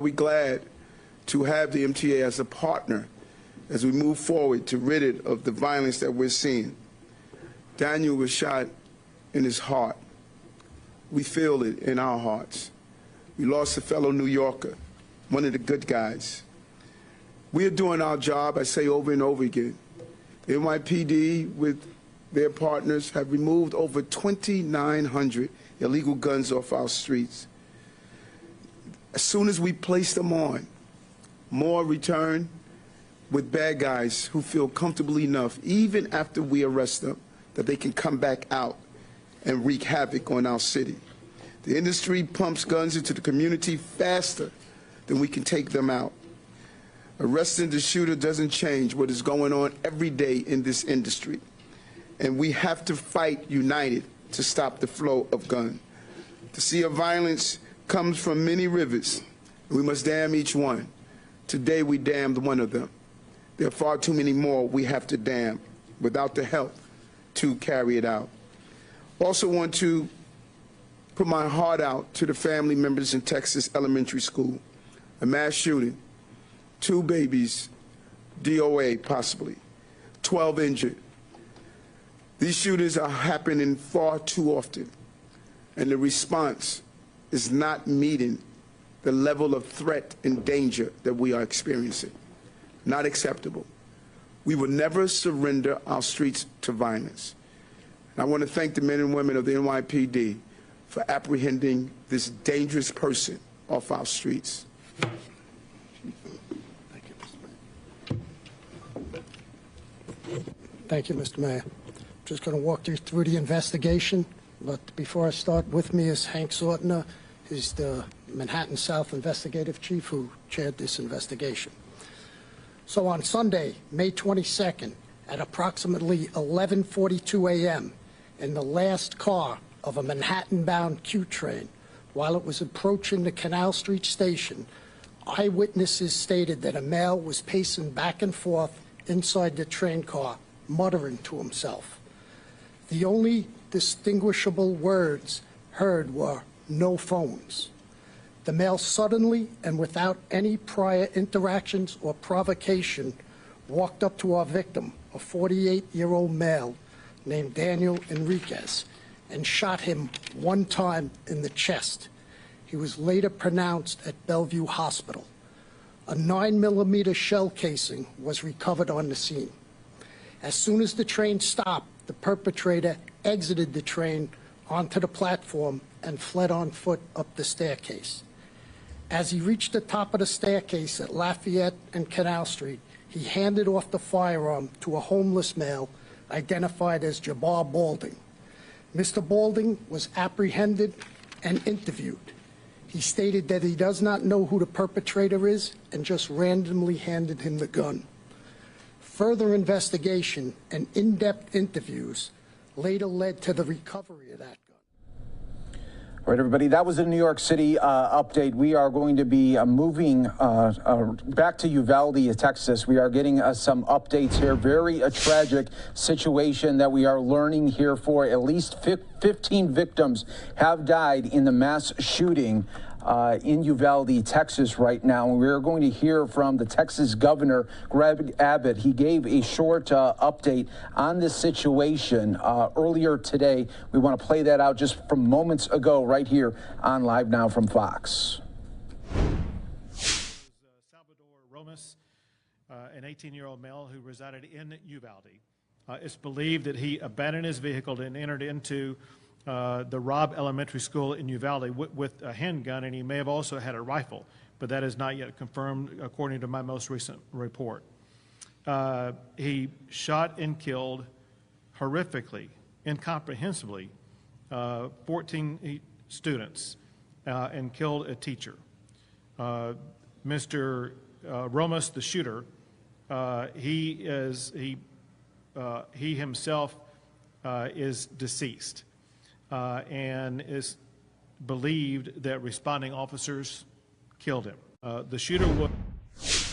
We're glad to have the MTA as a partner as we move forward to rid it of the violence that we're seeing. Daniel was shot in his heart. We feel it in our hearts. We lost a fellow New Yorker, one of the good guys. We are doing our job, I say over and over again. The NYPD, with their partners, have removed over 2,900 illegal guns off our streets. As soon as we place them on, more return with bad guys who feel comfortable enough, even after we arrest them, that they can come back out and wreak havoc on our city. The industry pumps guns into the community faster than we can take them out. Arresting the shooter doesn't change what is going on every day in this industry. And we have to fight united to stop the flow of guns. The sea of violence comes from many rivers, and we must dam each one. Today we dammed one of them. There are far too many more we have to dam without the help to carry it out. Also want to put my heart out to the family members in Texas Elementary School. A mass shooting, 2 babies, DOA possibly, 12 injured. These shootings are happening far too often, and the response is not meeting the level of threat and danger that we are experiencing. Not acceptable. We will never surrender our streets to violence. And I want to thank the men and women of the NYPD for apprehending this dangerous person off our streets. Thank you, Mr. Mayor. I'm just going to walk you through the investigation, but before I start, with me is Hank Sortner, who's the Manhattan South Investigative Chief who chaired this investigation. So on Sunday, May 22nd, at approximately 11:42 a.m., in the last car of a Manhattan-bound Q train, while it was approaching the Canal Street station, eyewitnesses stated that a male was pacing back and forth inside the train car, muttering to himself. The only distinguishable words heard were, "No phones." The male suddenly and without any prior interactions or provocation walked up to our victim, a 48-year-old male named Daniel Enriquez, and shot him 1 time in the chest. He was later pronounced at Bellevue Hospital. A 9mm shell casing was recovered on the scene. As soon as the train stopped, the perpetrator exited the train onto the platform and fled on foot up the staircase. As he reached the top of the staircase at Lafayette and Canal Street, he handed off the firearm to a homeless male identified as Jabbar Balding. Mr. Balding was apprehended and interviewed. He stated that he does not know who the perpetrator is and just randomly handed him the gun. Further investigation and in-depth interviews later led to the recovery of that gun. All right, everybody, that was a New York City update. We are going to be moving back to Uvalde, Texas. We are getting some updates here. Very tragic situation that we are learning here for. At least 15 victims have died in the mass shooting in Uvalde, Texas right now. And we're going to hear from the Texas governor, Greg Abbott. He gave a short update on this situation earlier today. We want to play that out just from moments ago right here on Live Now from Fox. Salvador Romas, an 18-year-old male who resided in Uvalde. It's believed that he abandoned his vehicle and entered into the Robb Elementary School in Uvalde with a handgun, and he may have also had a rifle, but that is not yet confirmed according to my most recent report. He shot and killed horrifically, incomprehensibly, 14 students and killed a teacher. Mr. Romas, the shooter, he himself is deceased. And is believed that responding officers killed him. The shooter was...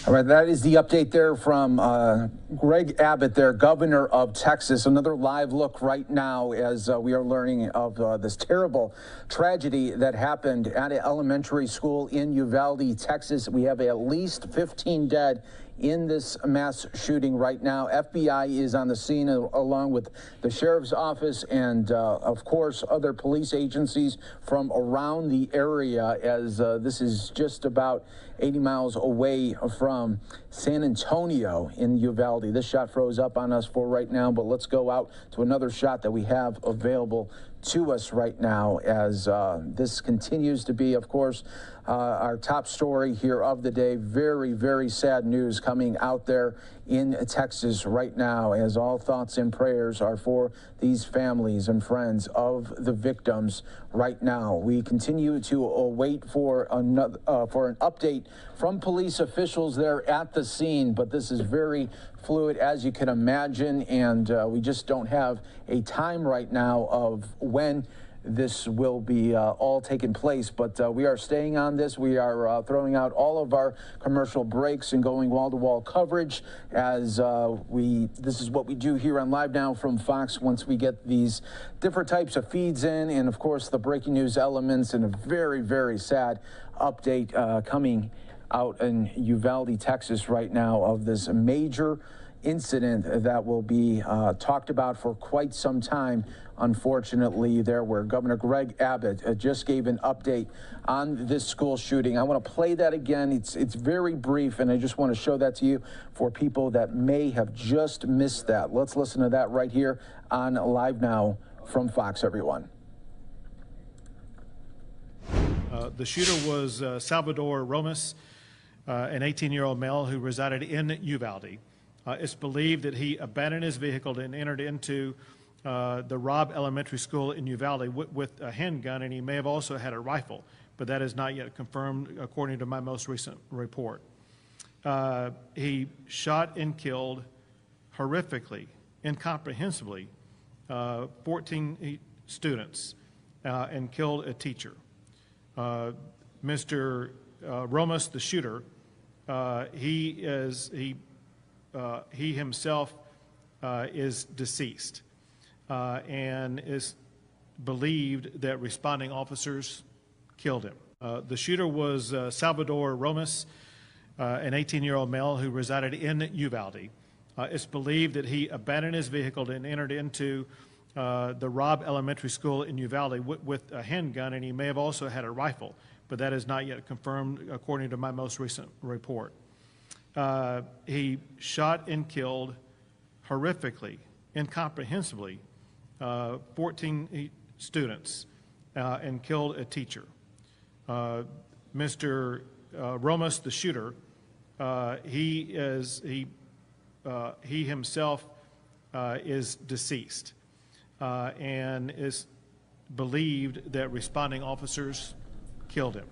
All right, that is the update there from Greg Abbott there, governor of Texas. Another live look right now as we are learning of this terrible tragedy that happened at an elementary school in Uvalde, Texas. We have at least 15 dead in this mass shooting right now. FBI is on the scene along with the sheriff's office and, of course, other police agencies from around the area, as this is just about 80 miles away from San Antonio in Uvalde. This shot froze up on us for right now, but let's go out to another shot that we have available to us right now as this continues to be, of course, our top story here of the day. Very, very sad news coming out there in Texas right now, as all thoughts and prayers are for these families and friends of the victims right now. We continue to wait for another for an update from police officials there at the scene, but this is very fluid, as you can imagine, and we just don't have a time right now of when this will be all taking place, but we are staying on this. We are throwing out all of our commercial breaks and going wall-to-wall coverage as this is what we do here on Live Now from Fox once we get these different types of feeds in, and of course the breaking news elements, and a very, very sad update coming out in Uvalde, Texas right now of this major incident that will be talked about for quite some time, unfortunately, there, where Governor Greg Abbott just gave an update on this school shooting. I want to play that again. It's very brief, and I just want to show that to you for people that may have just missed that. Let's listen to that right here on Live Now from Fox, everyone. The shooter was Salvador Romas, an 18-year-old male who resided in Uvalde. It's believed that he abandoned his vehicle and entered into the Robb Elementary School in Uvalde with a handgun, and he may have also had a rifle, but that is not yet confirmed according to my most recent report. He shot and killed horrifically, incomprehensibly, 14 students and killed a teacher. Mr. Romas, the shooter, he himself is deceased and is believed that responding officers killed him. The shooter was Salvador Romas, an 18-year-old male who resided in Uvalde. It's believed that he abandoned his vehicle and entered into the Robb Elementary School in Uvalde with a handgun, and he may have also had a rifle, but that is not yet confirmed according to my most recent report. He shot and killed horrifically, incomprehensibly, 14 students and killed a teacher. Mr. Romas, the shooter, he himself is deceased and is believed that responding officers killed him.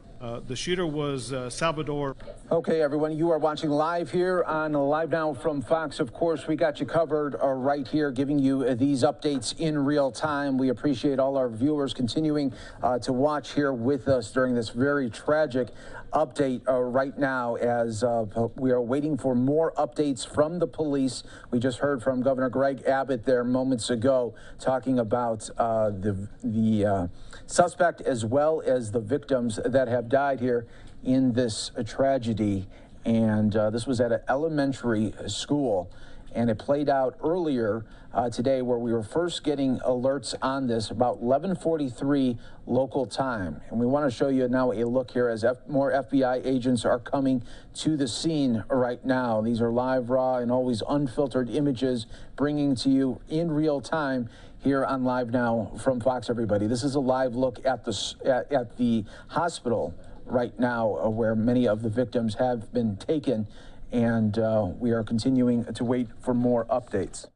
The shooter was Salvador. Okay, everyone, you are watching live here on Live Now from Fox. Of course, we got you covered right here, giving you these updates in real time. We appreciate all our viewers continuing to watch here with us during this very tragic update right now, as we are waiting for more updates from the police. We just heard from Governor Greg Abbott there moments ago talking about the suspect as well as the victims that have died here in this tragedy. And this was at an elementary school, and it played out earlier today, where we were first getting alerts on this about 11:43 local time. And we want to show you now a look here as more FBI agents are coming to the scene right now. These are live, raw, and always unfiltered images, bringing to you in real time here on Live Now from Fox, everybody. This is a live look at the hospital right now, where many of the victims have been taken, and we are continuing to wait for more updates.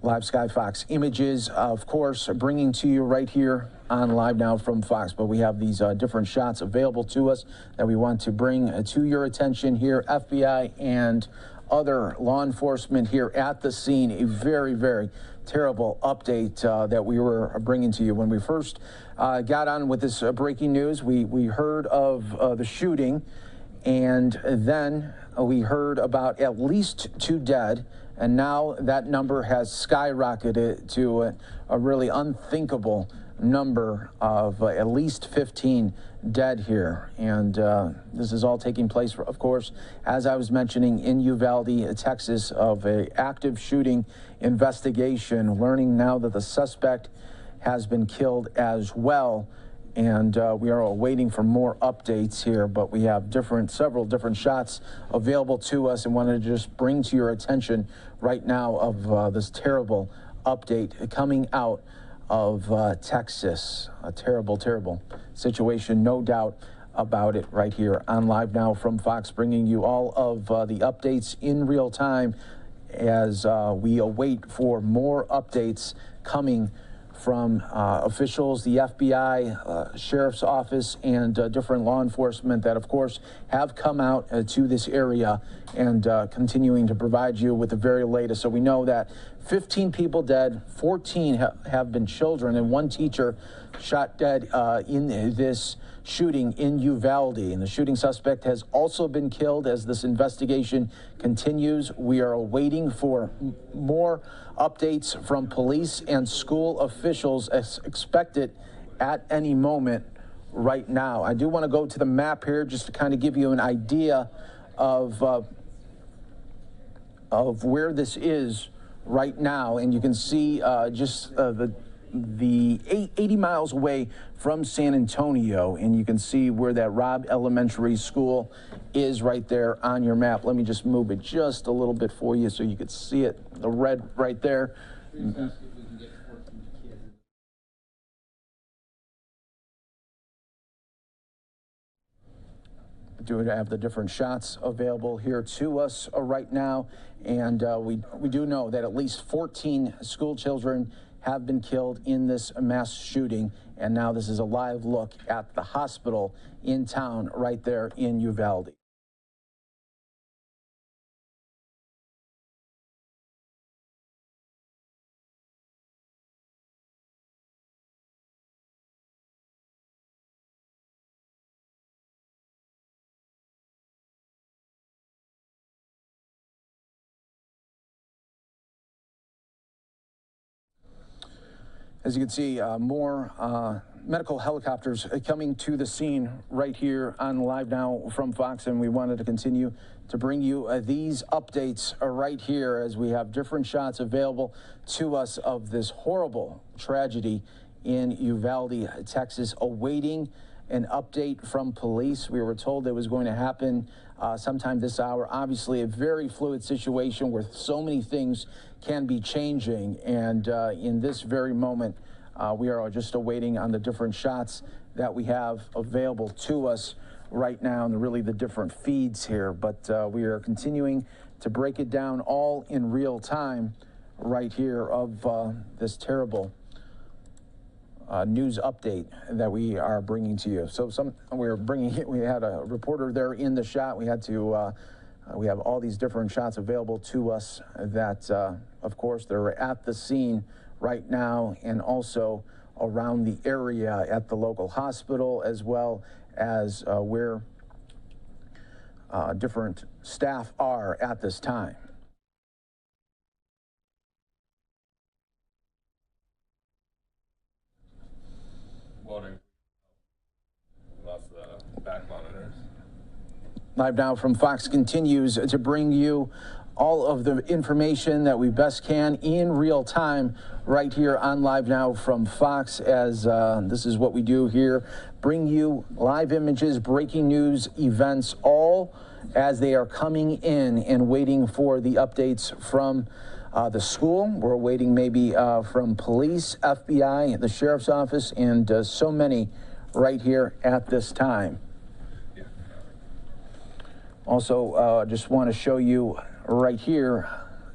Live Sky Fox images, of course, bringing to you right here on Live Now from Fox. But we have these different shots available to us that we want to bring to your attention here. FBI and other law enforcement here at the scene. A very, very terrible update that we were bringing to you. When we first got on with this breaking news, we heard of the shooting, and then we heard about at least 2 dead, and now that number has skyrocketed to a really unthinkable number of at least 15 dead here. And this is all taking place, of course, as I was mentioning, in Uvalde, Texas, of an active shooting investigation, learning now that the suspect has been killed as well. And we are waiting for more updates here, but we have several different shots available to us, and wanted to just bring to your attention right now of this terrible update coming out of Texas. A terrible, terrible situation, no doubt about it, right here on Live Now from Fox, bringing you all of the updates in real time as we await for more updates coming from officials, the FBI, Sheriff's Office, and different law enforcement that, of course, have come out to this area and continuing to provide you with the very latest. So we know that 15 people dead, 14 have been children, and 1 teacher shot dead in this shooting in Uvalde. And the shooting suspect has also been killed as this investigation continues. We are awaiting for more updates from police and school officials as expected at any moment right now. I do want to go to the map here just to kind of give you an idea of where this is right now, and you can see just the 80 miles away from San Antonio, and you can see where that Robb Elementary School is right there on your map. Let me just move it just a little bit for you so you can see it, the red right there. Do have the different shots available here to us right now, and we do know that at least 14 school children have been killed in this mass shooting, and now this is a live look at the hospital in town right there in Uvalde. As you can see, more medical helicopters coming to the scene right here on Live Now from Fox, and we wanted to continue to bring you these updates right here as we have different shots available to us of this horrible tragedy in Uvalde, Texas, awaiting an update from police. We were told it was going to happen sometime this hour. Obviously, a very fluid situation where so many things can be changing, and in this very moment, we are just awaiting on the different shots that we have available to us right now, and really the different feeds here. But we are continuing to break it down all in real time right here of this terrible news update that we are bringing to you. So we had a reporter there in the shot. We had to we have all these different shots available to us that of course they're at the scene right now, and also around the area at the local hospital, as well as where different staff are at this time. Lost the back monitors. Live Now from Fox continues to bring you all of the information that we best can in real time right here on Live Now from Fox, as this is what we do here, bring you live images, breaking news, events, all as they are coming in, and waiting for the updates from the school. We're waiting maybe from police, FBI, the Sheriff's Office, and so many right here at this time. Also, just want to show you right here,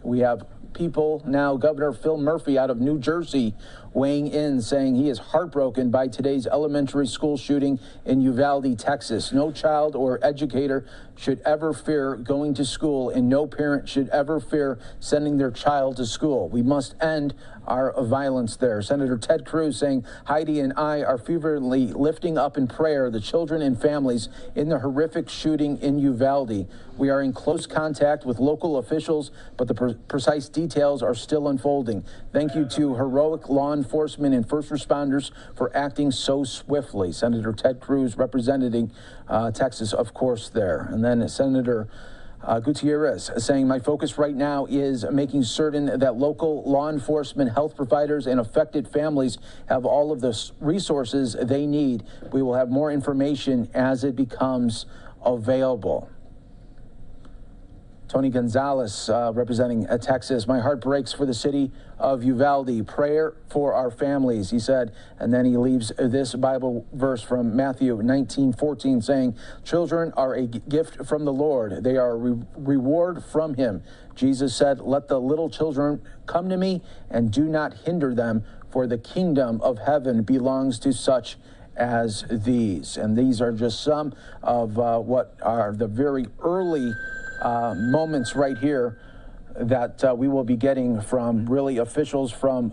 we have people now. Governor Phil Murphy out of New Jersey weighing in, saying he is heartbroken by today's elementary school shooting in Uvalde, Texas. No child or educator should ever fear going to school, and no parent should ever fear sending their child to school. We must end our violence there. Senator Ted Cruz saying, Heidi and I are fervently lifting up in prayer the children and families in the horrific shooting in Uvalde. We are in close contact with local officials, but the precise details are still unfolding. Thank you to heroic law enforcement and first responders for acting so swiftly. Senator Ted Cruz representing Texas, of course, there. And then Senator Gutierrez saying, my focus right now is making certain that local law enforcement, health providers, and affected families have all of the resources they need. We will have more information as it becomes available. Tony Gonzalez representing Texas. My heart breaks for the city of Uvalde. Prayer for our families, he said. And then he leaves this Bible verse from Matthew 19:14 saying, children are a gift from the Lord. They are a reward from him. Jesus said, let the little children come to me and do not hinder them, for the kingdom of heaven belongs to such as these. And these are just some of what are the very early moments right here that we will be getting from really officials from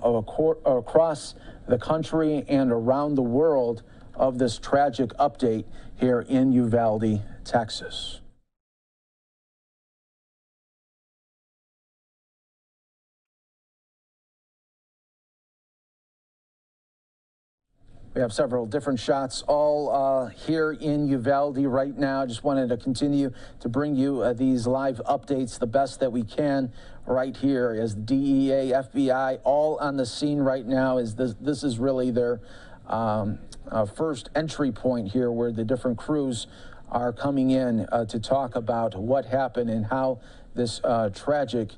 across the country and around the world of this tragic update here in Uvalde, Texas. We have several different shots all here in Uvalde right now. Just wanted to continue to bring you these live updates the best that we can right here as the DEA, FBI, all on the scene right now. As this is really their first entry point here, where the different crews are coming in to talk about what happened and how this tragic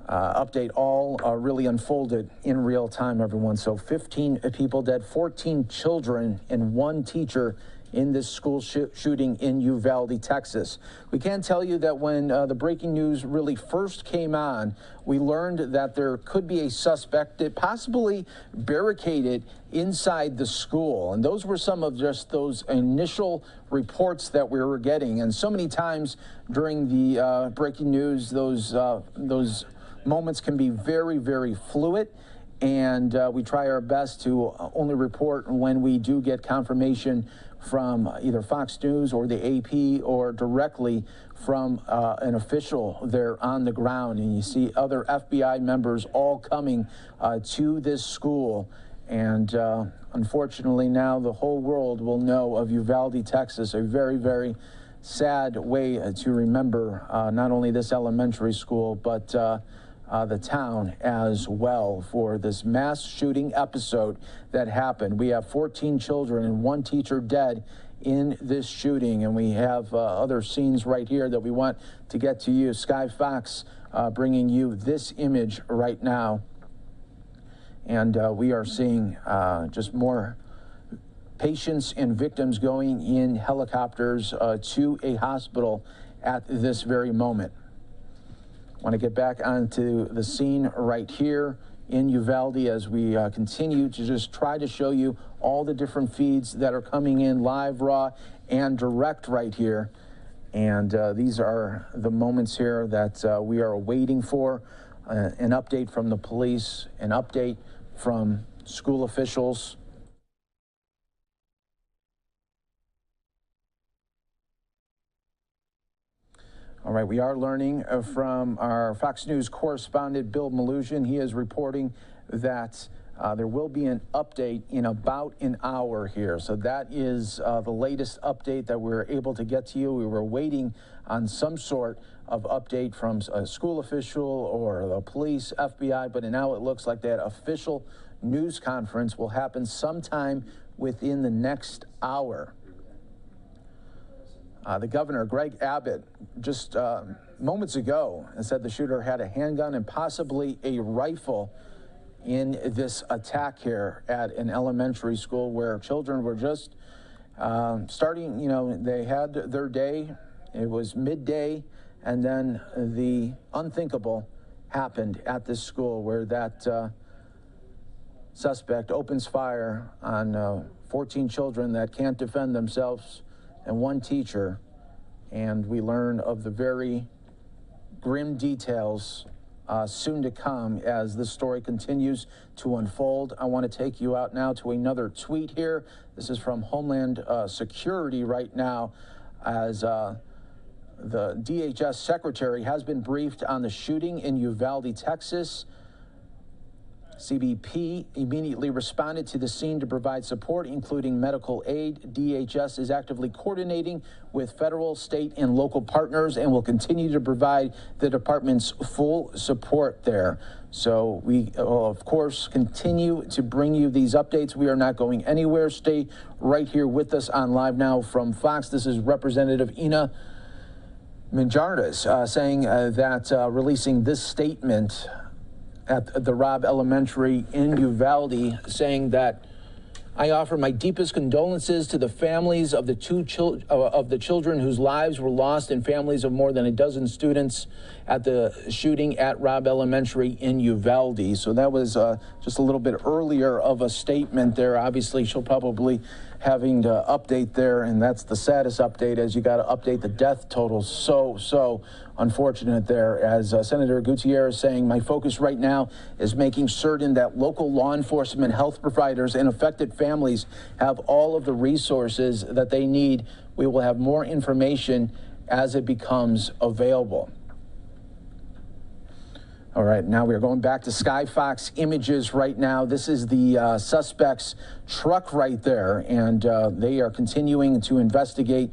update all really unfolded in real time, everyone. So 15 people dead, 14 children, and 1 teacher in this school shooting in Uvalde, Texas. We can tell you that when the breaking news really first came on, we learned that there could be a suspect that possibly barricaded inside the school. And those were some of just those initial reports that we were getting. And so many times during the breaking news, those moments can be very, very fluid, and we try our best to only report when we do get confirmation from either Fox News or the AP or directly from an official there on the ground. And you see other FBI members all coming to this school, and unfortunately now the whole world will know of Uvalde, Texas, a very, very sad way to remember not only this elementary school, but the town as well, for this mass shooting episode that happened. We have 14 children and 1 teacher dead in this shooting, and we have other scenes right here that we want to get to you. Sky Fox bringing you this image right now, and we are seeing just more patients and victims going in helicopters to a hospital at this very moment. Want to get back onto the scene right here in Uvalde as we continue to just try to show you all the different feeds that are coming in live, raw, and direct right here. And these are the moments here that we are waiting for. An update from the police, an update from school officials. All right, we are learning from our Fox News correspondent, Bill Malusian. He is reporting that there will be an update in about an hour here. So that is the latest update that we're able to get to you. We were waiting on some sort of update from a school official or the police, FBI, but now it looks like that official news conference will happen sometime within the next hour. The governor, Greg Abbott, just moments ago said the shooter had a handgun and possibly a rifle in this attack here at an elementary school where children were just starting, they had their day. It was midday, and then the unthinkable happened at this school where that suspect opens fire on 14 children that can't defend themselves and 1 teacher and we learn of the very grim details soon to come as this story continues to unfold. I want to take you out now to another tweet here. This is from Homeland Security right now, as the DHS secretary has been briefed on the shooting in Uvalde, Texas. CBP immediately responded to the scene to provide support, including medical aid. DHS is actively coordinating with federal, state, and local partners and will continue to provide the department's full support there. So we will, of course, continue to bring you these updates. We are not going anywhere. Stay right here with us on Live Now from Fox. This is Representative Ina Minjardas saying that releasing this statement at the Robb Elementary in Uvalde, saying that I offer my deepest condolences to the families of the children whose lives were lost, and families of more than a dozen students at the shooting at Robb Elementary in Uvalde. So that was just a little bit earlier of a statement there. Obviously, she'll probably having to update there, and that's the saddest update, as you got to update the death totals. So unfortunate there, as Senator Gutierrez saying, my focus right now is making certain that local law enforcement, health providers, and affected families have all of the resources that they need. We will have more information as it becomes available. All right, now we are going back to Skyfox images right now. This is the suspect's truck right there, and they are continuing to investigate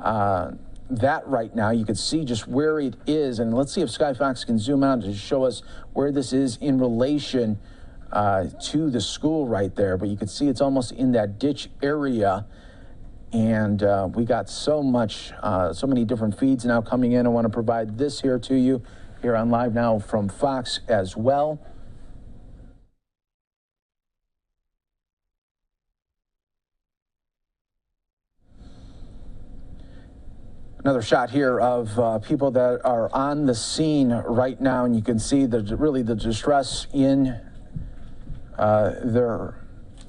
that right now. You can see just where it is, and let's see if Skyfox can zoom out to show us where this is in relation to the school right there. But you can see it's almost in that ditch area, and we got so many different feeds now coming in. I want to provide this here to you here on Live Now from Fox as well. Another shot here of people that are on the scene right now, and you can see really the distress in their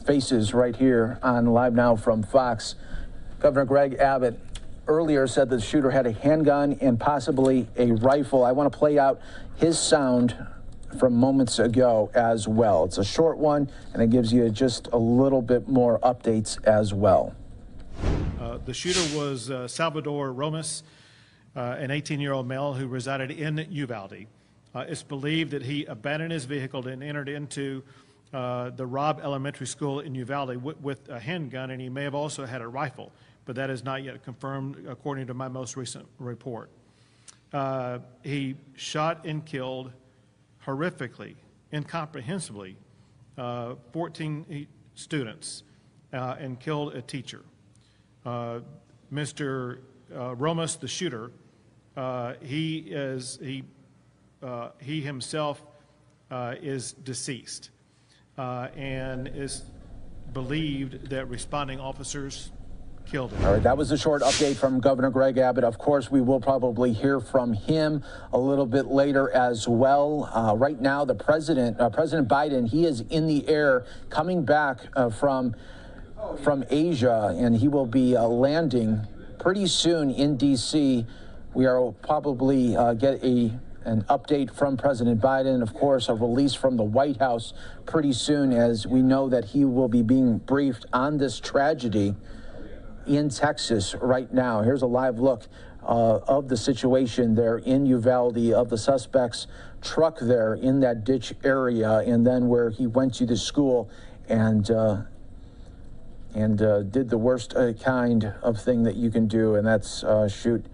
faces right here on Live Now from Fox. Governor Greg Abbott earlier said that the shooter had a handgun and possibly a rifle. I want to play out his sound from moments ago as well. It's a short one, and it gives you just a little bit more updates as well. The shooter was Salvador Romas, an 18-year-old male who resided in Uvalde. It's believed that he abandoned his vehicle and entered into the Robb Elementary School in Uvalde with a handgun, and he may have also had a rifle, but that is not yet confirmed according to my most recent report. He shot and killed horrifically, incomprehensibly, 14 students and killed a teacher. Mr. Romas, the shooter, he himself is deceased and is believed that responding officers killed him. All right, that was a short update from Governor Greg Abbott. Of course, we will probably hear from him a little bit later as well. Right now, the President Biden, he is in the air coming back from Asia, and he will be landing pretty soon in D.C. We are probably get an update from President Biden, of course, a release from the White House pretty soon, as we know that he will be being briefed on this tragedy in Texas right now. Here's a live look of the situation there in Uvalde, of the suspect's truck there in that ditch area, and then where he went to the school and did the worst kind of thing that you can do, and that's shoot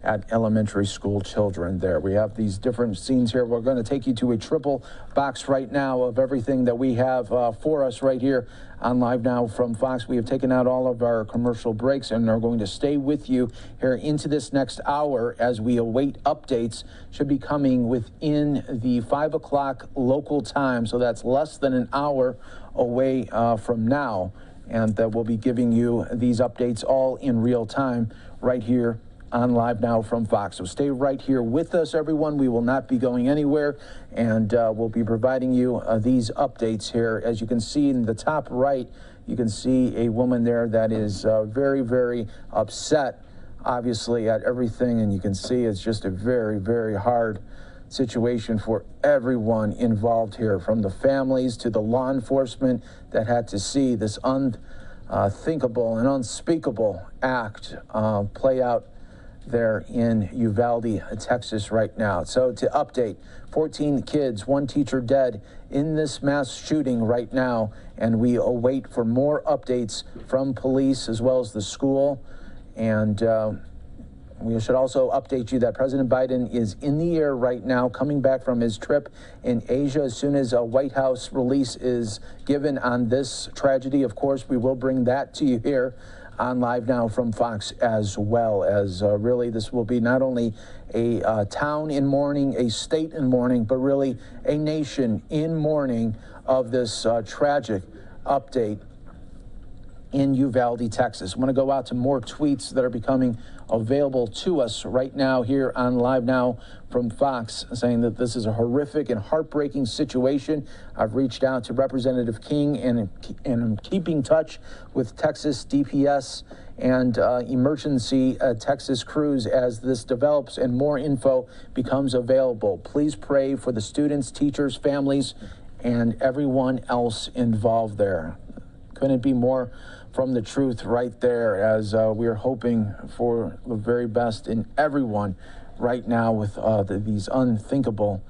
at elementary school children there. We have these different scenes here. We're going to take you to a triple box right now of everything that we have for us right here on Live Now from Fox. We have taken out all of our commercial breaks and are going to stay with you here into this next hour as we await updates. Should be coming within the 5 o'clock local time, so that's less than an hour away from now. And we'll be giving you these updates all in real time right here on Live Now from Fox. So stay right here with us, everyone. We will not be going anywhere, and we'll be providing you these updates here. As you can see in the top right, you can see a woman there that is very, very upset obviously, at everything, and you can see it's just a very, very hard situation for everyone involved here, from the families to the law enforcement that had to see this unthinkable and unspeakable act play out there in Uvalde, Texas right now. So to update, 14 kids, 1 teacher dead in this mass shooting right now, and we await for more updates from police as well as the school. And we should also update you that President Biden is in the air right now, coming back from his trip in Asia. As soon as a White House release is given on this tragedy, of course, we will bring that to you here on Live Now from Fox, as well as really this will be not only a town in mourning, a state in mourning, but really a nation in mourning of this tragic update in Uvalde, Texas. I want to go out to more tweets that are becoming available to us right now here on Live Now from Fox, saying that this is a horrific and heartbreaking situation. I've reached out to Representative King and I'm keeping touch with Texas DPS and Emergency Texas Cruz as this develops and more info becomes available. Please pray for the students, teachers, families, and everyone else involved there. Couldn't be more from the truth right there, as we are hoping for the very best in everyone right now with these unthinkable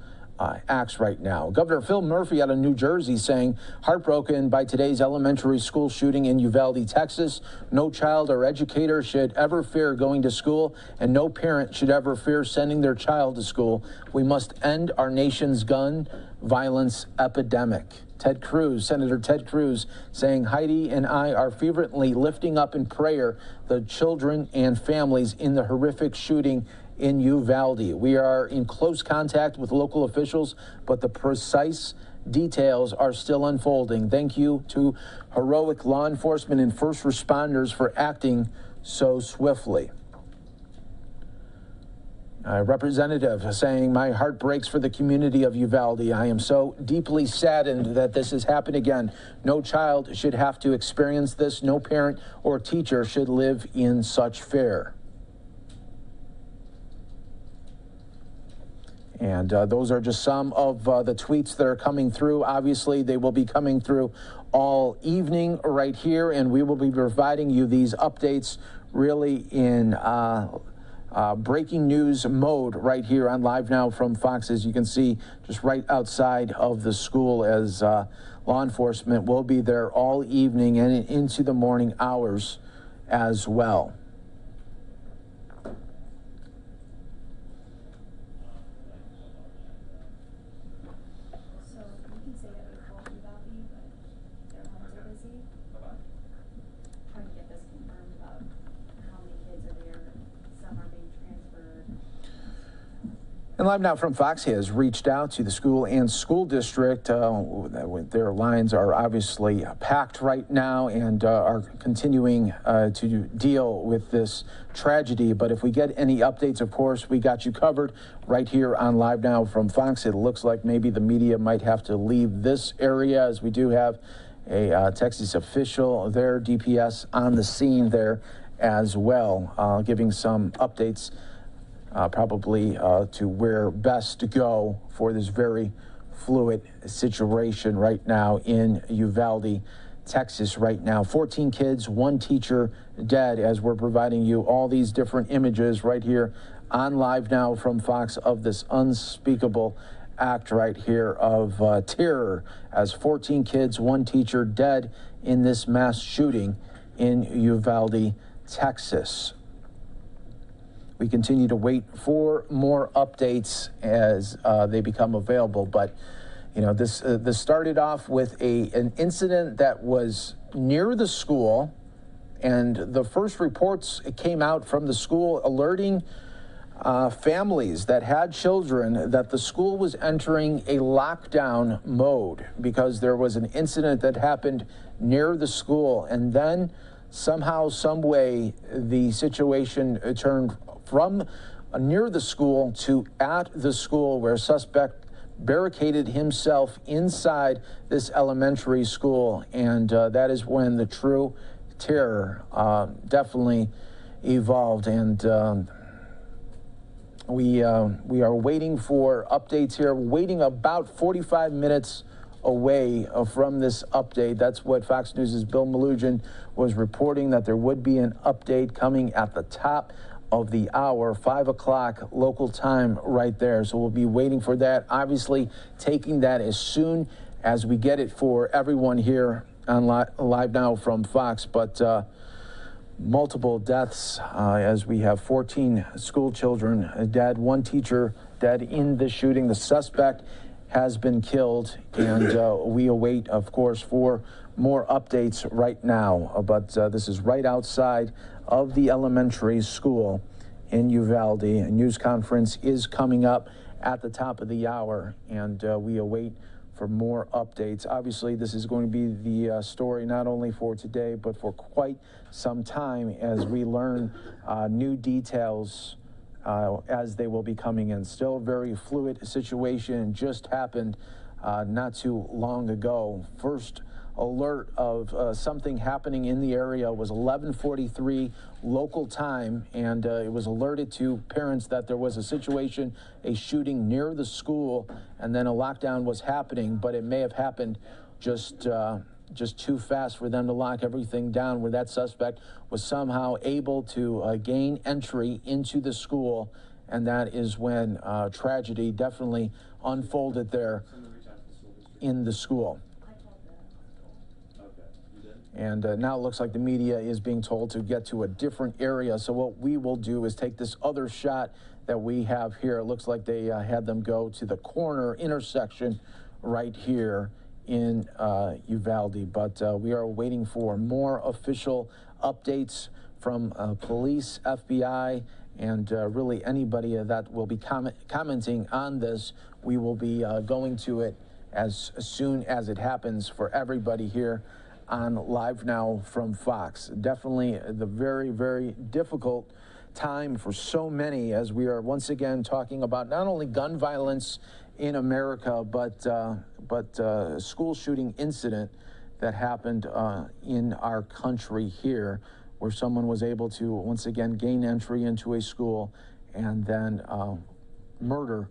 acts right now. Governor Phil Murphy out of New Jersey saying, heartbroken by today's elementary school shooting in Uvalde, Texas. No child or educator should ever fear going to school, and no parent should ever fear sending their child to school. We must end our nation's gun violence epidemic. Ted Cruz, Senator Ted Cruz, saying Heidi and I are fervently lifting up in prayer the children and families in the horrific shooting in Uvalde. We are in close contact with local officials, but the precise details are still unfolding. Thank you to heroic law enforcement and first responders for acting so swiftly. Representative saying, my heart breaks for the community of Uvalde. I am so deeply saddened that this has happened again. No child should have to experience this. No parent or teacher should live in such fear. And those are just some of the tweets that are coming through. Obviously, they will be coming through all evening right here, and we will be providing you these updates really in breaking news mode right here on Live Now from Fox, as you can see just right outside of the school, as law enforcement will be there all evening and into the morning hours as well. So you can say that we called Uvalde, but their lines are busy. Trying to get this confirmed about how many kids are there. Some are being transferred. And Live Now from Fox has reached out to the school and school district. Their lines are obviously packed right now and are continuing to deal with this tragedy. But if we get any updates, of course, we got you covered right here on Live Now from Fox. It looks like maybe the media might have to leave this area, as we do have a Texas official there, DPS, on the scene there as well, giving some updates probably to where best to go for this very fluid situation right now in Uvalde, Texas right now. 14 kids, 1 teacher dead, as we're providing you all these different images right here on Live Now from Fox of this unspeakable act right here of terror, as 14 kids, 1 teacher dead in this mass shooting in Uvalde, Texas. We continue to wait for more updates as they become available. But, you know, this started off with an incident that was near the school, and the first reports came out from the school alerting families that had children that the school was entering a lockdown mode because there was an incident that happened near the school. And then somehow, some way, the situation turned from near the school to at the school, where a suspect barricaded himself inside this elementary school. And that is when the true terror definitely evolved, and we are waiting for updates here. Waiting about 45 minutes away from this update. That's what Fox News' Bill Malugin was reporting, that there would be an update coming at the top of the hour, 5 o'clock local time right there. So we'll be waiting for that, obviously taking that as soon as we get it for everyone here on Live Now from Fox. But multiple deaths as we have 14 school children dead, one teacher dead in the shooting. The suspect has been killed, and we await, of course, for more updates right now. But this is right outside of the elementary school in Uvalde. A news conference is coming up at the top of the hour, and we await for more updates. Obviously, this is going to be the story not only for today, but for quite some time as we learn new details as they will be coming in. Still a very fluid situation. Just happened not too long ago. First alert of something happening in the area was 11:43 local time, and it was alerted to parents that there was a situation, a shooting near the school, and then a lockdown was happening, but it may have happened just too fast for them to lock everything down, where that suspect was somehow able to gain entry into the school, and that is when tragedy definitely unfolded there in the school. And now it looks like the media is being told to get to a different area. So what we will do is take this other shot that we have here. It looks like they had them go to the corner intersection right here in Uvalde. But we are waiting for more official updates from police, FBI, and really anybody that will be commenting on this. We will be going to it as soon as it happens for everybody here on Live Now from Fox. Definitely the very, very difficult time for so many, as we are once again talking about not only gun violence in America, but a school shooting incident that happened in our country here, where someone was able to once again gain entry into a school and then murder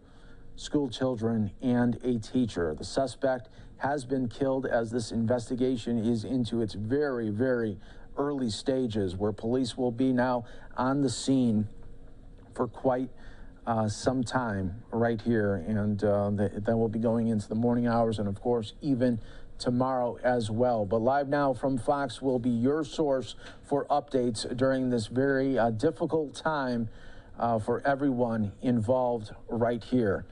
school children and a teacher. The suspect has been killed as this investigation is into its very, very early stages, where police will be now on the scene for quite some time right here, and then we'll be going into the morning hours and, of course, even tomorrow as well. But Live Now from Fox will be your source for updates during this very difficult time for everyone involved right here.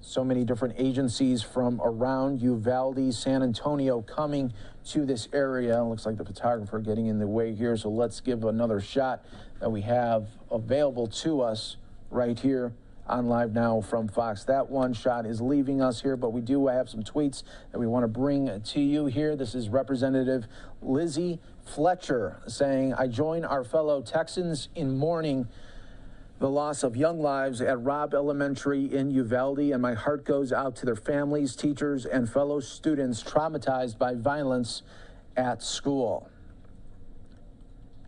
So many different agencies from around Uvalde, San Antonio coming to this area. It looks like the photographer getting in the way here, so let's give another shot that we have available to us right here on Live Now from Fox. That one shot is leaving us here, but we do have some tweets that we want to bring to you here. This is Representative Lizzie Fletcher saying, "I join our fellow Texans in mourning the loss of young lives at Robb Elementary in Uvalde, and my heart goes out to their families, teachers, and fellow students traumatized by violence at school."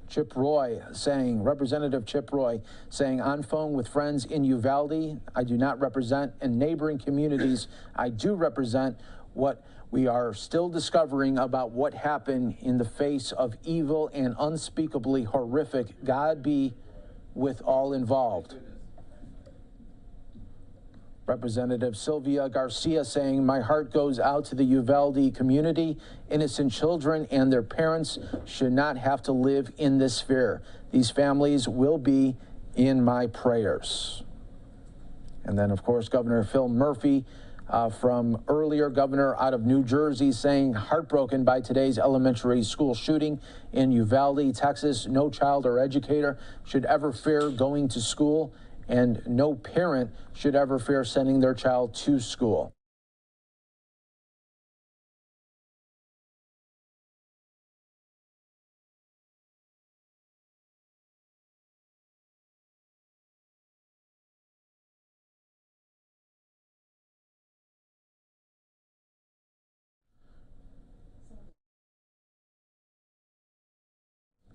Chip Roy saying, Representative Chip Roy saying, "On phone with friends in Uvalde. I do not represent in neighboring communities. I do represent what we are still discovering about what happened in the face of evil and unspeakably horrific. God be with all involved." Representative Sylvia Garcia saying, "My heart goes out to the Uvalde community. Innocent children and their parents should not have to live in this fear. These families will be in my prayers." And then, of course, Governor Phil Murphy from earlier, governor out of New Jersey, saying, "Heartbroken by today's elementary school shooting in Uvalde, Texas. No child or educator should ever fear going to school, and no parent should ever fear sending their child to school."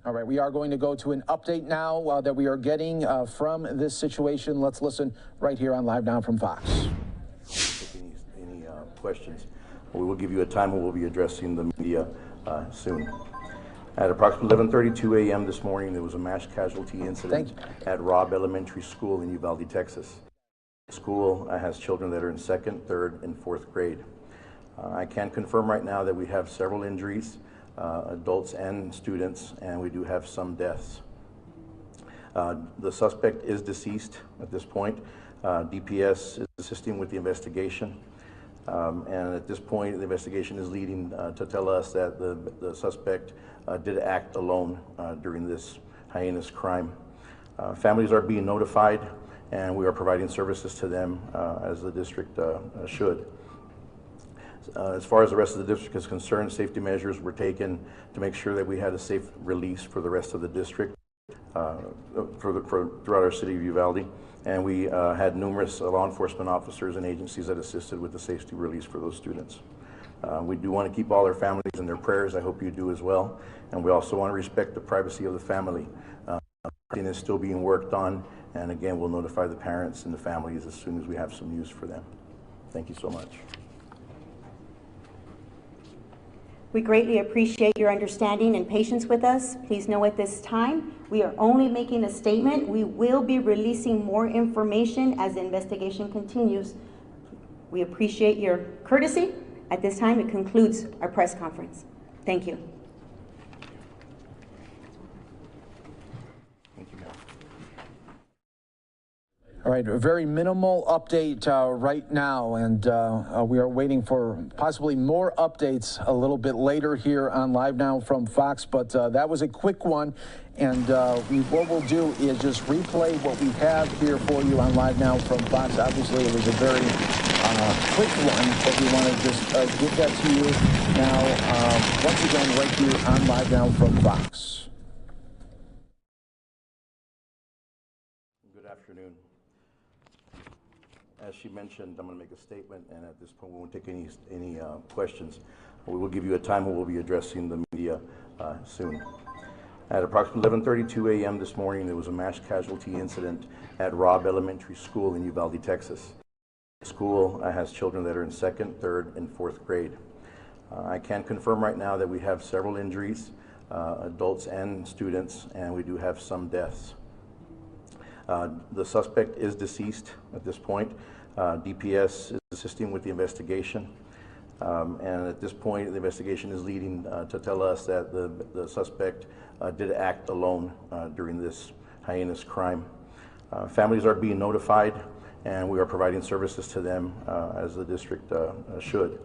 All right, we are going to go to an update now that we are getting from this situation. Let's listen right here on Live Now from Fox. Any questions? We will give you a time when we'll be addressing the media soon. At approximately 11:32 a.m. this morning, there was a mass casualty incident at Robb Elementary School in Uvalde, Texas. The school has children that are in 2nd, 3rd, and 4th grade. I can confirm right now that we have several injuries, adults and students, and we do have some deaths. The suspect is deceased at this point. DPS is assisting with the investigation. And at this point, the investigation is leading to tell us that the suspect did act alone during this heinous crime. Families are being notified, and we are providing services to them as the district should. As far as the rest of the district is concerned, safety measures were taken to make sure that we had a safe release for the rest of the district throughout our city of Uvalde. And we had numerous law enforcement officers and agencies that assisted with the safety release for those students. We do want to keep all their families in their prayers. I hope you do as well. And we also want to respect the privacy of the family. Everything is still being worked on. And again, we'll notify the parents and the families as soon as we have some news for them. Thank you so much. We greatly appreciate your understanding and patience with us. Please know at this time, we are only making a statement. We will be releasing more information as the investigation continues. We appreciate your courtesy. At this time, it concludes our press conference. Thank you. All right, a very minimal update right now, and we are waiting for possibly more updates a little bit later here on Live Now from Fox, but that was a quick one, and what we'll do is just replay what we have here for you on Live Now from Fox. Obviously, it was a very quick one, but we want to just give that to you now, once again, right here on Live Now from Fox. Good afternoon. As she mentioned, I'm going to make a statement, and at this point we won't take any questions. We will give you a time when we'll be addressing the media soon. At approximately 11:32 a.m. this morning, there was a mass casualty incident at Robb Elementary School in Uvalde, Texas. The school has children that are in 2nd, 3rd, and 4th grade. I can confirm right now that we have several injuries, adults and students, and we do have some deaths. The suspect is deceased at this point. DPS is assisting with the investigation. And at this point, the investigation is leading to tell us that the suspect did act alone during this heinous crime. Families are being notified, and we are providing services to them as the district should.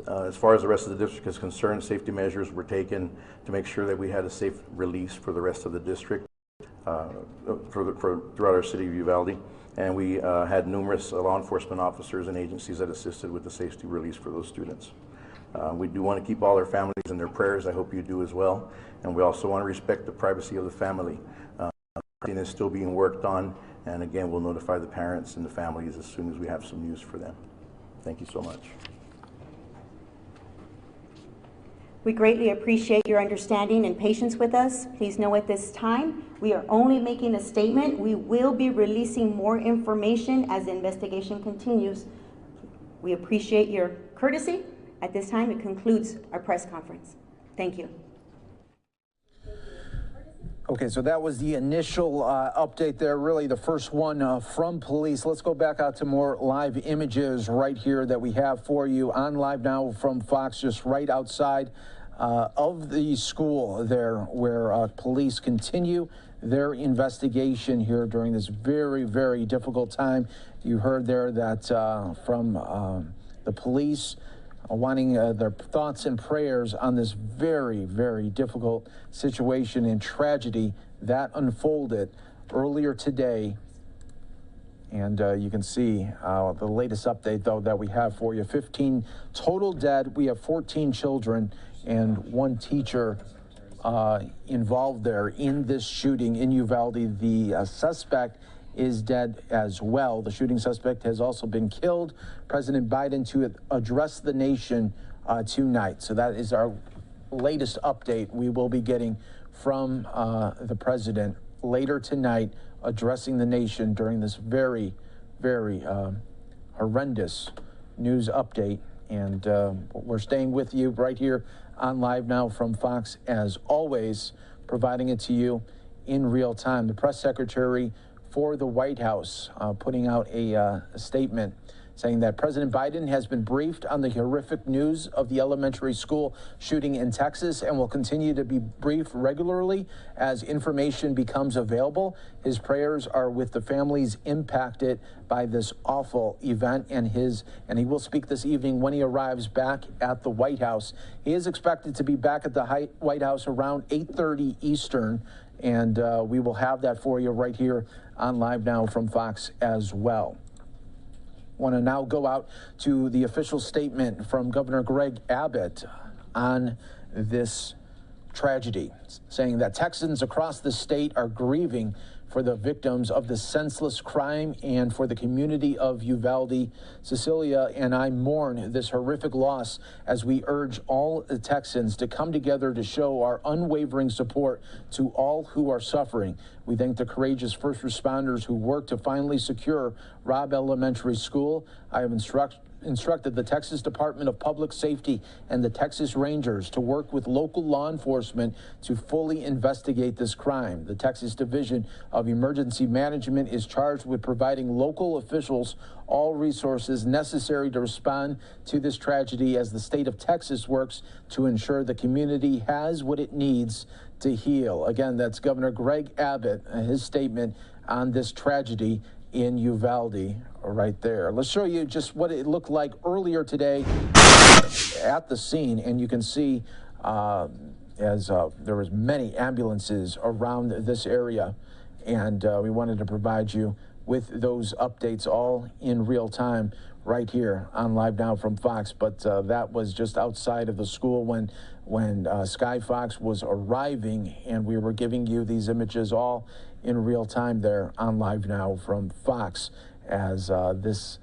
As far as the rest of the district is concerned, safety measures were taken to make sure that we had a safe release for the rest of the district throughout our city of Uvalde. And we had numerous law enforcement officers and agencies that assisted with the safety release for those students. We do want to keep all their families in their prayers. I hope you do as well. And we also want to respect the privacy of the family. Everything is still being worked on. And again, we'll notify the parents and the families as soon as we have some news for them. Thank you so much. We greatly appreciate your understanding and patience with us. Please know at this time, we are only making a statement. We will be releasing more information as the investigation continues. We appreciate your courtesy. At this time, it concludes our press conference. Thank you. Okay, so that was the initial update there, really the first one from police. Let's go back out to more live images right here that we have for you on Live Now from Fox, just right outside of the school there, where police continue their investigation here during this very, very difficult time. You heard there that from the police wanting their thoughts and prayers on this very, very difficult situation and tragedy that unfolded earlier today. And you can see the latest update, though, that we have for you. 15 total dead. We have 14 children and 1 teacher involved there in this shooting in Uvalde. The suspect is dead as well. The shooting suspect has also been killed. President Biden to address the nation tonight. So that is latest update we will be getting from the president later tonight, addressing the nation during this very, very horrendous news update. And we're staying with you right here on Live Now from Fox, as always, providing it to you in real time. The press secretary for the White House putting out a statement saying that President Biden has been briefed on the horrific news of the elementary school shooting in Texas and will continue to be briefed regularly as information becomes available. His prayers are with the families impacted by this awful event, and he will speak this evening when he arrives back at the White House. He is expected to be back at the White House around 8:30 Eastern, and we will have that for you right here on Live Now from Fox as well. Want to now go out to the official statement from Governor Greg Abbott on this tragedy, saying that Texans across the state are grieving for the victims of this senseless crime and for the community of Uvalde. Cecilia and I mourn this horrific loss as we urge all the Texans to come together to show our unwavering support to all who are suffering. We thank the courageous first responders who worked to finally secure Robb Elementary School. I have instructed the Texas Department of Public Safety and the Texas Rangers to work with local law enforcement to fully investigate this crime. The Texas Division of Emergency Management is charged with providing local officials all resources necessary to respond to this tragedy as the state of Texas works to ensure the community has what it needs to heal. Again, that's Governor Greg Abbott, his statement on this tragedy in Uvalde right there. Let's show you just what it looked like earlier today at the scene, and you can see as there was many ambulances around this area, and we wanted to provide you with those updates all in real time right here on Live Now from Fox. But that was just outside of the school when Sky Fox was arriving, and we were giving you these images all in real time there on Live Now from Fox, as this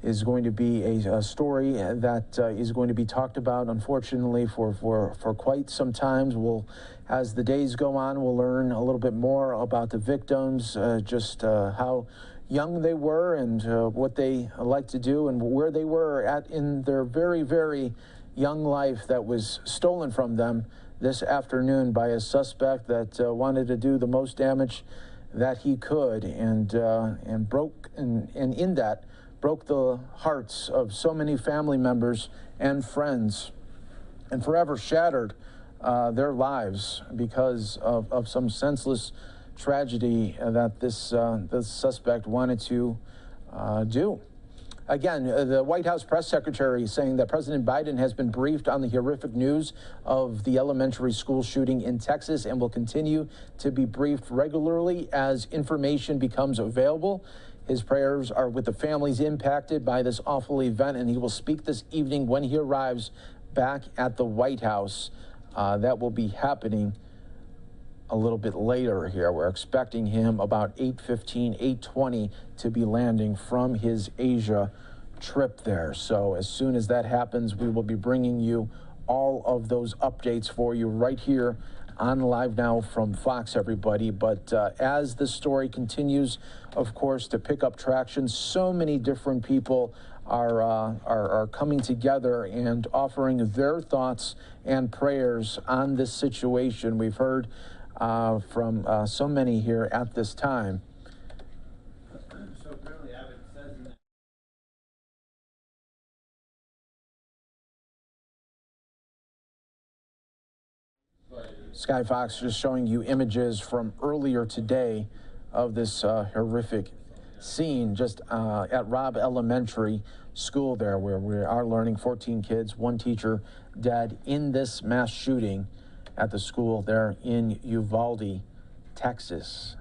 is going to be a story that is going to be talked about, unfortunately, for quite some time. As the days go on, we'll learn a little bit more about the victims, just how young they were and what they like to do and where they were at in their very, very young life that was stolen from them this afternoon by a suspect that wanted to do the most damage that he could, and in that broke the hearts of so many family members and friends, and forever shattered their lives because of some senseless tragedy that this suspect wanted to do. Again, the White House press secretary saying that President Biden has been briefed on the horrific news of the elementary school shooting in Texas and will continue to be briefed regularly as information becomes available. His prayers are with the families impacted by this awful event, and he will speak this evening when he arrives back at the White House. That will be happening a little bit later here. We're expecting him about 8:15, 8:20 to be landing from his Asia trip there. So as soon as that happens, we will be bringing you all of those updates for you right here on Live Now from Fox, everybody. But as this story continues, of course, to pick up traction, so many different people are coming together and offering their thoughts and prayers on this situation. We've heard from so many here at this time. So apparently Abbott says in that Sky Fox just showing you images from earlier today of this horrific scene just at Robb Elementary School there, where we are learning 14 kids, one teacher dead in this mass shooting at the school there in Uvalde, Texas.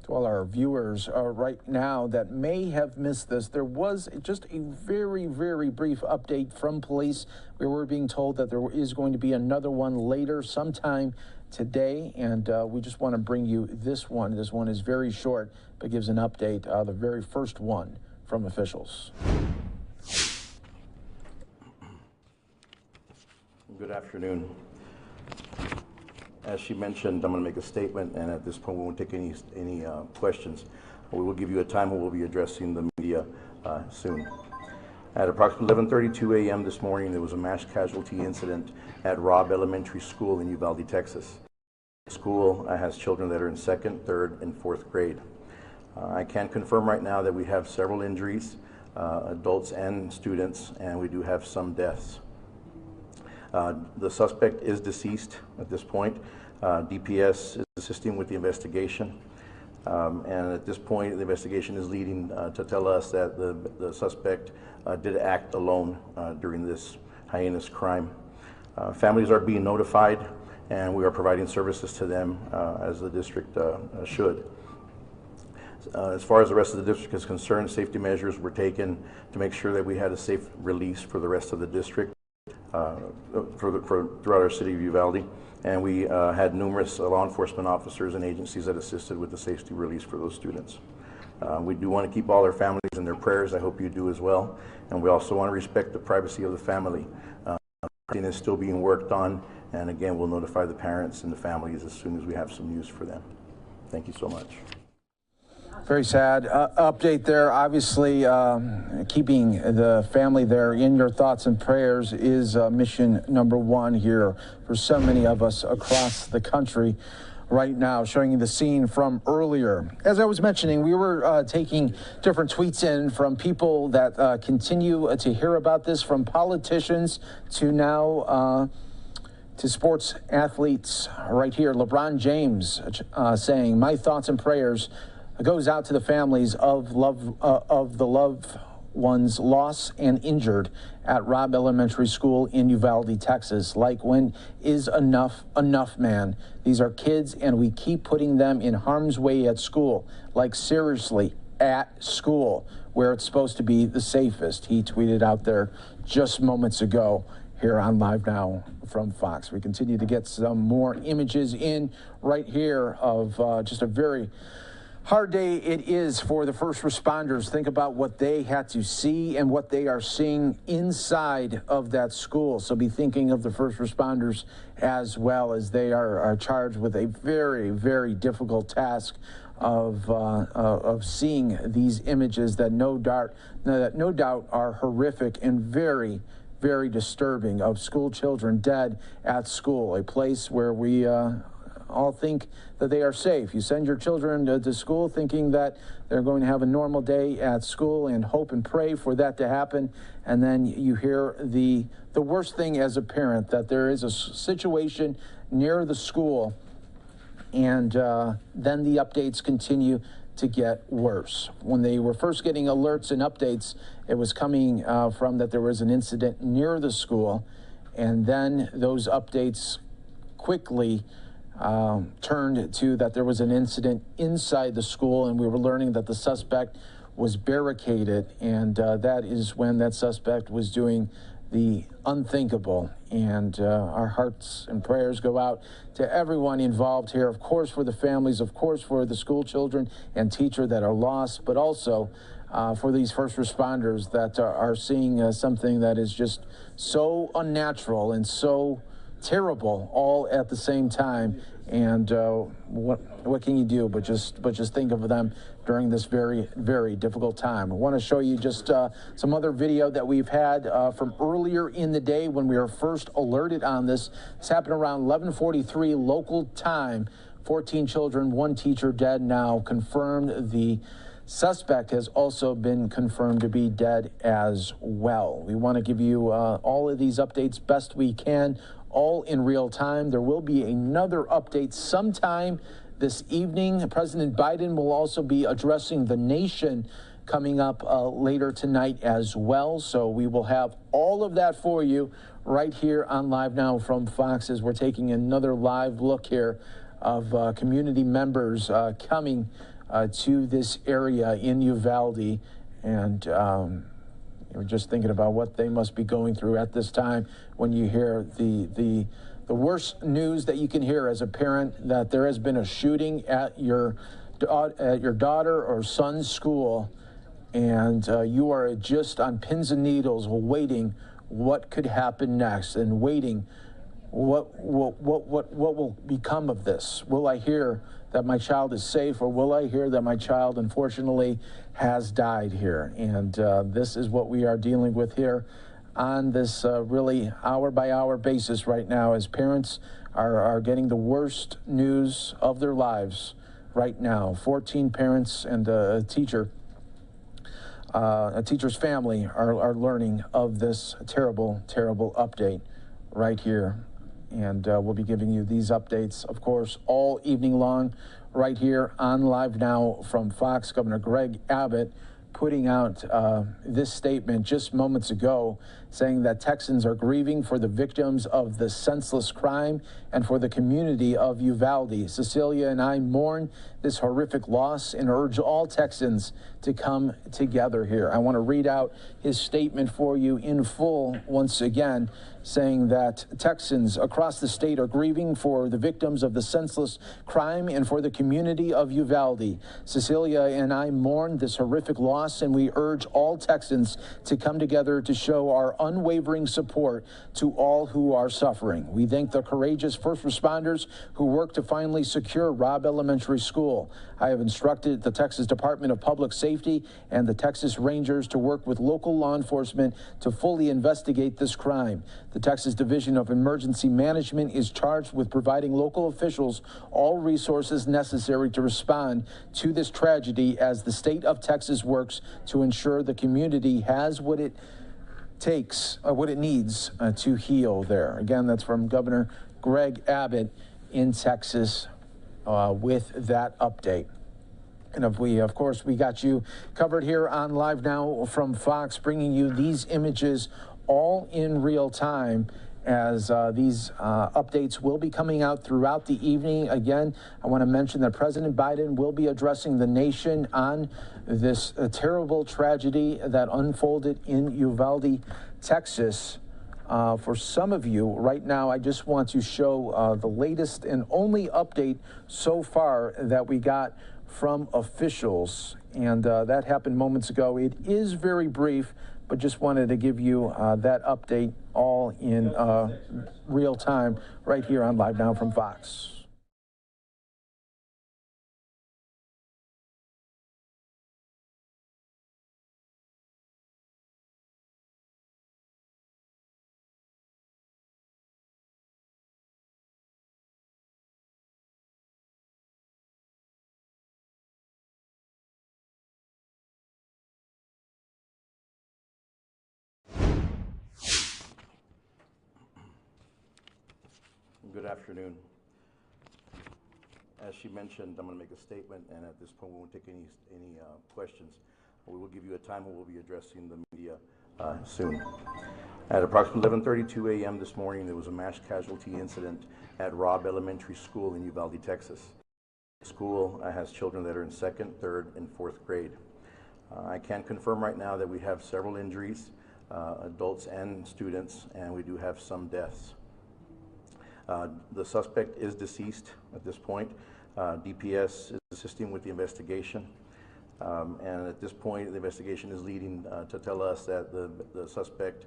To all our viewers right now that may have missed this, there was just a very, very brief update from police. We were being told that there is going to be another one later sometime today, and we just want to bring you this one. This one is very short, but gives an update, the very first one from officials. Good afternoon. As she mentioned, I'm going to make a statement, and at this point we won't take any questions. We will give you a time when we'll be addressing the media soon. At approximately 11:32 a.m. this morning, there was a mass casualty incident at Robb Elementary School in Uvalde, Texas. The school has children that are in 2nd, 3rd, and 4th grade. I can confirm right now that we have several injuries, adults and students, and we do have some deaths. The suspect is deceased at this point. DPS is assisting with the investigation. And at this point, the investigation is leading to tell us that the suspect did act alone during this heinous crime. Families are being notified, and we are providing services to them as the district should. As far as the rest of the district is concerned, safety measures were taken to make sure that we had a safe release for the rest of the district. Throughout our city of Uvalde, and we had numerous law enforcement officers and agencies that assisted with the safety release for those students. We do want to keep all their families in their prayers. I hope you do as well. And we also want to respect the privacy of the family. Everything is still being worked on, and again, we'll notify the parents and the families as soon as we have some news for them. Thank you so much. Very sad update there. Obviously, keeping the family there in your thoughts and prayers is mission number one here for so many of us across the country right now. Showing you the scene from earlier. As I was mentioning, we were taking different tweets in from people that continue to hear about this, from politicians to now to sports athletes right here. LeBron James saying, "My thoughts and prayers goes out to the families of the loved ones lost and injured at Robb Elementary School in Uvalde, Texas. Like, when is enough enough, man? These are kids, and we keep putting them in harm's way at school. Like, seriously, at school, where it's supposed to be the safest." He tweeted out there just moments ago here on Live Now from Fox. We continue to get some more images in right here of just a very hard day it is for the first responders. Think about what they had to see and what they are seeing inside of that school. So be thinking of the first responders as well, as they are charged with a very, very difficult task of seeing these images that no doubt are horrific and very, very disturbing, of school children dead at school, a place where we all think that they are safe. You send your children to school thinking that they're going to have a normal day at school and hope and pray for that to happen. And then you hear the worst thing as a parent, that there is a situation near the school, and then the updates continue to get worse. When they were first getting alerts and updates, it was coming from that there was an incident near the school, and then those updates quickly turned to that there was an incident inside the school, and we were learning that the suspect was barricaded, and that is when that suspect was doing the unthinkable. And our hearts and prayers go out to everyone involved here, of course for the families, of course for the school children and teacher that are lost, but also for these first responders that are seeing something that is just so unnatural and so terrible all at the same time. And what can you do but just think of them during this very, very difficult time. I want to show you just some other video that we've had from earlier in the day when we were first alerted on this. This happened around 11:43 local time. 14 children, 1 teacher dead now. Confirmed the suspect has also been confirmed to be dead as well. We want to give you all of these updates best we can, all in real time. There will be another update sometime this evening. President Biden will also be addressing the nation coming up later tonight as well. So we will have all of that for you right here on Live Now from Fox, as we're taking another live look here of community members coming to this area in Uvalde, and you're just thinking about what they must be going through at this time when you hear the worst news that you can hear as a parent, that there has been a shooting at your daughter or son's school, and you are just on pins and needles waiting what could happen next, and waiting what will become of this. Will I hear that my child is safe, or will I hear that my child unfortunately has died here? And this is what we are dealing with here on this really hour-by-hour basis right now, as parents are getting the worst news of their lives right now. 14 parents and a teacher's family are learning of this terrible, terrible update right here. And we'll be giving you these updates, of course, all evening long right here on Live Now from Fox. Governor Greg Abbott putting out this statement just moments ago, saying that Texans are grieving for the victims of the senseless crime and for the community of Uvalde. Cecilia and I mourn this horrific loss and urge all Texans to come together here. I want to read out his statement for you in full once again, saying that Texans across the state are grieving for the victims of the senseless crime and for the community of Uvalde. Cecilia and I mourn this horrific loss, and we urge all Texans to come together to show our unwavering support to all who are suffering. We thank the courageous first responders who worked to finally secure Robb Elementary School. I have instructed the Texas Department of Public Safety and the Texas Rangers to work with local law enforcement to fully investigate this crime. The Texas Division of Emergency Management is charged with providing local officials all resources necessary to respond to this tragedy, as the state of Texas works to ensure the community has what it takes, what it needs to heal there. Again, that's from Governor Greg Abbott in Texas with that update. And of course, we got you covered here on Live Now from Fox, bringing you these images all in real time, as these updates will be coming out throughout the evening. Again, I want to mention that President Biden will be addressing the nation on this terrible tragedy that unfolded in Uvalde, Texas. For some of you right now, I just want to show the latest and only update so far that we got from officials, and that happened moments ago. It is very brief, but just wanted to give you that update all in real time right here on Live Now from Fox. Good afternoon. As she mentioned, I'm going to make a statement, and at this point we won't take any questions. We will give you a time when we'll be addressing the media soon. At approximately 11:32 a.m. this morning, there was a mass casualty incident at Robb Elementary School in Uvalde, Texas. The school has children that are in 2nd, 3rd, and 4th grade. I can confirm right now that we have several injuries, adults and students, and we do have some deaths. The suspect is deceased at this point. DPS is assisting with the investigation. And at this point, the investigation is leading to tell us that the suspect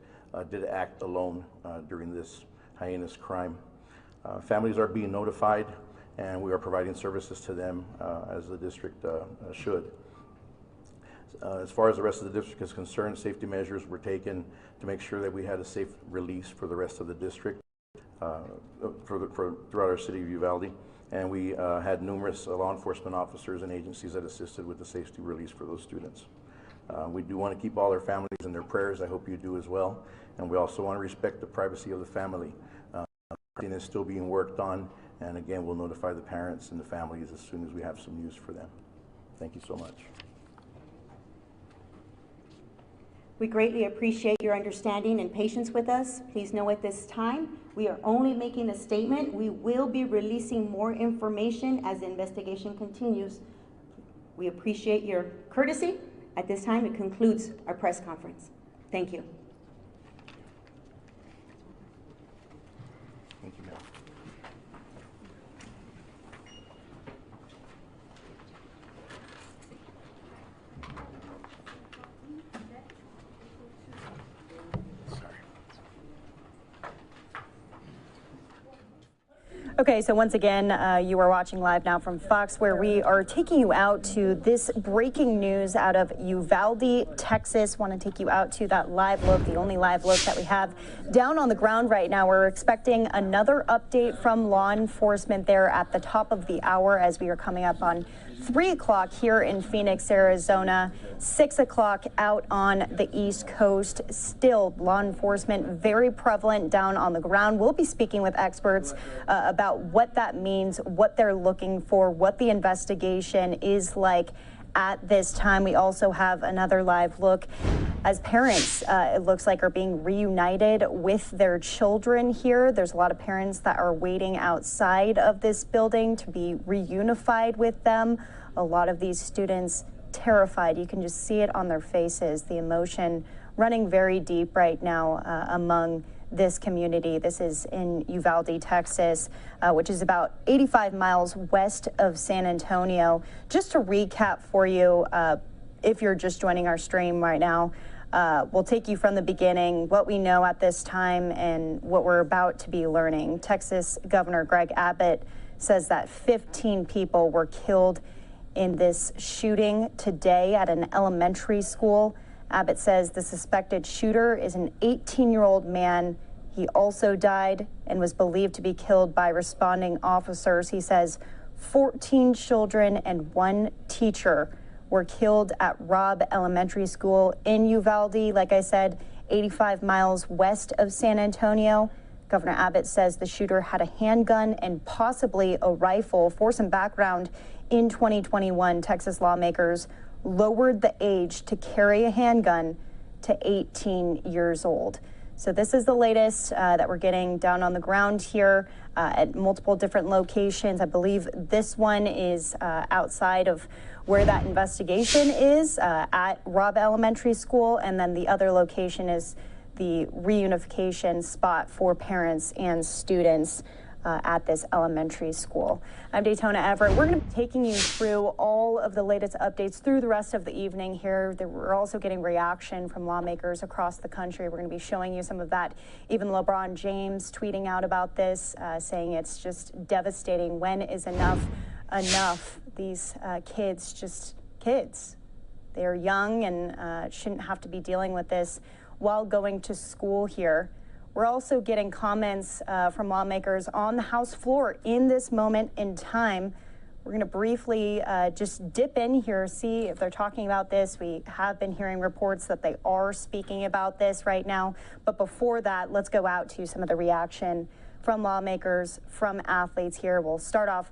did act alone during this heinous crime. Families are being notified, and we are providing services to them as the district should. As far as the rest of the district is concerned, safety measures were taken to make sure that we had a safe release for the rest of the district. Throughout our city of Uvalde, and we had numerous law enforcement officers and agencies that assisted with the safety release for those students. We do want to keep all their families in their prayers. I hope you do as well, and we also want to respect the privacy of the family. Everything is still being worked on, and again, we'll notify the parents and the families as soon as we have some news for them. Thank you so much. We greatly appreciate your understanding and patience with us. Please know at this time, we are only making a statement. We will be releasing more information as the investigation continues. We appreciate your courtesy. At this time, it concludes our press conference. Thank you. Thank you, ma'am. Okay, so once again, you are watching Live Now from Fox, where we are taking you out to this breaking news out of Uvalde, Texas. Want to take you out to that live look, the only live look that we have down on the ground right now. We're expecting another update from law enforcement there at the top of the hour as we are coming up on 3 o'clock here in Phoenix, Arizona, 6 o'clock out on the East Coast. Still, law enforcement very prevalent down on the ground. We'll be speaking with experts about what that means, what they're looking for, what the investigation is like at this time. We also have another live look as parents, it looks like, are being reunited with their children here. There's a lot of parents that are waiting outside of this building to be reunified with them. A lot of these students terrified. You can just see it on their faces, the emotion running very deep right now among this community. This is in Uvalde, Texas, which is about 85 miles west of San Antonio. Just to recap for you, if you're just joining our stream right now, we'll take you from the beginning, what we know at this time and what we're about to be learning. Texas Governor Greg Abbott says that 15 people were killed in this shooting today at an elementary school. Abbott says the suspected shooter is an 18-year-old man. He also died and was believed to be killed by responding officers. He says 14 children and 1 teacher were killed at Robb Elementary School in Uvalde, like I said, 85 miles west of San Antonio. Governor Abbott says the shooter had a handgun and possibly a rifle. For some background, in 2021, Texas lawmakers lowered the age to carry a handgun to 18 years old. So this is the latest that we're getting down on the ground here at multiple different locations. I believe this one is outside of where that investigation is at Robb Elementary School, and then the other location is the reunification spot for parents and students at this elementary school. I'm Daytona Everett. We're going to be taking you through all of the latest updates through the rest of the evening here. We're also getting reaction from lawmakers across the country. We're going to be showing you some of that. Even LeBron James tweeting out about this, saying it's just devastating. When is enough enough? These kids, just kids. They're young and shouldn't have to be dealing with this while going to school here. We're also getting comments from lawmakers on the House floor in this moment in time. We're going to briefly just dip in here, see if they're talking about this. We have been hearing reports that they are speaking about this right now. But before that, let's go out to some of the reaction from lawmakers, from athletes here. We'll start off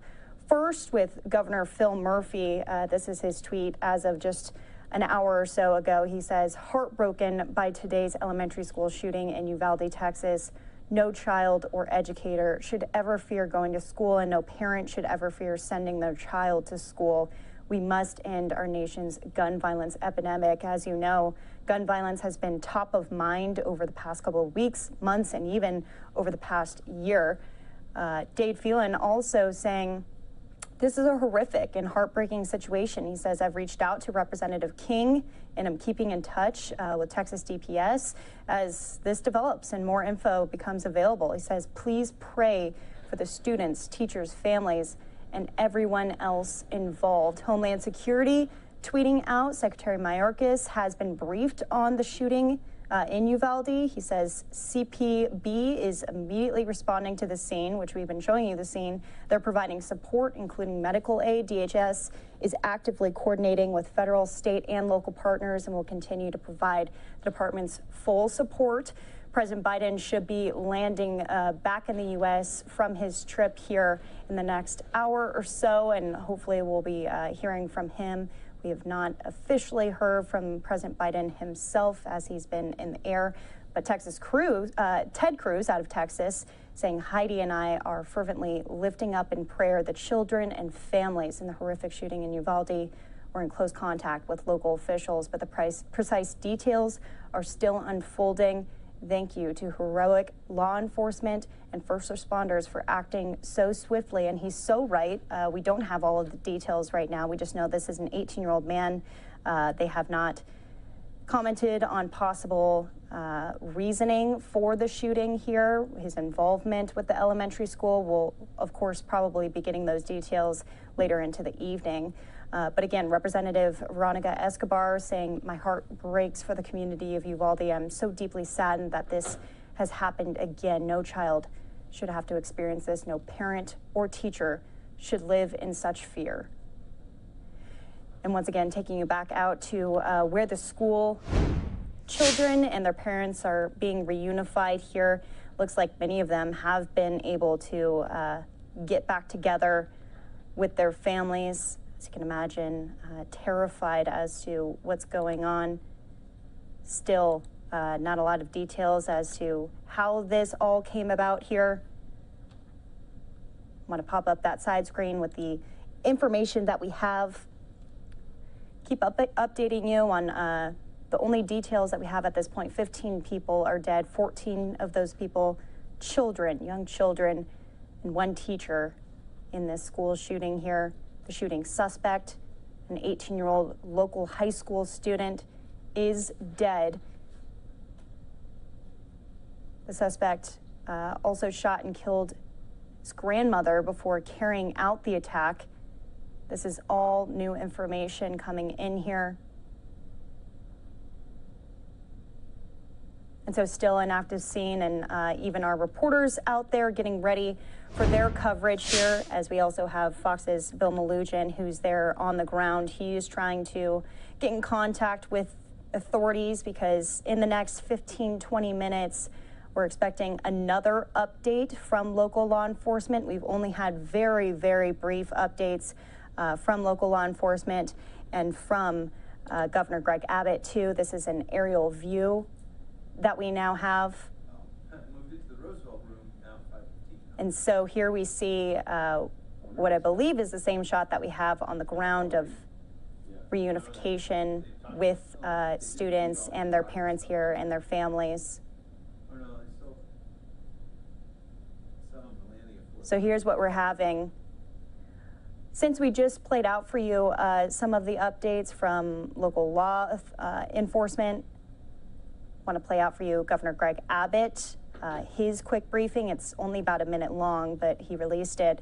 first with Governor Phil Murphy. This is his tweet as of just an hour or so ago. He says, heartbroken by today's elementary school shooting in Uvalde, Texas. No child or educator should ever fear going to school, and no parent should ever fear sending their child to school. We must end our nation's gun violence epidemic. As you know, gun violence has been top of mind over the past couple of weeks, months, and even over the past year. Dade Phelan also saying, this is a horrific and heartbreaking situation. He says, I've reached out to Representative King and I'm keeping in touch with Texas DPS as this develops and more info becomes available. He says, please pray for the students, teachers, families, and everyone else involved. Homeland Security tweeting out, Secretary Mayorkas has been briefed on the shooting in Uvalde. He says CPB is immediately responding to the scene, which we've been showing you the scene. They're providing support, including medical aid. DHS is actively coordinating with federal, state, and local partners and will continue to provide the department's full support. President Biden should be landing back in the U.S. from his trip here in the next hour or so, and hopefully we'll be hearing from him. We have not officially heard from President Biden himself as he's been in the air, but Ted Cruz out of Texas saying Heidi and I are fervently lifting up in prayer the children and families in the horrific shooting in Uvalde. or in close contact with local officials, but the precise details are still unfolding. Thank you to heroic law enforcement and first responders for acting so swiftly. And he's so right. We don't have all of the details right now. We just know this is an 18-year-old man. They have not commented on possible reasoning for the shooting here. His involvement with the elementary school. Will, of course, probably be getting those details later into the evening. But again, Representative Veronica Escobar saying, my heart breaks for the community of Uvalde. I'm so deeply saddened that this has happened again. No child should have to experience this. No parent or teacher should live in such fear. And once again, taking you back out to where the school children and their parents are being reunified here. Looks like many of them have been able to get back together with their families. As you can imagine, terrified as to what's going on. Still, not a lot of details as to how this all came about here. I want to pop up that side screen with the information that we have. Keep updating you on the only details that we have at this point. 15 people are dead, 14 of those people, children, young children, and one teacher in this school shooting here. The shooting suspect, an 18-year-old local high school student, is dead. The suspect also shot and killed his grandmother before carrying out the attack. This is all new information coming in here. And so still an active scene, and even our reporters out there getting ready for their coverage here, as we also have Fox's Bill Malugin, who's there on the ground. He is trying to get in contact with authorities because in the next 15-20 minutes, we're expecting another update from local law enforcement. We've only had very, very brief updates from local law enforcement and from Governor Greg Abbott, too. This is an aerial view that we now have. Moved into the Roosevelt room now, 5:15. And so here we see what I believe is the same shot that we have on the ground of reunification with students and their parents here and their families. So here's what we're having. Since we just played out for you some of the updates from local law enforcement, I want to play out for you Governor Greg Abbott, his quick briefing. It's only about a minute long, but he released it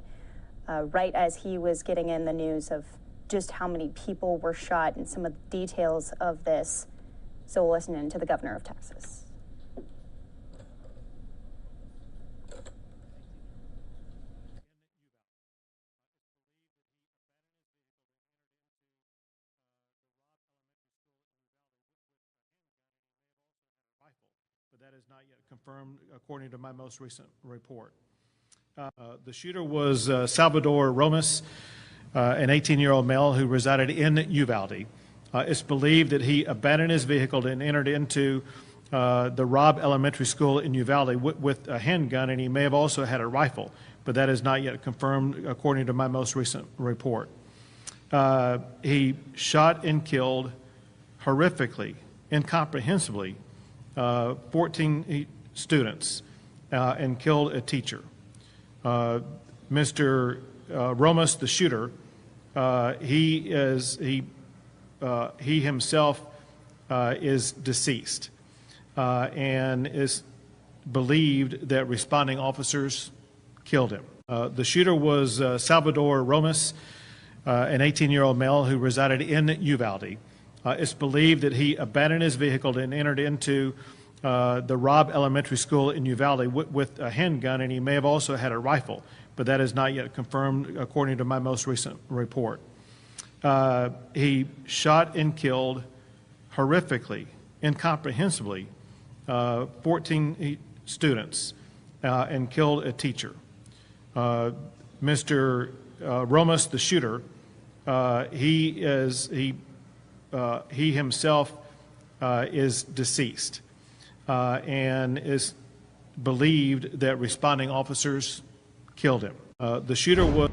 right as he was getting in the news of just how many people were shot and some of the details of this. So we'll listen in to the governor of Texas. But that is not yet confirmed, according to my most recent report. The shooter was Salvador Romas, an 18-year-old male who resided in Uvalde. It's believed that he abandoned his vehicle and entered into the Robb Elementary School in Uvalde with a handgun, and he may have also had a rifle, but that is not yet confirmed, according to my most recent report. He shot and killed horrifically, incomprehensibly, 14 students and killed a teacher. Mr. Romas, the shooter, he himself is deceased and is believed that responding officers killed him. The shooter was Salvador Romas, an 18-year-old male who resided in Uvalde. It's believed that he abandoned his vehicle and entered into the Robb Elementary School in Uvalde with a handgun, and he may have also had a rifle, but that is not yet confirmed, according to my most recent report. He shot and killed horrifically, incomprehensibly, 14 students and killed a teacher. Mr. Romas, the shooter, he himself is deceased and is believed that responding officers killed him. The shooter was...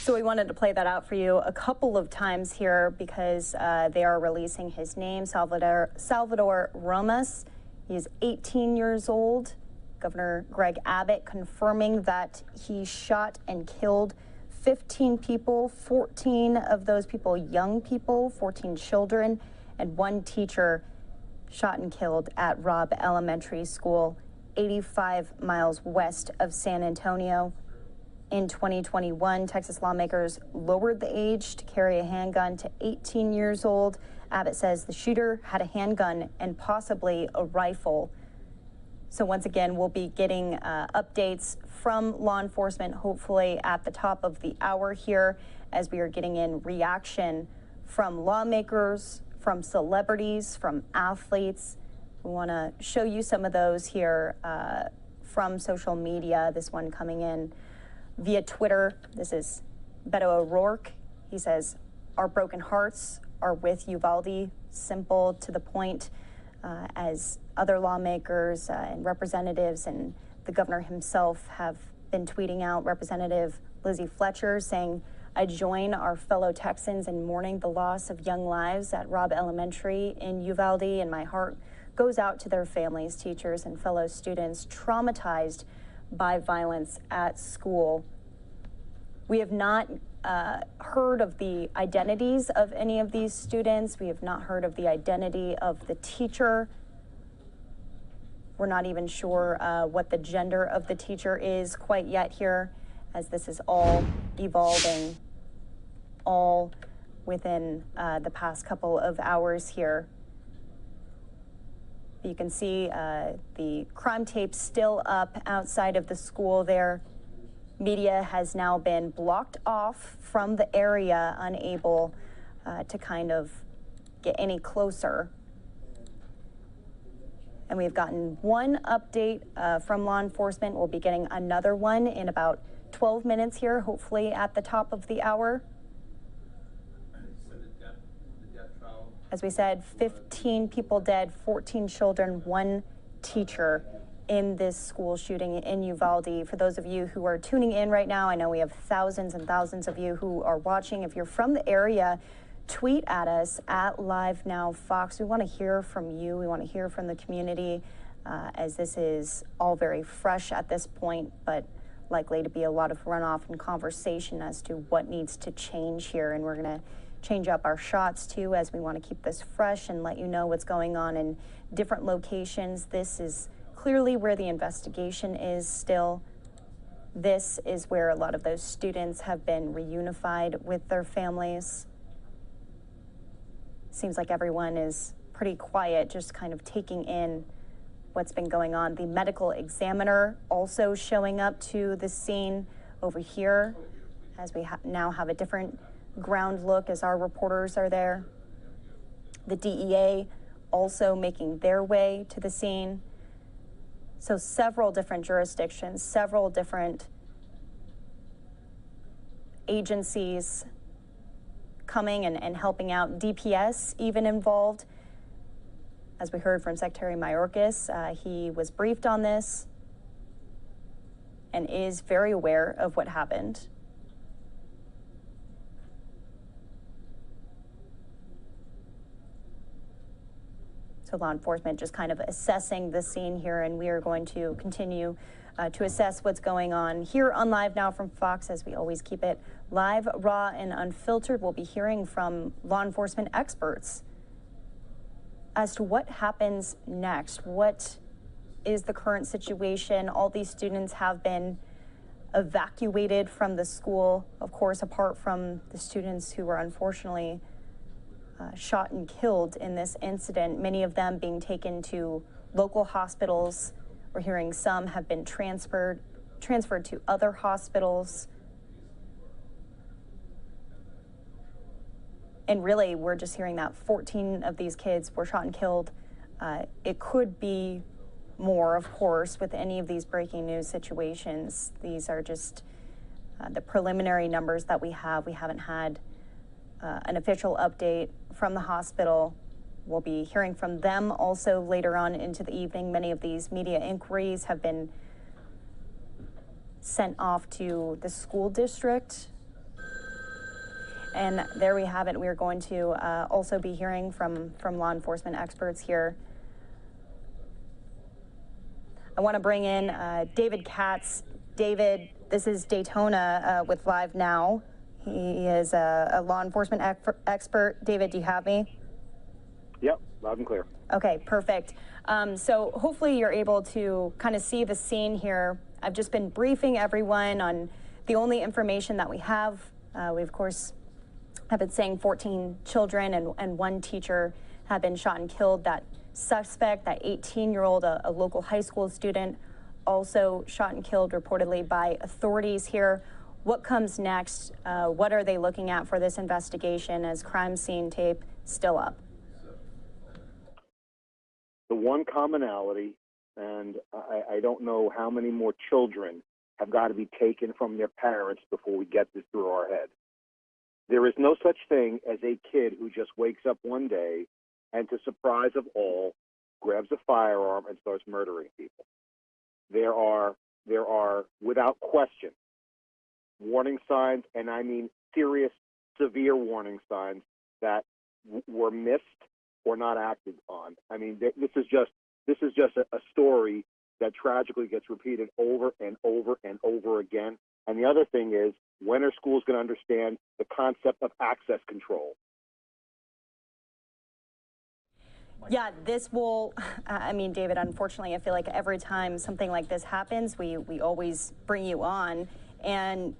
So we wanted to play that out for you a couple of times here because they are releasing his name, Salvador Ramos. He is 18 years old. Governor Greg Abbott confirming that he shot and killed 15 people, 14 of those people young people, 14 children, and 1 teacher shot and killed at Robb Elementary School, 85 miles west of San Antonio. In 2021, Texas lawmakers lowered the age to carry a handgun to 18 years old. Abbott says the shooter had a handgun and possibly a rifle. So once again, we'll be getting updates from law enforcement, hopefully at the top of the hour here, as we are getting in reaction from lawmakers, from celebrities, from athletes. We want to show you some of those here from social media. This one coming in via Twitter. This is Beto O'Rourke. He says, "Our broken hearts are with Uvalde." Simple, to the point, as other lawmakers and representatives and the governor himself have been tweeting out. Representative Lizzie Fletcher saying, "I join our fellow Texans in mourning the loss of young lives at Robb Elementary in Uvalde, and my heart goes out to their families, teachers, and fellow students traumatized by violence at school." We have not heard of the identities of any of these students. We have not heard of the identity of the teacher. We're not even sure what the gender of the teacher is quite yet here, as this is all evolving, all within the past couple of hours here. You can see the crime tape still up outside of the school there. Media has now been blocked off from the area, unable to kind of get any closer. And we've gotten one update from law enforcement. We'll be getting another one in about 12 minutes here, hopefully at the top of the hour. As we said, 15 people dead, 14 children, 1 teacher in this school shooting in Uvalde. For those of you who are tuning in right now, I know we have thousands and thousands of you who are watching. If you're from the area, tweet at us at LiveNOW Fox. We want to hear from you. We want to hear from the community, as this is all very fresh at this point, but likely to be a lot of runoff and conversation as to what needs to change here. And we're going to change up our shots too, as we want to keep this fresh and let you know what's going on in different locations. This is clearly where the investigation is still. This is where a lot of those students have been reunified with their families. Seems like everyone is pretty quiet, just kind of taking in what's been going on. The medical examiner also showing up to the scene over here, as we now have a different ground look as our reporters are there. The DEA also making their way to the scene. So several different jurisdictions, several different agencies coming and helping out. DPS even involved. As we heard from Secretary Mayorkas, he was briefed on this and is very aware of what happened. So law enforcement just kind of assessing the scene here, and we are going to continue to assess what's going on here on Live Now from Fox, as we always keep it live, raw, and unfiltered. We'll be hearing from law enforcement experts as to what happens next. What is the current situation? All these students have been evacuated from the school, of course, apart from the students who were unfortunately shot and killed in this incident, many of them being taken to local hospitals. We're hearing some have been transferred to other hospitals. And really, we're just hearing that 14 of these kids were shot and killed. It could be more, of course, with any of these breaking news situations. These are just the preliminary numbers that we have. We haven't had an official update from the hospital. We'll be hearing from them also later on into the evening. Many of these media inquiries have been sent off to the school district And there we have it. We are going to also be hearing from law enforcement experts here. I want to bring in David Katz. David, this is Daytona with LiveNOW. He is a law enforcement expert. David, do you have me? Yep, loud and clear. Okay, perfect. So hopefully you're able to kind of see the scene here. I've just been briefing everyone on the only information that we have. We, of course, have been saying 14 children and one teacher have been shot and killed. That suspect, that 18-year-old, a local high school student, also shot and killed reportedly by authorities here. What comes next? What are they looking at for this investigation as crime scene tape still up? The one commonality, and I don't know how many more children have got to be taken from their parents before we get this through our head. There is no such thing as a kid who just wakes up one day and, to surprise of all, grabs a firearm and starts murdering people. There are, without question, warning signs, and I mean serious, severe warning signs that were missed or not acted on. I mean, this is just a story that tragically gets repeated over and over and over again. And the other thing is, when are schools going to understand the concept of access control? Yeah, this will, I mean, David, unfortunately, I feel like every time something like this happens, we always bring you on. And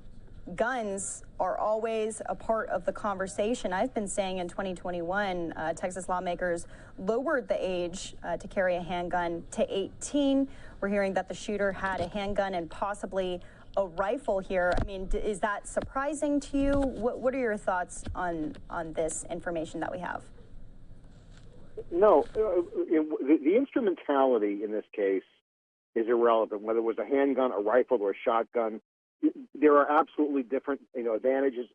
guns are always a part of the conversation. I've been saying in 2021, Texas lawmakers lowered the age to carry a handgun to 18. We're hearing that the shooter had a handgun and possibly a rifle here. I mean, is that surprising to you? What are your thoughts on this information that we have? No, the instrumentality in this case is irrelevant. Whether it was a handgun, a rifle, or a shotgun, there are absolutely different, advantages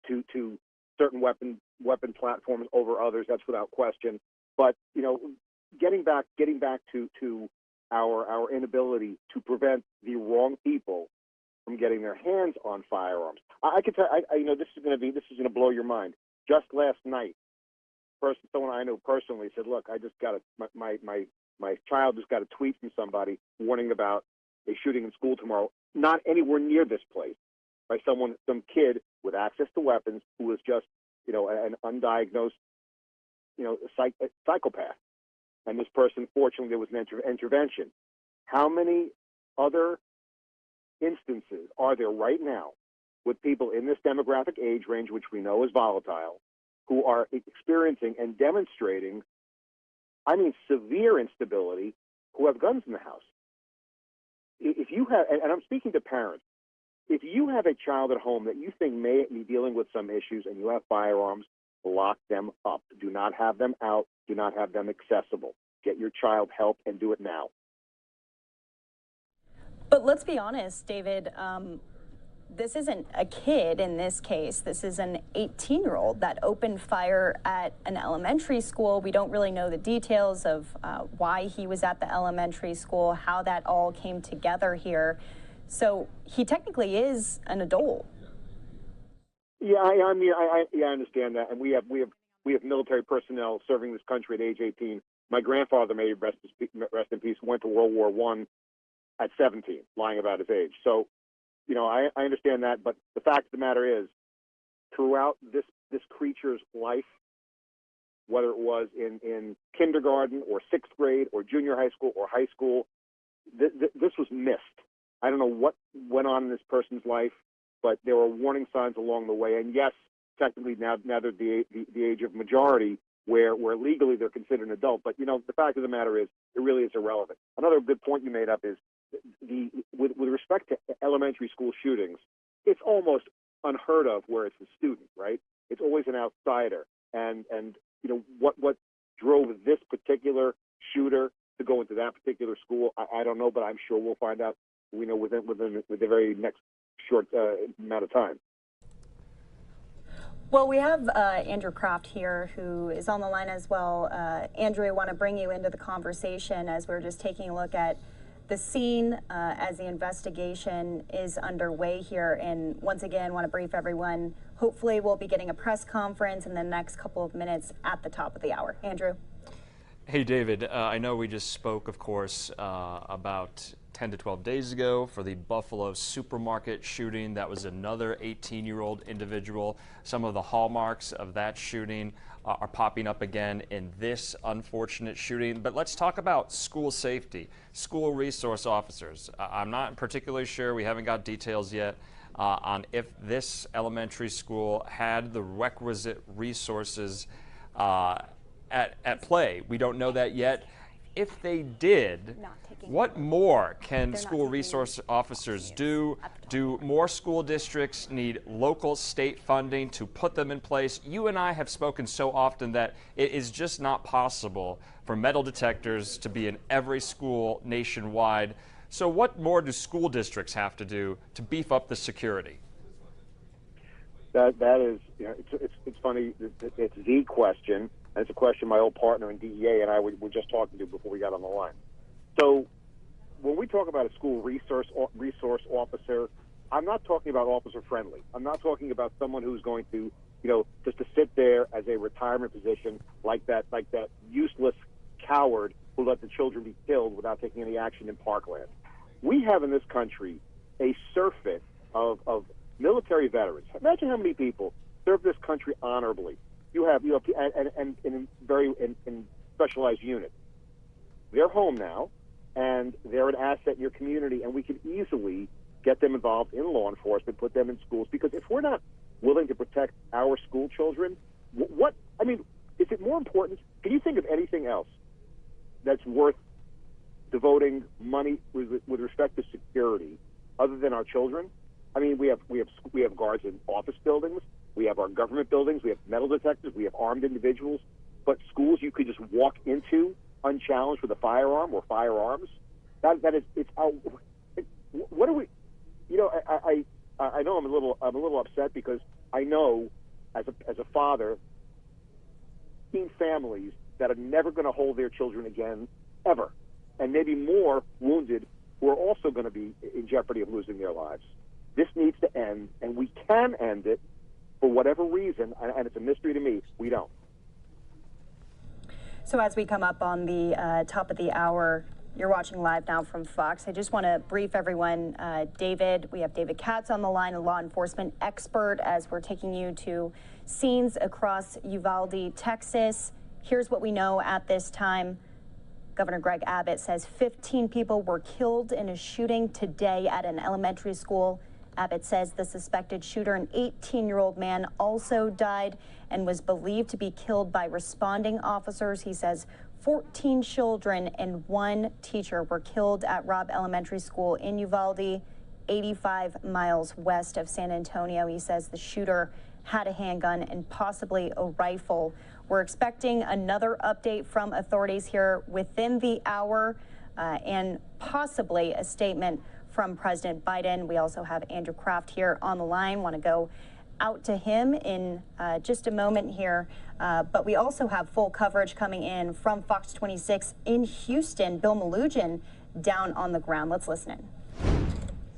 to certain weapon platforms over others. That's without question. But getting back to our inability to prevent the wrong people from getting their hands on firearms. I can tell. This is going to blow your mind. Just last night, someone I know personally said, "Look, I just got my child just got a tweet from somebody warning about a shooting in school tomorrow, not anywhere near this place, by some kid with access to weapons who was just, an undiagnosed, psychopath. And this person, fortunately, there was an intervention. How many other instances are there right now with people in this demographic age range, which we know is volatile, who are experiencing and demonstrating, severe instability, who have guns in the house? If you have, and I'm speaking to parents, if you have a child at home that you think may be dealing with some issues and you have firearms, lock them up. Do not have them out. Do not have them accessible. Get your child help and do it now. But let's be honest, David, this isn't a kid in this case. This is an 18-year-old that opened fire at an elementary school. We don't really know the details of why he was at the elementary school, how that all came together here. So he technically is an adult. Yeah, I understand that, and we have military personnel serving this country at age 18. My grandfather, may rest in peace, went to World War I at 17, lying about his age. So, I understand that, but the fact of the matter is, throughout this creature's life, whether it was in kindergarten or sixth grade or junior high school or high school, this was missed. I don't know what went on in this person's life, but there were warning signs along the way. And yes, technically now they're the age of majority, where legally they're considered an adult. But the fact of the matter is, it really is irrelevant. Another good point you made up is with respect to elementary school shootings, it's almost unheard of where it's a student, right? It's always an outsider. And what drove this particular shooter to go into that particular school, I don't know, but I'm sure we'll find out. We know within the very next short amount of time. Well, we have Andrew Kraft here, who is on the line as well. Andrew, I want to bring you into the conversation as we're just taking a look at the scene as the investigation is underway here. And once again, want to brief everyone, Hopefully we'll be getting a press conference in the next couple of minutes at the top of the hour. Andrew. Hey, David, I know we just spoke, of course, about 10 to 12 days ago for the Buffalo supermarket shooting. That was another 18-year-old individual. Some of the hallmarks of that shooting are popping up again in this unfortunate shooting. But let's talk about school safety, school resource officers. I'm not particularly sure, we haven't got details yet, on if this elementary school had the requisite resources at play. We don't know that yet. If they did, what more can school resource officers do? Do more school districts need local, state funding to put them in place? You and I have spoken so often that it is just not possible for metal detectors to be in every school nationwide. So what more do school districts have to do to beef up the security? That is, you know, it's funny. It's the question. And it's a question my old partner in DEA and I were just talking to before we got on the line. So when we talk about a school resource officer, I'm not talking about officer friendly. I'm not talking about someone who's going to, you know, just to sit there as a retirement position like that useless coward who let the children be killed without taking any action in Parkland. We have in this country a surfeit of military veterans. Imagine how many people serve this country honorably. You have and in specialized units. They're home now, and they're an asset in your community, and we can easily get them involved in law enforcement, put them in schools, because if we're not willing to protect our school children, is it more important? Can you think of anything else that's worth devoting money with respect to security other than our children? I mean, we have guards in office buildings. We have our government buildings, we have metal detectors, we have armed individuals, but schools you could just walk into unchallenged with a firearm or firearms. That is, it's out. What are we? You know, I know I'm a little upset because I know as a father, teen families that are never going to hold their children again ever, and maybe more wounded who are also going to be in jeopardy of losing their lives. This needs to end, and we can end it. For whatever reason, and it's a mystery to me, we don't. So as we come up on the top of the hour, you're watching Live Now from Fox. I just want to brief everyone. We have David Katz on the line, a law enforcement expert, as we're taking you to scenes across Uvalde, Texas. Here's what we know at this time. Governor Greg Abbott says 15 people were killed in a shooting today at an elementary school. Abbott says the suspected shooter, an 18-year-old man, also died and was believed to be killed by responding officers. He says 14 children and 1 teacher were killed at Robb Elementary School in Uvalde, 85 miles west of San Antonio. He says the shooter had a handgun and possibly a rifle. We're expecting another update from authorities here within the hour and possibly a statement from President Biden. We also have Andrew Kraft here on the line. Want to go out to him in just a moment here. But we also have full coverage coming in from Fox 26 in Houston. Bill Malugin down on the ground. Let's listen in.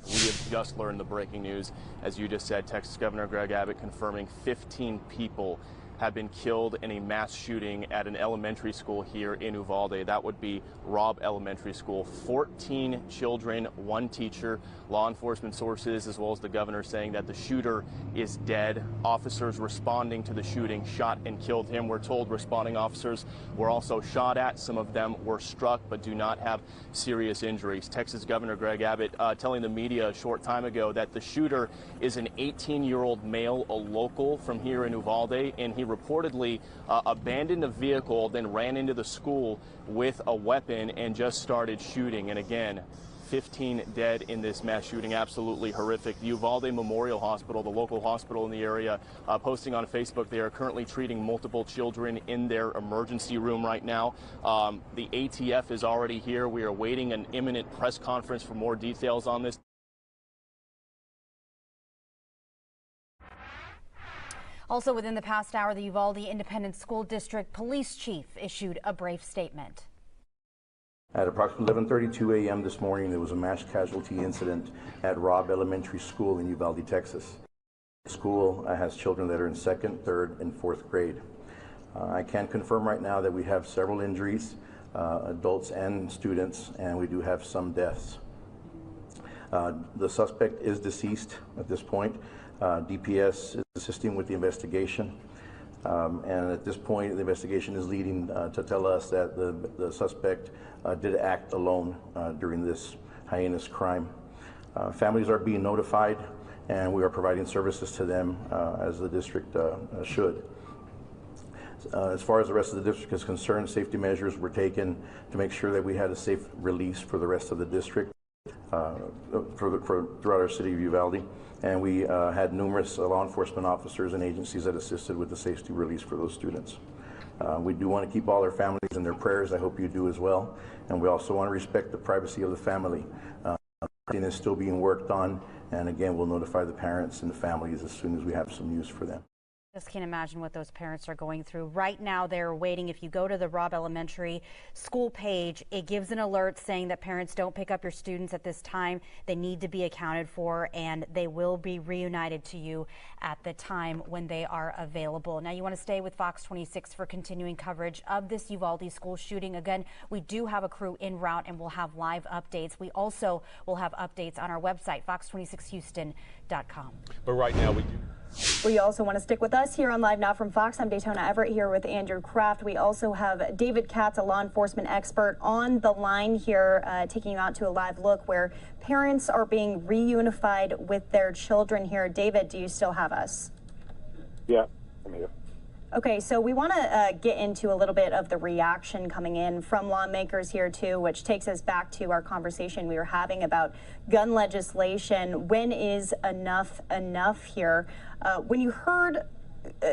We have just learned the breaking news. As you just said, Texas Governor Greg Abbott confirming 15 people have been killed in a mass shooting at an elementary school here in Uvalde. That would be Robb Elementary School. 14 children, 1 teacher. Law enforcement sources, as well as the governor, saying that the shooter is dead. Officers responding to the shooting shot and killed him. We're told responding officers were also shot at. Some of them were struck but do not have serious injuries. Texas Governor Greg Abbott telling the media a short time ago that the shooter is an 18-year-old male, a local from here in Uvalde, and he reportedly abandoned a vehicle, then ran into the school with a weapon and just started shooting. And again, 15 dead in this mass shooting. Absolutely horrific. The Uvalde Memorial Hospital, the local hospital in the area, posting on Facebook they are currently treating multiple children in their emergency room right now. The ATF is already here. We are awaiting an imminent press conference for more details on this. Also within the past hour, the Uvalde Independent School District Police Chief issued a brave statement. At approximately 11:32 a.m. this morning, there was a mass casualty incident at Robb Elementary School in Uvalde, Texas. School has children that are in 2nd, 3rd, and 4th grade. I can confirm right now that we have several injuries, adults and students, and we do have some deaths. The suspect is deceased at this point. DPS is assisting with the investigation. And at this point, the investigation is leading to tell us that the suspect did act alone during this heinous crime. Families are being notified, and we are providing services to them as the district should. As far as the rest of the district is concerned, safety measures were taken to make sure that we had a safe release for the rest of the district throughout our city of Uvalde. And we had numerous law enforcement officers and agencies that assisted with the safety release for those students. We do want to keep all their families in their prayers. I hope you do as well. And we also want to respect the privacy of the family. Everything is still being worked on. And again, we'll notify the parents and the families as soon as we have some news for them. Just can't imagine what those parents are going through. Right now, they're waiting. If you go to the Robb Elementary school page, it gives an alert saying that parents don't pick up your students at this time. They need to be accounted for, and they will be reunited to you at the time when they are available. Now, you want to stay with Fox 26 for continuing coverage of this Uvalde school shooting. Again, we do have a crew en route, and we'll have live updates. We also will have updates on our website, fox26houston.com. But right now, we do. We also want to stick with us here on Live Now from Fox. I'm Daytona Everett here with Andrew Kraft. We also have David Katz, a law enforcement expert, on the line here, taking you out to a live look where parents are being reunified with their children here. David, do you still have us? Yeah, I'm here. Okay, so we want to get into a little bit of the reaction coming in from lawmakers here too, which takes us back to our conversation we were having about gun legislation. When is enough here? When you heard,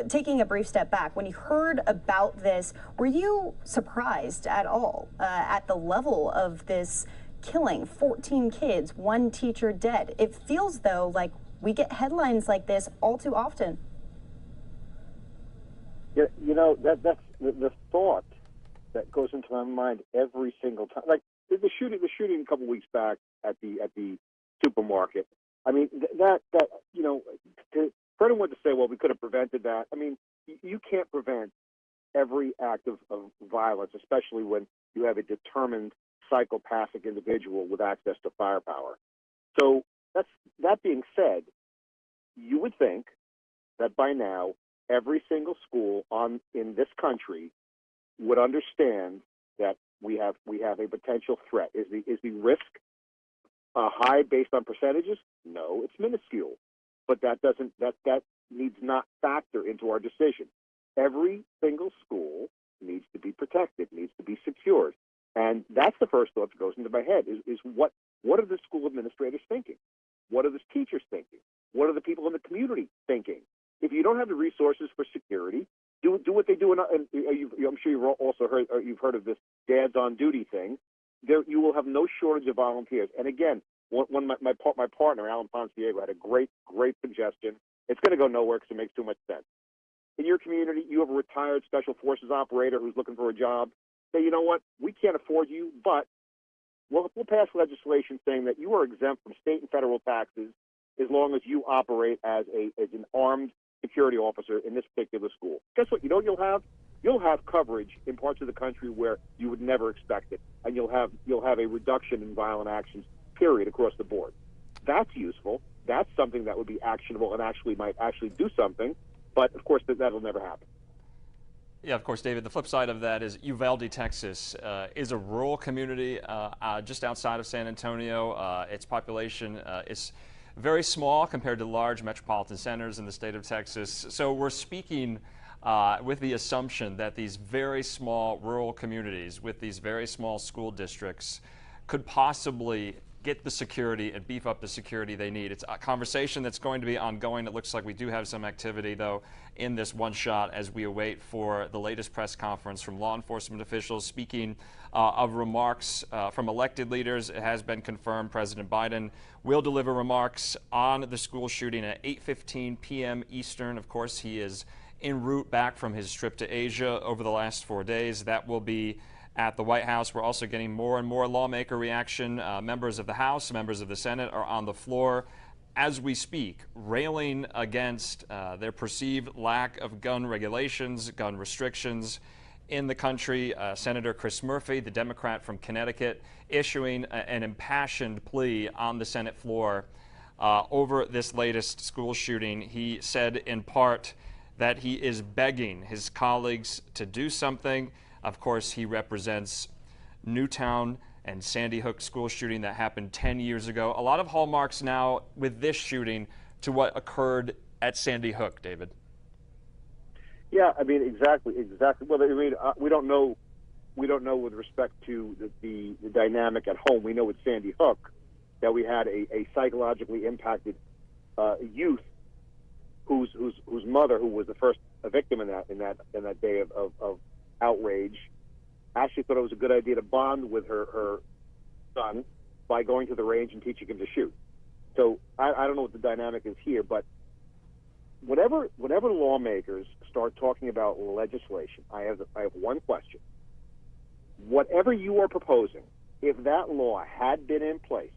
taking a brief step back, when you heard about this, were you surprised at all at the level of this killing? 14 kids, 1 teacher dead. It feels though like we get headlines like this all too often. Yeah, you know, that's the thought that goes into my mind every single time. Like the shooting a couple weeks back at the supermarket. I mean, that you know, for anyone to say, well, we could have prevented that. I mean, you can't prevent every act of violence, especially when you have a determined psychopathic individual with access to firepower. So that being said, you would think that by now every single school in this country would understand that we have a potential threat. Is the risk high based on percentages? No, it's minuscule. But that needs not factor into our decision. Every single school needs to be protected, needs to be secured. And that's the first thought that goes into my head is what are the school administrators thinking? What are the teachers thinking? What are the people in the community thinking? If you don't have the resources for security, do what they do. I'm sure you've also heard of this dads on duty thing. You will have no shortage of volunteers. And again, my partner Alan Ponciego had a great suggestion. It's going to go nowhere because it makes too much sense. In your community, you have a retired special forces operator who's looking for a job. Say, you know what? We can't afford you, but we'll pass legislation saying that you are exempt from state and federal taxes as long as you operate as an armed security officer in this particular school. Guess what? You know what you'll have? You'll have coverage in parts of the country where you would never expect it, and you'll have a reduction in violent actions, period, across the board. That's useful. That's something that would be actionable and might do something. But of course, that'll never happen. Yeah, of course, David. The flip side of that is Uvalde, Texas, is a rural community just outside of San Antonio. Its population is very small compared to large metropolitan centers in the state of Texas. So we're speaking with the assumption that these very small rural communities with these very small school districts could possibly get the security and beef up the security they need. It's a conversation that's going to be ongoing. It looks like we do have some activity, though, in this one shot as we await for the latest press conference from law enforcement officials. Speaking of remarks from elected leaders, it has been confirmed President Biden will deliver remarks on the school shooting at 8:15 p.m. Eastern. Of course, he is en route back from his trip to Asia over the last 4 days. That will be at the White House. We're also getting more and more lawmaker reaction. Members of the House, members of the Senate are on the floor as we speak, railing against their perceived lack of gun regulations, gun restrictions in the country. Senator Chris Murphy, the Democrat from Connecticut, issuing an impassioned plea on the Senate floor over this latest school shooting. He said in part that he is begging his colleagues to do something. Of course, he represents Newtown and Sandy Hook school shooting that happened 10 years ago. A lot of hallmarks now with this shooting to what occurred at Sandy Hook, David. Yeah, I mean, exactly. Well, I mean, we don't know with respect to the dynamic at home. We know with Sandy Hook that we had a psychologically impacted youth whose mother, who was the first victim in that day of outrage, actually thought it was a good idea to bond with her son by going to the range and teaching him to shoot. So I don't know what the dynamic is here, but whenever lawmakers start talking about legislation, I have one question. Whatever you are proposing, if that law had been in place,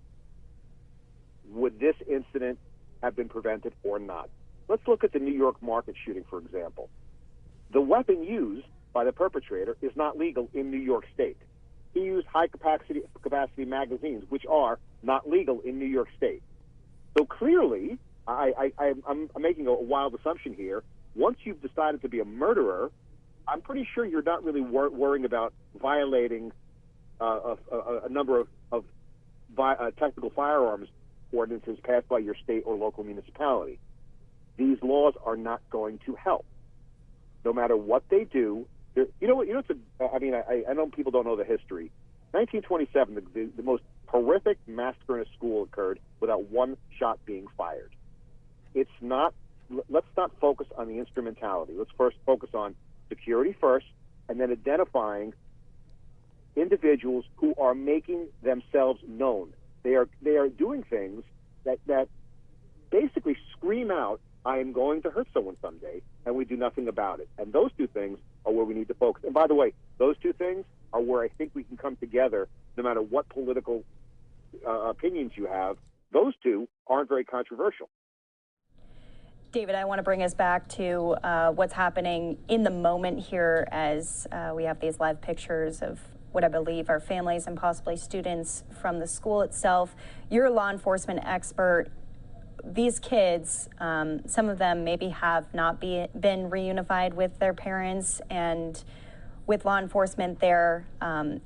would this incident have been prevented or not? Let's look at the New York Market shooting, for example. The weapon used by the perpetrator is not legal in New York State. He used high-capacity magazines, which are not legal in New York State. So clearly, I'm making a wild assumption here. Once you've decided to be a murderer, I'm pretty sure you're not really worrying about violating a number of technical firearms ordinances passed by your state or local municipality. These laws are not going to help. No matter what they do, I know people don't know the history. 1927, the most horrific massacre in a school occurred without one shot being fired. Let's not focus on the instrumentality. Let's first focus on security first, and then identifying individuals who are making themselves known. They are doing things that basically scream out, I am going to hurt someone someday, and we do nothing about it. And those two things are where we need to focus. And by the way, those two things are where I think we can come together no matter what political opinions you have. Those two aren't very controversial. David, I want to bring us back to what's happening in the moment here as we have these live pictures of what I believe are families and possibly students from the school itself. You're a law enforcement expert. These kids, some of them maybe have not been reunified with their parents, and with law enforcement there,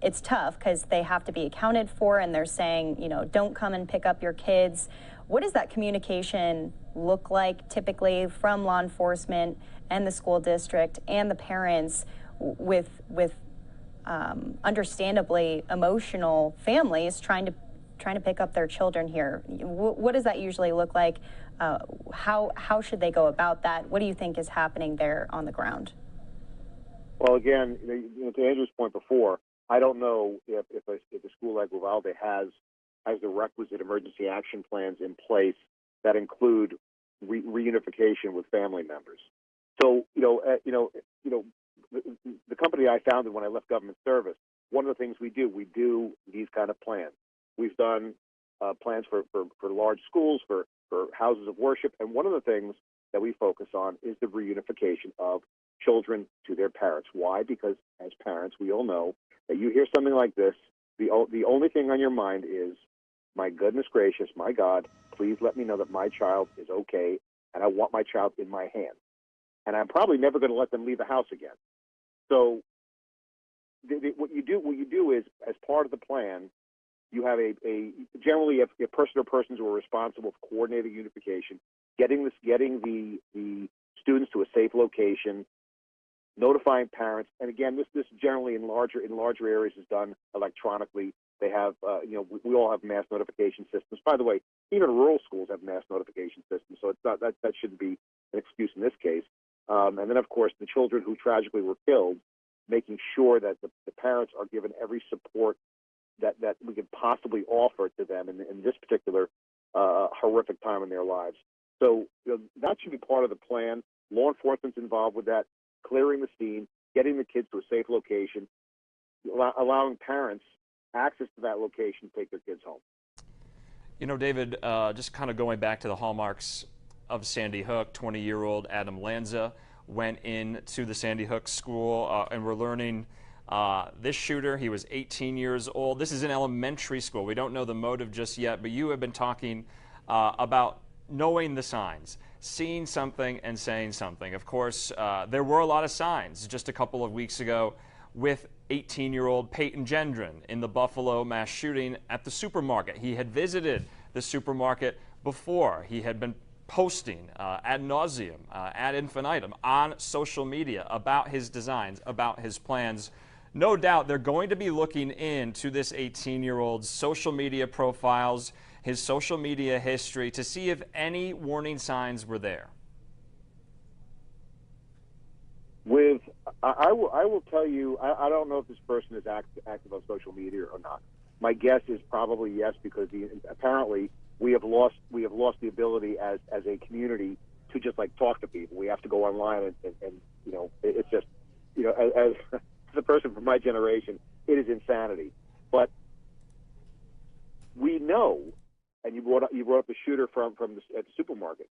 it's tough because they have to be accounted for, and they're saying, don't come and pick up your kids. What does that communication look like typically from law enforcement and the school district and the parents with understandably emotional families trying to pick up their children here? What does that usually look like? How should they go about that? What do you think is happening there on the ground? Well, again, to Andrew's point before, I don't know if a school like Uvalde has the requisite emergency action plans in place that include reunification with family members. So, the company I founded when I left government service, one of the things we do these kind of plans. We've done plans for large schools, for houses of worship, and one of the things that we focus on is the reunification of children to their parents. Why? Because as parents, we all know that you hear something like this, the only thing on your mind is, my goodness gracious, my God, please let me know that my child is okay, and I want my child in my hands. And I'm probably never going to let them leave the house again. So what you do is, as part of the plan, you have generally a person or persons who are responsible for coordinating unification, getting the students to a safe location, notifying parents, and again, this generally in larger areas is done electronically. They have, we all have mass notification systems. By the way, even rural schools have mass notification systems, so it's not that shouldn't be an excuse in this case. And then, of course, the children who tragically were killed, making sure that the parents are given every support that we could possibly offer to them in this particular horrific time in their lives. So that should be part of the plan. Law enforcement's involved with that, clearing the scene, getting the kids to a safe location, allowing parents access to that location to take their kids home. You know, David, just kind of going back to the hallmarks of Sandy Hook, 20-year-old Adam Lanza went into the Sandy Hook school, and we're learning this shooter, he was 18 years old. This is an elementary school. We don't know the motive just yet, but you have been talking about knowing the signs, seeing something and saying something. Of course, there were a lot of signs just a couple of weeks ago with 18-year-old Peyton Gendron in the Buffalo mass shooting at the supermarket. He had visited the supermarket before. He had been posting ad nauseum, ad infinitum on social media about his designs, about his plans. No doubt they're going to be looking into this 18-year-old's social media profiles, his social media history, to see if any warning signs were there. I will tell you, I don't know if this person is active on social media or not. My guess is probably yes, because apparently we have lost the ability as a community to just like talk to people. We have to go online and you know, it's just, you know, as a person from my generation, it is insanity. But we know, and you brought up the shooter at the supermarket.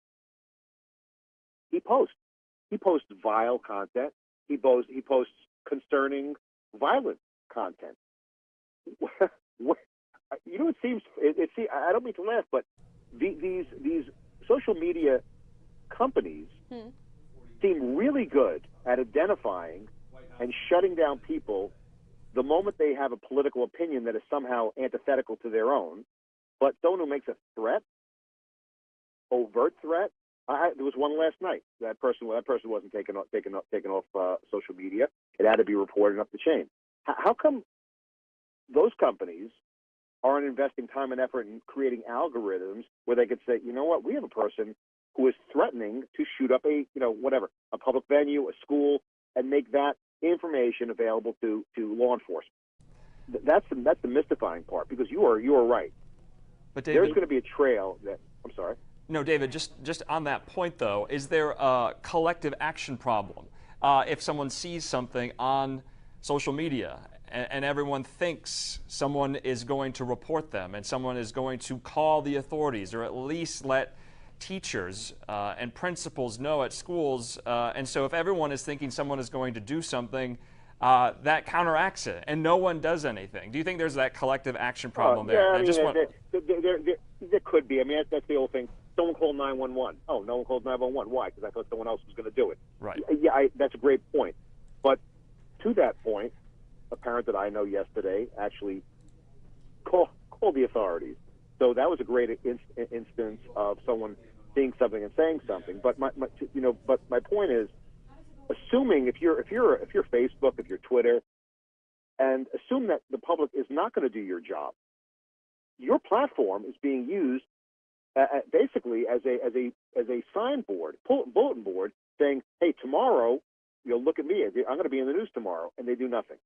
He posts vile content. He posts concerning, violent content. You know, it seems. I don't mean to laugh, but these social media companies seem really good at identifying and shutting down people the moment they have a political opinion that is somehow antithetical to their own. But someone who makes a threat, overt threat. There was one last night. That person wasn't taken off social media. It had to be reported up the chain. How come those companies aren't investing time and effort in creating algorithms where they could say, you know what, we have a person who is threatening to shoot up a public venue, a school, and make that information available to law enforcement. That's the mystifying part, because you are right. But David, there's going to be a trail that. I'm sorry. No, David, just on that point, though, is there a collective action problem? If someone sees something on social media and everyone thinks someone is going to report them and someone is going to call the authorities, or at least let teachers and principals know at schools, and so if everyone is thinking someone is going to do something, that counteracts it, and no one does anything. Do you think there's that collective action problem there? Yeah, there could be. I mean, that's the old thing. Someone called 911. Oh, no one called 911. Why? Because I thought someone else was going to do it. Right. Yeah, that's a great point. But to that point, a parent that I know yesterday actually called the authorities. So that was a great instance of someone seeing something and saying something. But my point is, assuming if you're Facebook, if you're Twitter, and assume that the public is not going to do your job, your platform is being used basically as a signboard, bulletin board, saying, "Hey, tomorrow you'll look at me. I'm going to be in the news tomorrow," and they do nothing.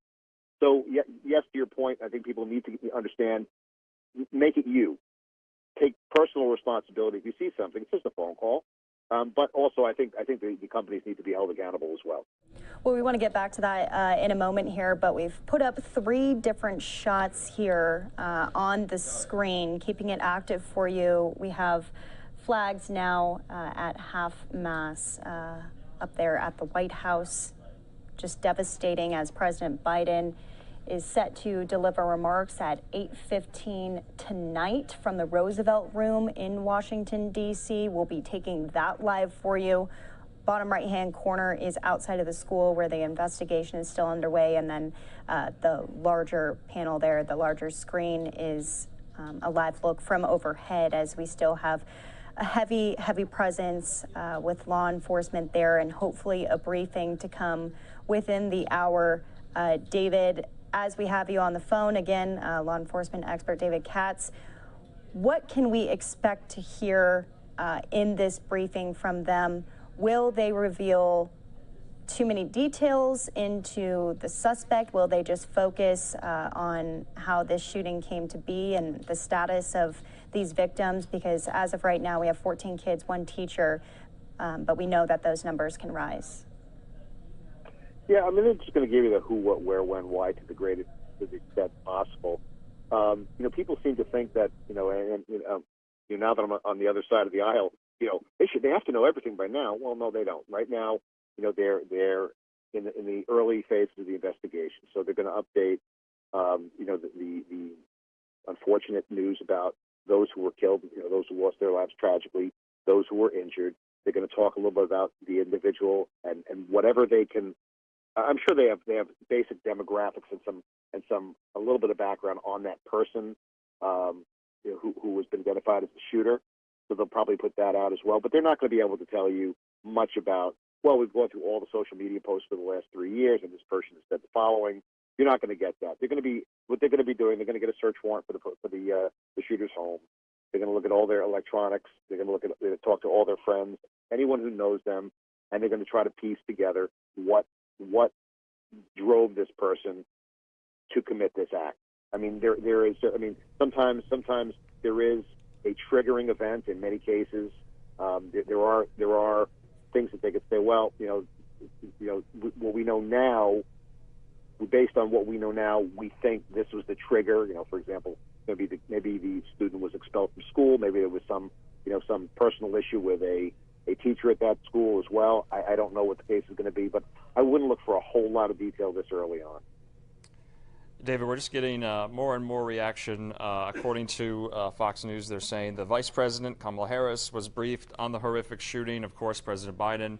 So yes, to your point, I think people need to understand. Make it you. Take personal responsibility. If you see something, it's just a phone call. But also, I think the companies need to be held accountable as well. Well, we want to get back to that in a moment here, but we've put up 3 different shots here on the screen, keeping it active for you. We have flags now at half-mast up there at the White House. Just devastating, as President Biden is set to deliver remarks at 8:15 tonight from the Roosevelt Room in Washington, D.C. We'll be taking that live for you. Bottom right-hand corner is outside of the school where the investigation is still underway, and then the larger panel there, the larger screen, is a live look from overhead, as we still have a heavy presence with law enforcement there, and hopefully a briefing to come within the hour. David, as we have you on the phone again, law enforcement expert David Katz, what can we expect to hear in this briefing from them? Will they reveal too many details into the suspect? Will they just focus on how this shooting came to be and the status of these victims? Because as of right now, we have 14 kids, 1 teacher, but we know that those numbers can rise. Yeah, I mean, they're just going to give you the who, what, where, when, why to the greatest extent possible. people seem to think that, now that I'm on the other side of the aisle, they have to know everything by now. Well, no, they don't. Right now, they're in the early phases of the investigation, so they're going to update, the unfortunate news about those who were killed, those who lost their lives tragically, those who were injured. They're going to talk a little bit about the individual and whatever they can. I'm sure they have basic demographics and a little bit of background on that person, who has been identified as the shooter. So they'll probably put that out as well. But they're not going to be able to tell you much about, well, we've gone through all the social media posts for the last 3 years, and this person has said the following. You're not going to get that. What they're going to be doing. They're going to get a search warrant for the shooter's home. They're going to look at all their electronics. They're going to talk to all their friends, anyone who knows them, and they're going to try to piece together what drove this person to commit this act. I mean, there is. I mean, sometimes there is a triggering event. In many cases, there are things that they could say. Well, what we know now, based on what we know now, we think this was the trigger. For example, maybe the student was expelled from school. Maybe there was some personal issue with a teacher at that school as well. I don't know what the case is going to be, but I wouldn't look for a whole lot of detail this early on. David, we're just getting more and more reaction. According to Fox News, they're saying the Vice President, Kamala Harris, was briefed on the horrific shooting. Of course, President Biden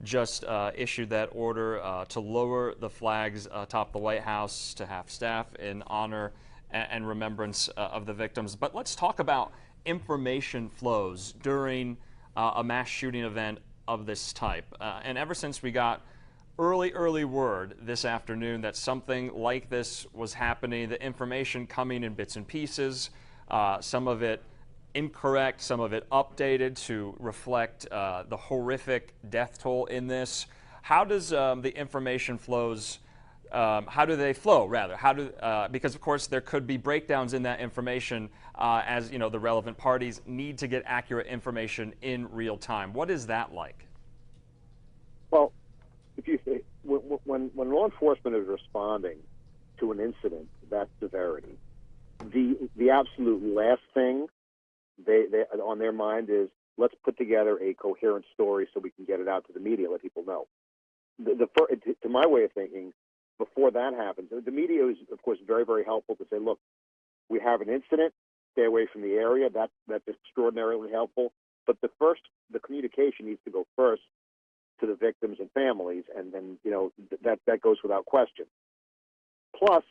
just issued that order to lower the flags atop the White House to have staff in honor and remembrance of the victims. But let's talk about information flows during a mass shooting event of this type. And ever since we got early word this afternoon that something like this was happening, the information coming in bits and pieces, some of it incorrect, some of it updated to reflect the horrific death toll in this. How does the information flows, how do they flow, rather? Because, of course, there could be breakdowns in that information as, the relevant parties need to get accurate information in real time. What is that like? Well, when law enforcement is responding to an incident of that severity, the absolute last thing they on their mind is, let's put together a coherent story so we can get it out to the media, let people know. To my way of thinking, before that happens, the media is, of course, very, very helpful to say, look, we have an incident, stay away from the area. That's extraordinarily helpful. But the communication needs to go first to the victims and families, and then that goes without question. Plus,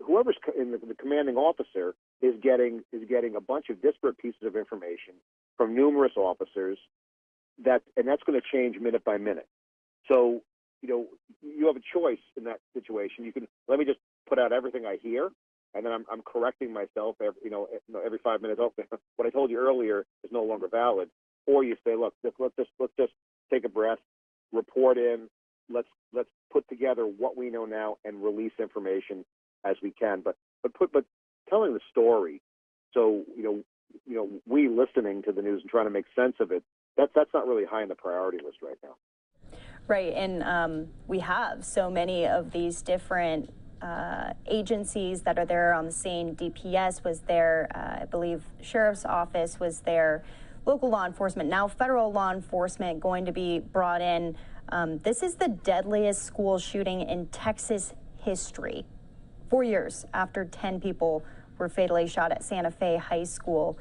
whoever's in the commanding officer is getting a bunch of disparate pieces of information from numerous officers, and that's going to change minute by minute. So you have a choice in that situation. You can let me just put out everything I hear, and then I'm correcting myself every 5 minutes. Oh, what I told you earlier is no longer valid. Or you say, look, let's just take a breath, report in. Let's put together what we know now and release information as we can. But telling the story, so we listening to the news and trying to make sense of it, that's not really high on the priority list right now. Right, and we have so many of these different agencies that are there on the scene. DPS was there, I believe Sheriff's Office was there, local law enforcement, now federal law enforcement going to be brought in. This is the deadliest school shooting in Texas history. 4 years after 10 people were fatally shot at Santa Fe High School.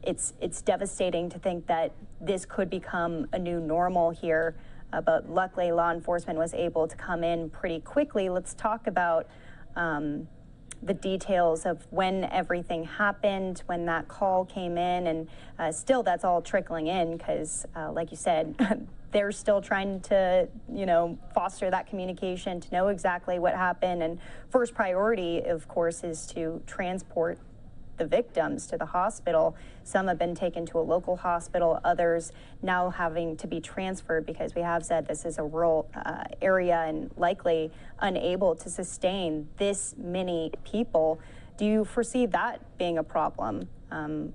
It's devastating to think that this could become a new normal here, but luckily law enforcement was able to come in pretty quickly. Let's talk about the details of when everything happened, when that call came in, and still that's all trickling in because, like you said, they're still trying to, foster that communication to know exactly what happened. And first priority, of course, is to transport the victims to the hospital. Some have been taken to a local hospital, others now having to be transferred because we have said this is a rural area and likely unable to sustain this many people. Do you foresee that being a problem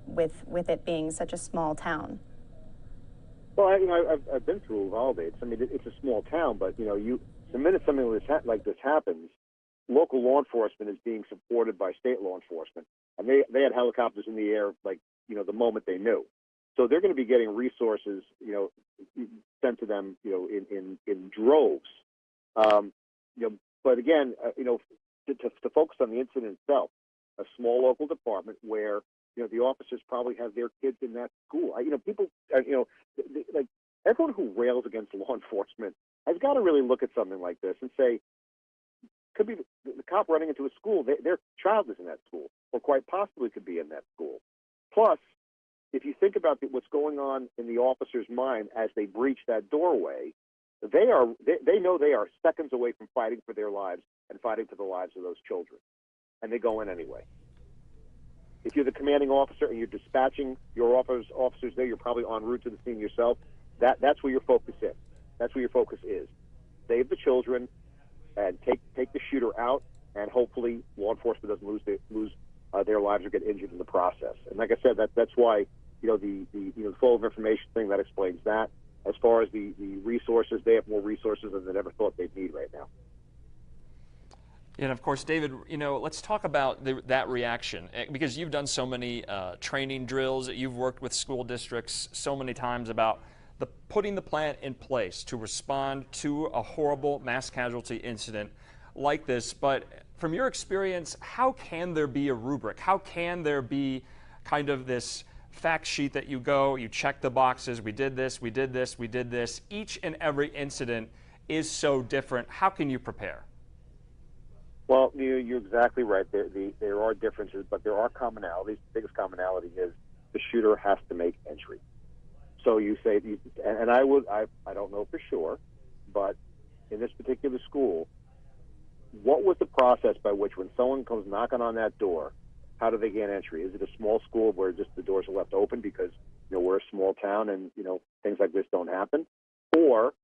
with it being such a small town? Well, I've been through Uvalde. It's a small town, but the minute something like this happens, local law enforcement is being supported by state law enforcement, and they had helicopters in the air, like, you know, the moment they knew. So they're going to be getting resources, you know, sent to them, you know, in droves. You know, but again, you know, to focus on the incident itself, a small local department where, you know, the officers probably have their kids in that school. You know, people, you know, like everyone who rails against law enforcement has got to really look at something like this and say, could be the cop running into a school, their child is in that school, or quite possibly could be in that school. Plus, if you think about what's going on in the officer's mind as they breach that doorway, they know they are seconds away from fighting for their lives and fighting for the lives of those children, and they go in anyway. If you're the commanding officer and you're dispatching your officers there, you're probably en route to the scene yourself. That's where your focus is. That's where your focus is. Save the children and take the shooter out, and hopefully law enforcement doesn't lose their lives or get injured in the process. And like I said, that's why, you know, the flow of information thing, that explains that. As far as the resources, they have more resources than they ever thought they'd need right now. And of course, David, you know, let's talk about that reaction, because you've done so many training drills, you've worked with school districts so many times about putting the plan in place to respond to a horrible mass casualty incident like this. But from your experience, how can there be a rubric? How can there be kind of this fact sheet that you check the boxes, we did this, we did this, we did this. Each and every incident is so different. How can you prepare? Well, you're exactly right. There are differences, but there are commonalities. The biggest commonality is the shooter has to make entry. So you say, and I don't know for sure, but in this particular school, what was the process by which, when someone comes knocking on that door, how do they gain entry? Is it a small school where just the doors are left open because, you know, we're a small town and, you know, things like this don't happen? Or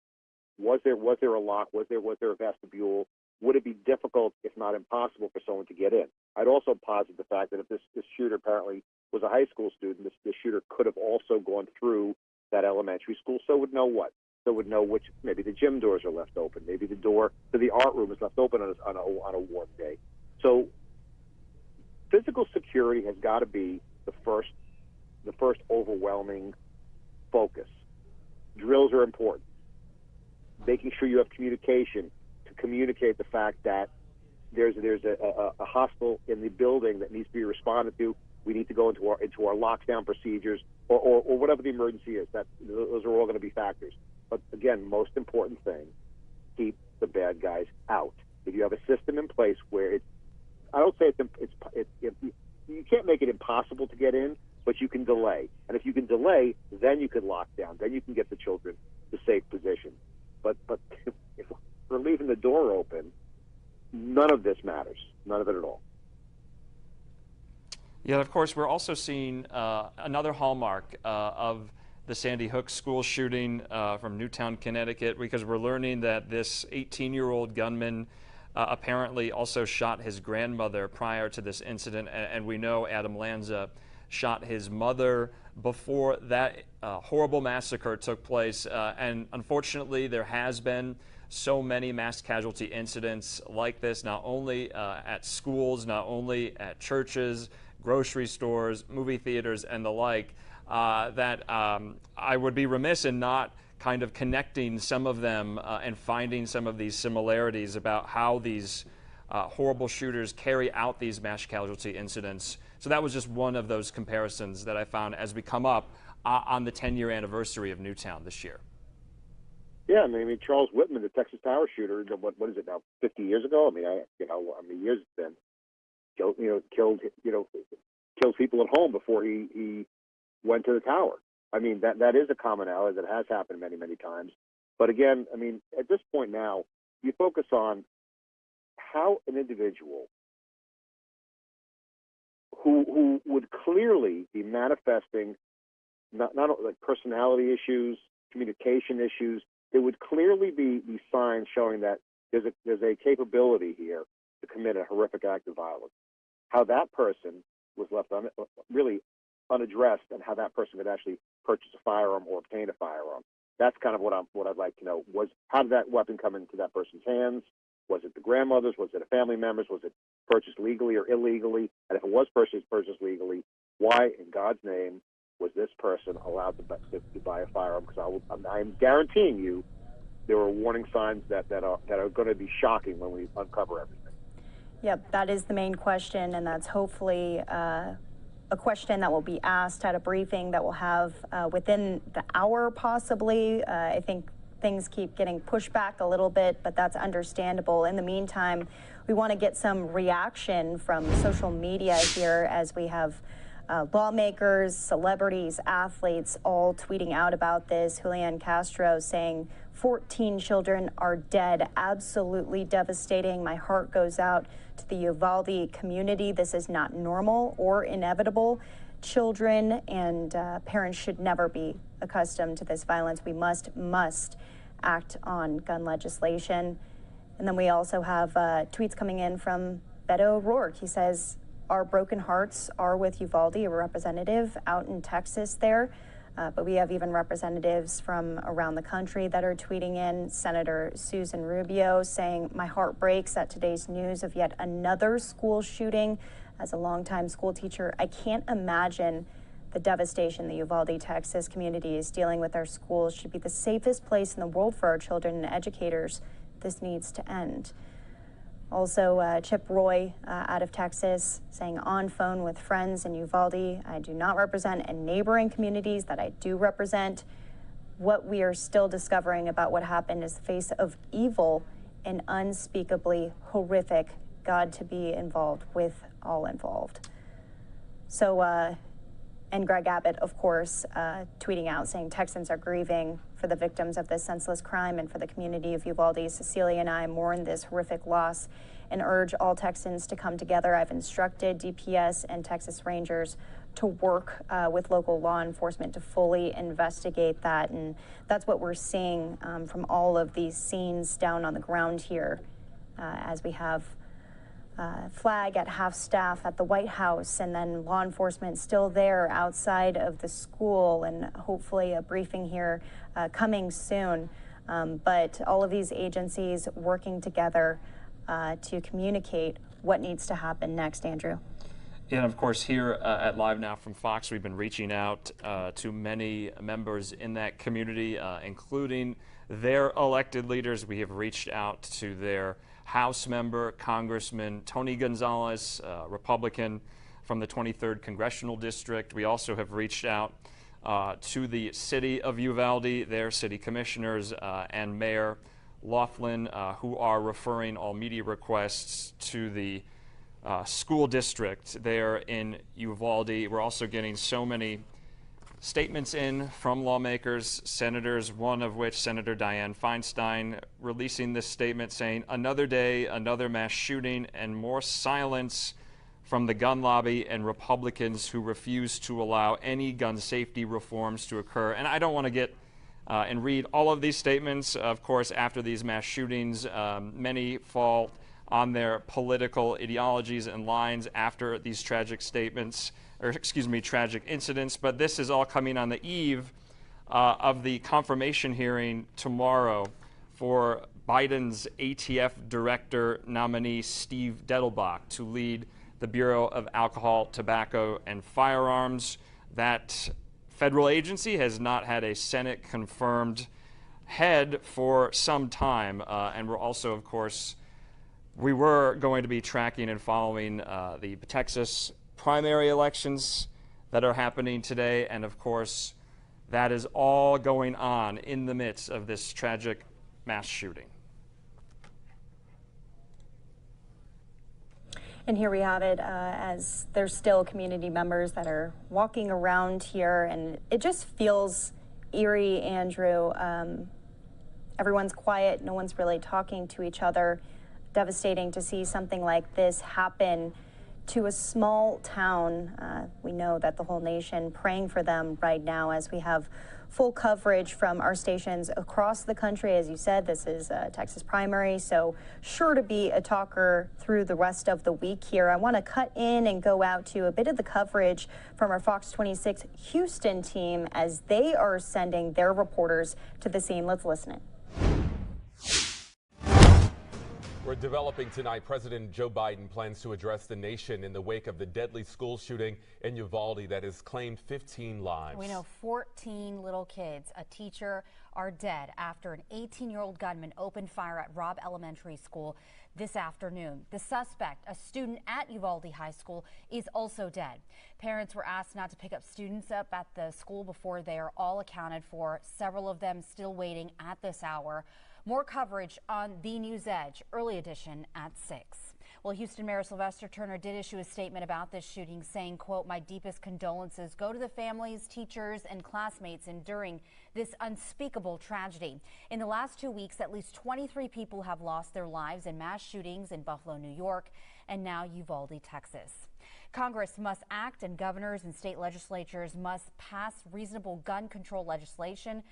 was there a lock? Was there a vestibule? Would it be difficult, if not impossible, for someone to get in? I'd also posit the fact that if this shooter apparently was a high school student, this shooter could have also gone through that elementary school, so would know what? So would know which, maybe the gym doors are left open, maybe the door to the art room is left open on a warm day. So physical security has got to be the first overwhelming focus. Drills are important. Making sure you have communication to communicate the fact that there's a hostile in the building that needs to be responded to. We need to go into our lockdown procedures or whatever the emergency is. Those are all going to be factors. But again, most important thing, keep the bad guys out. If you have a system in place where I don't say you can't make it impossible to get in, but you can delay. And if you can delay, then you can lock down. Then you can get the children to safe position. But if we're leaving the door open, none of this matters. None of it at all. Yeah, of course, we're also seeing another hallmark of the Sandy Hook school shooting from Newtown, Connecticut, because we're learning that this 18-year-old gunman apparently also shot his grandmother prior to this incident, and we know Adam Lanza shot his mother before that horrible massacre took place. And unfortunately, there has been so many mass casualty incidents like this, not only at schools, not only at churches, grocery stores, movie theaters, and the like, that I would be remiss in not kind of connecting some of them and finding some of these similarities about how these horrible shooters carry out these mass casualty incidents. So that was just one of those comparisons that I found as we come up on the 10-year anniversary of Newtown this year. Yeah, I mean Charles Whitman, the Texas Tower shooter, what is it now, 50 years ago? I mean, how many years it's been? Killed people at home before he went to the tower. I mean, that is a commonality that has happened many, many times. But again, I mean, at this point now, you focus on how an individual who would clearly be manifesting not like personality issues, communication issues. There would clearly be signs showing that there's a capability here to commit a horrific act of violence. How that person was left really unaddressed, and how that person could actually purchase a firearm or obtain a firearm. That's kind of what I'd like to know. Was how did that weapon come into that person's hands? Was it the grandmothers? Was it the family members? Was it purchased legally or illegally? And if it was purchased legally, why in God's name was this person allowed to buy a firearm? Because I'm guaranteeing you there are warning signs that are going to be shocking when we uncover everything. Yep, that is the main question, and that's hopefully a question that will be asked at a briefing that we'll have within the hour, possibly. I think things keep getting pushed back a little bit, but that's understandable. In the meantime, we want to get some reaction from social media here as we have lawmakers, celebrities, athletes all tweeting out about this. Julian Castro saying 14 children are dead. Absolutely devastating. My heart goes out to the Uvalde community. This is not normal or inevitable. Children and parents should never be accustomed to this violence. We must act on gun legislation. And then we also have tweets coming in from Beto O'Rourke. He says, our broken hearts are with Uvalde, a representative out in Texas there. But we have even representatives from around the country that are tweeting in. Senator Susan Rubio saying, my heart breaks at today's news of yet another school shooting. As a longtime school teacher, I can't imagine the devastation the Uvalde, Texas community is dealing with. Our schools should be the safest place in the world for our children and educators. This needs to end. Also, Chip Roy out of Texas saying, on phone with friends in Uvalde, I do not represent in neighboring communities that I do represent. What we are still discovering about what happened is the face of evil and unspeakably horrific. God to be involved with all involved. So, and Greg Abbott, of course, tweeting out saying Texans are grieving for the victims of this senseless crime and for the community of Uvalde. Cecilia and I mourn this horrific loss and urge all Texans to come together. I've instructed DPS and Texas Rangers to work with local law enforcement to fully investigate that. And that's what we're seeing from all of these scenes down on the ground here as we have flag at half staff at the White House, and then law enforcement still there outside of the school, and hopefully a briefing here coming soon. But all of these agencies working together to communicate what needs to happen next, Andrew. And of course, here at LiveNOW from Fox, we've been reaching out to many members in that community, including their elected leaders. We have reached out to their House member, Congressman Tony Gonzalez, Republican from the 23rd Congressional District. We also have reached out to the city of Uvalde, their city commissioners and Mayor Laughlin, who are referring all media requests to the school district there in Uvalde. We're also getting so many statements in from lawmakers, senators, one of which, Senator Dianne Feinstein, releasing this statement saying, another day, another mass shooting, and more silence from the gun lobby and Republicans who refuse to allow any gun safety reforms to occur. And I don't want to get and read all of these statements. Of course, after these mass shootings, many fall on their political ideologies and lines after these tragic statements, or excuse me, tragic incidents. But this is all coming on the eve of the confirmation hearing tomorrow for Biden's ATF director nominee Steve Dettelbach to lead the Bureau of Alcohol, Tobacco, and Firearms. That federal agency has not had a Senate-confirmed head for some time. And we're also, of course, we were going to be tracking and following the Texas primary elections that are happening today. And of course, that is all going on in the midst of this tragic mass shooting. And here we have it, as there's still community members that are walking around here, and it just feels eerie, Andrew. Everyone's quiet, no one's really talking to each other. Devastating to see something like this happen to a small town. We know that the whole nation praying for them right now as we have full coverage from our stations across the country. As you said, this is a Texas primary, so sure to be a talker through the rest of the week here. I want to cut in and go out to a bit of the coverage from our Fox 26 Houston team as they are sending their reporters to the scene. Let's listen in. We're developing tonight. President Joe Biden plans to address the nation in the wake of the deadly school shooting in Uvalde that has claimed 15 lives. We know 14 little kids, a teacher, are dead after an 18-year-old gunman opened fire at Robb Elementary School this afternoon. The suspect, a student at Uvalde High School, is also dead. Parents were asked not to pick up students up at the school before they are all accounted for, several of them still waiting at this hour. More coverage on The News Edge, early edition at 6. Well, Houston Mayor Sylvester Turner did issue a statement about this shooting, saying, quote, "My deepest condolences go to the families, teachers, and classmates enduring this unspeakable tragedy. In the last 2 weeks, at least 23 people have lost their lives in mass shootings in Buffalo, New York, and now Uvalde, Texas. Congress must act, and governors and state legislatures must pass reasonable gun control legislation.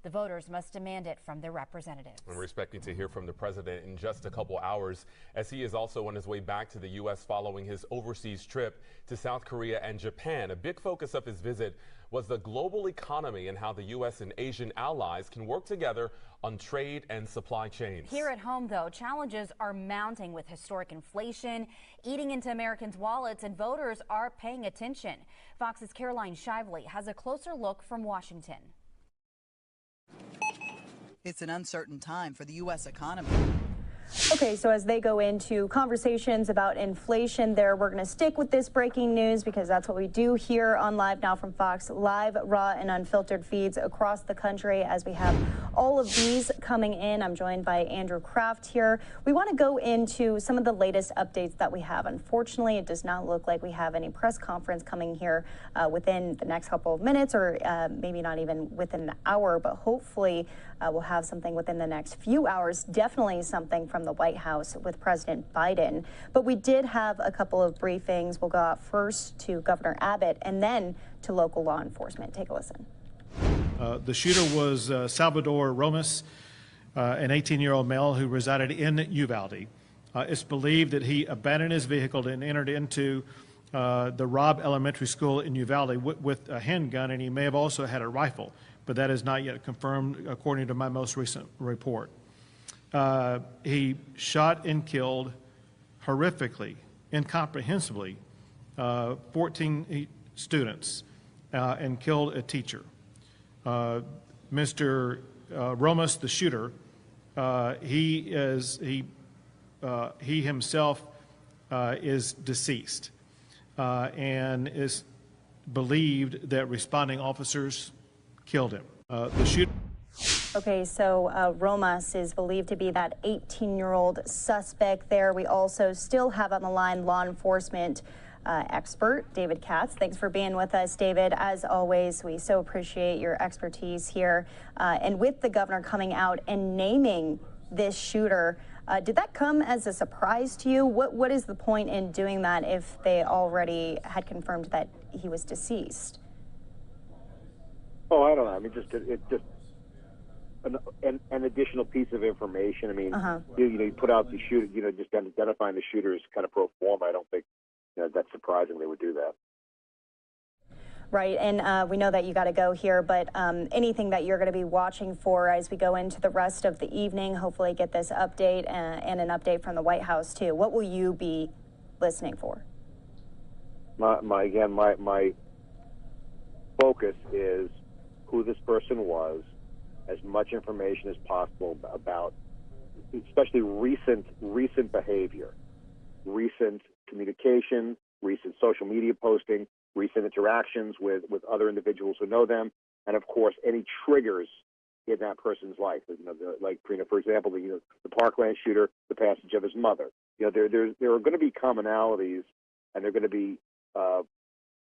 The voters must demand it from their representatives." And we're expecting to hear from the president in just a couple hours, as he is also on his way back to the U.S. following his overseas trip to South Korea and Japan. A big focus of his visit was the global economy and how the U.S. and Asian allies can work together on trade and supply chains. Here at home, though, challenges are mounting with historic inflation eating into Americans' wallets, and voters are paying attention. Fox's Caroline Shively has a closer look from Washington. It's an uncertain time for the U.S. economy. Okay, so as they go into conversations about inflation there, we're going to stick with this breaking news because that's what we do here on Live Now from Fox, live, raw, and unfiltered feeds across the country as we have all of these coming in. I'm joined by Andrew Kraft here. We want to go into some of the latest updates that we have. Unfortunately, it does not look like we have any press conference coming here within the next couple of minutes, or maybe not even within an hour, but hopefully we'll have something within the next few hours, definitely something from the White House with President Biden. But we did have a couple of briefings. We'll go out first to Governor Abbott and then to local law enforcement. Take a listen. The shooter was Salvador Romas, an 18-year-old male who resided in Uvalde. It's believed that he abandoned his vehicle and entered into the Robb Elementary School in Uvalde with a handgun, and he may have also had a rifle, but that is not yet confirmed according to my most recent report. He shot and killed horrifically, incomprehensibly, 14 students and killed a teacher. Mr. Romas, the shooter, he himself is deceased and is believed that responding officers killed him. The shooter. Okay, so Romas is believed to be that 18-year-old suspect there. We also still have on the line law enforcement expert David Katz. Thanks for being with us, David. As always, we so appreciate your expertise here. And with the governor coming out and naming this shooter, did that come as a surprise to you? What is the point in doing that if they already had confirmed that he was deceased? Oh, I don't know. I mean, it's just an additional piece of information. I mean, you put out the shooter, just identifying the shooter is kind of pro forma. I don't think that's surprising they would do that. Right, and we know that you got to go here, but anything that you're going to be watching for as we go into the rest of the evening, hopefully get this update and an update from the White House too. What will you be listening for? My focus is who this person was, as much information as possible about, especially recent behavior, recent communication, recent social media posting, recent interactions with other individuals who know them, and of course any triggers in that person's life. Like for example, the Parkland shooter, the passage of his mother. There are going to be commonalities, and there are going to be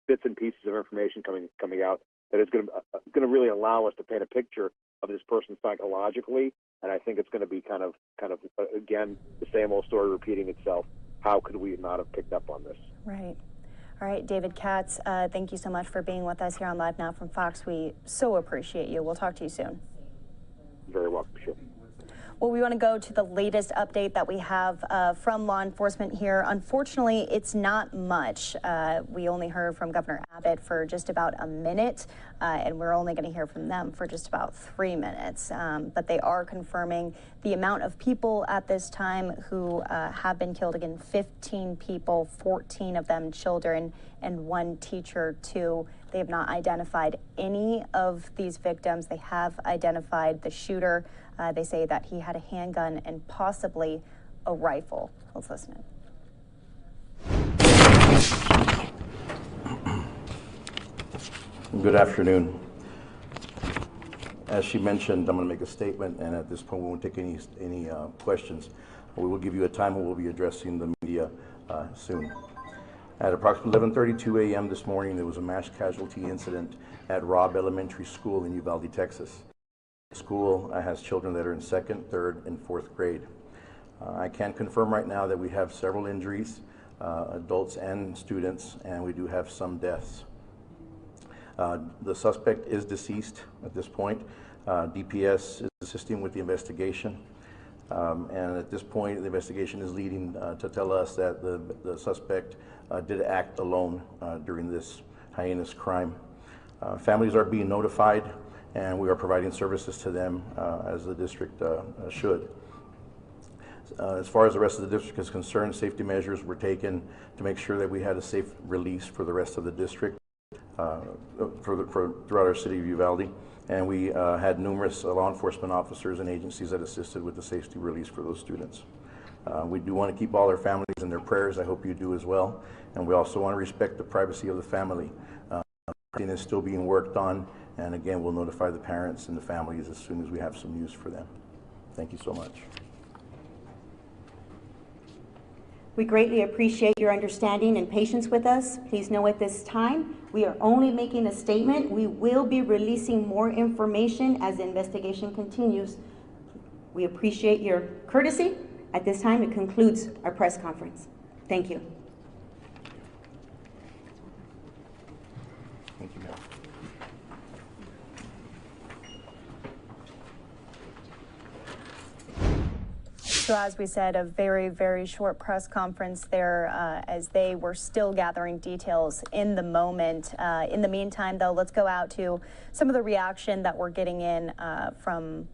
bits and pieces of information coming out that is going to really allow us to paint a picture of this person psychologically. And I think it's going to be kind of again the same old story repeating itself. How could we not have picked up on this? Right. All right, David Katz, thank you so much for being with us here on Live Now from Fox. We so appreciate you. We'll talk to you soon. Very welcome, sure. Well, we want to go to the latest update that we have from law enforcement here. Unfortunately, it's not much. We only heard from Governor Abbott for just about a minute, and we're only going to hear from them for just about 3 minutes. But they are confirming the amount of people at this time who have been killed. Again, 15 people, 14 of them children, and 1 teacher, too. They have not identified any of these victims. They have identified the shooter. They say that he had a handgun and possibly a rifle. Let's listen in. Good afternoon. As she mentioned, I'm going to make a statement, and at this point we won't take any questions. We will give you a time when we'll be addressing the media soon. At approximately 11:32 a.m. this morning, there was a mass casualty incident at Robb Elementary School in Uvalde, Texas. The school has children that are in 2nd, 3rd, and 4th grade. I can confirm right now that we have several injuries, adults and students, and we do have some deaths. The suspect is deceased at this point. DPS is assisting with the investigation. And at this point, the investigation is leading to tell us that the suspect did act alone during this heinous crime. Families are being notified, and we are providing services to them as the district should. As far as the rest of the district is concerned, safety measures were taken to make sure that we had a safe release for the rest of the district throughout our city of Uvalde. And we had numerous law enforcement officers and agencies that assisted with the safety release for those students. We do want to keep all our families in their prayers. I hope you do as well. And we also want to respect the privacy of the family. Everything is still being worked on. And again, we'll notify the parents and the families as soon as we have some news for them. Thank you so much. We greatly appreciate your understanding and patience with us. Please know at this time, we are only making a statement. We will be releasing more information as the investigation continues. We appreciate your courtesy. At this time, it concludes our press conference. Thank you. Thank you, ma'am. So as we said, a very, very short press conference there as they were still gathering details in the moment. In the meantime, though, let's go out to some of the reaction that we're getting in from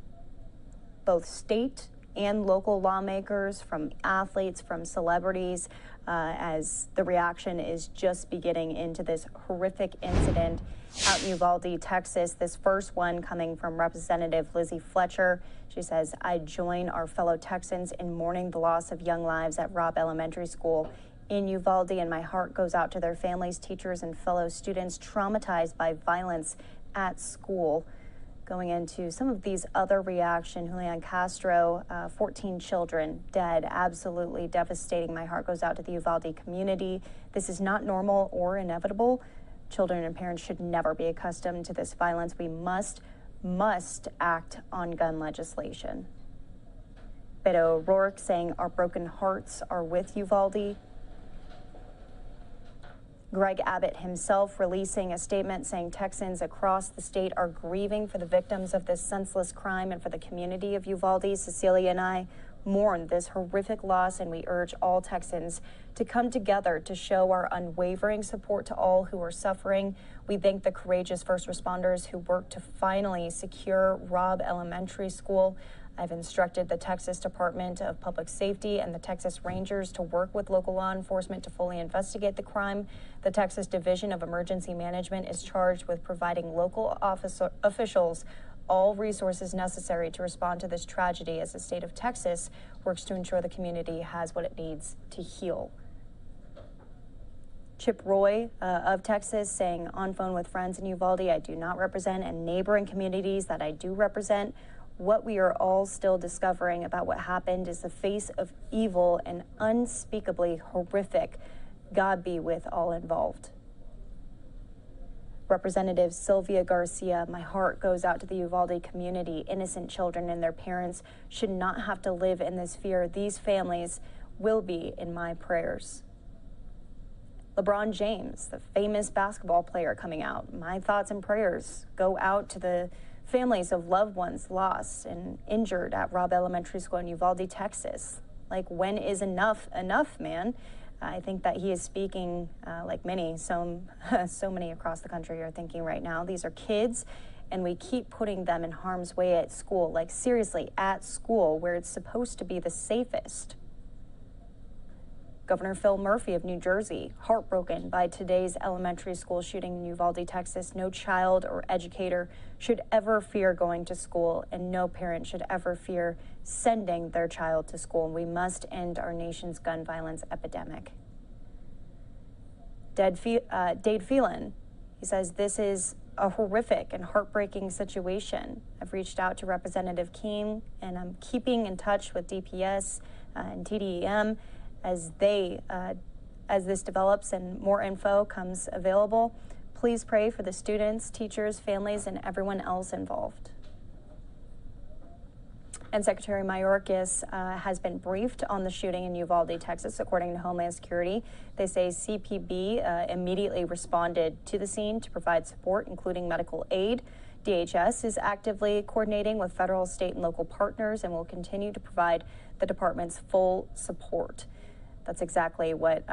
both state and local lawmakers, from athletes, from celebrities, as the reaction is just beginning into this horrific incident out in Uvalde, Texas. This first one coming from Representative Lizzie Fletcher. She says, "I join our fellow Texans in mourning the loss of young lives at Robb Elementary School in Uvalde, and my heart goes out to their families, teachers, and fellow students traumatized by violence at school." Going into some of these other reaction, Julian Castro, 14 children dead, absolutely devastating. My heart goes out to the Uvalde community. This is not normal or inevitable. Children and parents should never be accustomed to this violence. We must act on gun legislation. Beto O'Rourke saying, "Our broken hearts are with Uvalde." Greg Abbott himself releasing a statement saying Texans across the state are grieving for the victims of this senseless crime and for the community of Uvalde. Cecilia and I mourn this horrific loss, and we urge all Texans to come together to show our unwavering support to all who are suffering. We thank the courageous first responders who worked to finally secure Robb Elementary School. I've instructed the Texas Department of Public Safety and the Texas Rangers to work with local law enforcement to fully investigate the crime. The Texas Division of Emergency Management is charged with providing local officials all resources necessary to respond to this tragedy as the state of Texas works to ensure the community has what it needs to heal. Chip Roy of Texas saying, "On phone with friends in Uvalde, I do not represent, and neighboring communities that I do represent. What we are all still discovering about what happened is the face of evil and unspeakably horrific. God be with all involved." Representative Sylvia Garcia, "My heart goes out to the Uvalde community. Innocent children and their parents should not have to live in this fear. These families will be in my prayers." LeBron James, the famous basketball player, coming out. "My thoughts and prayers go out to the families of loved ones lost and injured at Robb Elementary School in Uvalde, Texas. Like, when is enough enough, man? I think that he is speaking like many, so many across the country are thinking right now. These are kids, and we keep putting them in harm's way at school, like seriously, at school, where it's supposed to be the safest. Governor Phil Murphy of New Jersey, heartbroken by today's elementary school shooting in Uvalde, Texas. No child or educator should ever fear going to school, and no parent should ever fear sending their child to school. We must end our nation's gun violence epidemic. Dade Phelan, he says, this is a horrific and heartbreaking situation. I've reached out to Representative King, and I'm keeping in touch with DPS and TDEM as this develops and more info comes available. Please pray for the students, teachers, families, and everyone else involved. And Secretary Mayorkas has been briefed on the shooting in Uvalde, Texas, according to Homeland Security. They say CPB immediately responded to the scene to provide support, including medical aid. DHS is actively coordinating with federal, state, and local partners and will continue to provide the department's full support. That's exactly what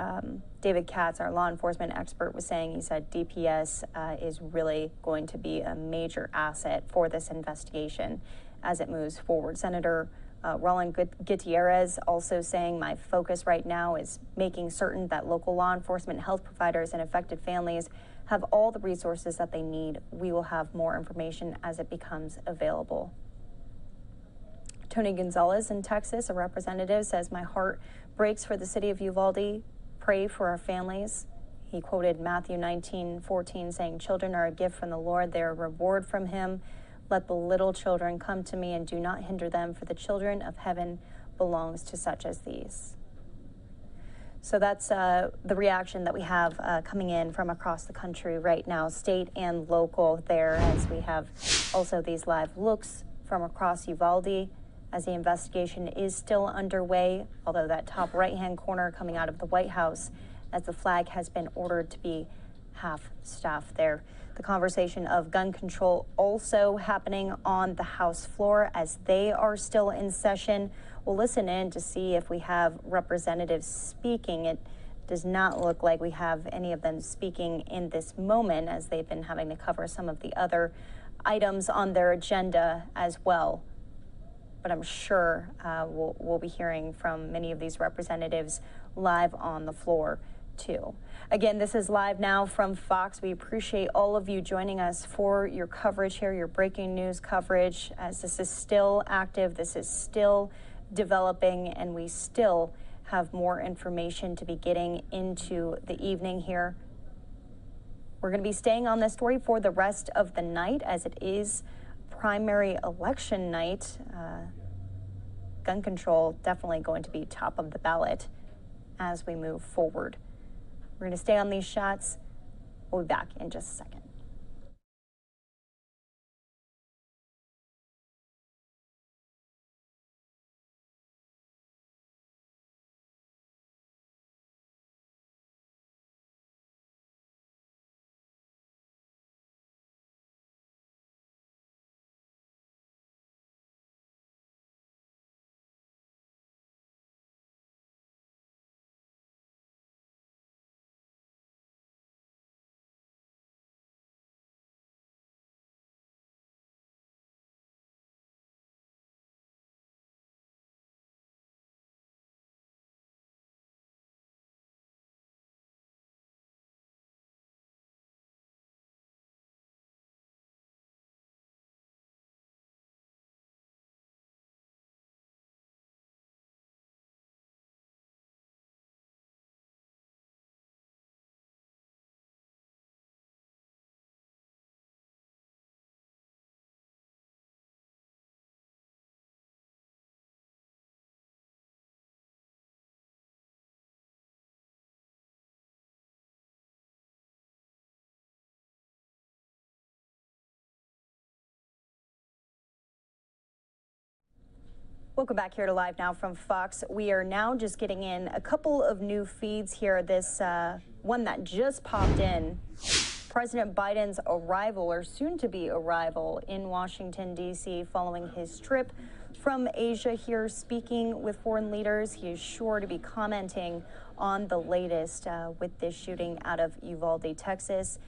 David Katz, our law enforcement expert, was saying. He said DPS is really going to be a major asset for this investigation as it moves forward. Senator Roland Gutierrez also saying, my focus right now is making certain that local law enforcement, health providers, and affected families have all the resources that they need. We will have more information as it becomes available. Tony Gonzalez in Texas, a representative, says, my heart breaks for the city of Uvalde. Pray for our families. He quoted Matthew 19:14, saying, children are a gift from the Lord. They are a reward from him. Let the little children come to me and do not hinder them, for the children of heaven belongs to such as these. So that's the reaction that we have coming in from across the country right now, state and local there, as we have also these live looks from across Uvalde as the investigation is still underway, although that top right-hand corner coming out of the White House as the flag has been ordered to be half staff there. The conversation of gun control also happening on the House floor as they are still in session. We'll listen in to see if we have representatives speaking. It does not look like we have any of them speaking in this moment, as they've been having to cover some of the other items on their agenda as well. But I'm sure we'll be hearing from many of these representatives live on the floor too. Again, this is Live Now from Fox. We appreciate all of you joining us for your coverage here, your breaking news coverage, as this is still active, this is still developing, and we still have more information to be getting into the evening here. We're going to be staying on this story for the rest of the night, as it is primary election night. Gun control definitely going to be top of the ballot as we move forward. We're going to stay on these shots. We'll be back in just a second. Welcome back here to Live Now from Fox. We are now just getting in a couple of new feeds here. This one that just popped in President Biden's arrival, or soon-to-be arrival, in Washington, D.C. following his trip from Asia here, speaking with foreign leaders. He is sure to be commenting on the latest with this shooting out of Uvalde, Texas.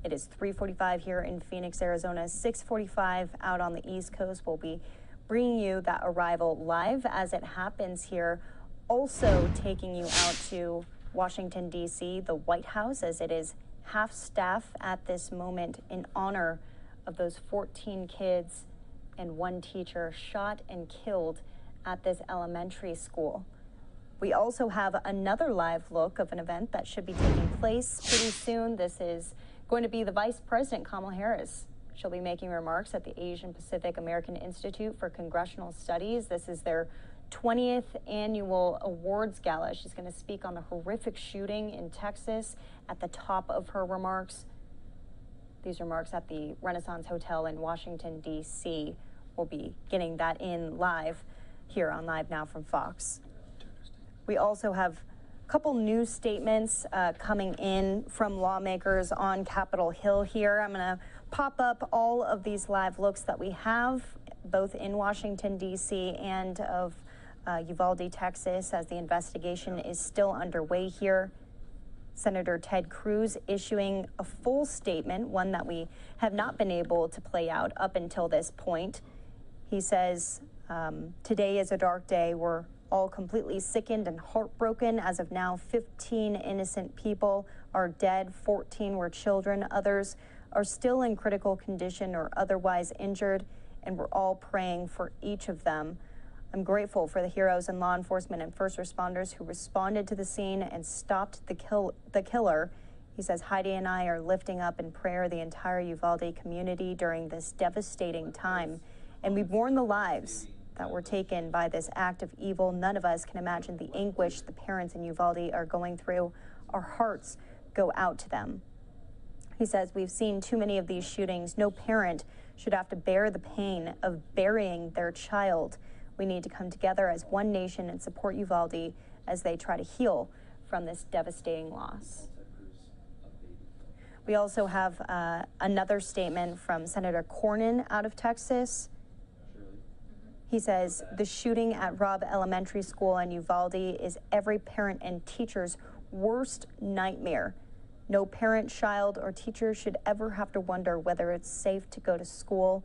It is 3:45 here in Phoenix, Arizona, 6:45 out on the East Coast. We'll be bringing you that arrival live as it happens here. Also taking you out to Washington, D.C., the White House, as it is half staff at this moment in honor of those 14 kids and one teacher shot and killed at this elementary school. We also have another live look of an event that should be taking place pretty soon. This is going to be the Vice President, Kamala Harris. She'll be making remarks at the Asian Pacific American Institute for Congressional Studies. This is their 20th annual awards gala. She's going to speak on the horrific shooting in Texas at the top of her remarks. These remarks at the Renaissance Hotel in Washington, D.C. We'll be getting that in live here on Live Now from Fox. We also have a couple news statements coming in from lawmakers on Capitol Hill here. I'm going to pop up all of these live looks that we have, both in Washington, D.C. and of Uvalde, Texas, as the investigation is still underway here. Senator Ted Cruz issuing a full statement, one that we have not been able to play out up until this point. He says, today is a dark day. We're all completely sickened and heartbroken. As of now, 15 innocent people are dead, 14 were children, others are still in critical condition or otherwise injured, and we're all praying for each of them. I'm grateful for the heroes in law enforcement and first responders who responded to the scene and stopped the killer. He says Heidi and I are lifting up in prayer the entire Uvalde community during this devastating time, and we mourn the lives that were taken by this act of evil. None of us can imagine the anguish the parents in Uvalde are going through. Our hearts go out to them. He says we've seen too many of these shootings. No parent should have to bear the pain of burying their child. We need to come together as one nation and support Uvalde as they try to heal from this devastating loss. We also have another statement from Senator Cornyn out of Texas. He says the shooting at Robb Elementary School in Uvalde is every parent and teacher's worst nightmare. No parent, child, or teacher should ever have to wonder whether it's safe to go to school.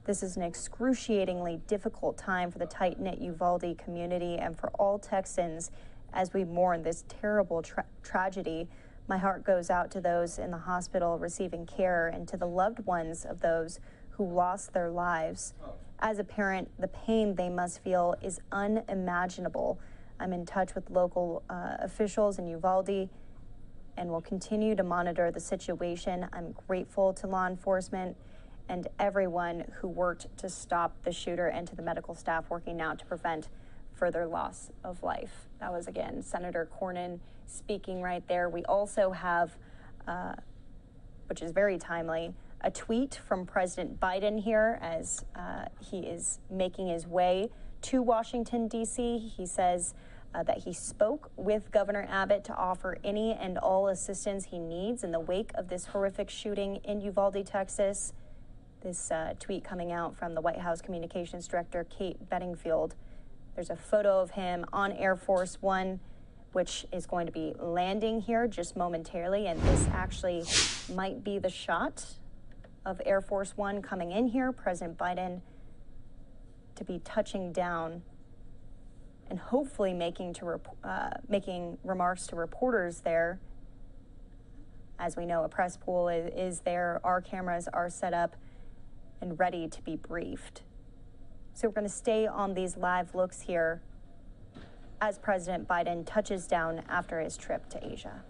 This is an excruciatingly difficult time for the tight-knit Uvalde community and for all Texans as we mourn this terrible tragedy. My heart goes out to those in the hospital receiving care and to the loved ones of those who lost their lives. As a parent, the pain they must feel is unimaginable. I'm in touch with local officials in Uvalde and will continue to monitor the situation. I'm grateful to law enforcement and everyone who worked to stop the shooter and to the medical staff working now to prevent further loss of life. That was, again, Senator Cornyn speaking right there. We also have, which is very timely, a tweet from President Biden here as he is making his way to Washington, D.C. He says that he spoke with Governor Abbott to offer any and all assistance he needs in the wake of this horrific shooting in Uvalde, Texas. This tweet coming out from the White House Communications Director, Kate Bedingfield. There's a photo of him on Air Force One, which is going to be landing here just momentarily, and this actually might be the shot of Air Force One coming in here. President Biden to be touching down and hopefully making remarks to reporters there. As we know, a press pool is there. Our cameras are set up and ready to be briefed. So we're going to stay on these live looks here as President Biden touches down after his trip to Asia.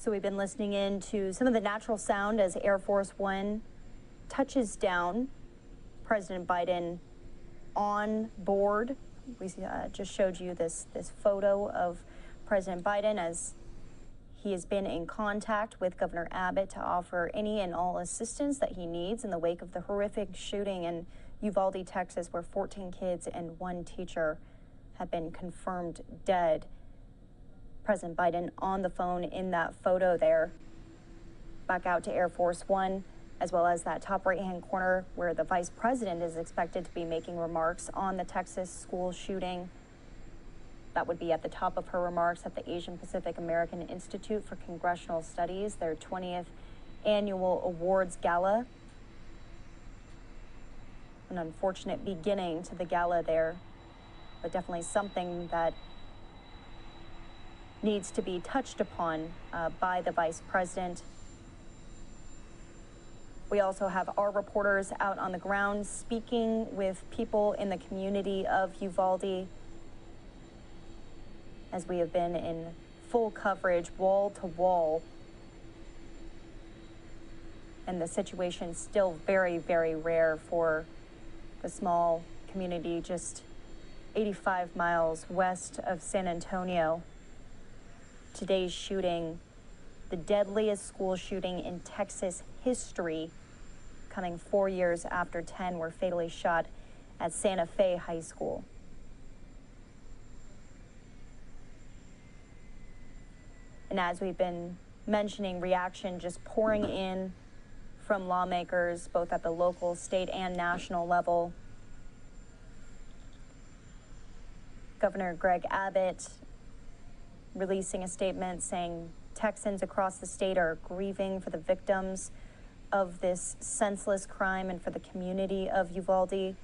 So we've been listening in to some of the natural sound as Air Force One touches down. President Biden on board. We just showed you this photo of President Biden as he has been in contact with Governor Abbott to offer any and all assistance that he needs in the wake of the horrific shooting in Uvalde, Texas, where 14 kids and 1 teacher have been confirmed dead. President Biden on the phone in that photo there. Back out to Air Force One, as well as that top right-hand corner where the vice president is expected to be making remarks on the Texas school shooting. That would be at the top of her remarks at the Asian Pacific American Institute for Congressional Studies, their 20th annual awards gala. An unfortunate beginning to the gala there, but definitely something that needs to be touched upon by the vice president. We also have our reporters out on the ground speaking with people in the community of Uvalde, as we have been in full coverage, wall to wall. And the situation still very, very rare for the small community just 85 miles west of San Antonio. Today's shooting, the deadliest school shooting in Texas history, coming 4 years after 10 were fatally shot at Santa Fe High School. And as we've been mentioning, reaction just pouring in from lawmakers, both at the local, state, and national level. Governor Greg Abbott releasing a statement saying Texans across the state are grieving for the victims of this senseless crime and for the community of Uvalde.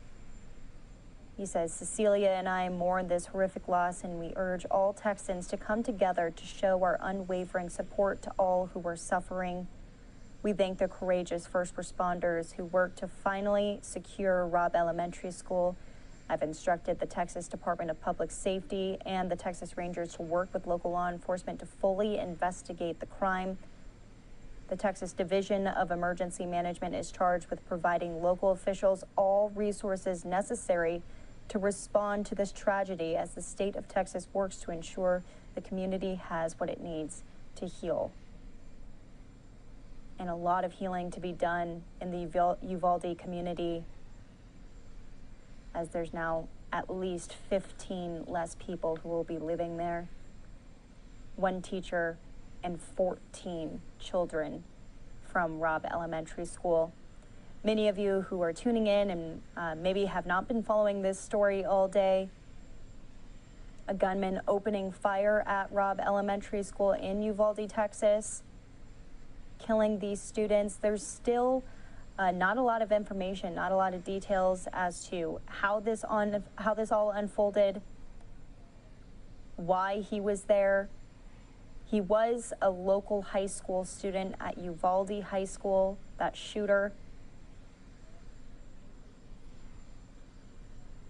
He says, Cecilia and I mourn this horrific loss, and we urge all Texans to come together to show our unwavering support to all who were suffering. We thank the courageous first responders who worked to finally secure Robb Elementary School. I've instructed the Texas Department of Public Safety and the Texas Rangers to work with local law enforcement to fully investigate the crime. The Texas Division of Emergency Management is charged with providing local officials all resources necessary to respond to this tragedy as the state of Texas works to ensure the community has what it needs to heal. And a lot of healing to be done in the Uvalde community, as there's now at least 15 less people who will be living there. 1 teacher and 14 children from Robb Elementary School. Many of you who are tuning in and maybe have not been following this story all day, a gunman opening fire at Robb Elementary School in Uvalde, Texas, killing these students. There's still not a lot of information, not a lot of details as to how this all unfolded, why he was there. He was a local high school student at Uvalde High School, that shooter.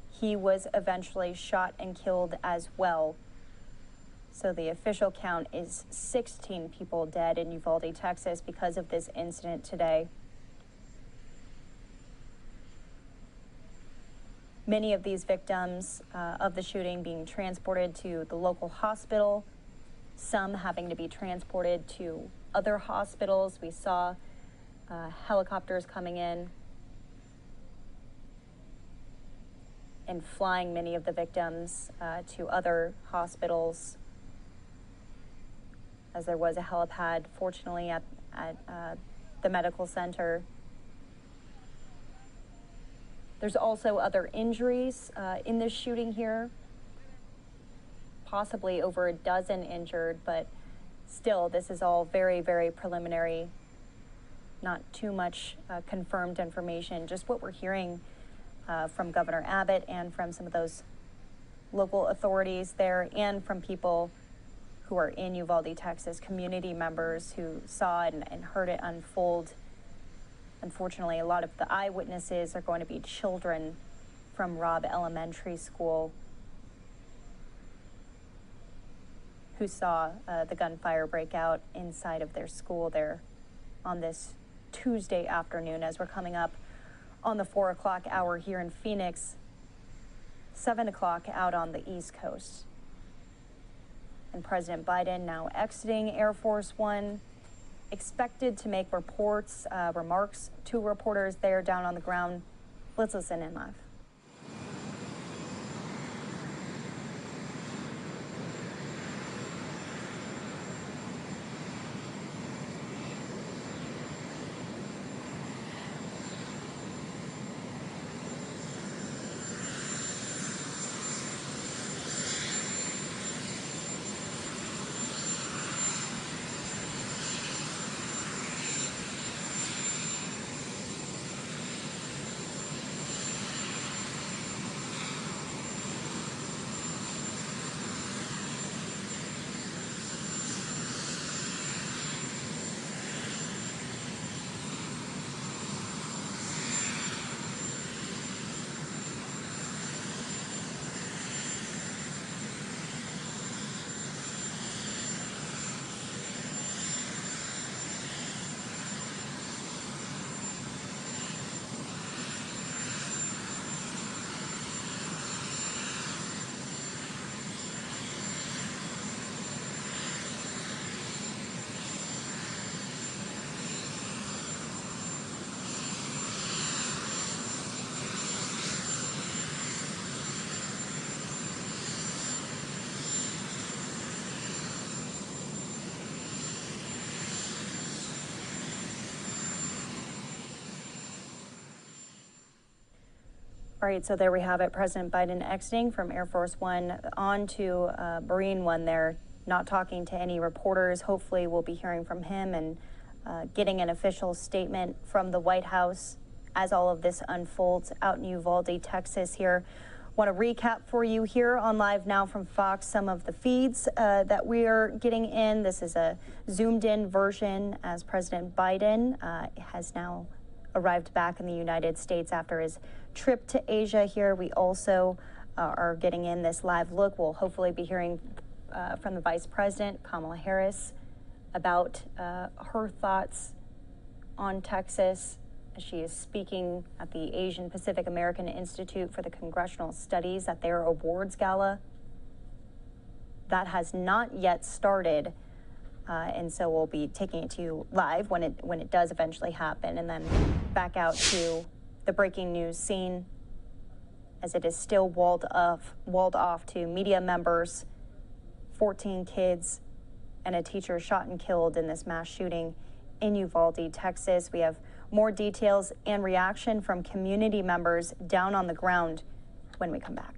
He was eventually shot and killed as well. So the official count is 16 people dead in Uvalde, Texas because of this incident today. Many of these victims of the shooting being transported to the local hospital, some having to be transported to other hospitals. We saw helicopters coming in and flying many of the victims to other hospitals, as there was a helipad, fortunately, at the medical center. There's also other injuries in this shooting here, possibly over a dozen injured, but still, this is all very, very preliminary, not too much confirmed information, just what we're hearing from Governor Abbott and from some of those local authorities there, and from people who are in Uvalde, Texas, community members who saw it and heard it unfold. Unfortunately, a lot of the eyewitnesses are going to be children from Robb Elementary School. who saw the gunfire break out inside of their school there on this Tuesday afternoon as we're coming up on the 4 o'clock hour here in Phoenix, 7 o'clock out on the East Coast. And President Biden now exiting Air Force One, expected to make remarks to reporters there down on the ground. Let's listen in live. All right, so there we have it. President Biden exiting from Air Force One on to Marine One there, not talking to any reporters. Hopefully we'll be hearing from him and getting an official statement from the White House as all of this unfolds out in Uvalde, Texas here. Want to recap for you here on Live Now from Fox some of the feeds that we are getting in. This is a zoomed in version as President Biden has now arrived back in the United States after his trip to Asia here. We also are getting in this live look. We'll hopefully be hearing from the Vice President, Kamala Harris, about her thoughts on Texas as she is speaking at the Asian Pacific American Institute for the Congressional Studies at their awards gala. That has not yet started. And so we'll be taking it to you live when it does eventually happen, and then back out to the breaking news scene as it is still walled off to media members. 14 kids and a teacher shot and killed in this mass shooting in Uvalde, Texas. We have more details and reaction from community members down on the ground when we come back.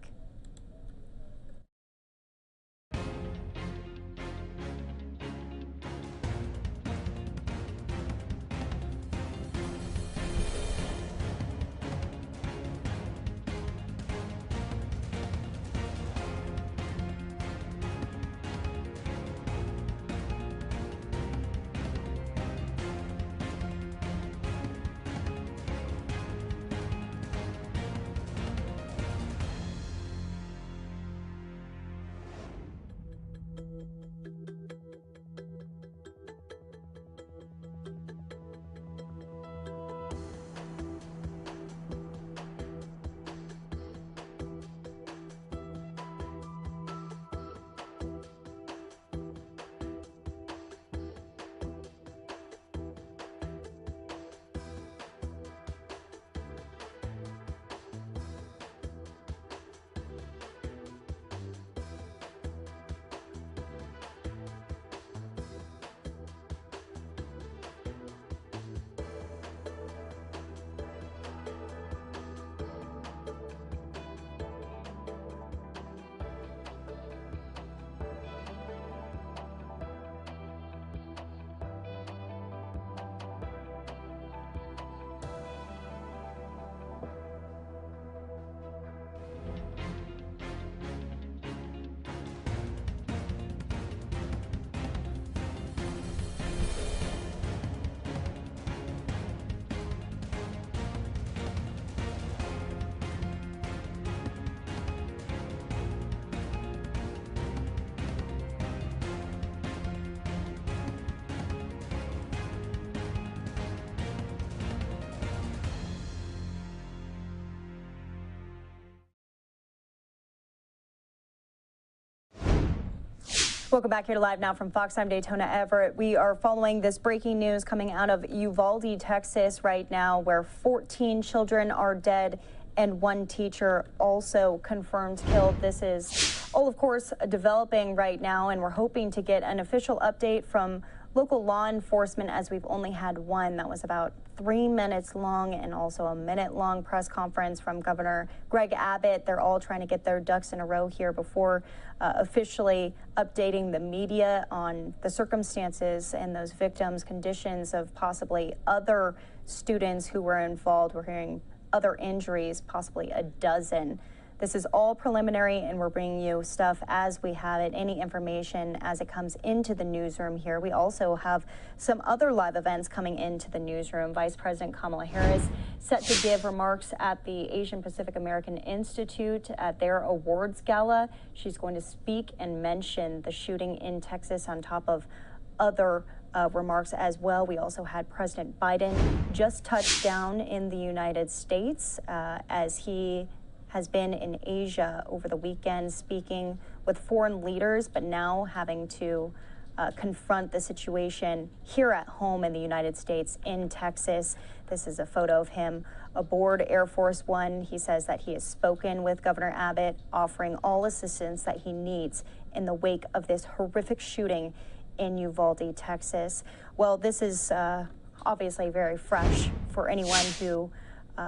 Welcome back here to Live Now from Fox. I'm Daytona Everett. We are following this breaking news coming out of Uvalde, Texas right now, where 14 children are dead and one teacher also confirmed killed. This is all, of course, developing right now, and we're hoping to get an official update from local law enforcement, as we've only had one that was about 3 minutes long, and also a minute-long press conference from Governor Greg Abbott. They're all trying to get their ducks in a row here before officially updating the media on the circumstances and those victims' conditions of possibly other students who were involved. We're hearing other injuries, possibly a dozen. This is all preliminary, and we're bringing you stuff as we have it, any information as it comes into the newsroom here. We also have some other live events coming into the newsroom. Vice President Kamala Harris set to give remarks at the Asian Pacific American Institute at their awards gala. She's going to speak and mention the shooting in Texas on top of other remarks as well. We also had President Biden just touch down in the United States as he has been in Asia over the weekend, speaking with foreign leaders, but now having to confront the situation here at home in the United States in Texas. This is a photo of him aboard Air Force One. He says that he has spoken with Governor Abbott, offering all assistance that he needs in the wake of this horrific shooting in Uvalde, Texas. Well, this is obviously very fresh for anyone who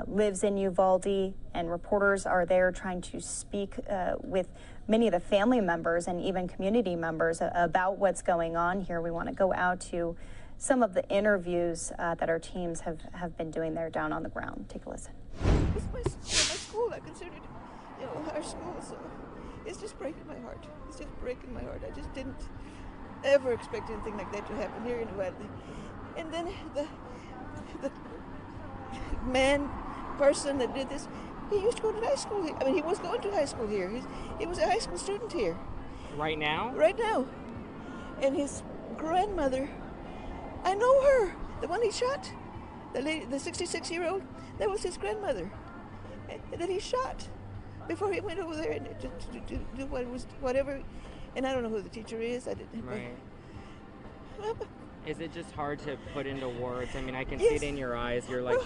lives in Uvalde, and reporters are there trying to speak with many of the family members and even community members about what's going on here. We want to go out to some of the interviews that our teams have been doing there down on the ground. Take a listen. It's my school. I consider it, our school. So it's just breaking my heart. It's just breaking my heart. I just didn't ever expect anything like that to happen here in Uvalde. And then the person that did this, he used to go to high school here. I mean, he was going to high school here. He was a high school student here. Right now? Right now. And his grandmother, I know her, the one he shot, the lady, the 66-year-old, that was his grandmother that he shot before he went over there and to do whatever. And I don't know who the teacher is. I didn't. Right. Is it just hard to put into words? I mean, I can Yes. see it in your eyes. You're like,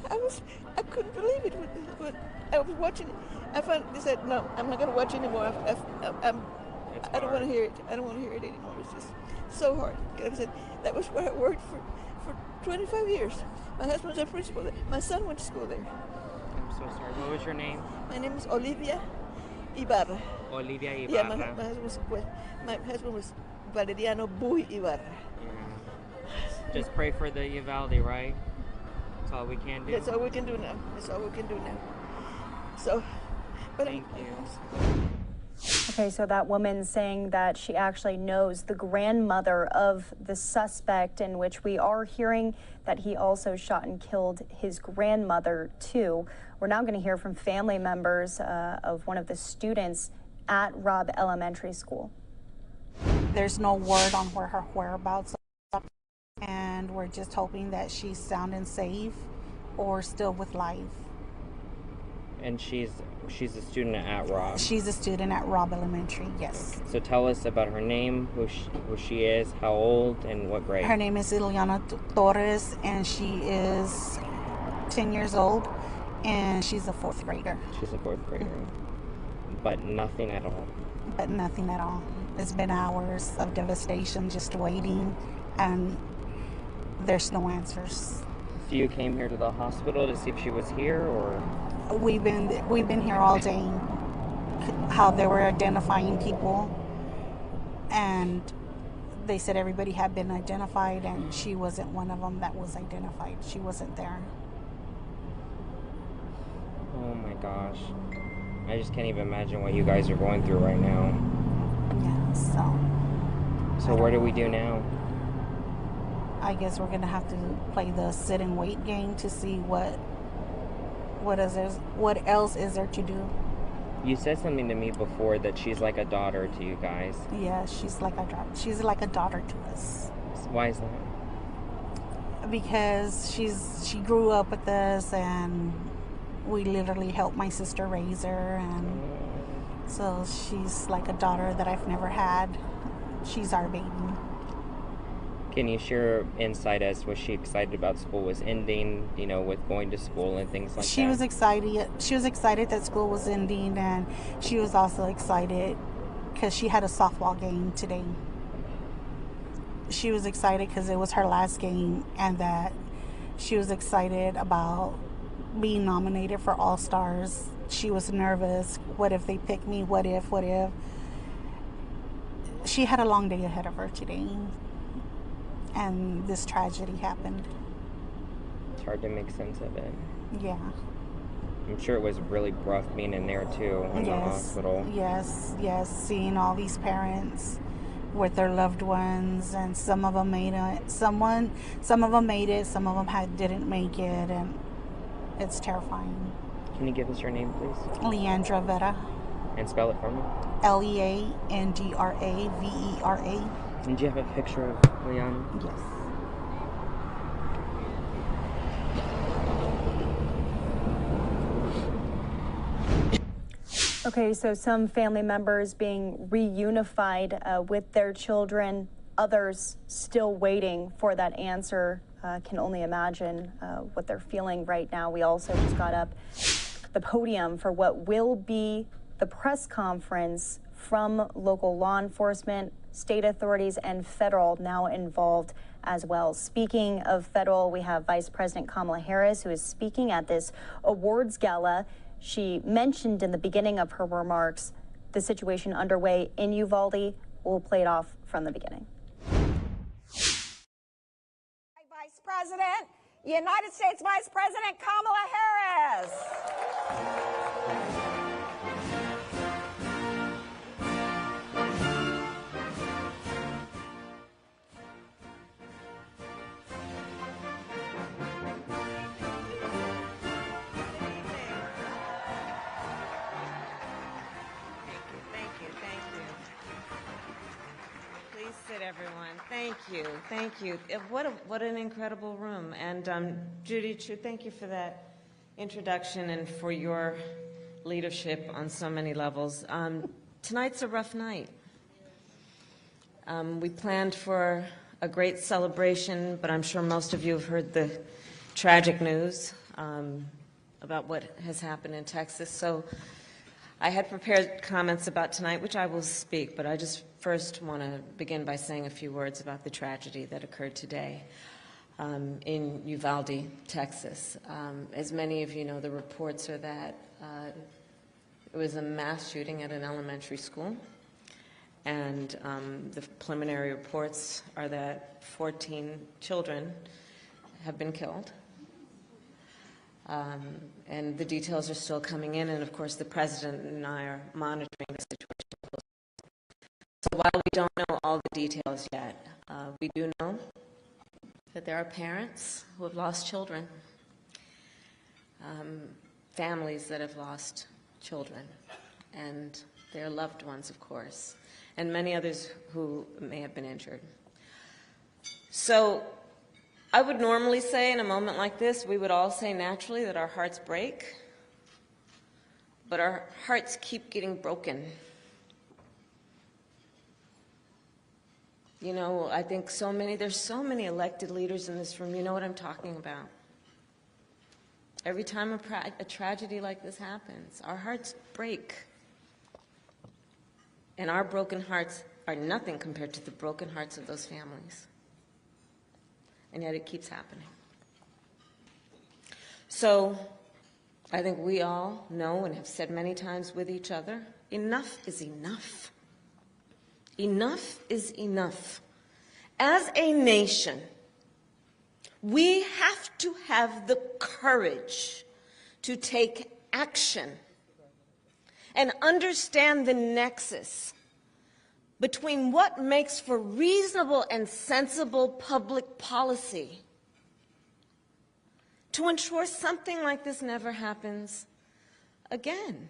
I couldn't believe it when I was watching it. They said, no, I'm not going to watch anymore. I don't want to hear it. I don't want to hear it anymore. It's just so hard. Like I said, that was where I worked for 25 years. My husband's a principal there. My son went to school there. I'm so sorry. What was your name? My name is Olivia Ibarra. Olivia Ibarra. Yeah, my husband was Valeriano Buy Ibarra. Just pray for the Uvalde, right? That's all we can do. That's all we can do now. That's all we can do now. So, but thank you. Okay, so that woman saying that she actually knows the grandmother of the suspect, in which we are hearing that he also shot and killed his grandmother too. We're now going to hear from family members of one of the students at Robb Elementary School. There's no word on where her whereabouts are, and we're just hoping that she's sound and safe or still with life. And she's a student at Robb. She's a student at Robb Elementary, yes. So tell us about her name, who she is, how old, and what grade. Her name is Ileana Torres, and she is 10 years old, and she's a fourth grader. She's a fourth grader. But nothing at all. But nothing at all. It's been hours of devastation, just waiting, and there's no answers. So you came here to the hospital to see if she was here, or? We've been here all day. How they were identifying people, and they said everybody had been identified, and she wasn't one of them that was identified. She wasn't there. Oh my gosh. I just can't even imagine what you guys are going through right now. Yeah, So what do we do now? I guess we're gonna have to play the sit and wait game to see what else is there to do. You said something to me before that she's like a daughter to you guys. Yeah, she's like a daughter to us. Why is that? Because she grew up with us, and we literally helped my sister raise her, and so she's like a daughter that I've never had. she's our baby. Can you share insight as was she excited about school was ending, you know, with going to school and things like She that? was excited. She was excited that school was ending, and she was also excited because she had a softball game today. She was excited because it was her last game, and that she was excited about being nominated for All-Stars. She was nervous. What if they pick me? What if? She had a long day ahead of her today, and this tragedy happened. It's hard to make sense of it. Yeah. I'm sure it was really rough being in there too, in the hospital. Yes, seeing all these parents with their loved ones, and some of them made it. Some of them made it. Some of them didn't make it, and it's terrifying. Can you give us your name, please? Leandra Vera. And spell it for me. Leandravera. And do you have a picture of Leanna? Yes. Okay, so some family members being reunified with their children, others still waiting for that answer. Can only imagine what they're feeling right now. We also just got up the podium for what will be the press conference from local law enforcement, state authorities, and federal now involved as well. Speaking of federal, we have Vice President Kamala Harris, who is speaking at this awards gala. She mentioned in the beginning of her remarks the situation underway in Uvalde. We'll play it off from the beginning. Vice President, United States Vice President Kamala Harris. Sit, everyone. Thank you. Thank you. What an incredible room. And Judy Chu, thank you for that introduction and for your leadership on so many levels. Tonight's a rough night. We planned for a great celebration, but I'm sure most of you have heard the tragic news about what has happened in Texas. So I had prepared comments about tonight, which I will speak, but I just first want to begin by saying a few words about the tragedy that occurred today in Uvalde, Texas. As many of you know, the reports are that it was a mass shooting at an elementary school, and the preliminary reports are that 14 children have been killed. And the details are still coming in, and of course the President and I are monitoring the situation closely. So while we don't know all the details yet, we do know that there are parents who have lost children, families that have lost children, and their loved ones, of course, and many others who may have been injured. So I would normally say in a moment like this, we would all say naturally that our hearts break, but our hearts keep getting broken. You know, I think there's so many elected leaders in this room, you know what I'm talking about. Every time a tragedy like this happens, our hearts break. And our broken hearts are nothing compared to the broken hearts of those families. And yet it keeps happening. So I think we all know and have said many times with each other, enough is enough. Enough is enough. As a nation, we have to have the courage to take action and understand the nexus between what makes for reasonable and sensible public policy to ensure something like this never happens again.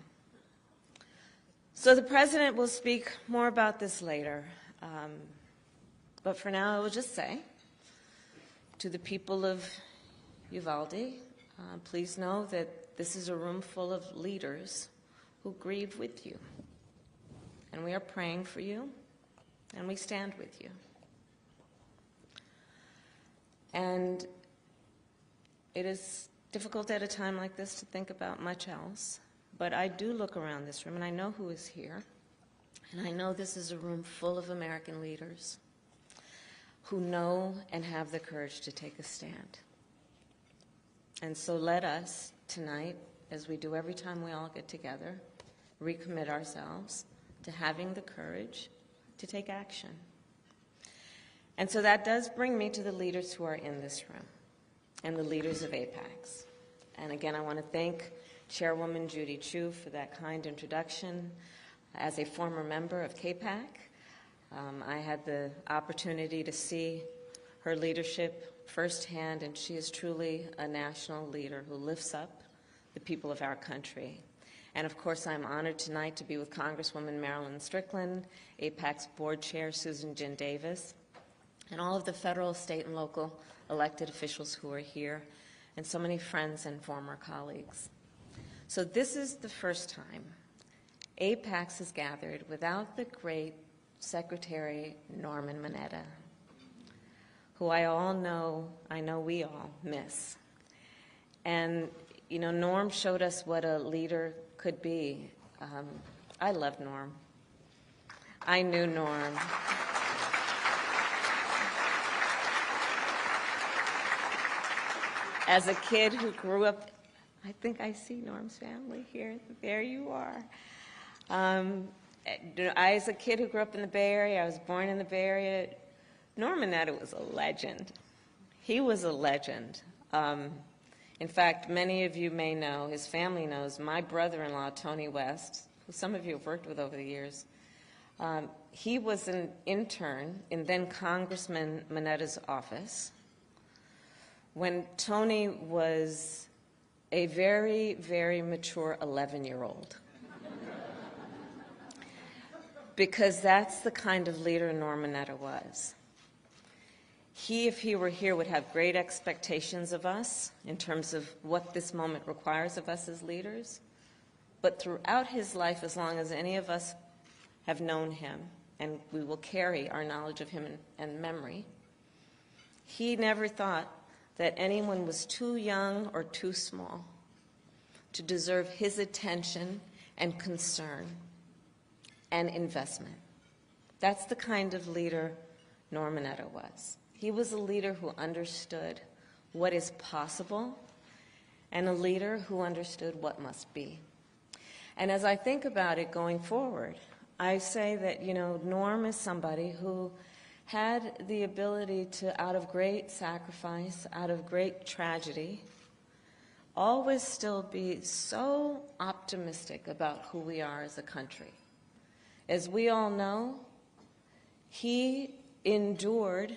So the President will speak more about this later. But for now, I will just say to the people of Uvalde, please know that this is a room full of leaders who grieve with you. And we are praying for you. and we stand with you. And it is difficult at a time like this to think about much else, but I do look around this room, and I know who is here, and I know this is a room full of American leaders who know and have the courage to take a stand. And so let us, tonight, as we do every time we all get together, recommit ourselves to having the courage to take action. And so that does bring me to the leaders who are in this room and the leaders of APACS. And again, I want to thank Chairwoman Judy Chu for that kind introduction. As a former member of KPAC, I had the opportunity to see her leadership firsthand, and she is truly a national leader who lifts up the people of our country. And of course, I'm honored tonight to be with Congresswoman Marilyn Strickland, APAC's board chair Susan Jin Davis, and all of the federal, state, and local elected officials who are here, and so many friends and former colleagues. So this is the first time APACS has gathered without the great Secretary Norman Mineta, who I know we all miss. And, you know, Norm showed us what a leader could be. I love Norm. I knew Norm. As a kid who grew up, I think I see Norm's family here. There you are. As a kid who grew up in the Bay Area, I was born in the Bay Area. Norm Mineta was a legend. He was a legend. In fact, many of you may know, his family knows, my brother-in-law, Tony West, who some of you have worked with over the years, he was an intern in then Congressman Mineta's office when Tony was a very, very mature 11-year-old. Because that's the kind of leader Norm Mineta was. He, if he were here, would have great expectations of us in terms of what this moment requires of us as leaders. But throughout his life, as long as any of us have known him, and we will carry our knowledge of him and memory, he never thought that anyone was too young or too small to deserve his attention and concern and investment. That's the kind of leader Norm Mineta was. He was a leader who understood what is possible and a leader who understood what must be. And as I think about it going forward, I say that, you know, Norm is somebody who had the ability to, out of great sacrifice, out of great tragedy, always still be so optimistic about who we are as a country. As we all know, he endured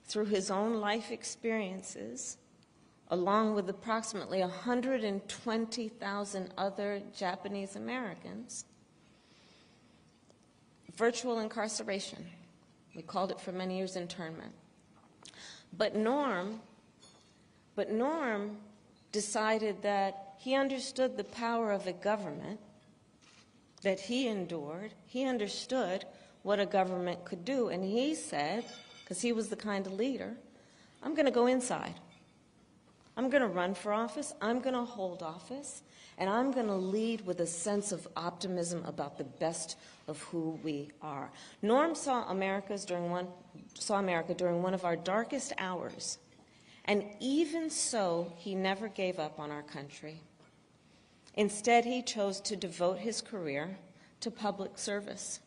through his own life experiences, along with approximately 120,000 other Japanese Americans, virtual incarceration. We called it for many years internment. But Norm decided that he understood the power of a government that he endured. He understood what a government could do, and he said, because he was the kind of leader, I'm going to go inside. I'm going to run for office, I'm going to hold office, and I'm going to lead with a sense of optimism about the best of who we are. Norm saw America during one of our darkest hours, and even so, he never gave up on our country. Instead, he chose to devote his career to public service,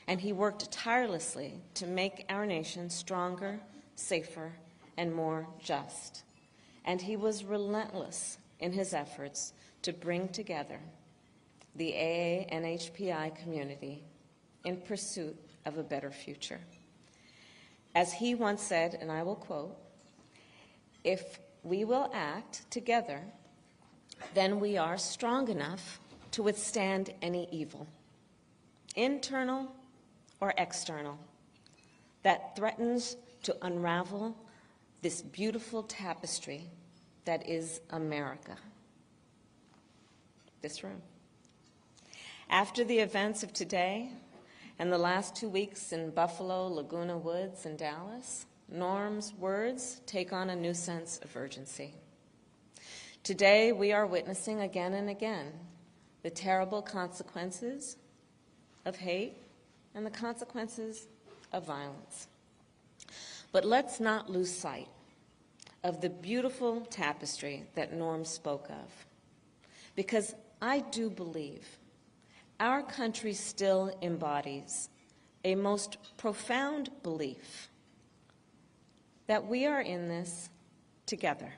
and he worked tirelessly to make our nation stronger, safer, and more just. And he was relentless in his efforts to bring together the AA and HPI community in pursuit of a better future. As he once said, and I will quote, "If we will act together, then we are strong enough to withstand any evil, internal or external, that threatens to unravel this beautiful tapestry that is America." This room. After the events of today, And the last 2 weeks in Buffalo, Laguna Woods, and Dallas, Norm's words take on a new sense of urgency. Today, we are witnessing again and again the terrible consequences of hate and the consequences of violence. But let's not lose sight of the beautiful tapestry that Norm spoke of, because I do believe our country still embodies a most profound belief that we are in this together,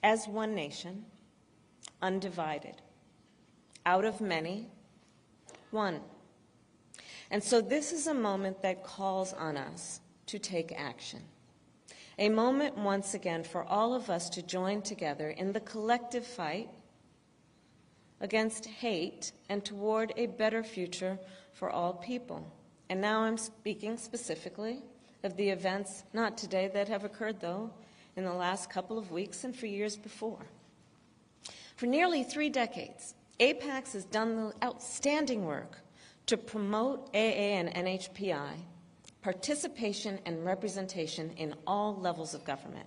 as one nation, undivided, out of many, one. And so this is a moment that calls on us to take action. A moment, once again, for all of us to join together in the collective fight against hate and toward a better future for all people. And now I'm speaking specifically of the events, not today, that have occurred, though, in the last couple of weeks and for years before. For nearly 3 decades, APACS has done the outstanding work to promote AA and NHPI participation and representation in all levels of government.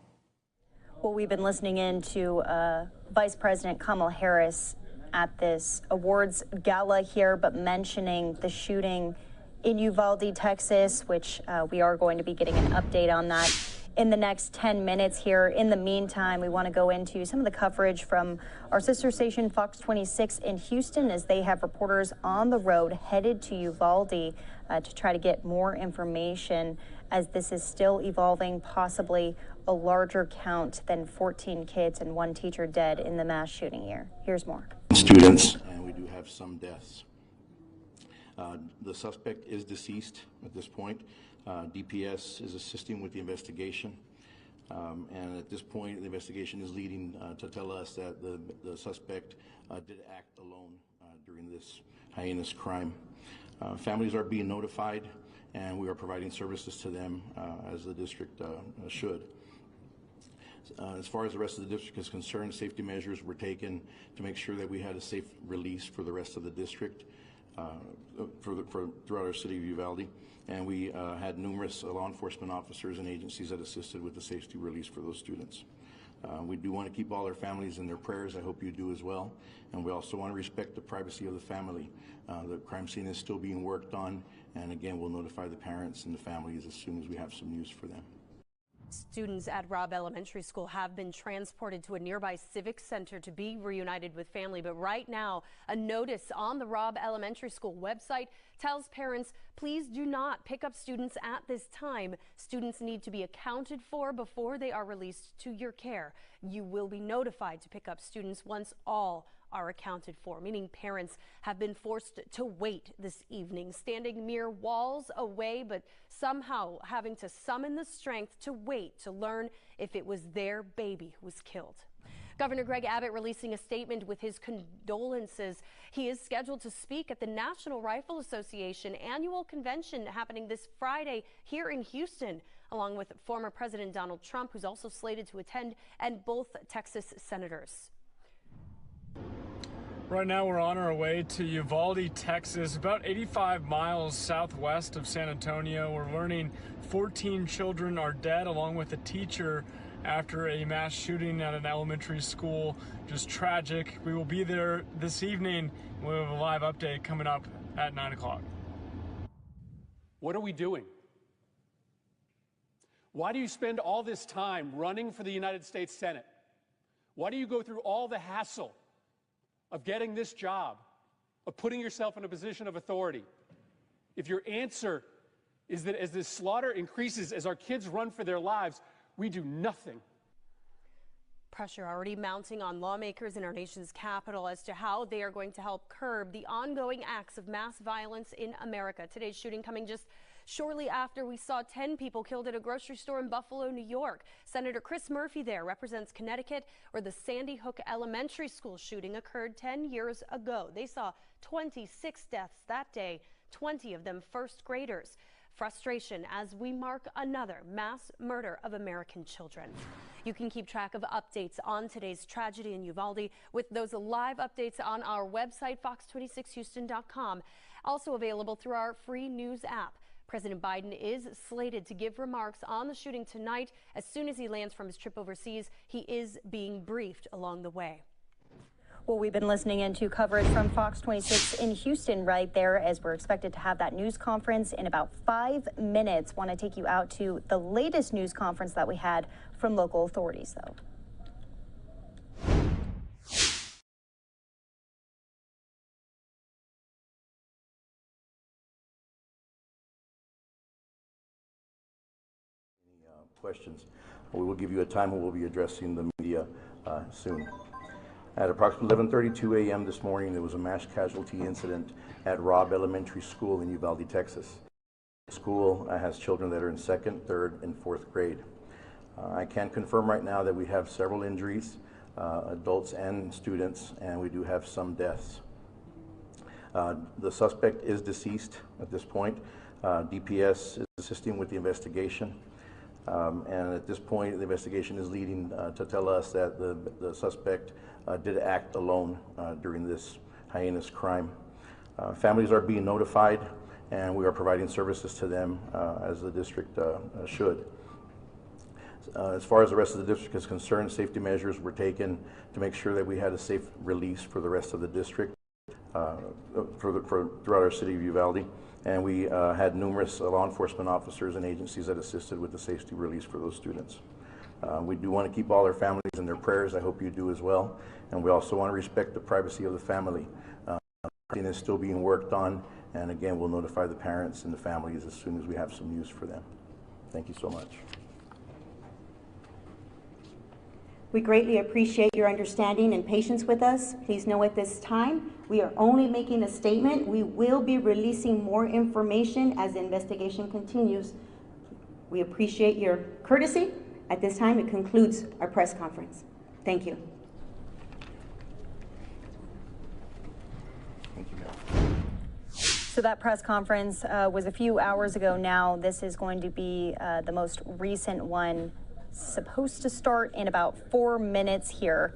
Well, we've been listening in to Vice President Kamala Harris at this awards gala here, but mentioning the shooting in Uvalde, Texas, which we are going to be getting an update on that in the next 10 minutes here. In the meantime, we want to go into some of the coverage from our sister station, Fox 26 in Houston, as they have reporters on the road headed to Uvalde to try to get more information, as this is still evolving, possibly a larger count than 14 kids and 1 teacher dead in the mass shooting here. Here's more. Students, and we do have some deaths. The suspect is deceased at this point. DPS is assisting with the investigation. And at this point, the investigation is leading to tell us that the suspect did act alone during this heinous crime. Families are being notified, and we are providing services to them as the district should. As far as the rest of the district is concerned, safety measures were taken to make sure that we had a safe release for the rest of the district throughout our city of Uvalde. And we had numerous law enforcement officers and agencies that assisted with the safety release for those students. We do want to keep all our families in their prayers. I hope you do as well. And we also want to respect the privacy of the family. The crime scene is still being worked on. And again, we'll notify the parents and the families as soon as we have some news for them. Students at Robb Elementary School have been transported to a nearby civic center to be reunited with family. But right now, a notice on the Robb Elementary School website tells parents, please do not pick up students at this time. Students need to be accounted for before they are released to your care. You will be notified to pick up students once all are accounted for, meaning parents have been forced to wait this evening, standing mere walls away, but somehow having to summon the strength to wait to learn if it was their baby who was killed. Governor Greg Abbott releasing a statement with his condolences. He is scheduled to speak at the National Rifle Association annual convention happening this Friday here in Houston, along with former President Donald Trump, who's also slated to attend, and both Texas senators. Right now we're on our way to Uvalde, Texas, about 85 miles southwest of San Antonio. We're learning 14 children are dead, along with a teacher, after a mass shooting at an elementary school. Just tragic. We will be there this evening. We'll have a live update coming up at 9 o'clock. What are we doing? Why do you spend all this time running for the United States Senate? Why do you go through all the hassle of getting this job, of putting yourself in a position of authority, if your answer is that as this slaughter increases, as our kids run for their lives, we do nothing? Pressure already mounting on lawmakers in our nation's capital as to how they are going to help curb the ongoing acts of mass violence in America. Today's shooting coming just shortly after we saw 10 people killed at a grocery store in Buffalo, New York. Senator Chris Murphy there represents Connecticut, where the Sandy Hook Elementary School shooting occurred 10 years ago. They saw 26 deaths that day, 20 of them first graders. Frustration as we mark another mass murder of American children. You can keep track of updates on today's tragedy in Uvalde with those live updates on our website, fox26houston.com. Also available through our free news app. President Biden is slated to give remarks on the shooting tonight. As soon as he lands from his trip overseas, he is being briefed along the way. Well, we've been listening into coverage from Fox 26 in Houston right there as we're expected to have that news conference in about 5 minutes. Want to take you out to the latest news conference that we had from local authorities, though. Questions. We will give you a time when we'll be addressing the media soon. At approximately 11:32 a.m. this morning, there was a mass casualty incident at Robb Elementary School in Uvalde, Texas. The school has children that are in 2nd, 3rd, and 4th grade. I can confirm right now that we have several injuries, adults and students, and we do have some deaths. The suspect is deceased at this point. DPS is assisting with the investigation. And at this point, the investigation is leading to tell us that the suspect did act alone during this heinous crime. Families are being notified, and we are providing services to them as the district should. As far as the rest of the district is concerned, safety measures were taken to make sure that we had a safe release for the rest of the district throughout our city of Uvalde. And we had numerous law enforcement officers and agencies that assisted with the safety release for those students. We do want to keep all our families in their prayers. I hope you do as well. And we also want to respect the privacy of the family. Everything is still being worked on. And again, we'll notify the parents and the families as soon as we have some news for them. Thank you so much. We greatly appreciate your understanding and patience with us. Please know at this time, we are only making a statement. We will be releasing more information as the investigation continues. We appreciate your courtesy. At this time, it concludes our press conference. Thank you. Thank you, ma'am. So that press conference was a few hours ago now. This is going to be the most recent one, supposed to start in about 4 minutes here.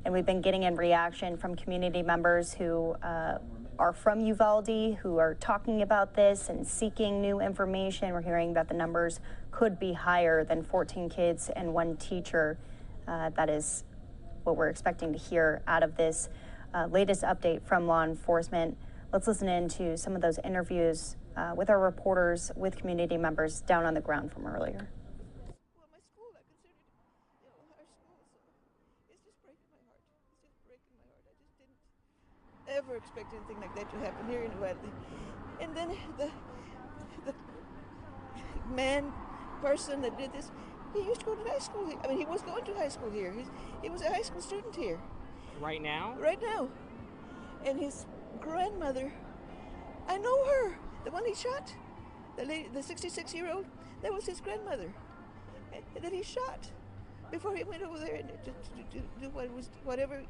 And we've been getting in reaction from community members who are from Uvalde, who are talking about this and seeking new information. We're hearing that the numbers could be higher than 14 kids and 1 teacher. That is what we're expecting to hear out of this latest update from law enforcement. Let's listen in to some of those interviews with our reporters, with community members down on the ground from earlier. Ever expect anything like that to happen here in Uvalde. And then the person that did this, he used to go to high school here. I mean, he was going to high school here. He was a high school student here. Right now? Right now. And his grandmother, I know her, the one he shot, the lady, the 66-year-old, that was his grandmother that he shot before he went over there and to do whatever.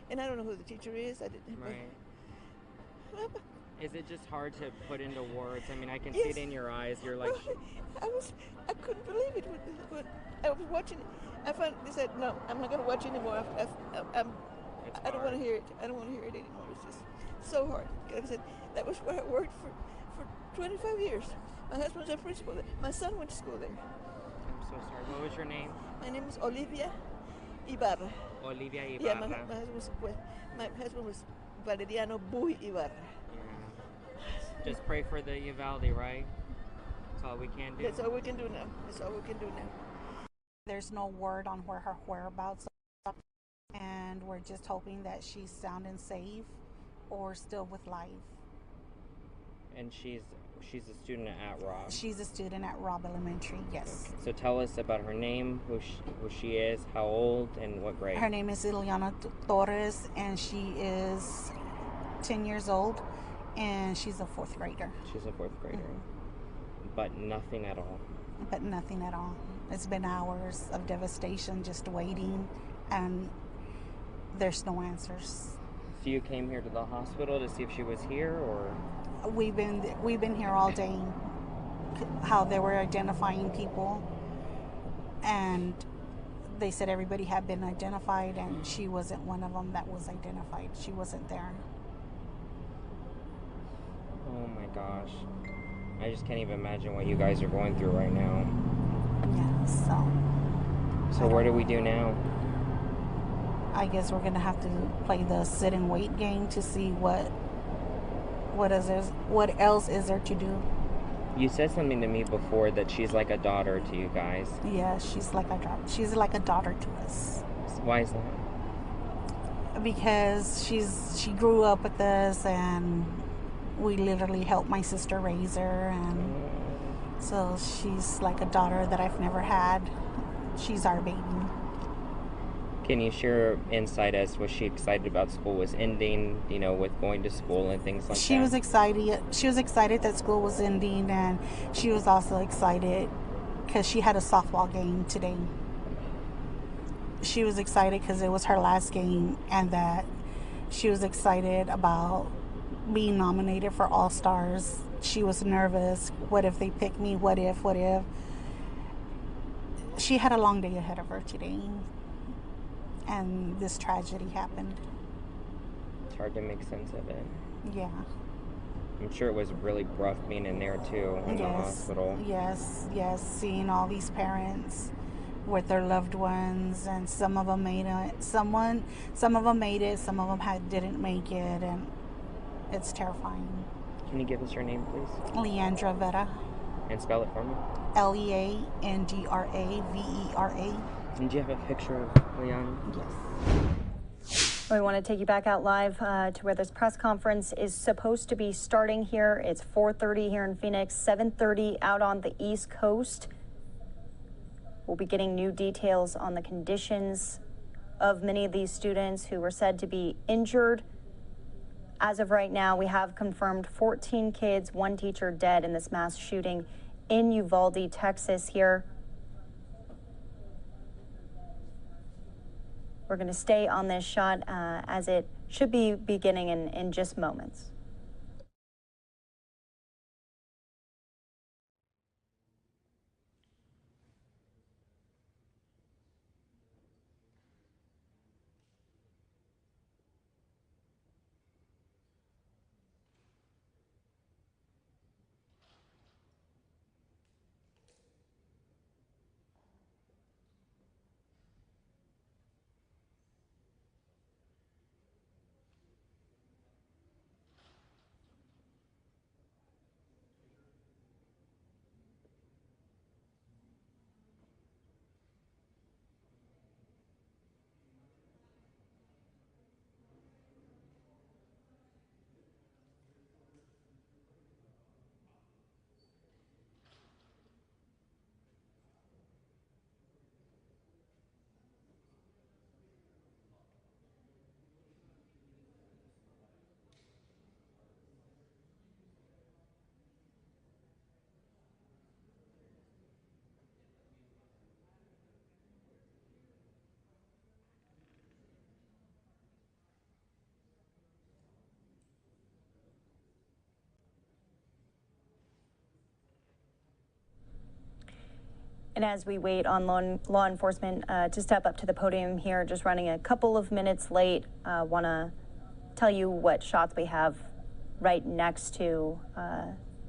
And I don't know who the teacher is. I didn't. Right. Is it just hard to put into words? I mean, I can Yes. see it in your eyes. You're like, I couldn't believe it when I was watching it. I finally said, no, I'm not going to watch anymore. I don't want to hear it. I don't want to hear it anymore. It's just so hard. Like I said, that was where I worked for 25 years. My husband's a principal there. My son went to school there. I'm so sorry. What was your name? My name is Olivia Ibarra. Olivia Ibarra. Yeah, my husband was Valeriano Buy Ibarra. Yeah. Just pray for the Uvalde, right? That's all we can do. That's all we can do now. That's all we can do now. There's no word on where her whereabouts are, and we're just hoping that she's sound and safe or still with life. And she's a student at Robb. She's a student at Robb Elementary, yes. Okay. So tell us about her name, who she is, how old, and what grade. Her name is Ileana Torres, and she is 10 years old, and she's a 4th grader. She's a 4th grader. But nothing at all. But nothing at all. It's been hours of devastation just waiting, and there's no answers. So you came here to the hospital to see if she was here, or? We've been here all day. How they were identifying people, and they said everybody had been identified, and she wasn't one of them that was identified. She wasn't there. Oh my gosh. I just can't even imagine what you guys are going through right now. Yeah, So what do we do now? I guess we're gonna have to play the sit and wait game to see what else is there to do. You said something to me before that she's like a daughter to you guys. Yeah, she's like a daughter to us. Why is that? Because she grew up with us, and we literally helped my sister raise her, and so she's like a daughter that I've never had. She's our baby. Can you share insight as was she excited about school was ending, you know, with going to school and things like that? She was excited. She was excited that school was ending, and she was also excited because she had a softball game today. She was excited because it was her last game, and that she was excited about being nominated for All-Stars. She was nervous. What if they pick me? What if? She had a long day ahead of her today, and this tragedy happened. It's hard to make sense of it. Yeah. I'm sure it was really rough being in there too, in the hospital. Yes, seeing all these parents with their loved ones, and some of them made it. Some of them made it. Some of them didn't make it, and it's terrifying. Can you give us your name, please? Leandra Vera. And spell it for me. Leandravera. And do you have a picture of Leon? Yes. We want to take you back out live to where this press conference is supposed to be starting here. It's 4:30 here in Phoenix, 7:30 out on the East Coast. We'll be getting new details on the conditions of many of these students who were said to be injured. As of right now, we have confirmed 14 kids, 1 teacher dead in this mass shooting in Uvalde, Texas here. We're going to stay on this shot as it should be beginning in just moments. And as we wait on law enforcement to step up to the podium here, just running a couple of minutes late, want to tell you what shots we have right next to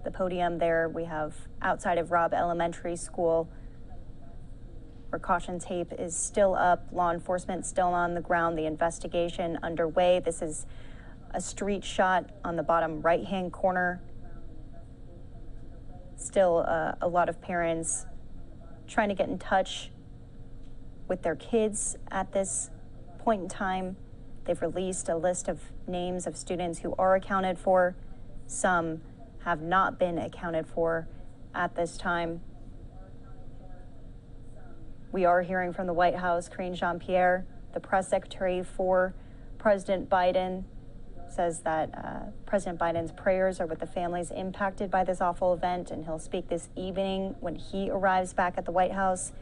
the podium there. We have outside of Robb Elementary School, where caution tape is still up, law enforcement still on the ground, the investigation underway. This is a street shot on the bottom right-hand corner. Still a lot of parents trying to get in touch with their kids at this point in time. They've released a list of names of students who are accounted for. Some have not been accounted for at this time. We are hearing from the White House. Karine Jean-Pierre, the press secretary for President Biden, says that President Biden's prayers are with the families impacted by this awful event, and he'll speak this evening when he arrives back at the White House.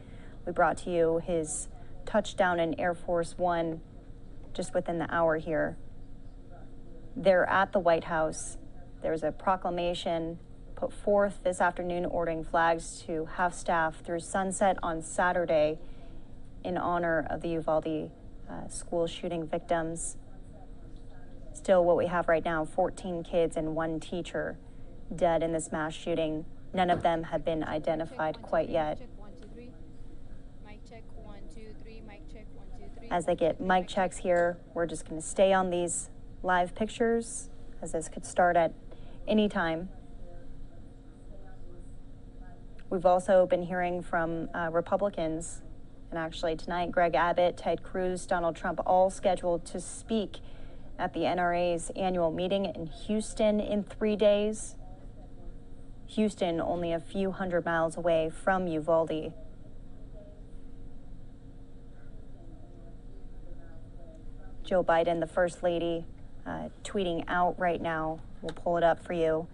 We brought to you his touchdown in Air Force One just within the hour here. They're at the White House. There's a proclamation put forth this afternoon ordering flags to half staff through sunset on Saturday in honor of the Uvalde school shooting victims. Still, what we have right now, 14 kids and 1 teacher dead in this mass shooting. None of them have been identified quite yet. As they get mic checks here, we're just going to stay on these live pictures, as this could start at any time. We've also been hearing from Republicans, and actually tonight, Greg Abbott, Ted Cruz, Donald Trump, all scheduled to speak at the NRA's annual meeting in Houston in 3 days. Houston, only a few hundred miles away from Uvalde. Joe Biden, the First Lady, tweeting out right now. We'll pull it up for you.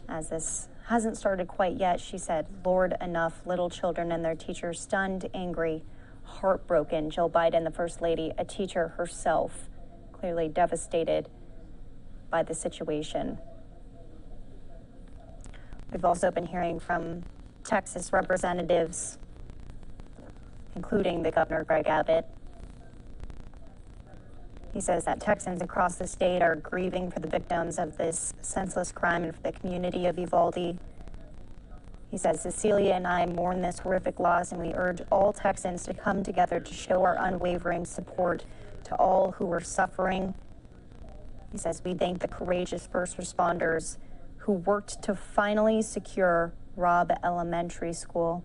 As this hasn't started quite yet, she said, "Lord, enough. Little children and their teachers stunned, angry, heartbroken." Joe Biden, the First Lady, a teacher herself, clearly devastated by the situation. We've also been hearing from Texas representatives, including the governor, Greg Abbott. He says that Texans across the state are grieving for the victims of this senseless crime and for the community of Uvalde. He says, "Cecilia and I mourn this horrific loss, and we urge all Texans to come together to show our unwavering support to all who are suffering." He says, "We thank the courageous first responders who worked to finally secure Robb Elementary School."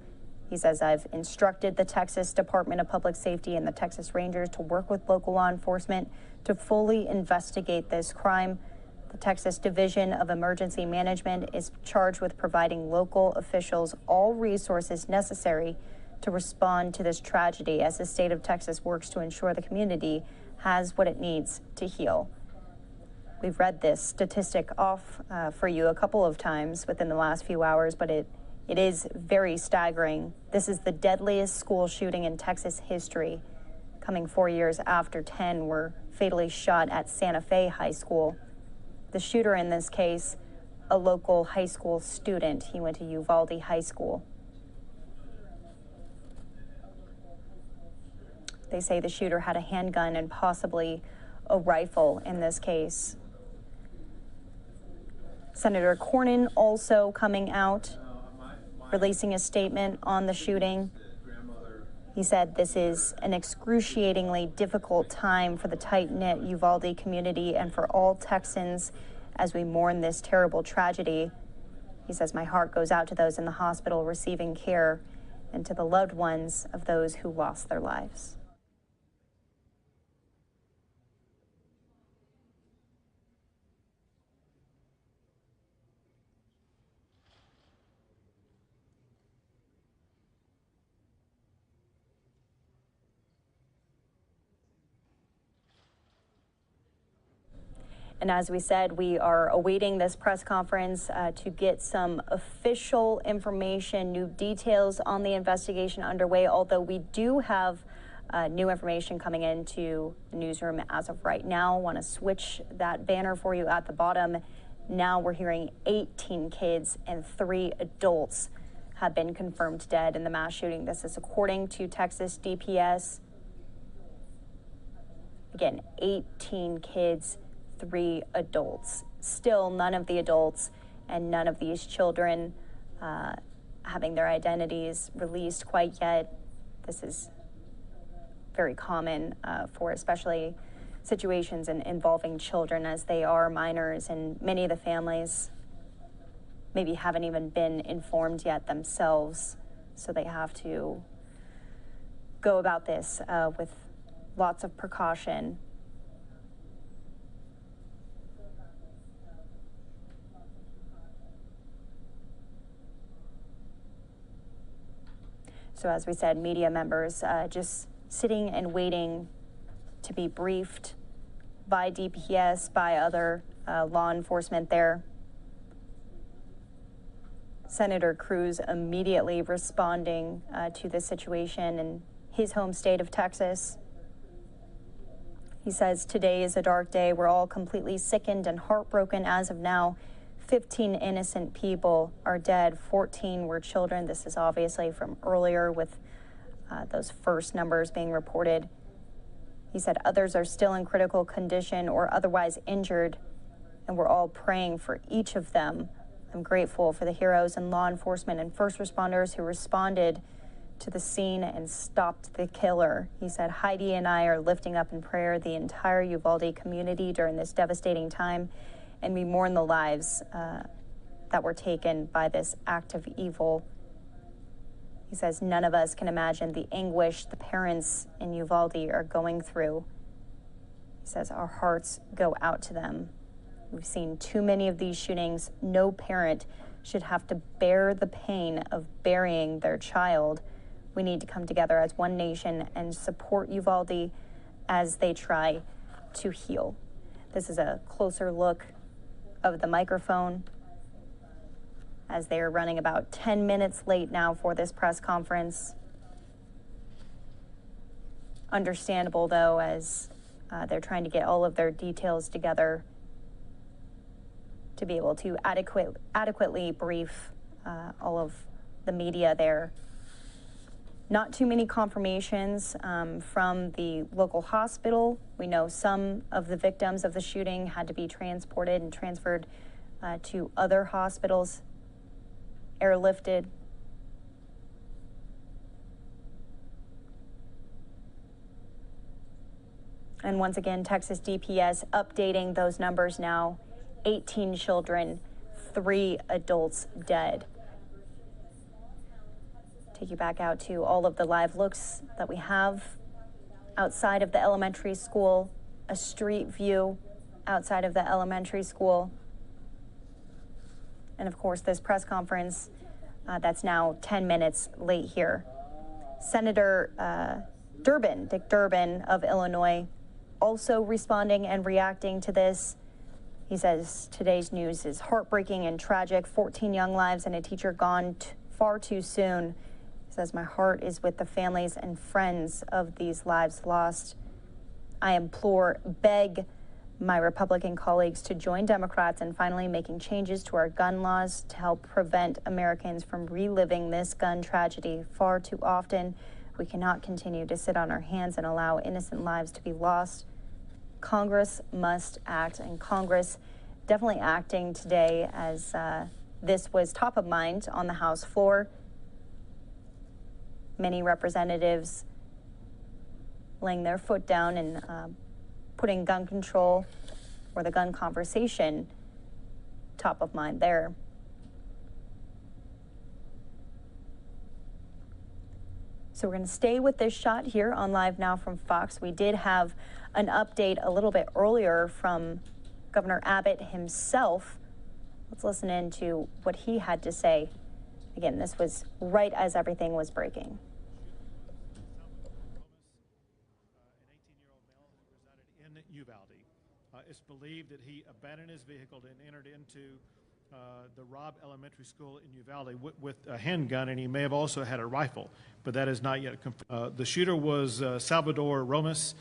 He says, "I've instructed the Texas Department of Public Safety and the Texas Rangers to work with local law enforcement to fully investigate this crime. The Texas Division of Emergency Management is charged with providing local officials all resources necessary to respond to this tragedy as the state of Texas works to ensure the community has what it needs to heal." We've read this statistic off for you a couple of times within the last few hours, but it is very staggering. This is the deadliest school shooting in Texas history, coming 4 years after 10 were fatally shot at Santa Fe High School. The shooter in this case, a local high school student. He went to Uvalde High School. They say the shooter had a handgun and possibly a rifle in this case. Senator Cornyn also coming out, releasing a statement on the shooting. He said, "This is an excruciatingly difficult time for the tight-knit Uvalde community and for all Texans as we mourn this terrible tragedy." He says, "My heart goes out to those in the hospital receiving care and to the loved ones of those who lost their lives." And as we said, we are awaiting this press conference to get some official information, new details on the investigation underway, although we do have new information coming into the newsroom as of right now. I want to switch that banner for you at the bottom. Now we're hearing 18 kids and 3 adults have been confirmed dead in the mass shooting. This is according to Texas DPS. Again, 18 kids, 3 adults. Still, none of the adults and none of these children having their identities released quite yet. This is very common for especially situations involving children, as they are minors, and many of the families maybe haven't even been informed yet themselves, so they have to go about this with lots of precaution. So as we said, media members just sitting and waiting to be briefed by DPS, by other law enforcement there. Senator Cruz immediately responding to this situation in his home state of Texas. He says today is a dark day. We're all completely sickened and heartbroken as of now. 15 innocent people are dead. 14 were children. This is obviously from earlier with those first numbers being reported. He said others are still in critical condition or otherwise injured, and we're all praying for each of them. I'm grateful for the heroes and law enforcement and first responders who responded to the scene and stopped the killer. He said Heidi and I are lifting up in prayer the entire Uvalde community during this devastating time, and we mourn the lives that were taken by this act of evil. He says none of us can imagine the anguish the parents in Uvalde are going through. He says our hearts go out to them. We've seen too many of these shootings. No parent should have to bear the pain of burying their child. We need to come together as one nation and support Uvalde as they try to heal. This is a closer look of the microphone as they are running about 10 minutes late now for this press conference. Understandable, though, as they're trying to get all of their details together to be able to adequately brief all of the media there. Not too many confirmations from the local hospital. We know some of the victims of the shooting had to be transported and transferred to other hospitals, airlifted. And once again, Texas DPS updating those numbers now. 18 children, 3 adults dead. Take you back out to all of the live looks that we have outside of the elementary school, a street view outside of the elementary school. And of course, this press conference that's now 10 minutes late here. Senator Dick Durbin of Illinois, also responding and reacting to this. He says today's news is heartbreaking and tragic. 14 young lives and a teacher gone far too soon. He says, my heart is with the families and friends of these lives lost. I beg my Republican colleagues to join Democrats in finally making changes to our gun laws to help prevent Americans from reliving this gun tragedy. Far too often, we cannot continue to sit on our hands and allow innocent lives to be lost. Congress must act, and Congress definitely acting today as this was top of mind on the House floor. Many representatives laying their foot down and putting gun control or the gun conversation top of mind there. So we're going to stay with this shot here on Live Now from Fox. We did have an update a little bit earlier from Governor Abbott himself. Let's listen in to what he had to say. Again, this was right as everything was breaking. An 18-year-old male who resided in Uvalde. It's believed that he abandoned his vehicle and entered into the Robb Elementary School in Uvalde with a handgun, and he may have also had a rifle, but that is not yet confirmed. The shooter was Salvador Romas,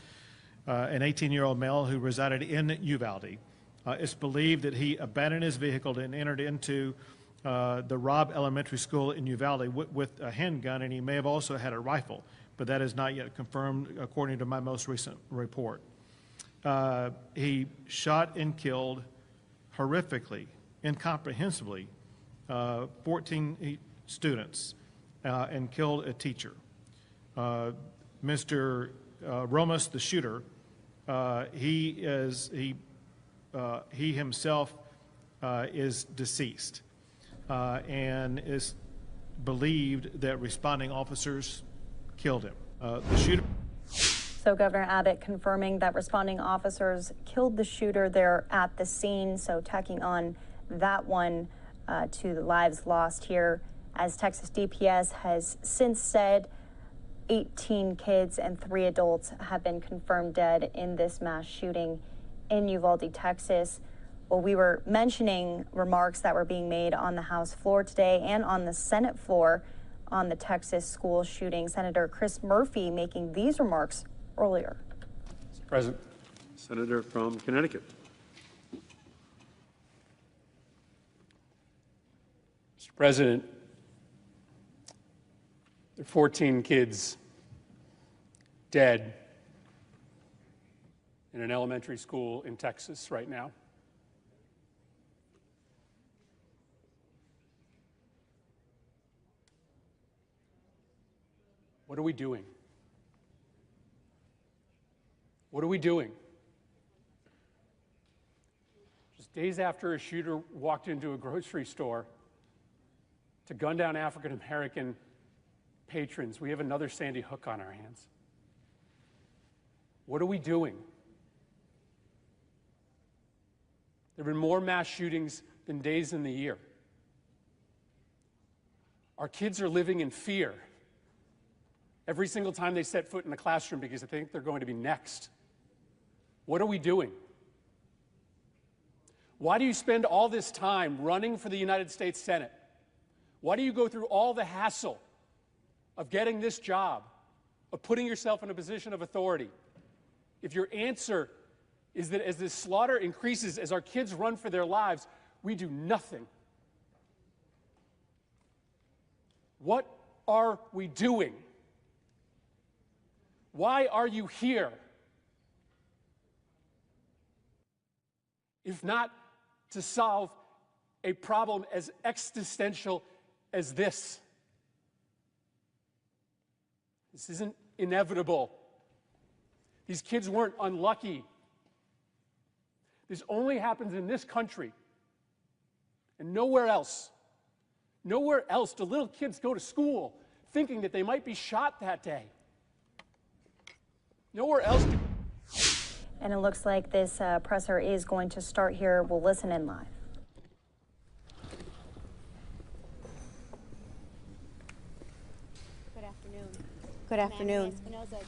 an 18-year-old male who resided in Uvalde. It's believed that he abandoned his vehicle and entered into the Robb Elementary School in Uvalde with a handgun, and he may have also had a rifle, but that is not yet confirmed according to my most recent report. He shot and killed horrifically, incomprehensibly, 14 students and killed a teacher. Mr. Romas, the shooter, he himself is deceased and is believed that responding officers killed him. The shooter. So Governor Abbott confirming that responding officers killed the shooter there at the scene. So tacking on that one to the lives lost here, as Texas DPS has since said 18 kids and 3 adults have been confirmed dead in this mass shooting in Uvalde, Texas. Well, we were mentioning remarks that were being made on the House floor today and on the Senate floor on the Texas school shooting. Senator Chris Murphy making these remarks earlier. President, Senator from Connecticut. Mr. President, there are 14 kids dead in an elementary school in Texas right now. What are we doing? What are we doing? Just days after a shooter walked into a grocery store to gun down African American patrons, we have another Sandy Hook on our hands. What are we doing? There have been more mass shootings than days in the year. Our kids are living in fear every single time they set foot in the classroom because they think they're going to be next. What are we doing? Why do you spend all this time running for the United States Senate? Why do you go through all the hassle of getting this job, of putting yourself in a position of authority, if your answer is that as this slaughter increases, as our kids run for their lives, we do nothing? What are we doing? Why are you here? If not to solve a problem as existential as this. This isn't inevitable. These kids weren't unlucky. This only happens in this country and nowhere else. Nowhere else do little kids go to school thinking that they might be shot that day. Nowhere else. And it looks like this presser is going to start here. We'll listen in live. Good afternoon.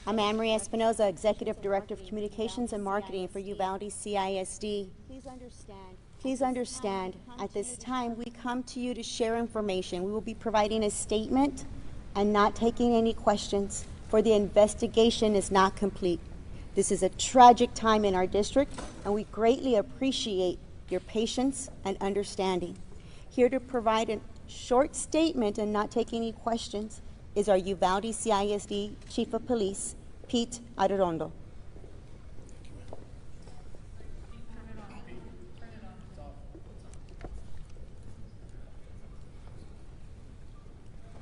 I'm Anne-Marie Espinoza, Executive Director of Communications and Marketing for Uvalde CISD. Please understand, at this time, we come to you to share information. We will be providing a statement and not taking any questions, for the investigation is not complete. This is a tragic time in our district, and we greatly appreciate your patience and understanding. Here to provide a short statement and not take any questions is our Uvalde CISD Chief of Police, Pete Arredondo.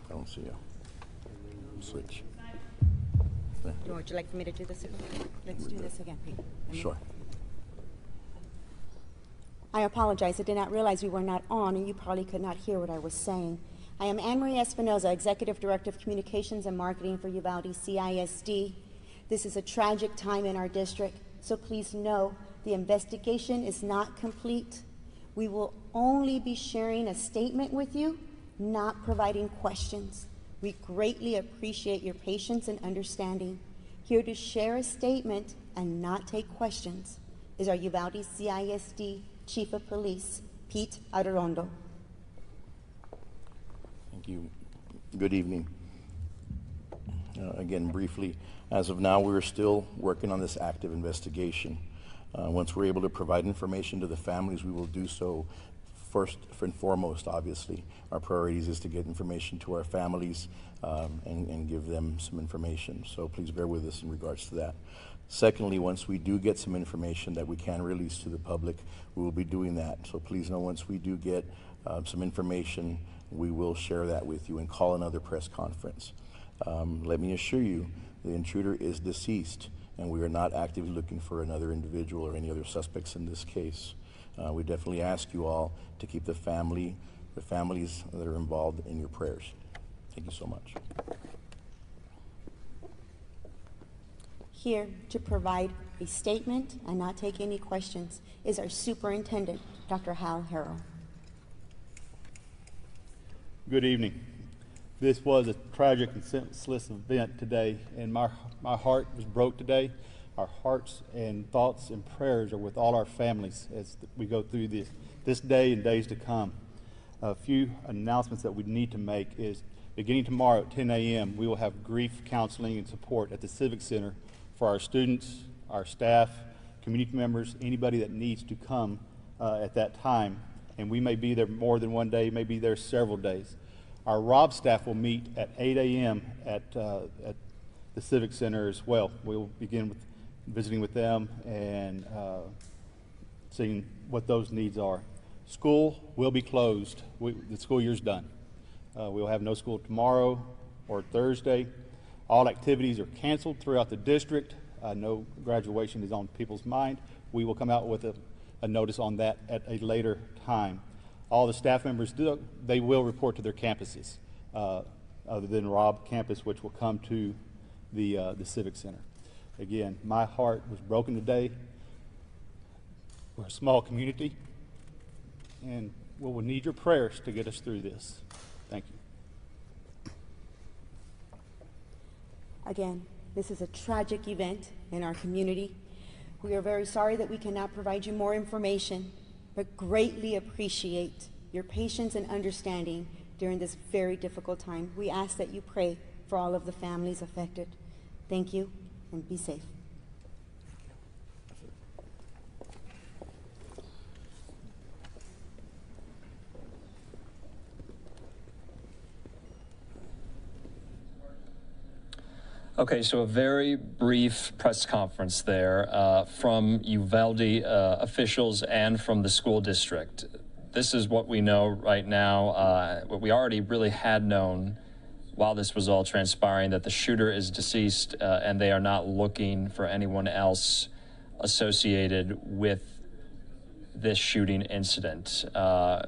I don't see you. Switch. Would you like for me to do this again? Let's do this again, Pete. Sure. I apologize. I did not realize we were not on, and you probably could not hear what I was saying. I am Anne-Marie Espinoza, Executive Director of Communications and Marketing for Uvalde CISD. This is a tragic time in our district, so please know the investigation is not complete. We will only be sharing a statement with you, not providing questions. We greatly appreciate your patience and understanding. Here to share a statement and not take questions is our Uvalde CISD Chief of Police, Pete Arredondo. Thank you. Good evening. Again, briefly, as of now, we're still working on this active investigation. Once we're able to provide information to the families, we will do so. First and foremost, obviously, our priorities is to get information to our families and give them some information. So please bear with us in regards to that. Secondly, once we do get some information that we can release to the public, we will be doing that. So please know once we do get some information, we will share that with you and call another press conference. Let me assure you, the intruder is deceased, and we are not actively looking for another individual or any other suspects in this case. We definitely ask you all to keep the families that are involved in your prayers. Thank you so much. Here to provide a statement and not take any questions is our Superintendent, Dr. Hal Harrell. Good evening. This was a tragic and senseless event today, and my heart was broke today. Our hearts and thoughts and prayers are with all our families as we go through this day and days to come. A few announcements that we need to make is beginning tomorrow at 10 a.m. we will have grief counseling and support at the Civic Center for our students, our staff, community members, anybody that needs to come at that time. And we may be there more than one day, may be there several days. Our Robb staff will meet at 8 a.m. at the Civic Center as well. We'll begin with visiting with them and seeing what those needs are. School will be closed. The school year's done. We'll have no school tomorrow or Thursday. All activities are canceled throughout the district. No graduation is on people's mind. We will come out with a notice on that at a later time. All the staff members they will report to their campuses, other than Robb campus, which will come to the Civic Center. Again, my heart was broken today. We're a small community, and we'll need your prayers to get us through this. Thank you. Again, this is a tragic event in our community. We are very sorry that we cannot provide you more information, but greatly appreciate your patience and understanding during this very difficult time. We ask that you pray for all of the families affected. Thank you, and be safe. Okay, so a very brief press conference there from Uvalde officials and from the school district. This is what we know right now, what we already really had known while this was all transpiring, that the shooter is deceased and they are not looking for anyone else associated with this shooting incident.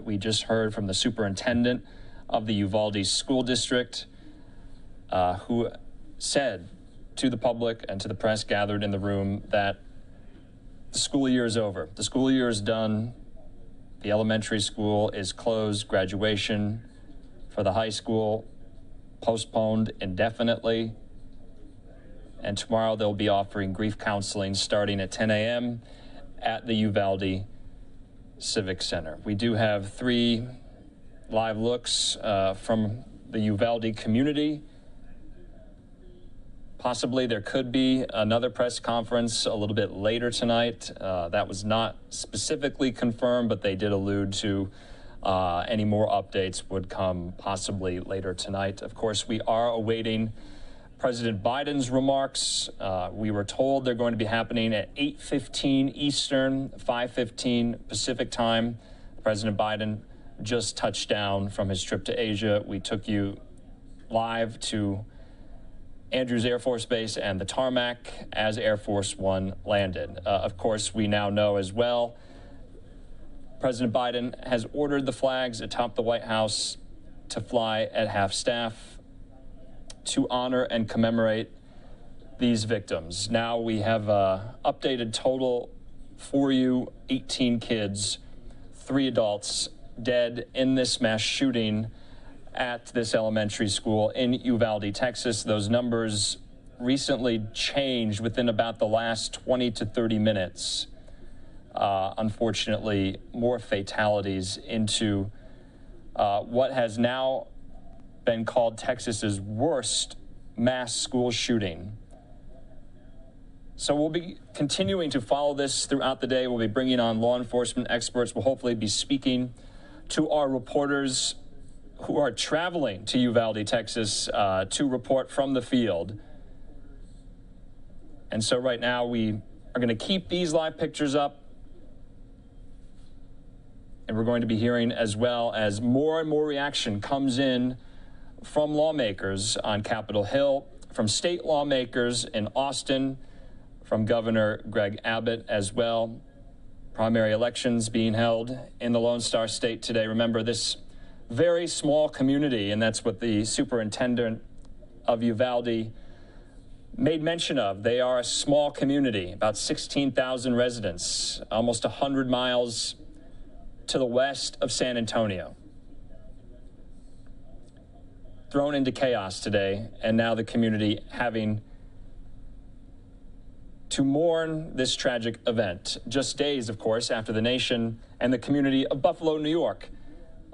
We just heard from the superintendent of the Uvalde School District who said to the public and to the press gathered in the room that the school year is over. The school year is done. The elementary school is closed. Graduation for the high school postponed indefinitely. And tomorrow they'll be offering grief counseling starting at 10 a.m. at the Uvalde Civic Center. We do have 3 live looks from the Uvalde community. Possibly there could be another press conference a little bit later tonight. That was not specifically confirmed, but they did allude to any more updates would come possibly later tonight. Of course, we are awaiting President Biden's remarks. We were told they're going to be happening at 8:15 Eastern, 5:15 Pacific time. President Biden just touched down from his trip to Asia. We took you live to Andrews Air Force Base and the tarmac as Air Force One landed. Of course, we now know as well, President Biden has ordered the flags atop the White House to fly at half-staff to honor and commemorate these victims. Now we have updated total for you, 18 kids, 3 adults dead in this mass shooting at this elementary school in Uvalde, Texas. Those numbers recently changed within about the last 20 to 30 minutes. Unfortunately, more fatalities into what has now been called Texas's worst mass school shooting. So we'll be continuing to follow this throughout the day. We'll be bringing on law enforcement experts. We'll hopefully be speaking to our reporters who are traveling to Uvalde, Texas, to report from the field. And so right now we are going to keep these live pictures up. And we're going to be hearing as well as more and more reaction comes in from lawmakers on Capitol Hill, from state lawmakers in Austin, from Governor Greg Abbott as well. Primary elections being held in the Lone Star State today. Remember, this very small community, and that's what the superintendent of Uvalde made mention of. They are a small community, about 16,000 residents, almost 100 miles to the west of San Antonio. Thrown into chaos today, and now the community having to mourn this tragic event. Just days, of course, after the nation and the community of Buffalo, New York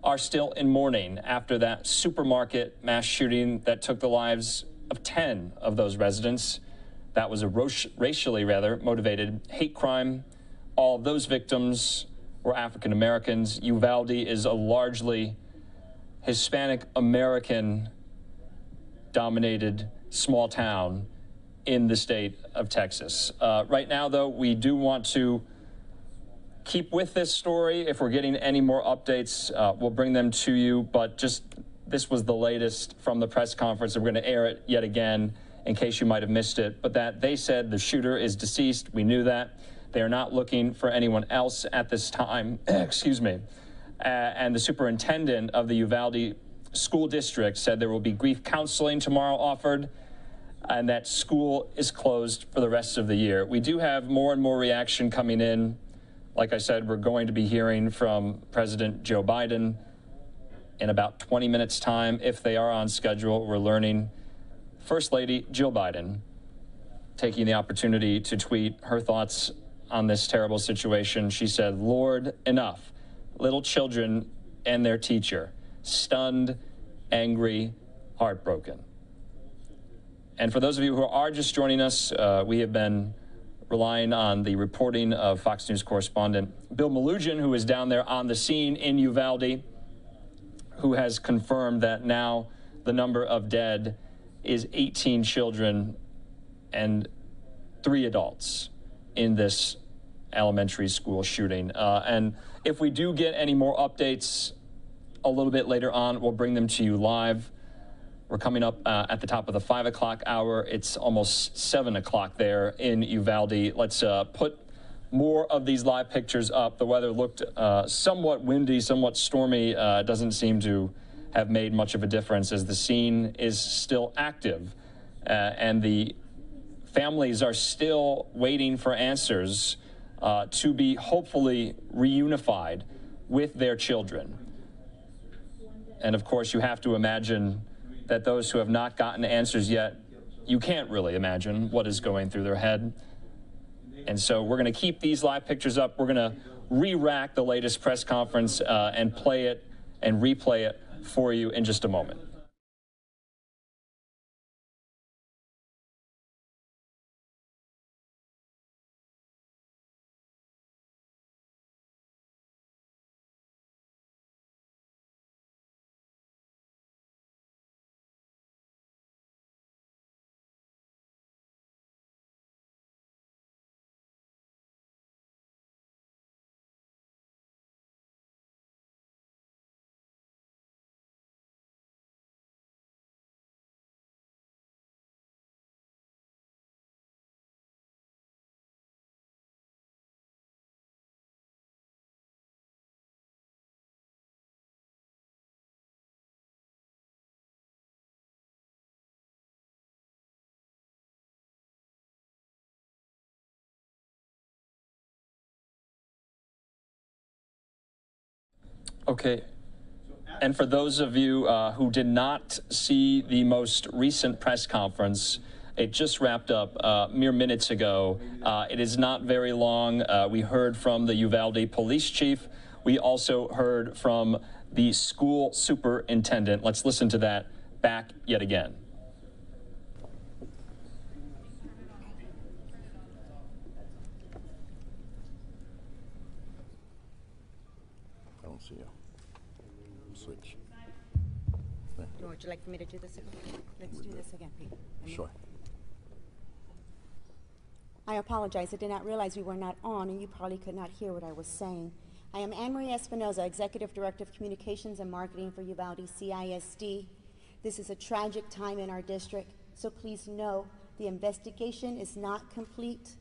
are still in mourning after that supermarket mass shooting that took the lives of 10 of those residents that was a racially motivated hate crime. All of those victims were African Americans. Uvalde is a largely Hispanic American dominated small town in the state of Texas. Right now, though, we do want to keep with this story. If we're getting any more updates, we'll bring them to you. But this was the latest from the press conference. We're going to air it yet again in case you might have missed it. But that they said the shooter is deceased. We knew that. They are not looking for anyone else at this time. Excuse me. And the superintendent of the Uvalde School District said there will be grief counseling tomorrow offered, and that school is closed for the rest of the year. We do have more and more reaction coming in. Like I said, we're going to be hearing from President Joe Biden in about 20 minutes' time. If they are on schedule, we're learning First Lady Jill Biden taking the opportunity to tweet her thoughts on this terrible situation. She said, "Lord, enough. Little children and their teacher, stunned, angry, heartbroken." And for those of you who are just joining us, we have been relying on the reporting of Fox News correspondent Bill Malugin, who is down there on the scene in Uvalde, who has confirmed that now the number of dead is 18 children and 3 adults in this elementary school shooting. And if we do get any more updates a little bit later on, we'll bring them to you live. We're coming up at the top of the 5 o'clock hour. It's almost 7 o'clock there in Uvalde. Let's put more of these live pictures up. The weather looked somewhat windy, somewhat stormy. Doesn't seem to have made much of a difference as the scene is still active. And the families are still waiting for answers to be hopefully reunified with their children. And of course, you have to imagine that those who have not gotten answers yet, you can't really imagine what is going through their head. And so we're going to keep these live pictures up. We're going to re-rack the latest press conference and play it and replay it for you in just a moment. Okay. And for those of you who did not see the most recent press conference, it just wrapped up mere minutes ago. It is not very long. We heard from the Uvalde police chief. We also heard from the school superintendent. Let's listen to that back yet again. I don't see you. Switch. Would you like for me to do this again? Let's do this again, Pete. Sure. I apologize. I did not realize we were not on, and you probably could not hear what I was saying. I am Anne-Marie Espinoza, Executive Director of Communications and Marketing for Uvalde CISD. This is a tragic time in our district, so please know the investigation is not complete.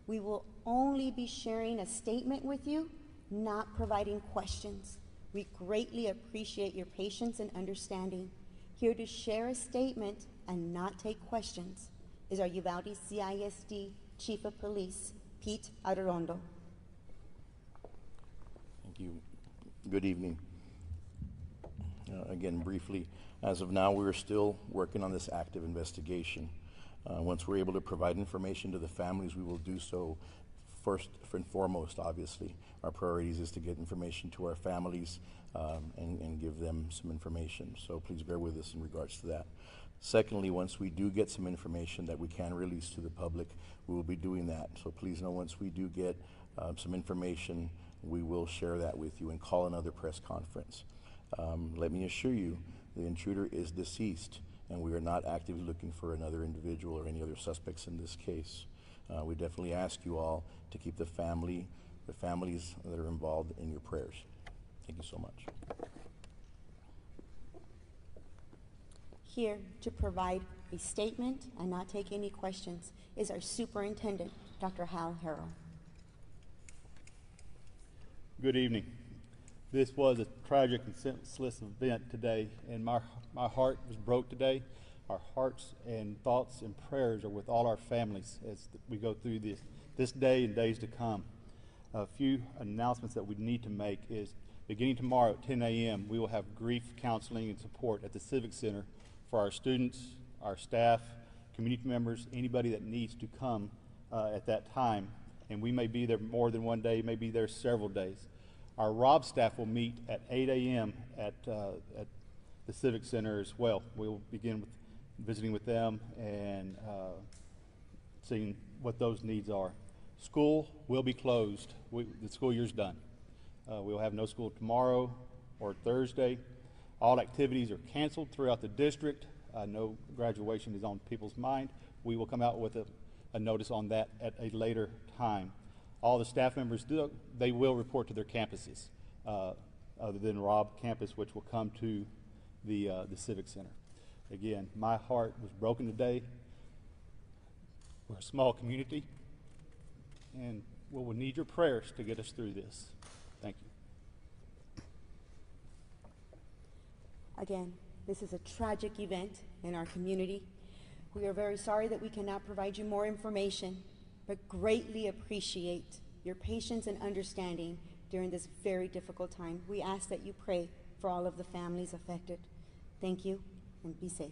We will only be sharing a statement with you, not providing questions. We greatly appreciate your patience and understanding. Here to share a statement and not take questions is our Uvalde CISD Chief of Police, Pete Arredondo. Thank you. Good evening. Again, briefly, as of now, we're still working on this active investigation. Once we're able to provide information to the families, we will do so. First and foremost, obviously, our priorities is to get information to our families and give them some information. So please bear with us in regards to that. Secondly, once we do get some information that we can release to the public, we will be doing that. So please know once we do get some information, we will share that with you and call another press conference. Let me assure you, the intruder is deceased, and we are not actively looking for another individual or any other suspects in this case. We definitely ask you all to keep the families that are involved in your prayers. Thank you so much. Here to provide a statement and not take any questions is our superintendent, Dr. Hal Harrell. Good evening. This was a tragic and senseless event today, and my heart was broke today. Our hearts and thoughts and prayers are with all our families as we go through this day and days to come. A few announcements that we need to make is beginning tomorrow at 10 a.m. we will have grief counseling and support at the Civic Center for our students, our staff, community members, anybody that needs to come at that time. And we may be there more than one day, may be there several days. Our Robb staff will meet at 8 a.m. at the Civic Center as well. We'll begin with visiting with them and seeing what those needs are. School will be closed. The school year's done. We'll have no school tomorrow or Thursday. All activities are canceled throughout the district. No graduation is on people's mind. We will come out with a notice on that at a later time. All the staff members they will report to their campuses, other than Robb campus, which will come to the Civic Center. Again, my heart was broken today. We're a small community, and we'll need your prayers to get us through this. Thank you. Again, this is a tragic event in our community. We are very sorry that we cannot provide you more information, but greatly appreciate your patience and understanding during this very difficult time. We ask that you pray for all of the families affected. Thank you, and be safe.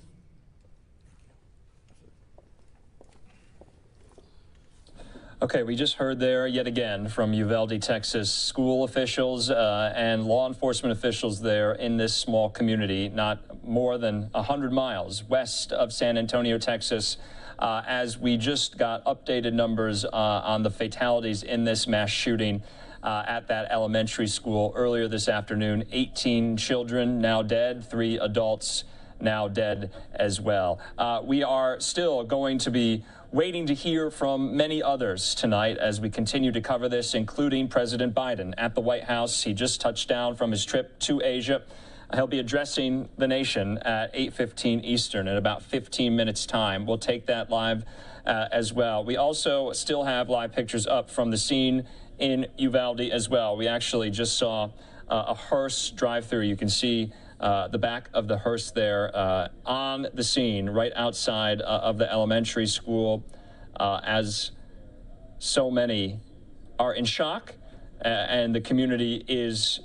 Okay, we just heard there yet again from Uvalde, Texas, school officials and law enforcement officials there in this small community, not more than 100 miles west of San Antonio, Texas, as we just got updated numbers on the fatalities in this mass shooting at that elementary school earlier this afternoon. 18 children now dead, 3 adults now dead as well. We are still going to be waiting to hear from many others tonight as we continue to cover this, including President Biden at the White House. He just touched down from his trip to Asia. He'll be addressing the nation at 8:15 Eastern in about 15 minutes' time. We'll take that live as well. We also still have live pictures up from the scene in Uvalde as well. We actually just saw a hearse drive through. You can see the back of the hearse there on the scene right outside of the elementary school as so many are in shock and the community is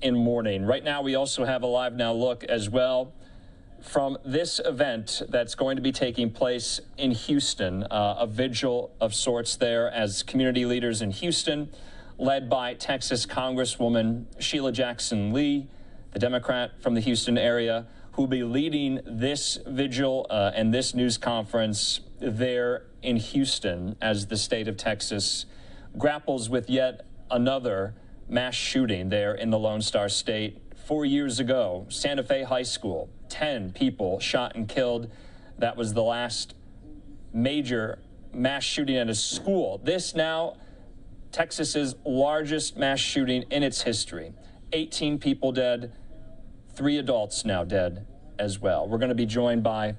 in mourning. Right now we also have a LiveNOW look as well from this event that's going to be taking place in Houston, a vigil of sorts there as community leaders in Houston, led by Texas Congresswoman Sheila Jackson Lee, the Democrat from the Houston area, who will be leading this vigil and this news conference there in Houston as the state of Texas grapples with yet another mass shooting there in the Lone Star State. 4 years ago, Santa Fe High School, 10 people shot and killed. That was the last major mass shooting at a school. This now Texas's largest mass shooting in its history. 18 people dead, 3 adults now dead as well. We're going to be joined by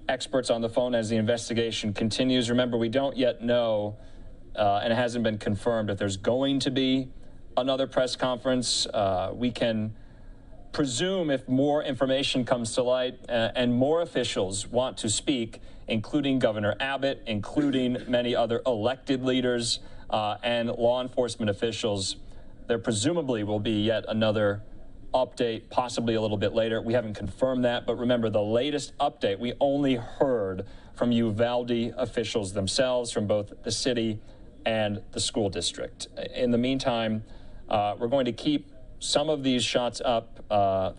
experts on the phone as the investigation continues. Remember, we don't yet know, and it hasn't been confirmed, if there's going to be another press conference. We can presume if more information comes to light and more officials want to speak, including Governor Abbott, including many other elected leaders and law enforcement officials, there presumably will be yet another update, possibly a little bit later. We haven't confirmed that, but remember, the latest update, we only heard from Uvalde officials themselves, from both the city and the school district. In the meantime, we're going to keep some of these shots up,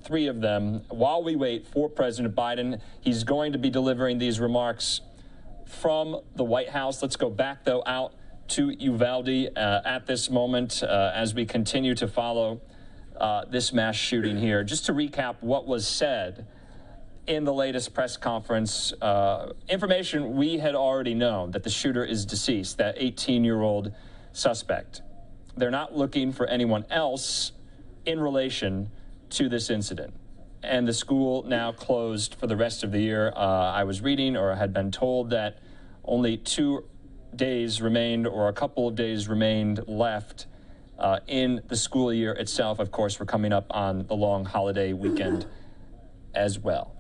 3 of them, while we wait for President Biden. He's going to be delivering these remarks from the White House. Let's go back, though, out to Uvalde at this moment as we continue to follow this mass shooting here. Just to recap what was said in the latest press conference, information we had already known, that the shooter is deceased, that 18-year-old suspect. They're not looking for anyone else in relation to this incident. And the school now closed for the rest of the year. I was reading, or had been told, that only 2 days remained, or a couple of days remained left in the school year itself. Of course, we're coming up on the long holiday weekend as well.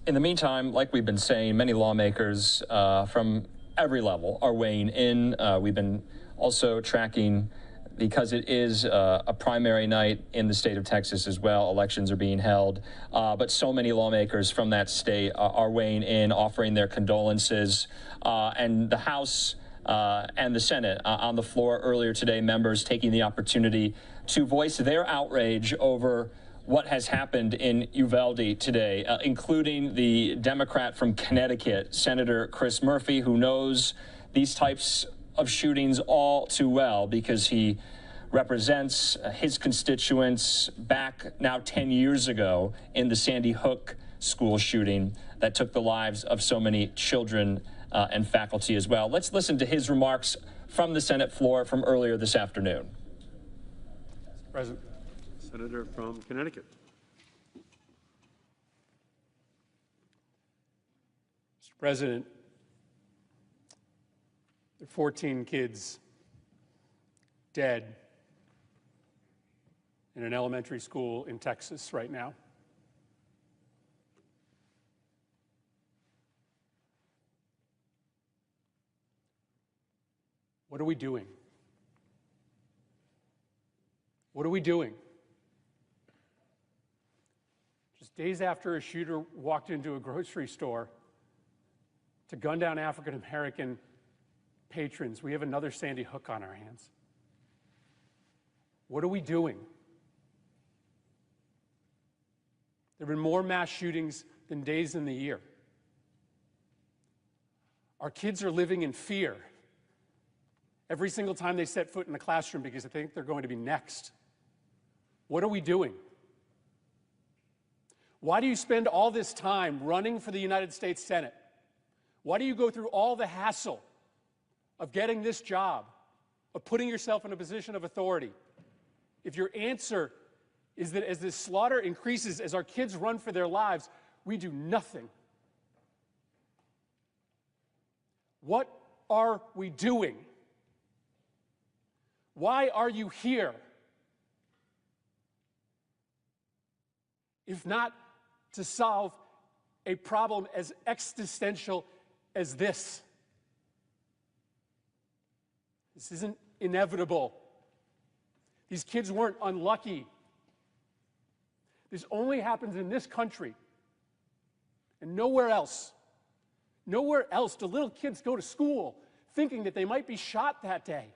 In the meantime, like we've been saying, many lawmakers from every level are weighing in. We've been also tracking, because it is a primary night in the state of Texas as well. Elections are being held. But so many lawmakers from that state are weighing in, offering their condolences. And the House and the Senate on the floor earlier today, members taking the opportunity to voice their outrage over what has happened in Uvalde today, including the Democrat from Connecticut, Senator Chris Murphy, who knows these types of shootings all too well because he represents his constituents back now 10 years ago in the Sandy Hook school shooting that took the lives of so many children and faculty as well. Let's listen to his remarks from the Senate floor from earlier this afternoon. President. Senator from Connecticut. Mr. President, there are 14 kids dead in an elementary school in Texas right now. What are we doing? What are we doing? Just days after a shooter walked into a grocery store to gun down African American patrons, we have another Sandy Hook on our hands. What are we doing? There have been more mass shootings than days in the year. Our kids are living in fear every single time they set foot in the classroom because they think they're going to be next. What are we doing? Why do you spend all this time running for the United States Senate? Why do you go through all the hassle of getting this job, of putting yourself in a position of authority, if your answer is that as this slaughter increases, as our kids run for their lives, we do nothing? What are we doing? Why are you here? If not to solve a problem as existential as this. This isn't inevitable. These kids weren't unlucky. This only happens in this country and nowhere else. Nowhere else do little kids go to school thinking that they might be shot that day.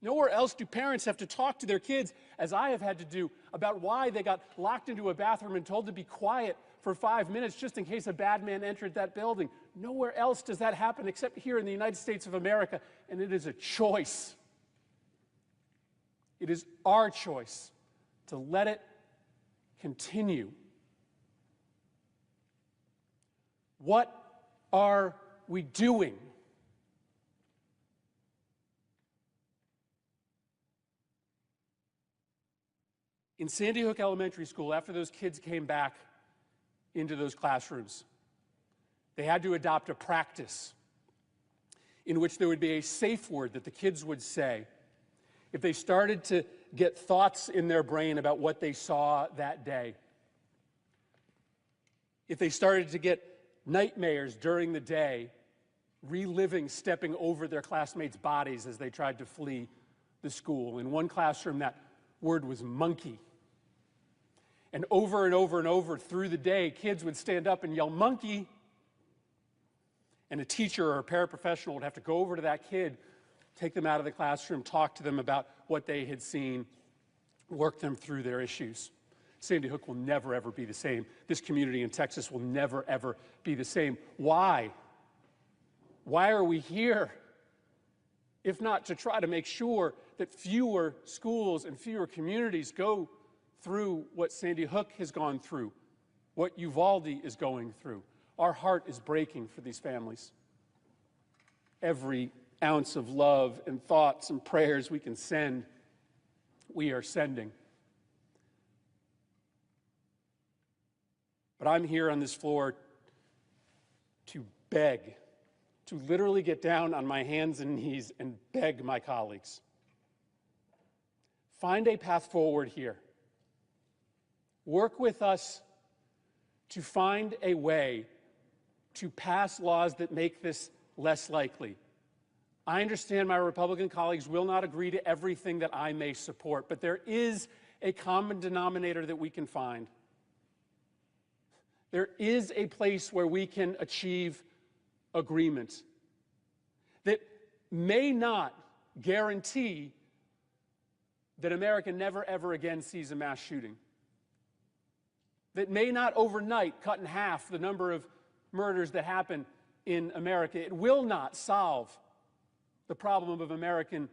Nowhere else do parents have to talk to their kids, as I have had to do, about why they got locked into a bathroom and told to be quiet for 5 minutes just in case a bad man entered that building. Nowhere else does that happen except here in the United States of America, and it is a choice. It is our choice to let it continue. What are we doing? In Sandy Hook Elementary School, after those kids came back into those classrooms, they had to adopt a practice in which there would be a safe word that the kids would say if they started to get thoughts in their brain about what they saw that day. If they started to get nightmares during the day, reliving stepping over their classmates' bodies as they tried to flee the school. In one classroom, that word was monkey. And over and over and over through the day, kids would stand up and yell, "Monkey!" And a teacher or a paraprofessional would have to go over to that kid, take them out of the classroom, talk to them about what they had seen, work them through their issues. Sandy Hook will never, ever be the same. This community in Texas will never, ever be the same. Why? Why are we here? If not to try to make sure that fewer schools and fewer communities go through what Sandy Hook has gone through, what Uvalde is going through. Our heart is breaking for these families. Every ounce of love and thoughts and prayers we can send, we are sending. But I'm here on this floor to beg, to literally get down on my hands and knees and beg my colleagues. Find a path forward here. Work with us to find a way to pass laws that make this less likely. I understand my Republican colleagues will not agree to everything that I may support, but there is a common denominator that we can find. There is a place where we can achieve agreement that may not guarantee that America never ever again sees a mass shooting, that may not overnight cut in half the number of murders that happen in America. It will not solve the problem of American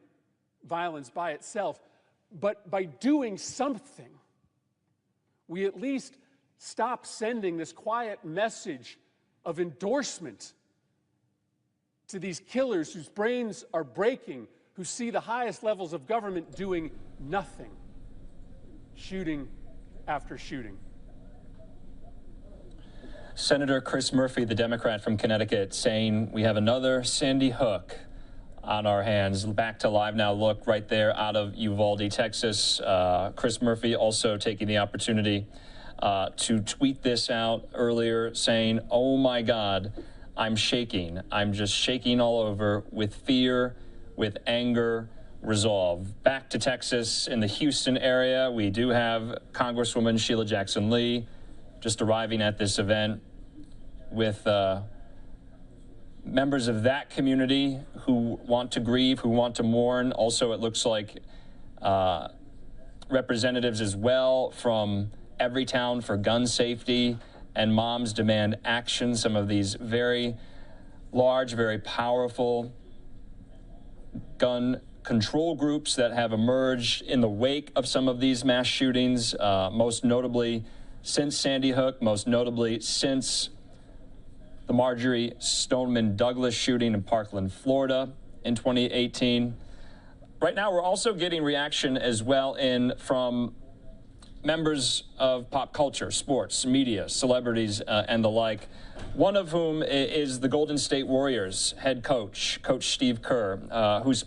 violence by itself, but by doing something, we at least stop sending this quiet message of endorsement to these killers whose brains are breaking, who see the highest levels of government doing nothing, shooting after shooting. Senator Chris Murphy, the Democrat from Connecticut, saying we have another Sandy Hook on our hands. Back to Live Now look right there out of Uvalde, Texas. Chris Murphy also taking the opportunity to tweet this out earlier, saying, "Oh my God, I'm shaking. I'm just shaking all over with fear, with anger, resolve." Back to Texas in the Houston area, we do have Congresswoman Sheila Jackson Lee just arriving at this event with members of that community who want to grieve, who want to mourn. Also, it looks like representatives as well from Everytown for gun safety and Moms Demand Action, some of these very large, very powerful gun control groups that have emerged in the wake of some of these mass shootings, most notably since Sandy Hook, most notably since the Marjorie Stoneman Douglas shooting in Parkland, Florida in 2018. Right now, we're also getting reaction as well from members of pop culture, sports, media, celebrities, and the like, one of whom is the Golden State Warriors head coach, Coach Steve Kerr, who's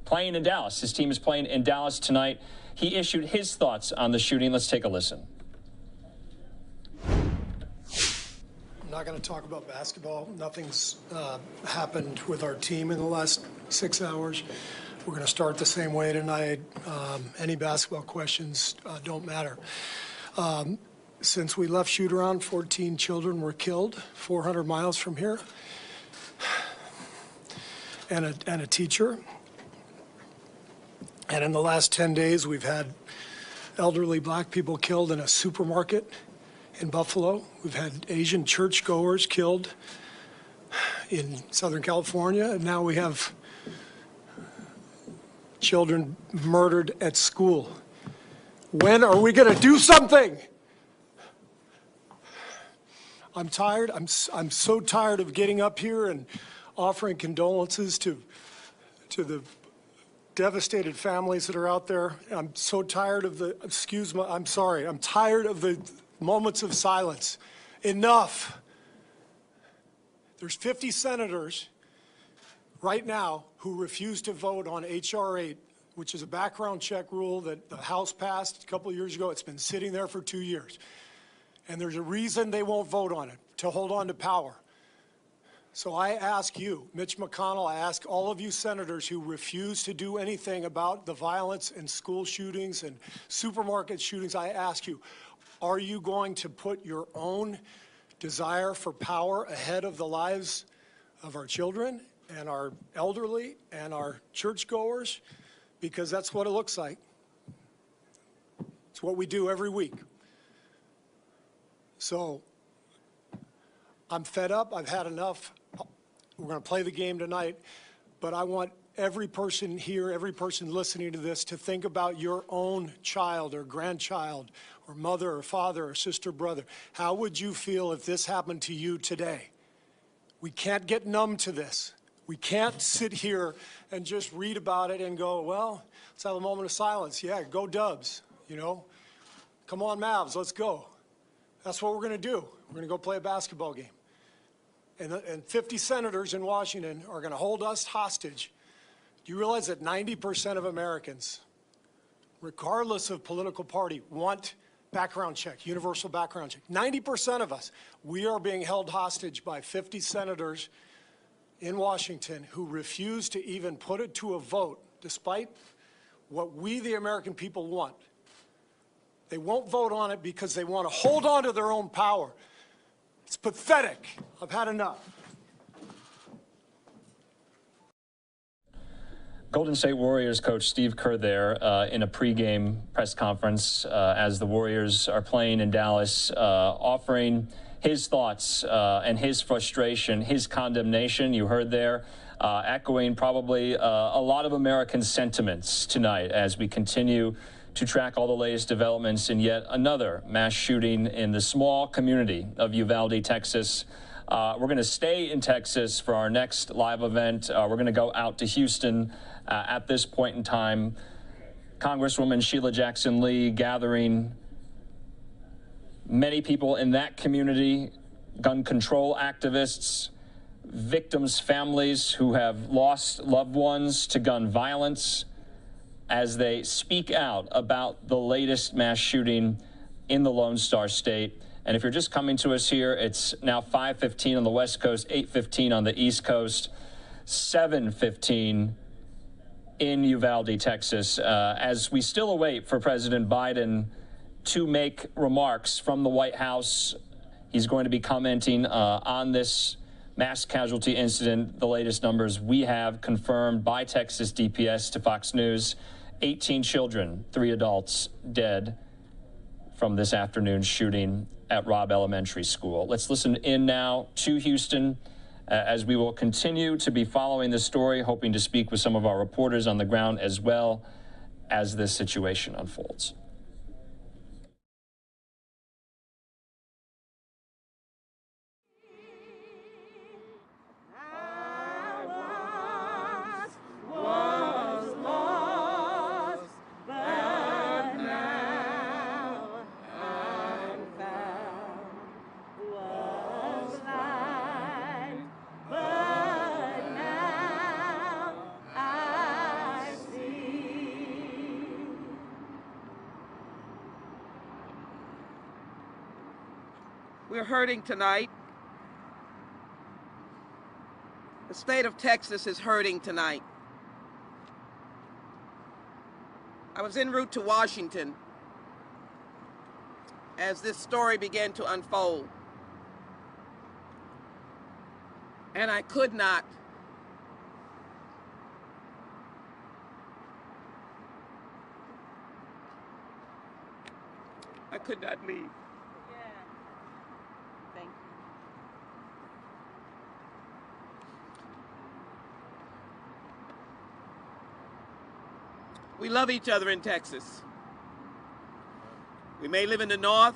playing in Dallas. His team is playing in Dallas tonight. He issued his thoughts on the shooting. Let's take a listen. I'm not going to talk about basketball. Nothing's happened with our team in the last 6 hours. We're going to start the same way tonight. Any basketball questions don't matter. Since we left shoot-around, 14 children were killed 400 miles from here, and a teacher. And in the last 10 days, we've had elderly black people killed in a supermarket in Buffalo. We've had Asian churchgoers killed in Southern California, and now we have children murdered at school. When are we going to do something? I'm tired. I'm so tired of getting up here and offering condolences to the devastated families that are out there. I'm so tired of the, I'm sorry, I'm tired of the moments of silence. Enough. There's 50 senators right now who refuse to vote on H.R. 8, which is a background check rule that the House passed a couple of years ago. It's been sitting there for 2 years. And there's a reason they won't vote on it, to hold on to power. So I ask you, Mitch McConnell, I ask all of you senators who refuse to do anything about the violence and school shootings and supermarket shootings, I ask you, are you going to put your own desire for power ahead of the lives of our children and our elderly and our churchgoers? Because that's what it looks like. It's what we do every week. So I'm fed up. I've had enough. We're going to play the game tonight, but I want every person here, every person listening to this to think about your own child or grandchild or mother or father or sister, brother. How would you feel if this happened to you today? We can't get numb to this. We can't sit here and just read about it and go, well, let's have a moment of silence. Yeah, go Dubs, you know. Come on, Mavs, let's go. That's what we're going to do. We're going to go play a basketball game. And 50 senators in Washington are going to hold us hostage. Do you realize that 90% of Americans, regardless of political party, want background check, universal background check? 90% of us, we are being held hostage by 50 senators in Washington who refuse to even put it to a vote, despite what we, the American people, want. They won't vote on it because they want to hold on to their own power. It's pathetic. I've had enough. Golden State Warriors coach Steve Kerr there in a pregame press conference as the Warriors are playing in Dallas, offering his thoughts and his frustration, his condemnation, you heard there, echoing probably a lot of American sentiments tonight as we continue to track all the latest developments in yet another mass shooting in the small community of Uvalde, Texas. We're going to stay in Texas for our next live event. We're going to go out to Houston at this point in time. Congresswoman Sheila Jackson Lee gathering many people in that community, gun control activists, victims' families who have lost loved ones to gun violence, as they speak out about the latest mass shooting in the Lone Star State. And if you're just coming to us here, it's now 5:15 on the West Coast, 8:15 on the East Coast, 7:15 in Uvalde, Texas, as we still await for President Biden to make remarks from the White House. He's going to be commenting on this mass casualty incident. The latest numbers we have confirmed by Texas DPS to Fox News: 18 children, 3 adults dead from this afternoon's shooting at Robb Elementary School. Let's listen in now to Houston as we will continue to be following this story, hoping to speak with some of our reporters on the ground as well as this situation unfolds. We're hurting tonight. The state of Texas is hurting tonight. I was en route to Washington as this story began to unfold. And I could not leave. Thank you. We love each other in Texas. We may live in the north.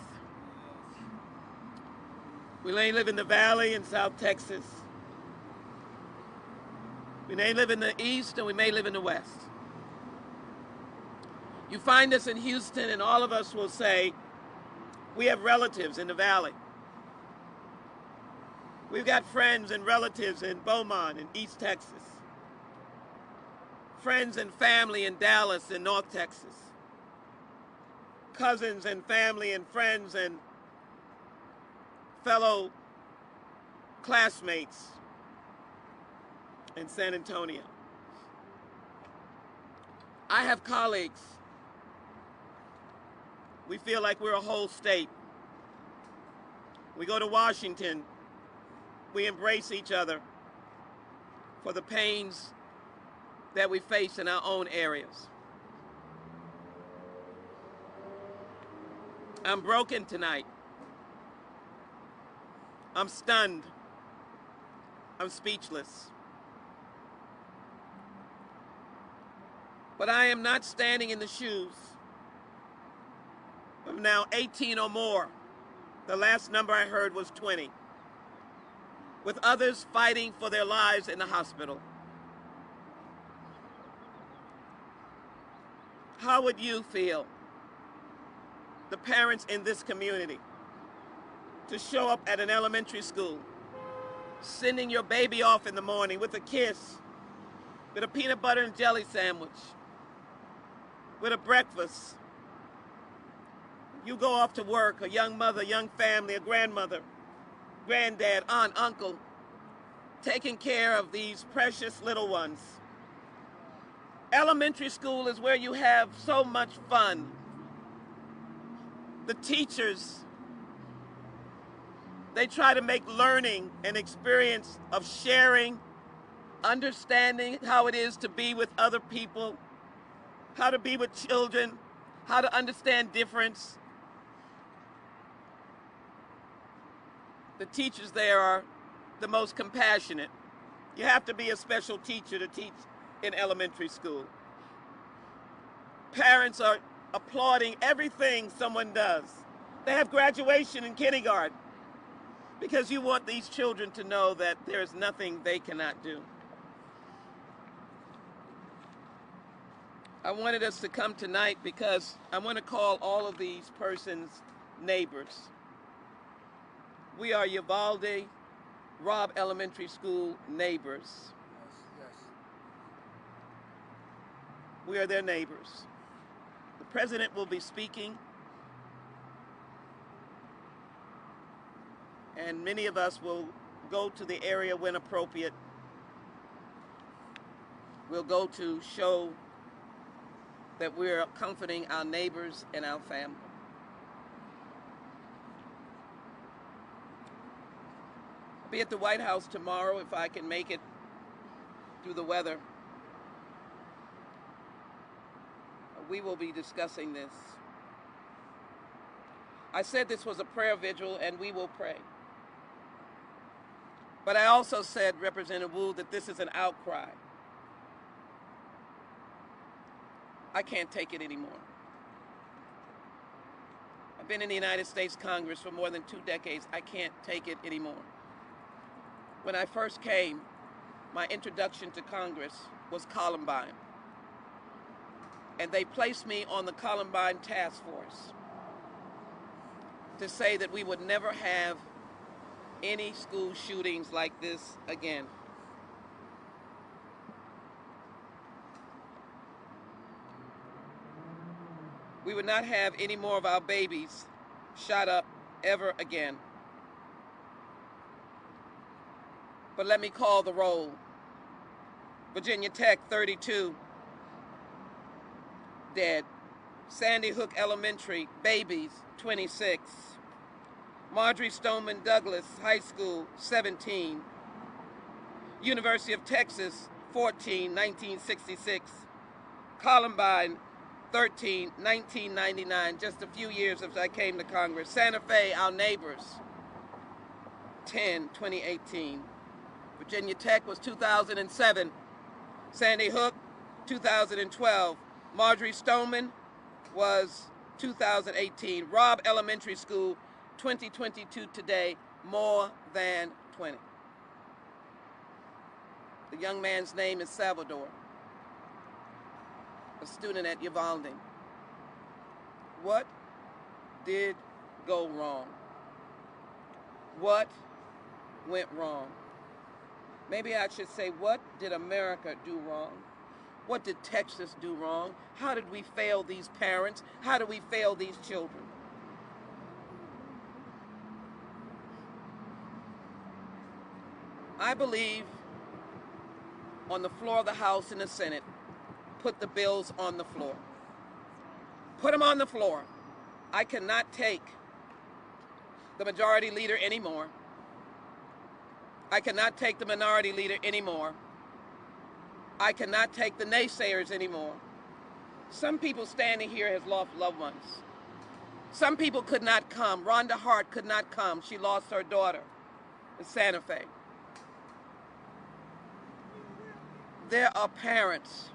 We may live in the valley in South Texas. We may live in the east and we may live in the west. You find us in Houston and all of us will say, we have relatives in the valley. We've got friends and relatives in Beaumont in East Texas. Friends and family in Dallas in North Texas. Cousins and family and friends and fellow classmates in San Antonio. I have colleagues. We feel like we're a whole state. We go to Washington. We embrace each other for the pains that we face in our own areas. I'm broken tonight. I'm stunned. I'm speechless. But I am not standing in the shoes of now 18 or more. The last number I heard was 20, with others fighting for their lives in the hospital. How would you feel, the parents in this community, to show up at an elementary school, sending your baby off in the morning with a kiss, with a peanut butter and jelly sandwich, with a breakfast? You go off to work, a young mother, young family, a grandmother, granddad, aunt, uncle, taking care of these precious little ones. Elementary school is where you have so much fun. The teachers, they try to make learning an experience of sharing, understanding how it is to be with other people, how to be with children, how to understand difference. The teachers there are the most compassionate. You have to be a special teacher to teach in elementary school. Parents are applauding everything someone does. They have graduation in kindergarten because you want these children to know that there is nothing they cannot do. I wanted us to come tonight because I want to call all of these persons neighbors. We are Uvalde, Robb Elementary School neighbors. Yes. We are their neighbors. The president will be speaking, and many of us will go to the area when appropriate. We'll go to show that we're comforting our neighbors and our family. I'll be at the White House tomorrow if I can make it through the weather. We will be discussing this. I said this was a prayer vigil and we will pray. But I also said, Representative Wu, that this is an outcry. I can't take it anymore. I've been in the United States Congress for more than 2 decades. I can't take it anymore. When I first came, my introduction to Congress was Columbine. And they placed me on the Columbine task force to say that we would never have any school shootings like this again. We would not have any more of our babies shot up ever again. But let me call the roll. Virginia Tech, 32 dead. Sandy Hook Elementary, babies, 26. Marjorie Stoneman Douglas High School, 17. University of Texas, 14, 1966. Columbine, 13, 1999, just a few years after I came to Congress. Santa Fe, our neighbors, 10, 2018. Virginia Tech was 2007. Sandy Hook, 2012. Marjorie Stoneman was 2018. Robb Elementary School, 2022 today, more than 20. The young man's name is Salvador, a student at Uvalde. What did go wrong? What went wrong? Maybe I should say, what did America do wrong? What did Texas do wrong? How did we fail these parents? How did we fail these children? I believe on the floor of the House and the Senate, put the bills on the floor. Put them on the floor. I cannot take the majority leader anymore. I cannot take the minority leader anymore. I cannot take the naysayers anymore. Some people standing here has lost loved ones. Some people could not come. Rhonda Hart could not come. She lost her daughter in Santa Fe. There are parents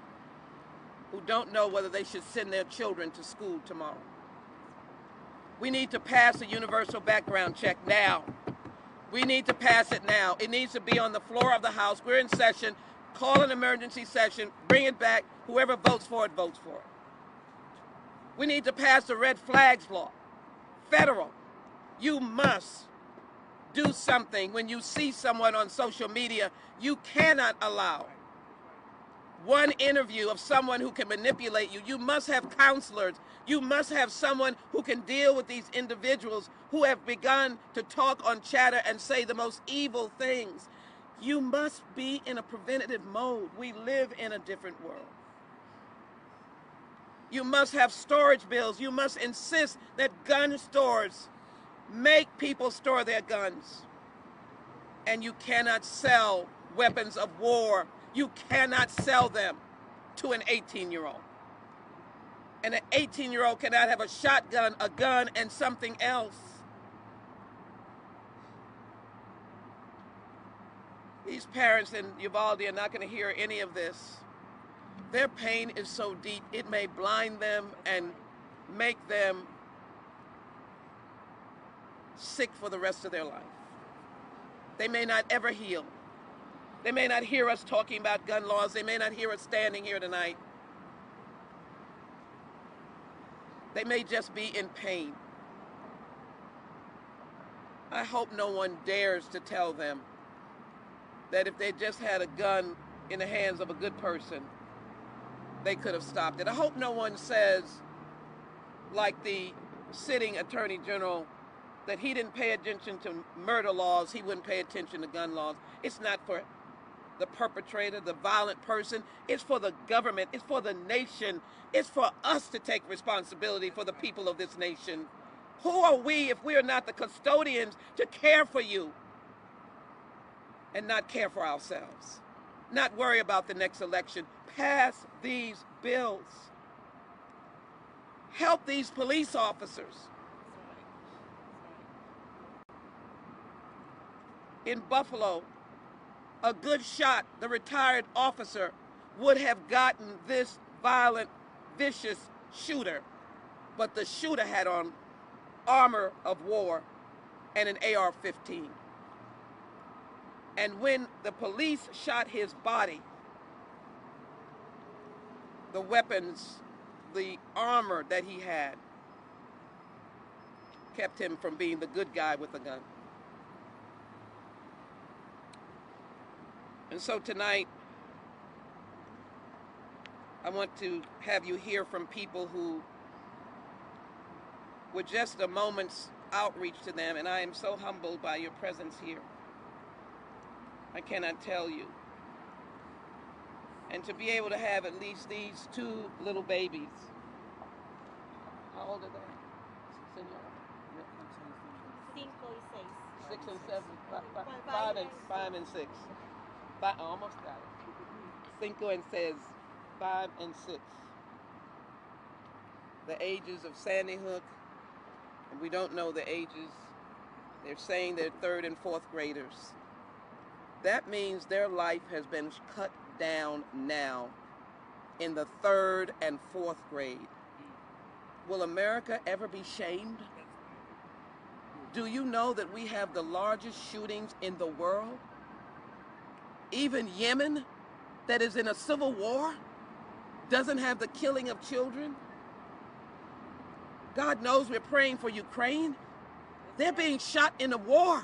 who don't know whether they should send their children to school tomorrow. We need to pass a universal background check now. We need to pass it now. It needs to be on the floor of the House. We're in session. Call an emergency session. Bring it back. Whoever votes for it, votes for it. We need to pass the red flags law. Federal. You must do something. When you see someone on social media, you cannot allow one interview of someone who can manipulate you. You must have counselors. You must have someone who can deal with these individuals who have begun to talk on chatter and say the most evil things. You must be in a preventative mode. We live in a different world. You must have storage bills. You must insist that gun stores make people store their guns. And you cannot sell weapons of war. You cannot sell them to an 18-year-old. And an 18-year-old cannot have a shotgun, a gun, and something else. These parents in Uvalde are not going to hear any of this. Their pain is so deep, it may blind them and make them sick for the rest of their life. They may not ever heal. They may not hear us talking about gun laws. They may not hear us standing here tonight. They may just be in pain. I hope no one dares to tell them that if they just had a gun in the hands of a good person, they could have stopped it. I hope no one says, like the sitting Attorney General, that he didn't pay attention to murder laws, he wouldn't pay attention to gun laws. It's not for the perpetrator, the violent person. It's for the government. It's for the nation. It's for us to take responsibility for the people of this nation. Who are we if we are not the custodians to care for you and not care for ourselves? Not worry about the next election. Pass these bills. Help these police officers. In Buffalo, a good shot, the retired officer, would have gotten this violent, vicious shooter. But the shooter had on armor of war and an AR-15. And when the police shot his body, the weapons, the armor that he had, kept him from being the good guy with a gun. And so tonight, I want to have you hear from people who were just a moment's outreach to them, and I am so humbled by your presence here. I cannot tell you. And to be able to have at least these two little babies. How old are they? Senora? 6 and 7. 5 and 6. I almost got it. 5 and 6. 5 and 6. The ages of Sandy Hook, and we don't know the ages. They're saying they're 3rd and 4th graders. That means their life has been cut down now in the 3rd and 4th grade. Will America ever be shamed? Do you know that we have the largest shootings in the world? Even Yemen, that is in a civil war, doesn't have the killing of children. God knows we're praying for Ukraine. They're being shot in a war.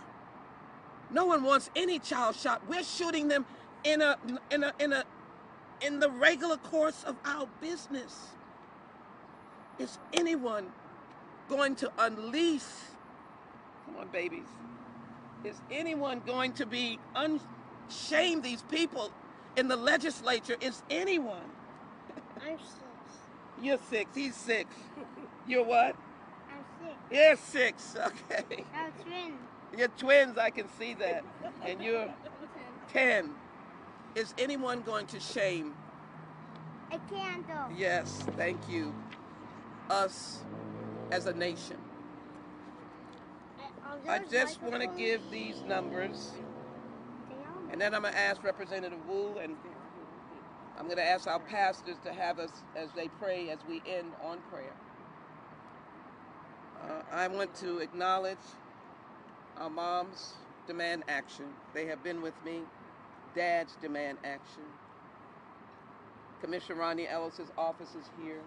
No one wants any child shot. We're shooting them in the regular course of our business. Is anyone going to unleash? Come on, babies. Is anyone going to be shame these people in the legislature is anyone? I'm 6. You're 6. He's 6. You're what? I'm 6. You're 6. Okay. I'm twins. You're twins. I can see that. And you're 10. Is anyone going to shame? A candle. Yes, thank you. Us as a nation. I just want to give these numbers, and then I'm going to ask Representative Wu, and I'm going to ask our pastors to have us as they pray as we end on prayer. I want to acknowledge our moms demand action. They have been with me. Dads demand action. Commissioner Ronnie Ellis's office is here.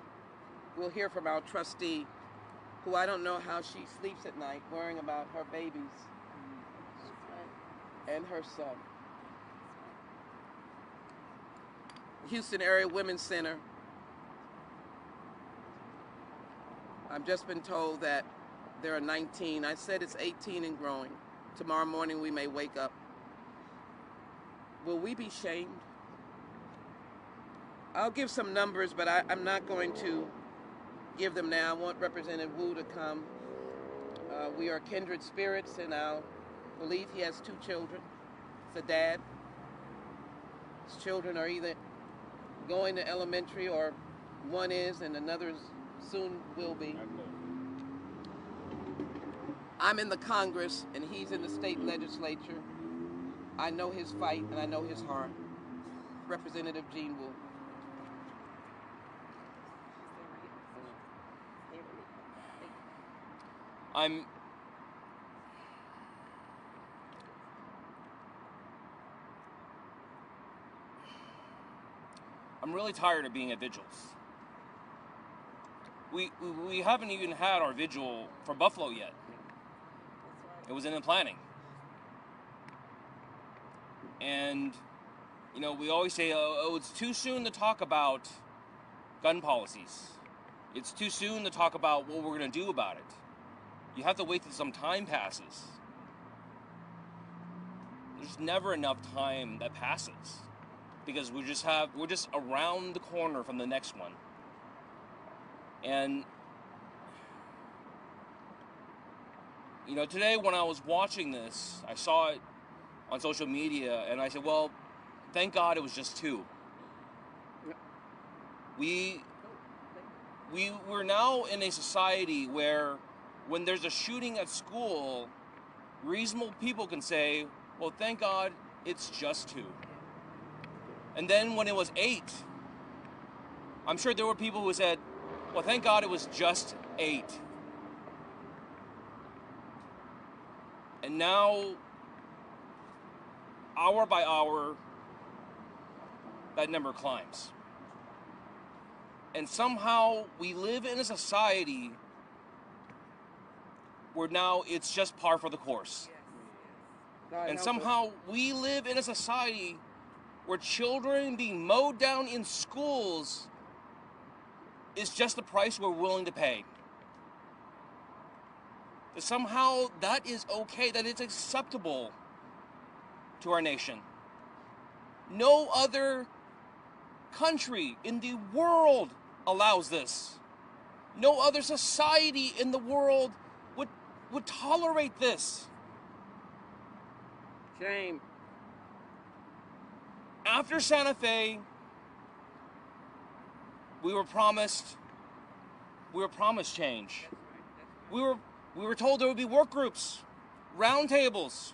We'll hear from our trustee, who I don't know how she sleeps at night worrying about her babies and her son. Houston Area Women's Center. I've just been told that there are 19. I said it's 18 and growing. Tomorrow morning we may wake up. Will we be shamed? I'll give some numbers, but I'm not going to give them now. I want Representative Wu to come. We are kindred spirits, and I believe he has 2 children. It's a dad. His children are either going to elementary, or one is and another soon will be. I'm in the Congress and he's in the state legislature. I know his fight and I know his heart. Representative Jean Wu. I'm really tired of being at vigils. We haven't even had our vigil for Buffalo yet. It was in the planning. And, you know, we always say, oh, it's too soon to talk about gun policies. It's too soon to talk about what we're going to do about it. You have to wait till some time passes. There's never enough time that passes because we're just around the corner from the next one. And you know, today when I was watching this, I saw it on social media and I said, well, thank God it was just 2. We're now in a society where when there's a shooting at school, reasonable people can say, well, thank God it's just 2. And then when it was 8, I'm sure there were people who said, well, thank God it was just 8. And now, hour by hour, that number climbs. And somehow we live in a society where now it's just par for the course. And somehow we live in a society where children being mowed down in schools is just the price we're willing to pay. That somehow that is okay, that it's acceptable to our nation. No other country in the world allows this. No other society in the world would tolerate this. Shame. After Santa Fe, we were promised change. We were told there would be work groups, roundtables,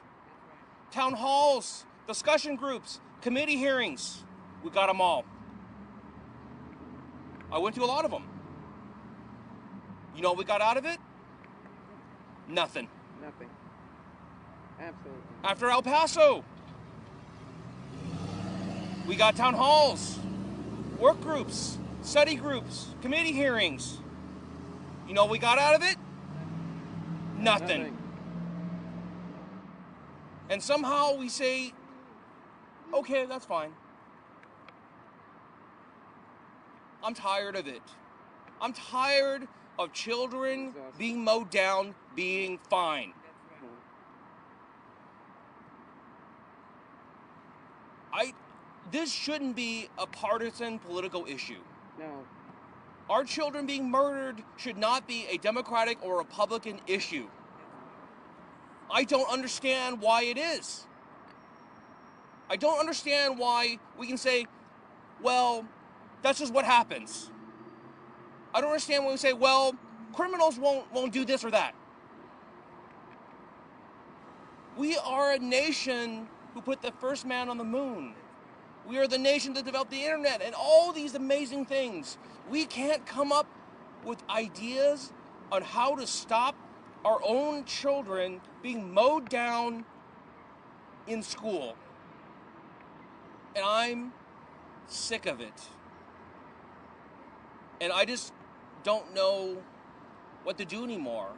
town halls, discussion groups, committee hearings. We got them all. I went to a lot of them. You know what we got out of it? Nothing. Nothing. Absolutely. After El Paso, we got town halls, work groups, study groups, committee hearings. You know what we got out of it? Nothing. And somehow we say, okay, that's fine. I'm tired of it. I'm tired of children being mowed down, being fine. this shouldn't be a partisan political issue. No. Our children being murdered should not be a Democratic or Republican issue. I don't understand why it is. I don't understand why we can say, well, that's just what happens. I don't understand when we say, well, criminals won't do this or that. We are a nation who put the first man on the moon. We are the nation that developed the internet and all these amazing things. We can't come up with ideas on how to stop our own children being mowed down in school. And I'm sick of it. And I just don't know what to do anymore.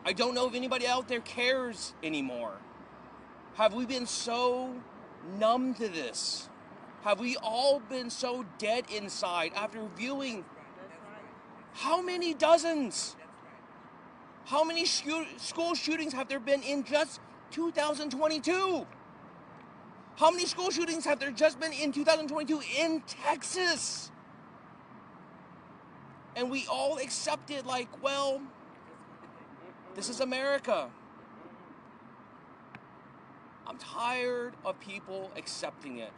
I don't know if anybody out there cares anymore. Have we been so numb to this? Have we all been so dead inside after viewing how many dozens? How many school shootings have there been in just 2022? How many school shootings have there just been in 2022 in Texas? And we all accepted like, well, this is America. I'm tired of people accepting it.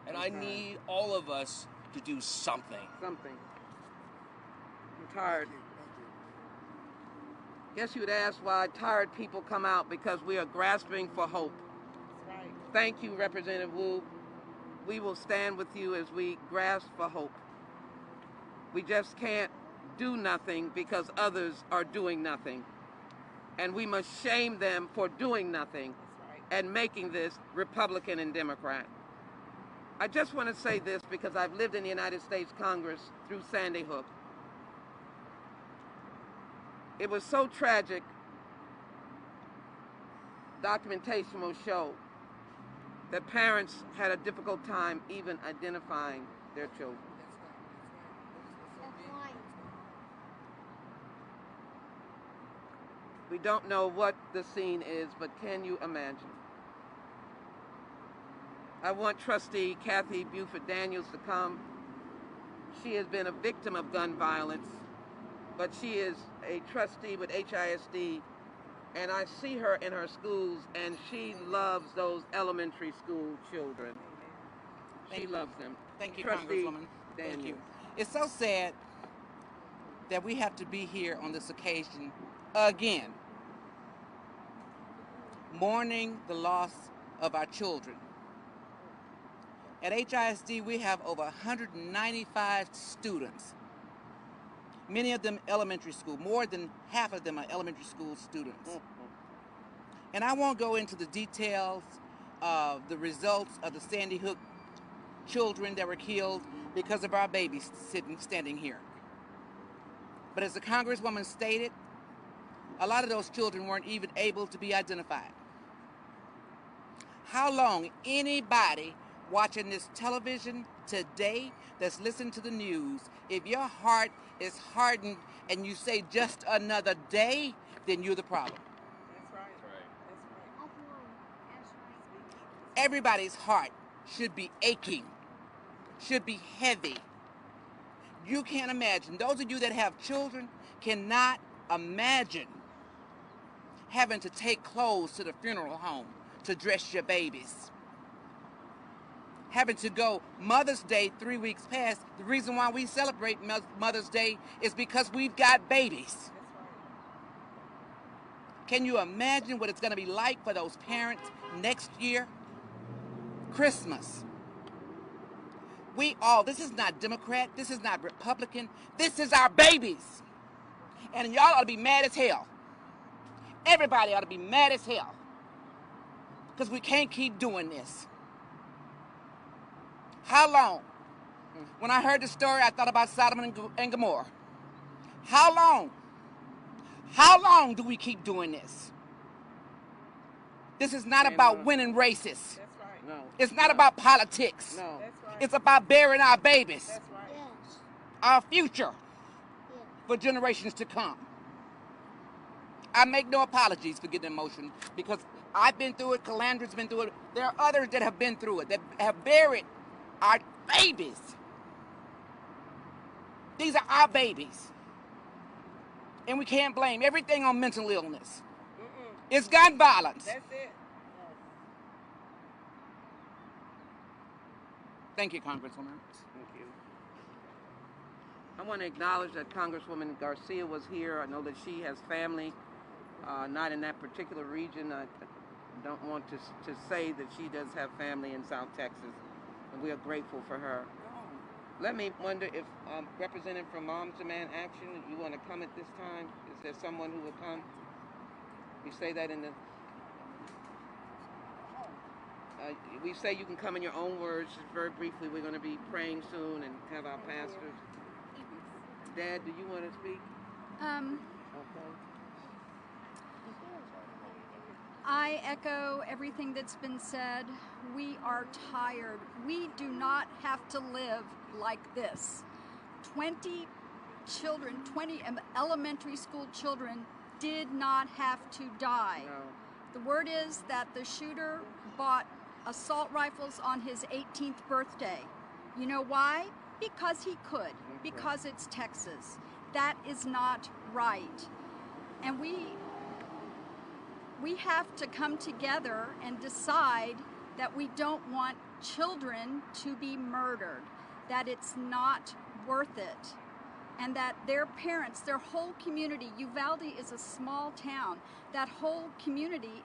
And I need all of us to do something. Something. I'm tired. Guess you'd ask why tired people come out, because we are grasping for hope. That's right. Thank you, Representative Wu. We will stand with you as we grasp for hope. We just can't do nothing because others are doing nothing. And we must shame them for doing nothing and making this Republican and Democrat. I just want to say this because I've lived in the United States Congress through Sandy Hook. It was so tragic, documentation will show that parents had a difficult time even identifying their children. We don't know what the scene is, but can you imagine? I want Trustee Kathy Buford Daniels to come. She has been a victim of gun violence, but she is a trustee with HISD, and I see her in her schools, and she loves those elementary school children. She loves them. Thank you, Trustee Congresswoman. Daniels. Thank you. It's so sad that we have to be here on this occasion again, mourning the loss of our children. At HISD, we have over 195 students, many of them elementary school. More than half of them are elementary school students. And I won't go into the details of the results of the Sandy Hook children that were killed because of our babies standing here. But as the Congresswoman stated, a lot of those children weren't even able to be identified. How long anybody watching this television today that's listening to the news, if your heart is hardened and you say just another day, then you're the problem. That's right. That's right. Everybody's heart should be aching, should be heavy. You can't imagine, those of you that have children cannot imagine having to take clothes to the funeral home to dress your babies. Having to go Mother's Day 3 weeks past. The reason why we celebrate Mother's Day is because we've got babies. Can you imagine what it's going to be like for those parents next year? Christmas. This is not Democrat, this is not Republican, this is our babies. And y'all ought to be mad as hell. Everybody ought to be mad as hell. Because we can't keep doing this. How long? When I heard the story, I thought about Sodom and Gomorrah. How long? How long do we keep doing this? This is not about winning races. That's right. No. It's not about politics. No. That's right. It's about burying our babies. That's right. Yes. Our future for generations to come. I make no apologies for getting emotional because I've been through it, Calandra's been through it. There are others that have been through it, that have buried are babies. These are our babies. And we can't blame everything on mental illness. It's gun violence. That's it. Thank you, Congresswoman. Thank you. I want to acknowledge that Congresswoman Garcia was here. I know that she has family, not in that particular region. I don't want to say that she does have family in South Texas, and we are grateful for her. Let me wonder if representative from Moms Demand Action, you want to come at this time? Is there someone who will come? We say that in the... we say you can come in your own words. Just very briefly, we're going to be praying soon and have our pastors. Dad, do you want to speak? Okay. I echo everything that's been said. We are tired. We do not have to live like this. 20 children, 20 elementary school children did not have to die. No. The word is that the shooter bought assault rifles on his 18th birthday. You know why? Because he could, because it's Texas. That is not right. And we have to come together and decide that we don't want children to be murdered, that it's not worth it, and that their parents, their whole community, Uvalde is a small town, that whole community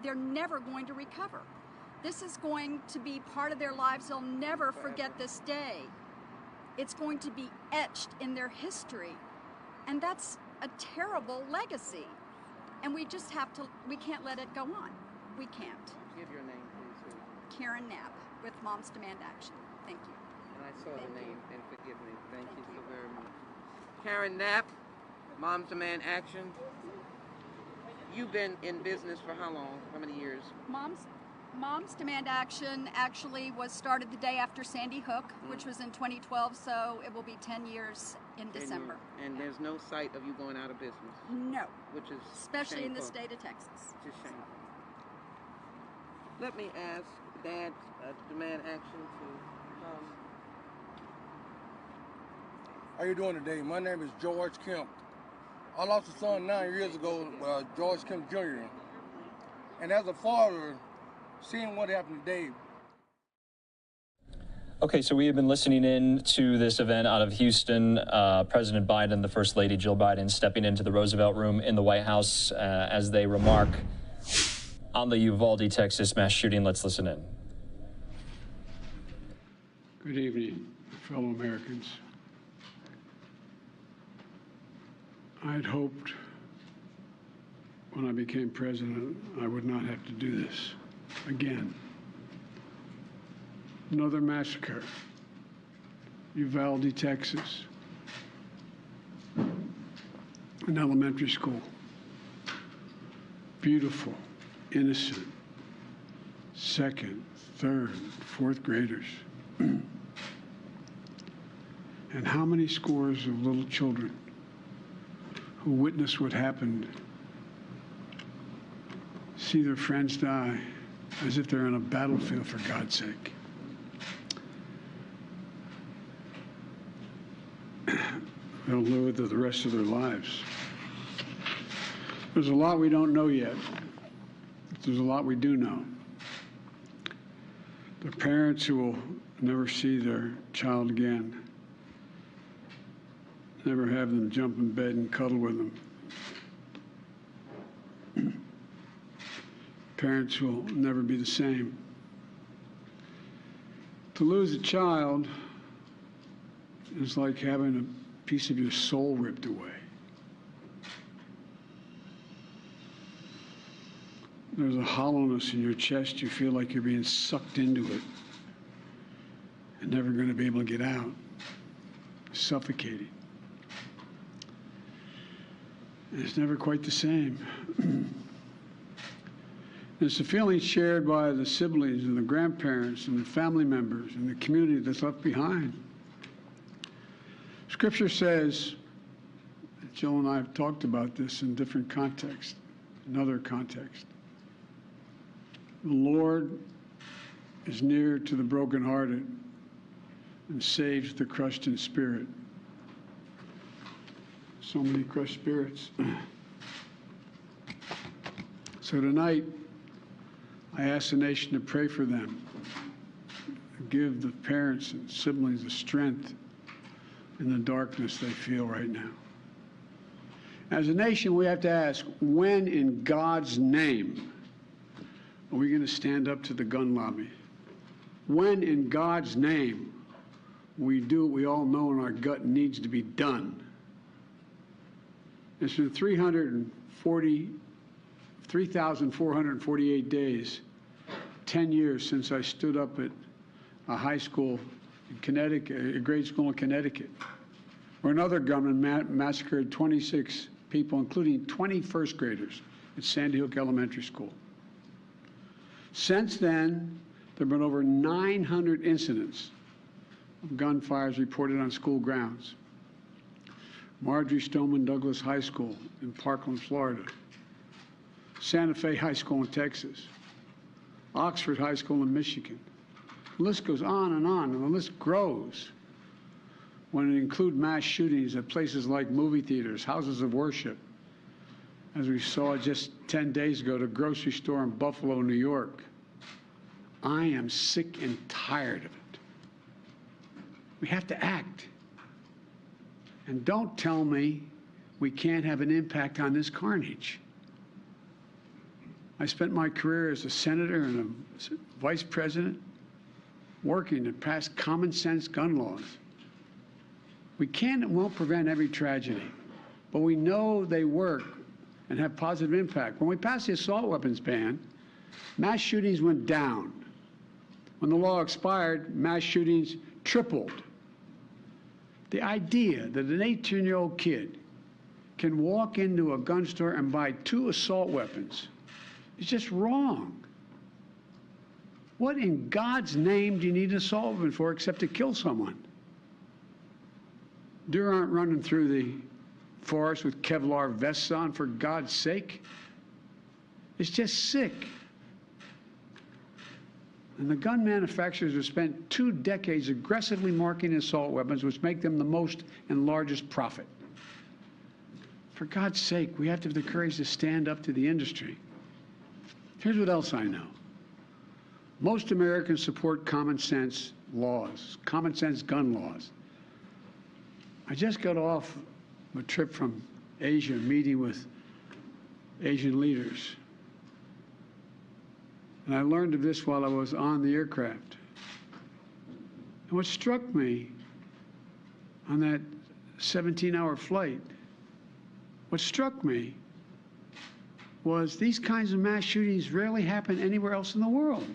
they're never going to recover. This is going to be part of their lives. They'll never forget this day. It's going to be etched in their history. And that's a terrible legacy. And we just have to, we can't let it go on. We can't. Give your name, please. Karen Knapp with Moms Demand Action. Thank you. And I saw the name, and forgive me. Thank you so very much. Karen Knapp, Moms Demand Action. You've been in business for how long? How many years? Moms Demand Action actually was started the day after Sandy Hook, which was in 2012, so it will be 10 years in December. And there's no sight of you going out of business? No. Which is especially shameful. In the state of Texas. It's just shameful. Let me ask Dad Demand Action to come. How you doing today? My name is George Kemp. I lost a son 9 years ago, George Kemp Jr. And as a father, seeing what happened today. Okay, so we have been listening in to this event out of Houston. President Biden, the First Lady Jill Biden, stepping into the Roosevelt Room in the White House as they remark on the Uvalde, Texas mass shooting. Let's listen in. Good evening, fellow Americans. I had hoped when I became president I would not have to do this again. Another massacre, Uvalde, Texas, an elementary school, beautiful, innocent, second, third, fourth graders. And how many scores of little children who witnessed what happened see their friends die as if they're on a battlefield, for God's sake. They'll live with it the rest of their lives. There's a lot we don't know yet. There's a lot we do know. The parents who will never see their child again, never have them jump in bed and cuddle with them. Parents who will never be the same. To lose a child is like having a piece of your soul ripped away. There's a hollowness in your chest. You feel like you're being sucked into it and never going to be able to get out. Suffocating. And it's never quite the same. It's a feeling shared by the siblings and the grandparents and the family members and the community that's left behind. Scripture says, Jill and I have talked about this in different contexts, in other contexts. The Lord is near to the brokenhearted and saves the crushed in spirit. So many crushed spirits. So tonight, I ask the nation to pray for them. Give the parents and siblings the strength in the darkness they feel right now. As a nation, we have to ask, when in God's name are we going to stand up to the gun lobby? When in God's name we do what we all know in our gut needs to be done? It's been 3,448 days, 10 years since I stood up at a high school in Connecticut, a grade school in Connecticut, where another gunman massacred 26 people, including 20 first graders at Sandy Hook Elementary School. Since then, there have been over 900 incidents of gunfires reported on school grounds. Marjorie Stoneman Douglas High School in Parkland, Florida. Santa Fe High School in Texas. Oxford High School in Michigan. The list goes on, and the list grows when it includes mass shootings at places like movie theaters, houses of worship, as we saw just 10 days ago at a grocery store in Buffalo, New York. I am sick and tired of it. We have to act. And don't tell me we can't have an impact on this carnage. I spent my career as a senator and a vice president working to pass common sense gun laws. We can and won't prevent every tragedy, but we know they work and have positive impact. When we passed the assault weapons ban, mass shootings went down. When the law expired, mass shootings tripled. The idea that an 18-year-old kid can walk into a gun store and buy 2 assault weapons is just wrong. What in God's name do you need an assault weapon for except to kill someone? Deer aren't running through the forest with Kevlar vests on, for God's sake. It's just sick. And the gun manufacturers have spent 2 decades aggressively marketing assault weapons, which make them the most and largest profit. For God's sake, we have to have the courage to stand up to the industry. Here's what else I know. Most Americans support common sense laws, common sense gun laws. I just got off a trip from Asia, meeting with Asian leaders. And I learned of this while I was on the aircraft. And what struck me on that 17-hour flight, what struck me was these kinds of mass shootings rarely happen anywhere else in the world.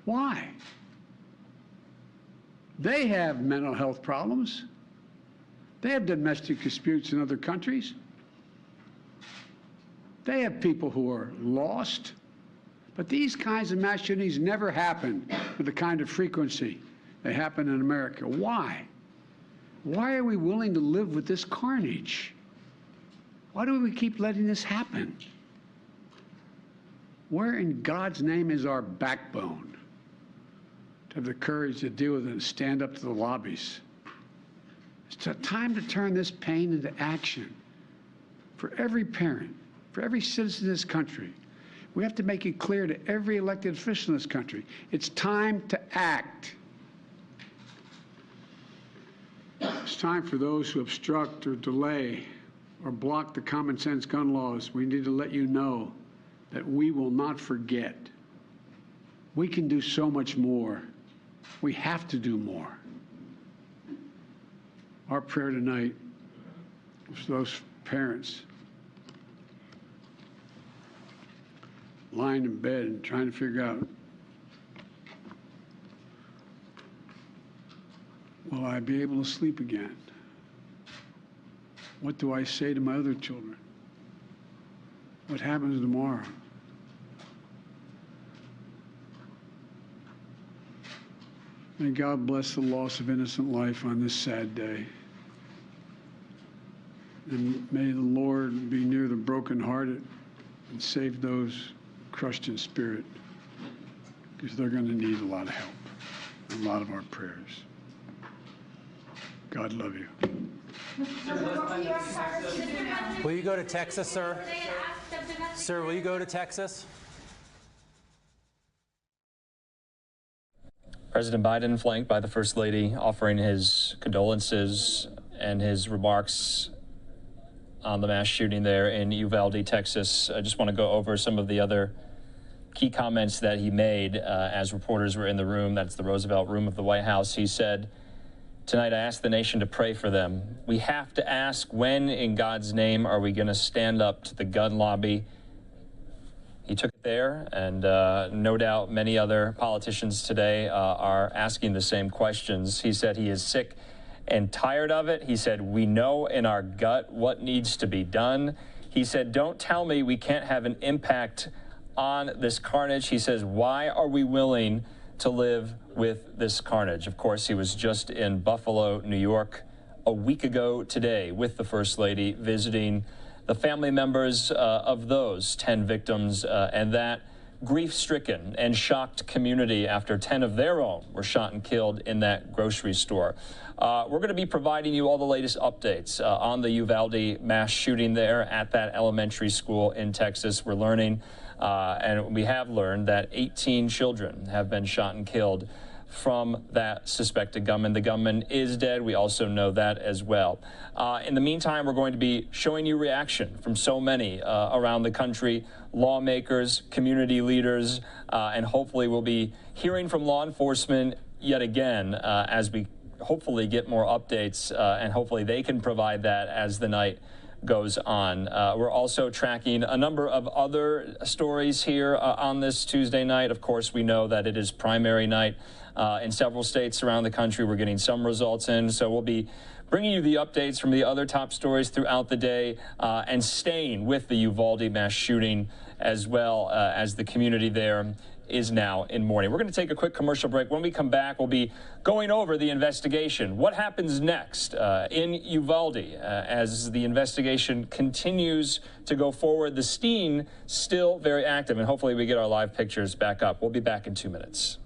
Why? They have mental health problems. They have domestic disputes in other countries. They have people who are lost. But these kinds of mass shootings never happen with the kind of frequency they happen in America. Why? Why are we willing to live with this carnage? Why do we keep letting this happen? Where in God's name is our backbone to have the courage to deal with it and stand up to the lobbies? It's time to turn this pain into action for every parent, for every citizen in this country. We have to make it clear to every elected official in this country, it's time to act. It's time for those who obstruct or delay or block the common sense gun laws. We need to let you know that we will not forget. We can do so much more. We have to do more. Our prayer tonight is for those parents lying in bed and trying to figure out, will I be able to sleep again? What do I say to my other children? What happens tomorrow? May God bless the loss of innocent life on this sad day. And may the Lord be near the brokenhearted and save those crushed in spirit. because they're going to need a lot of help, a lot of our prayers. God love you. Will you go to Texas, sir? Sir, will you go to Texas? President Biden, flanked by the First Lady, offering his condolences and his remarks on the mass shooting there in Uvalde, Texas. I just want to go over some of the other key comments that he made as reporters were in the room. That's the Roosevelt Room of the White House. He said, "Tonight I ask the nation to pray for them. We have to ask, when in God's name are we going to stand up to the gun lobby?" He took it there, and no doubt many other politicians today are asking the same questions. He said he is sick and tired of it. He said, "We know in our gut what needs to be done." He said, "Don't tell me we can't have an impact on this carnage." He says, "Why are we willing to live with this carnage?" Of course, he was just in Buffalo, New York, a week ago today with the First Lady, visiting the family members of those 10 victims and that grief-stricken and shocked community after 10 of their own were shot and killed in that grocery store. We're going to be providing you all the latest updates on the Uvalde mass shooting there at that elementary school in Texas. We're learning, and we have learned, that 18 children have been shot and killed from that suspected gunman. The gunman is dead. We also know that as well. In the meantime, we're going to be showing you reaction from so many around the country, lawmakers, community leaders, and hopefully we'll be hearing from law enforcement yet again as we hopefully get more updates, and hopefully they can provide that as the night goes on. We're also tracking a number of other stories here on this Tuesday night. Of course, we know that it is primary night in several states around the country. We're getting some results in, so we'll be bringing you the updates from the other top stories throughout the day, and staying with the Uvalde mass shooting as well as the community there is now in mourning. We're going to take a quick commercial break. When we come back, we'll be going over the investigation. What happens next in Uvalde as the investigation continues to go forward? The scene still very active, and hopefully we get our live pictures back up. We'll be back in 2 minutes.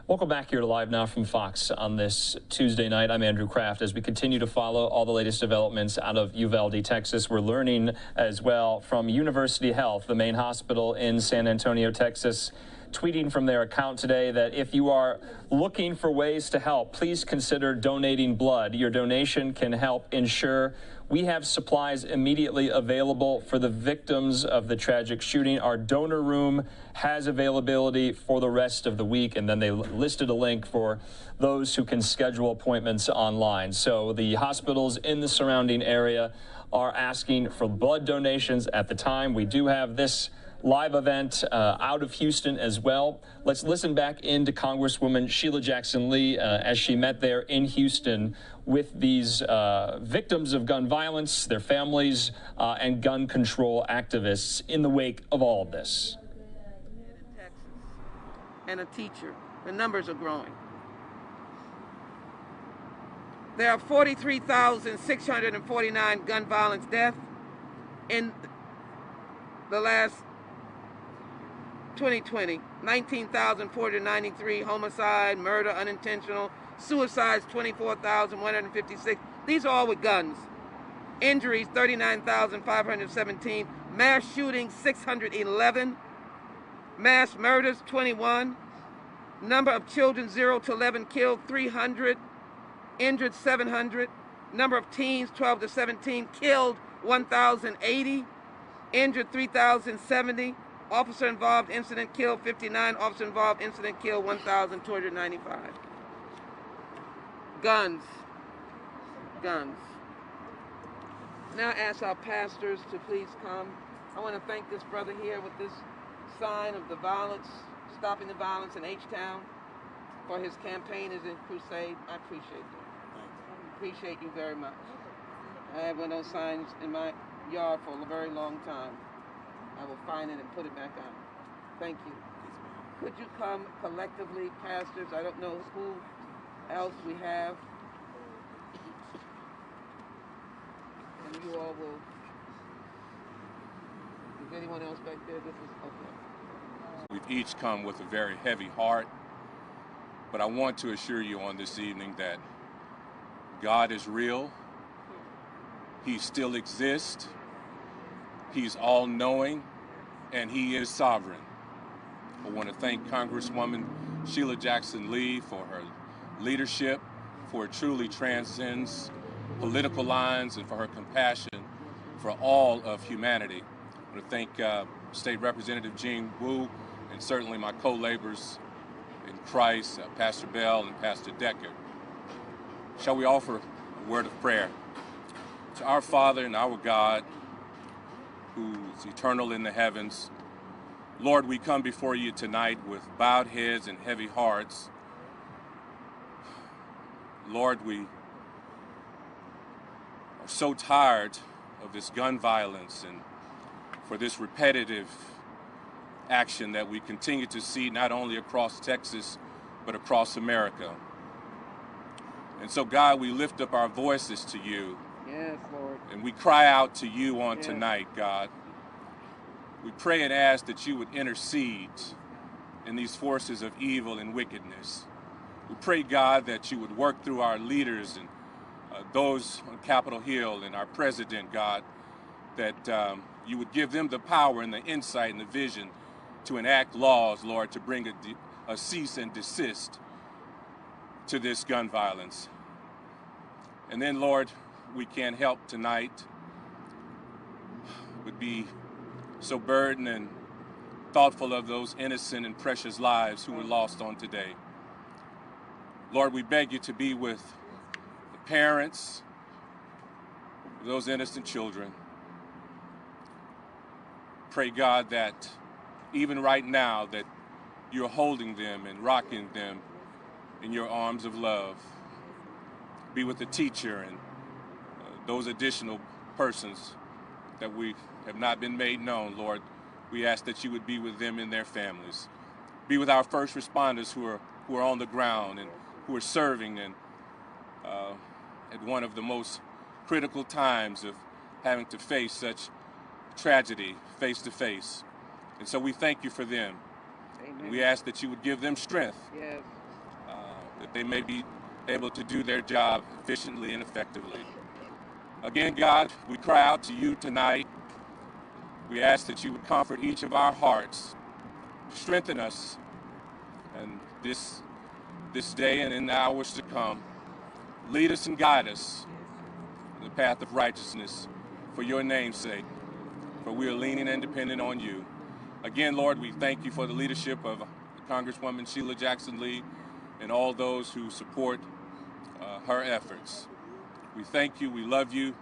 Welcome back here to Live Now from Fox on this Tuesday night. I'm Andrew Kraft. As we continue to follow all the latest developments out of Uvalde, Texas, we're learning as well from University Health, the main hospital in San Antonio, Texas, tweeting from their account today that if you are looking for ways to help, please consider donating blood. Your donation can help ensure we have supplies immediately available for the victims of the tragic shooting. Our donor room has availability for the rest of the week, and then they listed a link for those who can schedule appointments online. So the hospitals in the surrounding area are asking for blood donations at the time. We do have this live event out of Houston as well. Let's listen back into Congresswoman Sheila Jackson Lee as she met there in Houston with these victims of gun violence, their families, and gun control activists in the wake of all of this. And a teacher. The numbers are growing. There are 43,649 gun violence deaths in the last 2020, 19,493 homicide, murder, unintentional, suicides 24,156. These are all with guns. Injuries 39,517, mass shootings 611, mass murders 21, number of children 0 to 11 killed 300, injured 700, number of teens 12 to 17 killed 1,080, injured 3,070. Officer involved incident killed 59, officer involved incident killed 1,295. Guns. Guns. Now I ask our pastors to please come. I want to thank this brother here with this sign of the violence, stopping the violence in H-Town for his campaign as a crusade. I appreciate that. Appreciate you very much. I have one of those signs in my yard for a very long time. I will find it and put it back out. Thank you. Could you come collectively, pastors? I don't know who else we have. And you all will. Is anyone else back there? This is okay. We've each come with a very heavy heart, but I want to assure you on this evening that God is real. He still exists. He's all-knowing, and he is sovereign. I want to thank Congresswoman Sheila Jackson Lee for her leadership, for it truly transcends political lines, and for her compassion for all of humanity. I want to thank State Representative Jean Wu, and certainly my co-laborers in Christ, Pastor Bell and Pastor Decker. Shall we offer a word of prayer? To our Father and our God, who is eternal in the heavens, Lord, we come before you tonight with bowed heads and heavy hearts. Lord, we are so tired of this gun violence and for this repetitive action that we continue to see not only across Texas, but across America. And so, God, we lift up our voices to you. Yes, Lord. And we cry out to you on tonight, God. We pray and ask that you would intercede in these forces of evil and wickedness. We pray, God, that you would work through our leaders and those on Capitol Hill and our president, God, that you would give them the power and the insight and the vision to enact laws, Lord, to bring a cease and desist to this gun violence. And then, Lord, we can't help tonight but be so burdened and thoughtful of those innocent and precious lives who were lost on today. Lord, we beg you to be with the parents of those innocent children. Pray, God, that even right now that you're holding them and rocking them in your arms of love. Be with the teacher and those additional persons that we have not been made known, Lord. We ask that you would be with them and their families. Be with our first responders who are on the ground and who are serving and at one of the most critical times of having to face such tragedy face to face. And so we thank you for them. Amen. We ask that you would give them strength, yes, that they may be able to do their job efficiently and effectively. Again, God, we cry out to you tonight. We ask that you would comfort each of our hearts, strengthen us, and this day and in the hours to come, lead us and guide us the path of righteousness for your name's sake, for we are leaning and dependent on you. Again, Lord, we thank you for the leadership of Congresswoman Sheila Jackson Lee and all those who support her efforts. We thank you, we love you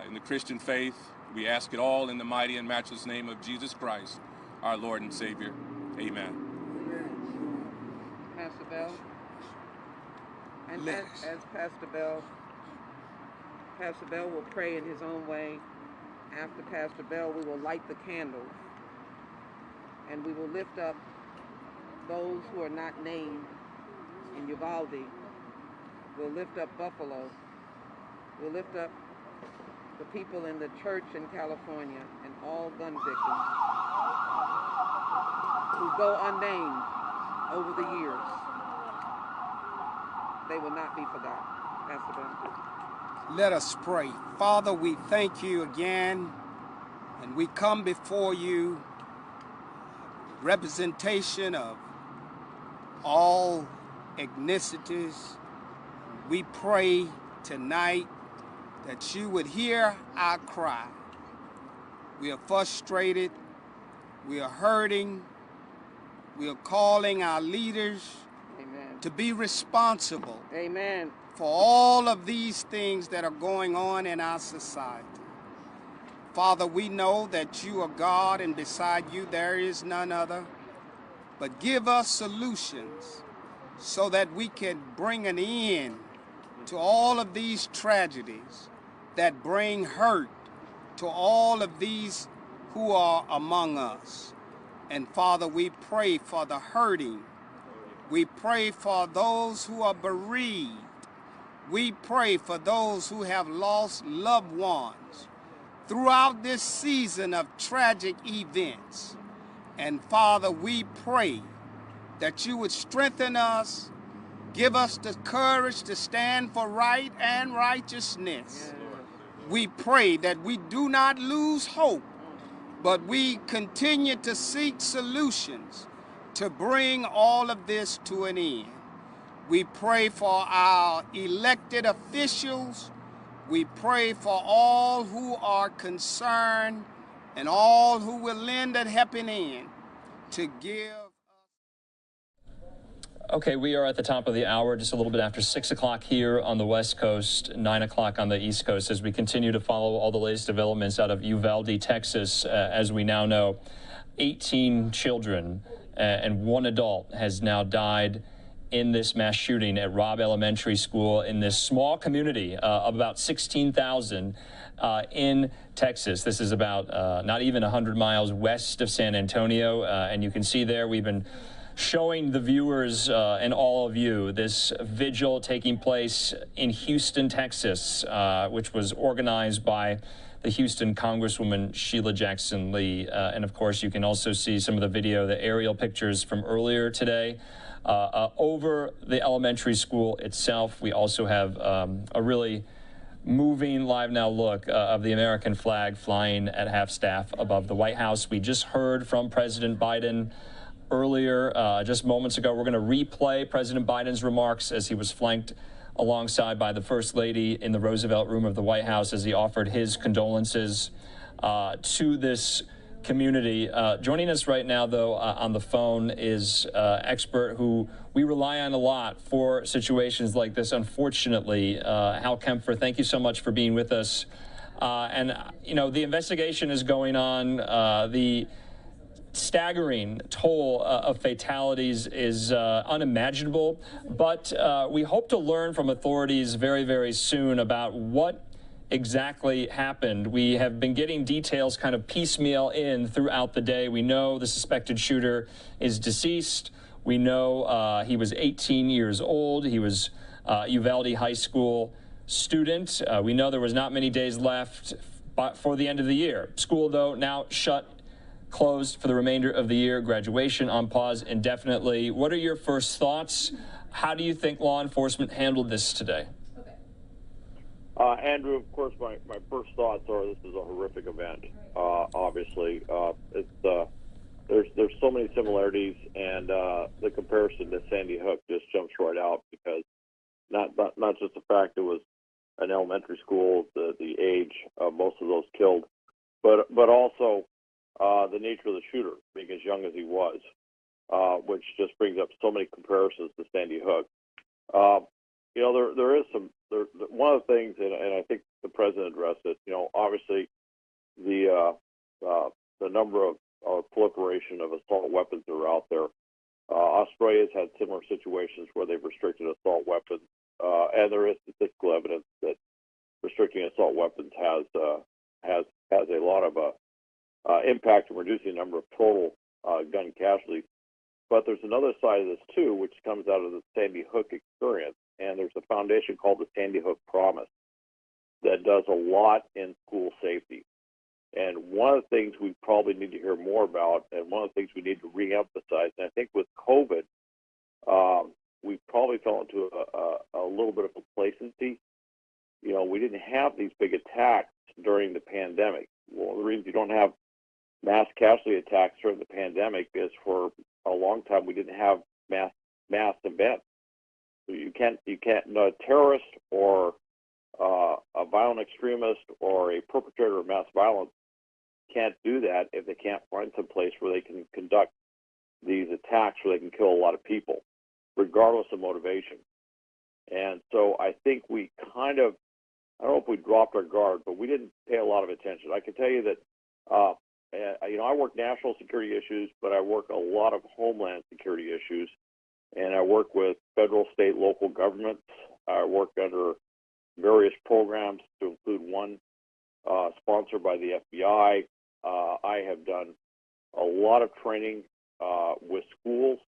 in the Christian faith. We ask it all in the mighty and matchless name of Jesus Christ, our Lord and Savior. Amen. Pastor Bell. And as Pastor Bell will pray in his own way. After Pastor Bell, we will light the candles, and we will lift up those who are not named in Uvalde. We'll lift up Buffalo. We'll lift up the people in the church in California and all gun victims who go unnamed over the years. They will not be forgotten. Pastor Bell. Let us pray. Father, we thank you again, and we come before you, representation of all ethnicities. We pray tonight that you would hear our cry. We are frustrated, we are hurting, we are calling our leaders to be responsible for all of these things that are going on in our society. Father, we know that you are God and beside you there is none other, but give us solutions so that we can bring an end to all of these tragedies that bring hurt to all of these who are among us. And Father, we pray for the hurting. We pray for those who are bereaved. We pray for those who have lost loved ones throughout this season of tragic events. And Father, we pray that you would strengthen us, give us the courage to stand for right and righteousness. We pray that we do not lose hope, but we continue to seek solutions to bring all of this to an end. We pray for our elected officials. We pray for all who are concerned and all who will lend a helping hand to give. Okay, we are at the top of the hour, just a little bit after 6 o'clock here on the West Coast, 9 o'clock on the East Coast, as we continue to follow all the latest developments out of Uvalde, Texas. As we now know, 18 children and 1 adult has now died in this mass shooting at Robb Elementary School in this small community of about 16,000 in Texas. This is about not even 100 miles west of San Antonio, and you can see there we've been showing the viewers and all of you this vigil taking place in Houston, Texas, which was organized by the Houston Congresswoman Sheila Jackson Lee. And of course, you can also see some of the video, the aerial pictures from earlier today. Over the elementary school itself, we also have a really moving LiveNOW look of the American flag flying at half-staff above the White House. We just heard from President Biden earlier, just moments ago. We're going to replay President Biden's remarks as he was flanked alongside by the First Lady in the Roosevelt Room of the White House as he offered his condolences to this community. Joining us right now, though, on the phone is expert who we rely on a lot for situations like this, unfortunately. Hal Kempfer, thank you so much for being with us. And, you know, the investigation is going on. The staggering toll of fatalities is unimaginable, but we hope to learn from authorities very, very soon about what exactly happened. We have been getting details kind of piecemeal in throughout the day. We know the suspected shooter is deceased. We know he was 18 years old. He was Uvalde High School student. We know there was not many days left for the end of the year. School, though, now closed for the remainder of the year. Graduation on pause indefinitely. What are your first thoughts? How do you think law enforcement handled this today? Andrew, of course, my first thoughts are this is a horrific event. Obviously, there's so many similarities, and the comparison to Sandy Hook just jumps right out because not just the fact it was an elementary school, the age of most of those killed, but also the nature of the shooter, being as young as he was, which just brings up so many comparisons to Sandy Hook. You know, there is one of the things, and I think the president addressed it. You know, obviously the number of proliferation of assault weapons that are out there. Australia's had similar situations where they've restricted assault weapons, and there is statistical evidence that restricting assault weapons has a lot of impact in reducing the number of total gun casualties. But there's another side of this too, which comes out of the Sandy Hook experience, and there's a foundation called the Sandy Hook Promise that does a lot in school safety. And one of the things we probably need to hear more about, and one of the things we need to reemphasize, and I think with COVID, we probably fell into a little bit of complacency. You know, we didn't have these big attacks during the pandemic. Well, the reason you don't have mass casualty attacks during the pandemic is for a long time we didn't have mass events. So you can't a terrorist or a violent extremist or a perpetrator of mass violence can't do that if they can't find some place where they can conduct these attacks where they can kill a lot of people, regardless of motivation. And so I think we kind of, I don't know if we dropped our guard, but we didn't pay a lot of attention. I can tell you that, you know, I work national security issues, but I work a lot of homeland security issues, and I work with federal, state, local governments. I work under various programs to include one sponsored by the FBI. I have done a lot of training with schools,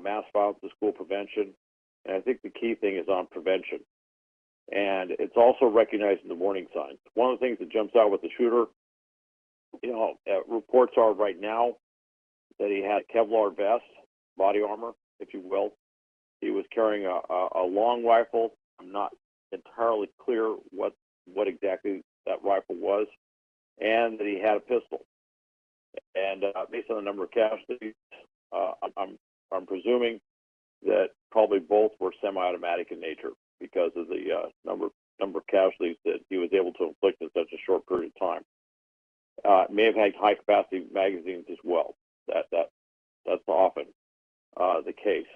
mass violence and school prevention, and I think the key thing is on prevention. And it's also recognizing the warning signs. One of the things that jumps out with the shooter, you know, reports are right now that he had Kevlar vest, body armor, if you will. He was carrying a long rifle. I'm not entirely clear what exactly that rifle was, and that he had a pistol. And based on the number of casualties, I'm presuming that probably both were semi-automatic in nature because of the number of casualties that he was able to inflict in such a short period of time. May have had high-capacity magazines as well. That's often the case.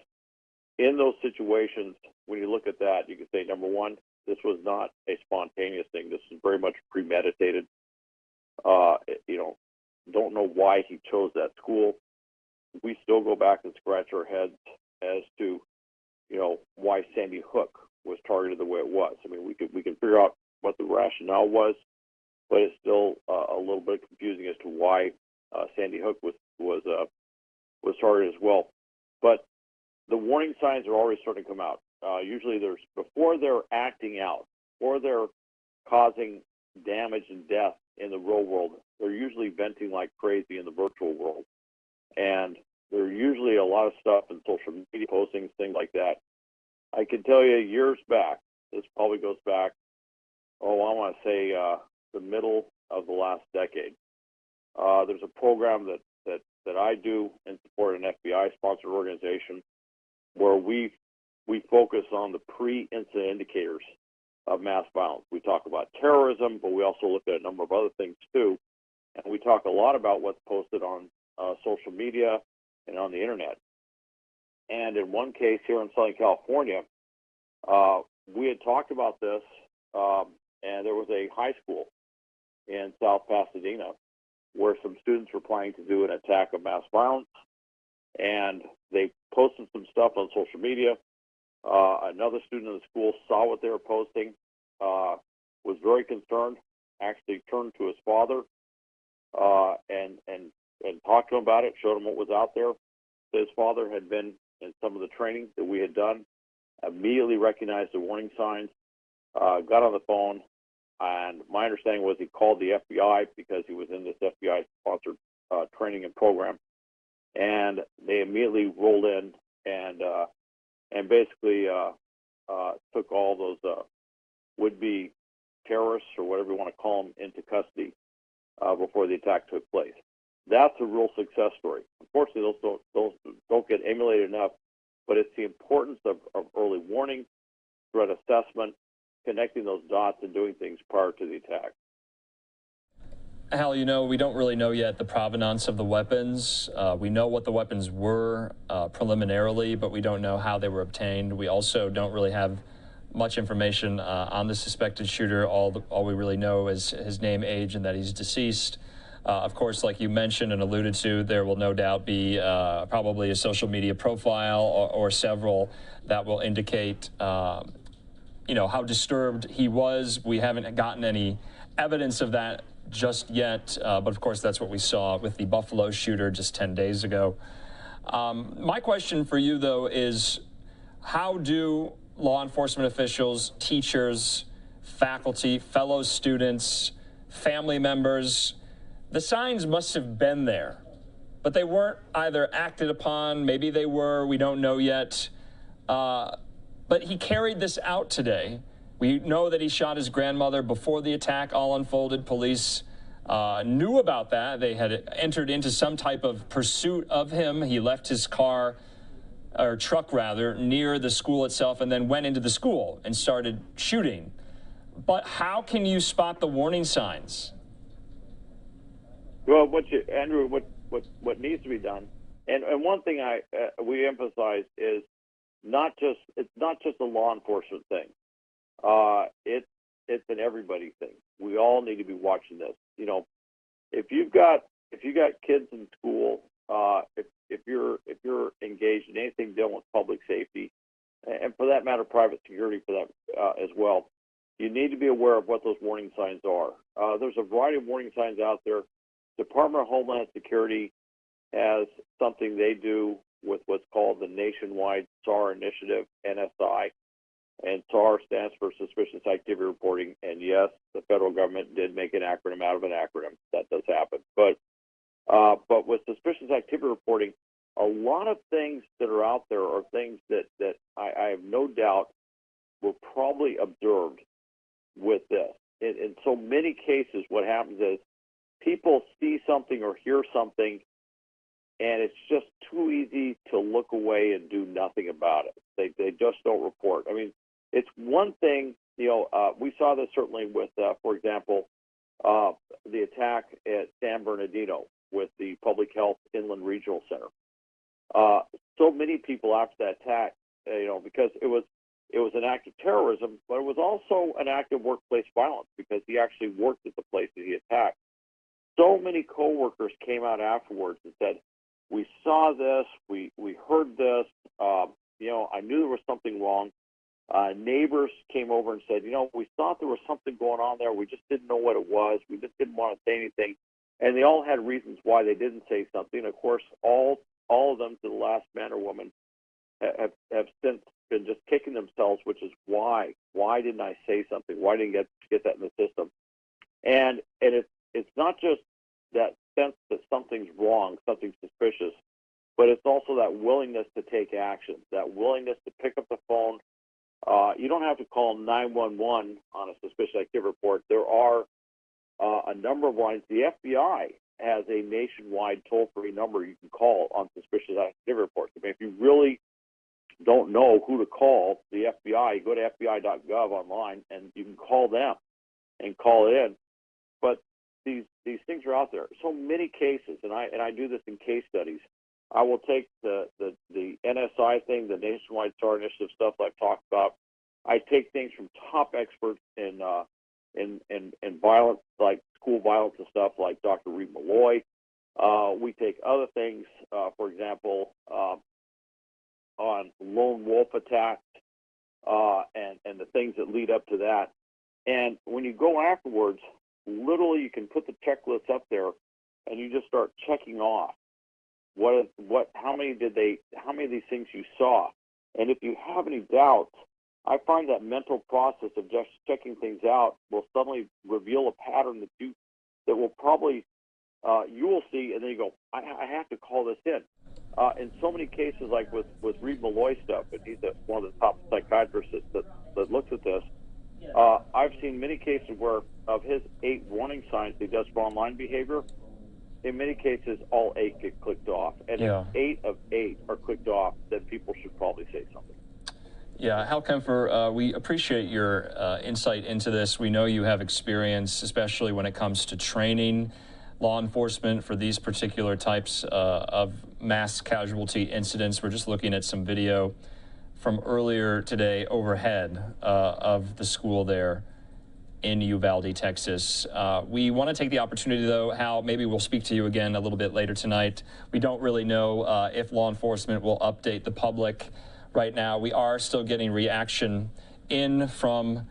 In those situations, when you look at that, you can say, number one, this was not a spontaneous thing. This is very much premeditated. You know, don't know why he chose that school. We still go back and scratch our heads as to, you know, why Sandy Hook was targeted the way it was. I mean, we can figure out what the rationale was, but it's still a little bit confusing as to why Sandy Hook was targeted as well. But the warning signs are already starting to come out. Usually before they're acting out, before they're causing damage and death in the real world, they're usually venting like crazy in the virtual world. And there are usually a lot of stuff in social media postings, things like that. I can tell you years back, this probably goes back, I want to say the middle of the last decade. There's a program that I do in support of an FBI-sponsored organization where we focus on the pre-incident indicators of mass violence. We talk about terrorism, but we also look at a number of other things too. And we talk a lot about what's posted on social media and on the internet. And in one case here in Southern California, we had talked about this, and there was a high school in South Pasadena where some students were planning to do an attack of mass violence, and they posted some stuff on social media. Another student in the school saw what they were posting, was very concerned, actually turned to his father and talked to him about it, showed him what was out there. His father had been in some of the training that we had done, immediately recognized the warning signs, got on the phone, and my understanding was he called the FBI because he was in this FBI-sponsored training and program, and they immediately rolled in and basically took all those would-be terrorists, or whatever you want to call them, into custody before the attack took place. That's a real success story. Unfortunately, those don't get emulated enough, but it's the importance of early warning, threat assessment, connecting those dots and doing things prior to the attack. Hal, you know, we don't really know yet the provenance of the weapons. We know what the weapons were preliminarily, but we don't know how they were obtained. We also don't really have much information on the suspected shooter. All we really know is his name, age, and that he's deceased. Of course, like you mentioned and alluded to, there will no doubt be probably a social media profile or several that will indicate, you know, how disturbed he was. We haven't gotten any evidence of that just yet, but of course that's what we saw with the Buffalo shooter just 10 days ago. My question for you, though, is how do law enforcement officials, teachers, faculty, fellow students, family members, the signs must have been there, but they weren't either acted upon, maybe they were, we don't know yet, but he carried this out today. We know that he shot his grandmother before the attack all unfolded. Police knew about that. They had entered into some type of pursuit of him. He left his car, or truck rather, near the school itself and then went into the school and started shooting. But how can you spot the warning signs? Well, Andrew, what needs to be done, and one thing we emphasize is it's not just a law enforcement thing. It's an everybody thing. We all need to be watching this. You know, if you've got kids in school, if you're engaged in anything dealing with public safety, and for that matter, private security for that as well, you need to be aware of what those warning signs are. There's a variety of warning signs out there. Department of Homeland Security has something they do with what's called the Nationwide SAR Initiative, NSI. And SAR stands for Suspicious Activity Reporting. And yes, the federal government did make an acronym out of an acronym. That does happen. But with Suspicious Activity Reporting, a lot of things that are out there are things that I have no doubt were probably observed with this. In so many cases, what happens is people see something or hear something, and it's just too easy to look away and do nothing about it. They just don't report. I mean, it's one thing, you know, we saw this certainly with, for example, the attack at San Bernardino with the Public Health Inland Regional Center. So many people after that attack, you know, because it was an act of terrorism, but it was also an act of workplace violence because he actually worked at the place that he attacked. So many coworkers came out afterwards and said, "We saw this, we heard this, you know, I knew there was something wrong." Neighbors came over and said, "You know, we thought there was something going on there. We just didn't know what it was. We just didn't want to say anything." And they all had reasons why they didn't say something. Of course, all of them, to the last man or woman, have since been just kicking themselves, which is why didn't I say something? Why didn't I get that in the system? And it's not just that sense that something's wrong, something's suspicious, but it's also that willingness to take action, that willingness to pick up the phone. You don't have to call 911 on a suspicious activity report. There are a number of lines. The FBI has a nationwide toll-free number you can call on suspicious activity reports. I mean, if you really don't know who to call, the FBI, you go to FBI.gov online and you can call them and call it in. But these things are out there. So many cases, and I do this in case studies. I will take the NSI thing, the Nationwide SAR Initiative stuff I've talked about. I take things from top experts in violence, like school violence and stuff, like Dr. Reed Malloy. We take other things, for example, on lone wolf attacks and the things that lead up to that. And when you go afterwards, literally you can put the checklist up there, and you just start checking off how many of these things you saw. And if you have any doubts, I find that mental process of just checking things out will suddenly reveal a pattern that will probably you will see, and then you go, I have to call this in. In so many cases, like with Reed Malloy stuff, and he's one of the top psychiatrists that looks at this. I've seen many cases where of his 8 warning signs he does for online behavior, in many cases all 8 get clicked off. And if 8 of 8 are clicked off, then people should probably say something. Yeah, Hal Kempfer, we appreciate your insight into this. We know you have experience, especially when it comes to training law enforcement for these particular types of mass casualty incidents. We're just looking at some video from earlier today overhead of the school there in Uvalde, Texas. We want to take the opportunity, though, Hal, maybe we'll speak to you again a little bit later tonight. We don't really know if law enforcement will update the public right now. We are still getting reaction in from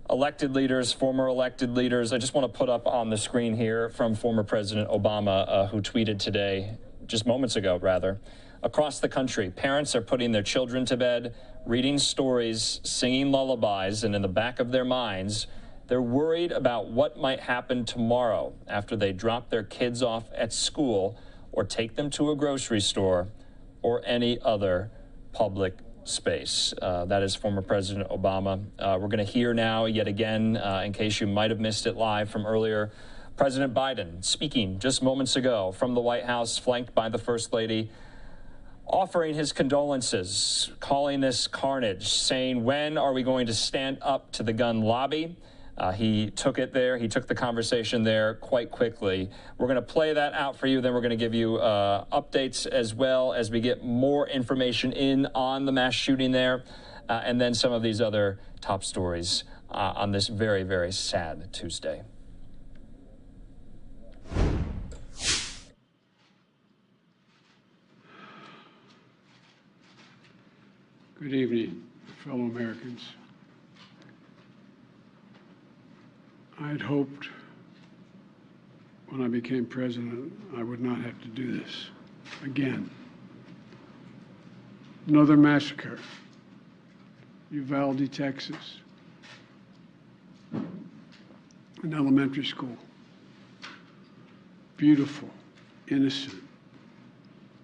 elected leaders, former elected leaders. I just want to put up on the screen here from former President Obama, who tweeted today, just moments ago, rather. Across the country, parents are putting their children to bed, reading stories, singing lullabies, and in the back of their minds, they're worried about what might happen tomorrow after they drop their kids off at school or take them to a grocery store or any other public space. That is former President Obama. We're going to hear now, yet again, in case you might have missed it live from earlier, President Biden speaking just moments ago from the White House, flanked by the First Lady, offering his condolences, calling this carnage, saying, when are we going to stand up to the gun lobby? He took it there. He took the conversation there quite quickly. We're going to play that out for you. Then we're going to give you updates as well as we get more information in on the mass shooting there, and then some of these other top stories on this very, very sad Tuesday. Good evening, fellow Americans. I had hoped when I became president I would not have to do this again. Another massacre, Uvalde, Texas, an elementary school. Beautiful, innocent,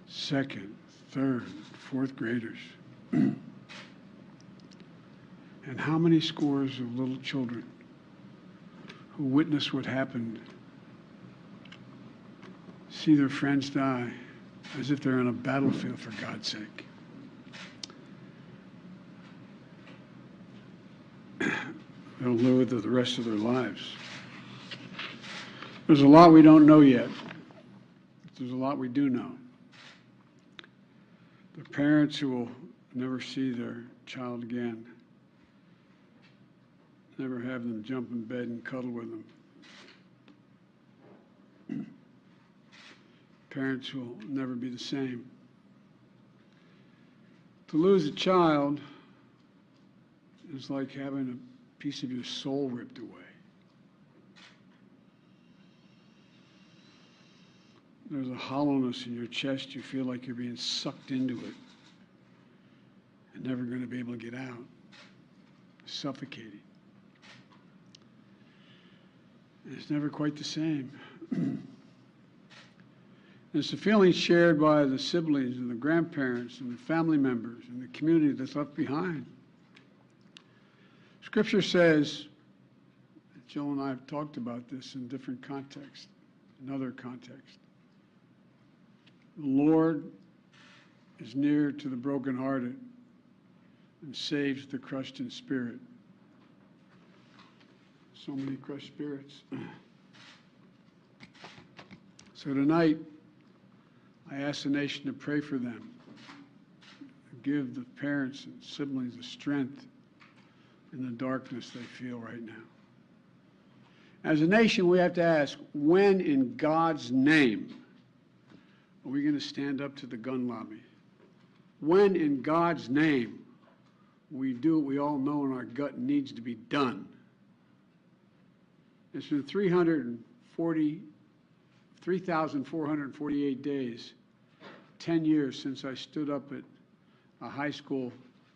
second, third, fourth graders. And how many scores of little children who witness what happened see their friends die as if they're on a battlefield, for God's sake. They'll live with the rest of their lives. There's a lot we don't know yet. There's a lot we do know. The parents who will never see their child again, never have them jump in bed and cuddle with them. Parents who will never be the same. To lose a child is like having a piece of your soul ripped away. There's a hollowness in your chest. You feel like you're being sucked into it and never going to be able to get out. Suffocating. And it's never quite the same. It's a feeling shared by the siblings and the grandparents and the family members and the community that's left behind. Scripture says, Jill and I have talked about this in different contexts, in other contexts. The Lord is near to the brokenhearted and saves the crushed in spirit. So many crushed spirits. So tonight, I ask the nation to pray for them, give the parents and siblings the strength in the darkness they feel right now. As a nation, we have to ask, when in God's name are we going to stand up to the gun lobby? When in God's name we do what we all know in our gut needs to be done? It's been 3,448 days, 10 years since I stood up at a high school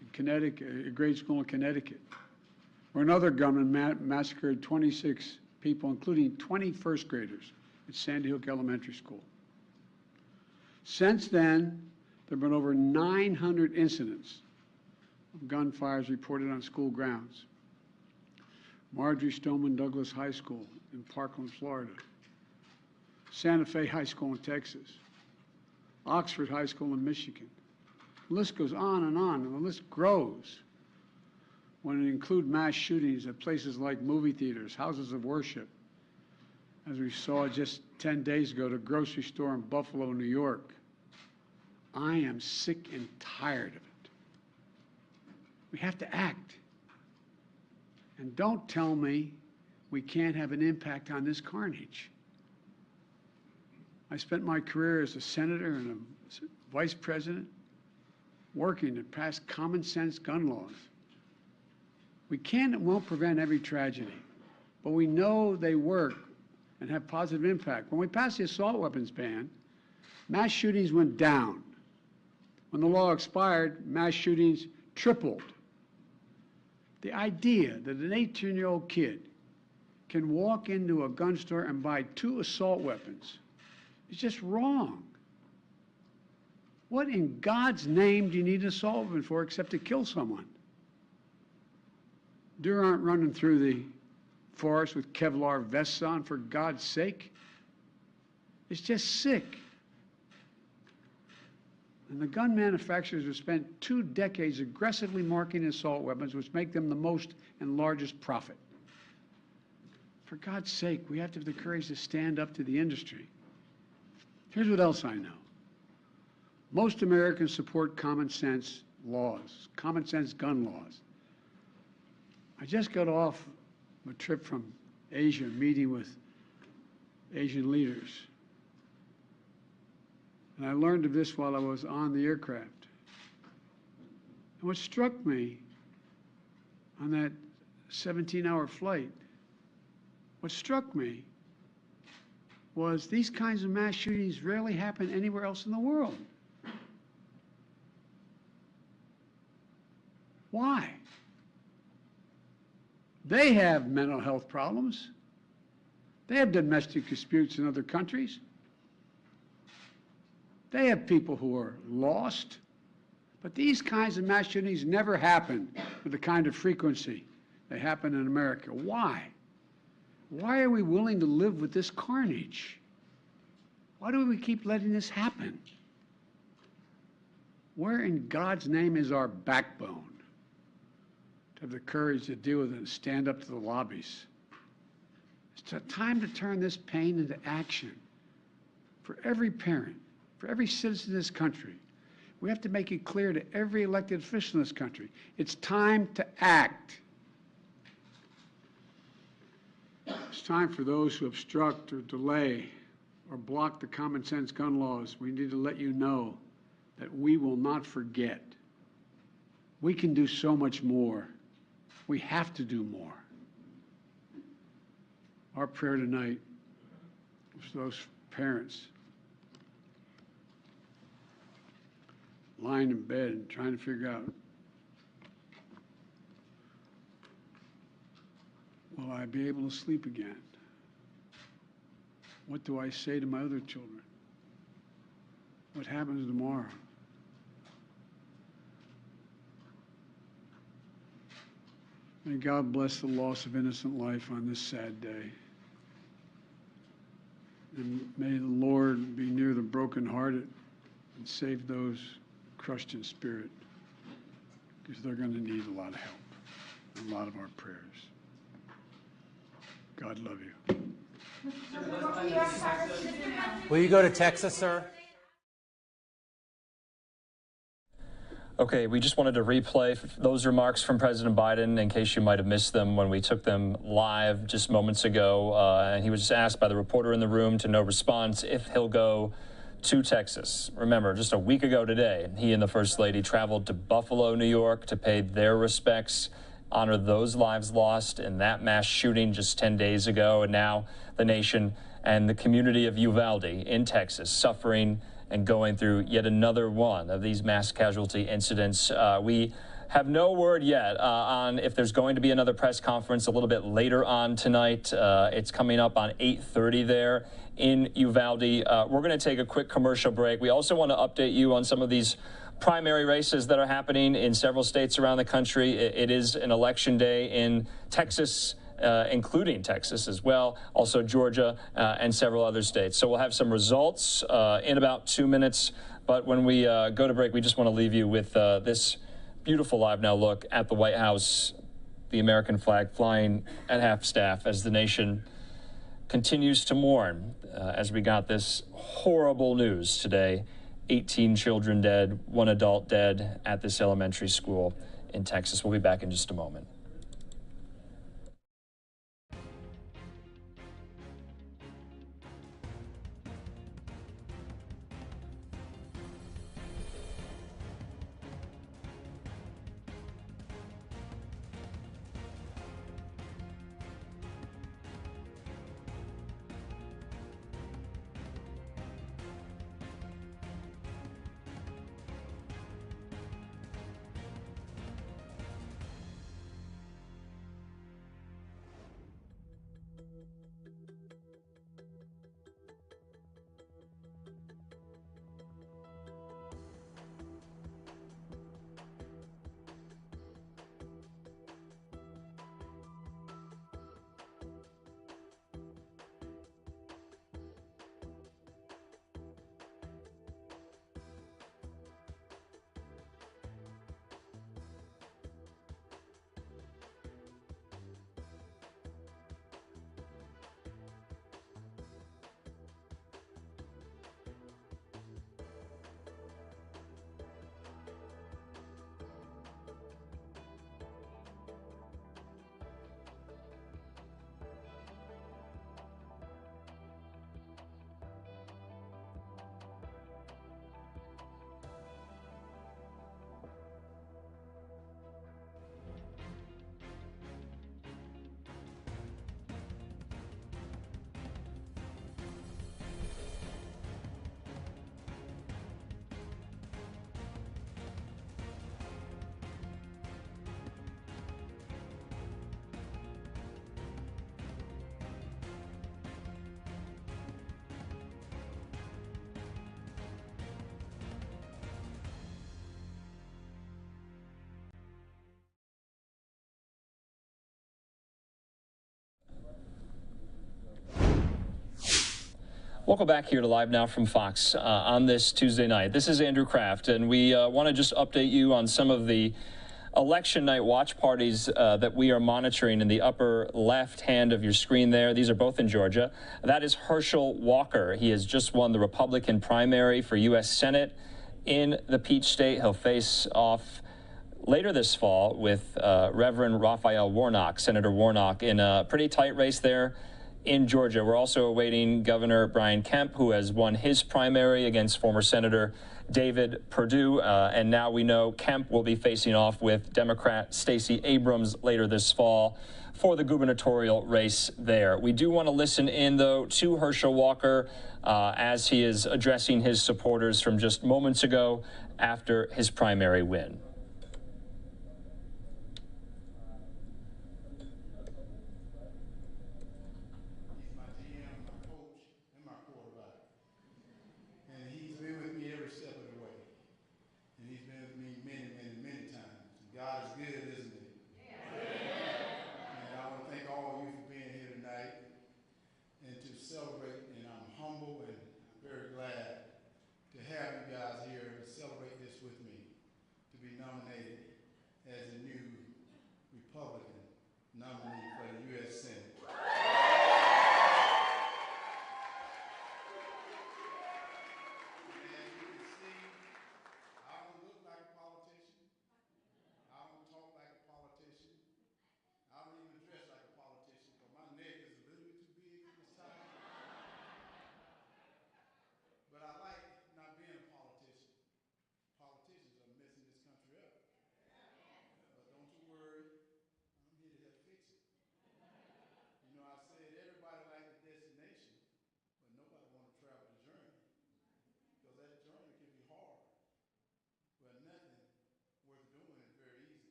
in Connecticut, a grade school in Connecticut, where another gunman massacred 26 people, including 20 first graders at Sandy Hook Elementary School. Since then, there have been over 900 incidents of gunfires reported on school grounds. Marjorie Stoneman Douglas High School in Parkland, Florida. Santa Fe High School in Texas. Oxford High School in Michigan. The list goes on, and the list grows. when it includes mass shootings at places like movie theaters, houses of worship, as we saw just 10 days ago at a grocery store in Buffalo, New York. I am sick and tired of it. We have to act. And don't tell me we can't have an impact on this carnage. I spent my career as a senator and a vice president working to pass common sense gun laws. We can and won't prevent every tragedy, but we know they work and have positive impact. When we passed the assault weapons ban, mass shootings went down. When the law expired, mass shootings tripled. The idea that an 18-year-old kid can walk into a gun store and buy 2 assault weapons is just wrong. What in God's name do you need an assault weapon for except to kill someone? Deer aren't running through the forest with Kevlar vests on, for God's sake. It's just sick. And the gun manufacturers have spent 2 decades aggressively marketing assault weapons, which make them the most and largest profit. For God's sake, we have to have the courage to stand up to the industry. Here's what else I know. Most Americans support common sense laws, common sense gun laws. I just got off a trip from Asia, meeting with Asian leaders. And I learned of this while I was on the aircraft. And what struck me on that 17-hour flight, what struck me was these kinds of mass shootings rarely happen anywhere else in the world. Why? They have mental health problems. They have domestic disputes in other countries. They have people who are lost. But these kinds of mass shootings never happen with the kind of frequency they happen in America. Why? Why are we willing to live with this carnage? Why do we keep letting this happen? Where in God's name is our backbone to have the courage to deal with it and stand up to the lobbies? It's time to turn this pain into action for every parent, for every citizen in this country. We have to make it clear to every elected official in this country. It's time to act. It's time for those who obstruct or delay or block the common sense gun laws. We need to let you know that we will not forget. We can do so much more. We have to do more. Our prayer tonight is for those parents lying in bed and trying to figure out, will I be able to sleep again? What do I say to my other children? What happens tomorrow? May God bless the loss of innocent life on this sad day. And may the Lord be near the brokenhearted and save those crushed in spirit, because they're going to need a lot of help and a lot of our prayers. God love you. Will you go to Texas, sir? Okay, we just wanted to replay those remarks from President Biden in case you might have missed them when we took them live just moments ago. And he was just asked by the reporter in the room to no response if he'll go to Texas. Remember, just a week ago today, he and the First Lady traveled to Buffalo, New York to pay their respects, honor those lives lost in that mass shooting just 10 days ago. And now the nation and the community of Uvalde in Texas suffering and going through yet another one of these mass casualty incidents. We have no word yet on if there's going to be another press conference a little bit later on tonight. It's coming up on 8:30 there in Uvalde. We're going to take a quick commercial break. We also want to update you on some of these primary races that are happening in several states around the country. It is an election day in Texas, including Texas as well, also Georgia and several other states. So we'll have some results in about 2 minutes. But when we go to break, we just want to leave you with this beautiful LiveNOW look at the White House the American flag flying at half-staff as the nation continues to mourn as we got this horrible news today. 18 children dead, 1 adult dead at this elementary school in Texas. We'll be back in just a moment. Welcome back here to Live Now from Fox on this Tuesday night. This is Andrew Kraft, and we want to just update you on some of the election night watch parties that we are monitoring in the upper left hand of your screen there. These are both in Georgia. That is Herschel Walker. He has just won the Republican primary for U.S. Senate in the Peach State. He'll face off later this fall with Reverend Raphael Warnock, Senator Warnock, in a pretty tight race there in Georgia. We're also awaiting Governor Brian Kemp, who has won his primary against former Senator David Perdue. And now we know Kemp will be facing off with Democrat Stacey Abrams later this fall for the gubernatorial race there. We do want to listen in, though, to Herschel Walker as he is addressing his supporters from just moments ago after his primary win. God is good, isn't he? And I want to thank all of you for being here tonight and to celebrate. And I'm humble and I'm very glad to have you guys here to celebrate this with me, to be nominated as the new Republican nominee for the U.S. Senate.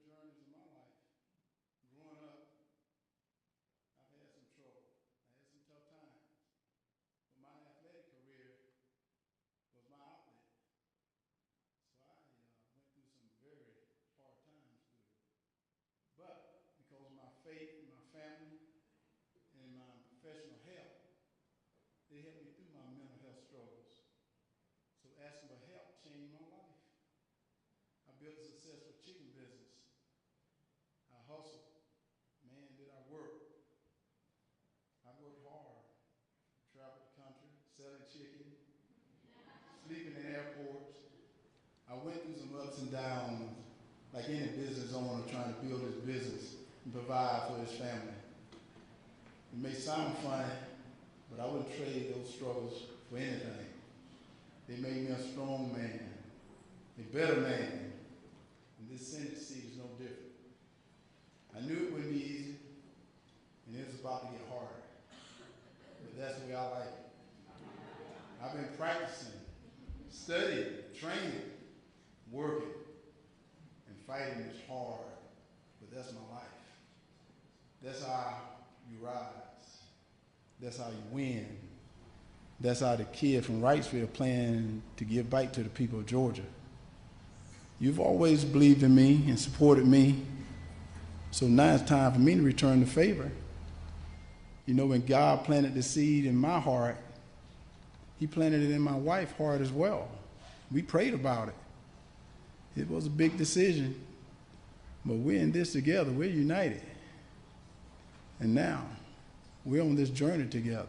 Journeys in my life. Growing up, I've had some trouble. I had some tough times. But my athletic career was my outlet. So I went through some very hard times through it. But because of my faith in my family and my professional help, they helped me through my mental health struggles. built a successful chicken business. I hustled. Man, did I work. I worked hard. Traveled the country, selling chicken, sleeping in airports. I went through some ups and downs, like any business owner trying to build his business and provide for his family. It may sound funny, but I wouldn't trade those struggles for anything. They made me a strong man, a better man, and this Senate seat is no different. I knew it wouldn't be easy, and it was about to get harder, but that's the way I like it. I've been practicing, studying, training, working, and fighting is hard, but that's my life. That's how you rise. That's how you win. That's how the kid from Wrightsville planned to give back to the people of Georgia. You've always believed in me and supported me, so now it's time for me to return the favor. You know, when God planted the seed in my heart, he planted it in my wife's heart as well. We prayed about it. It was a big decision, but we're in this together. We're united. And now, we're on this journey together.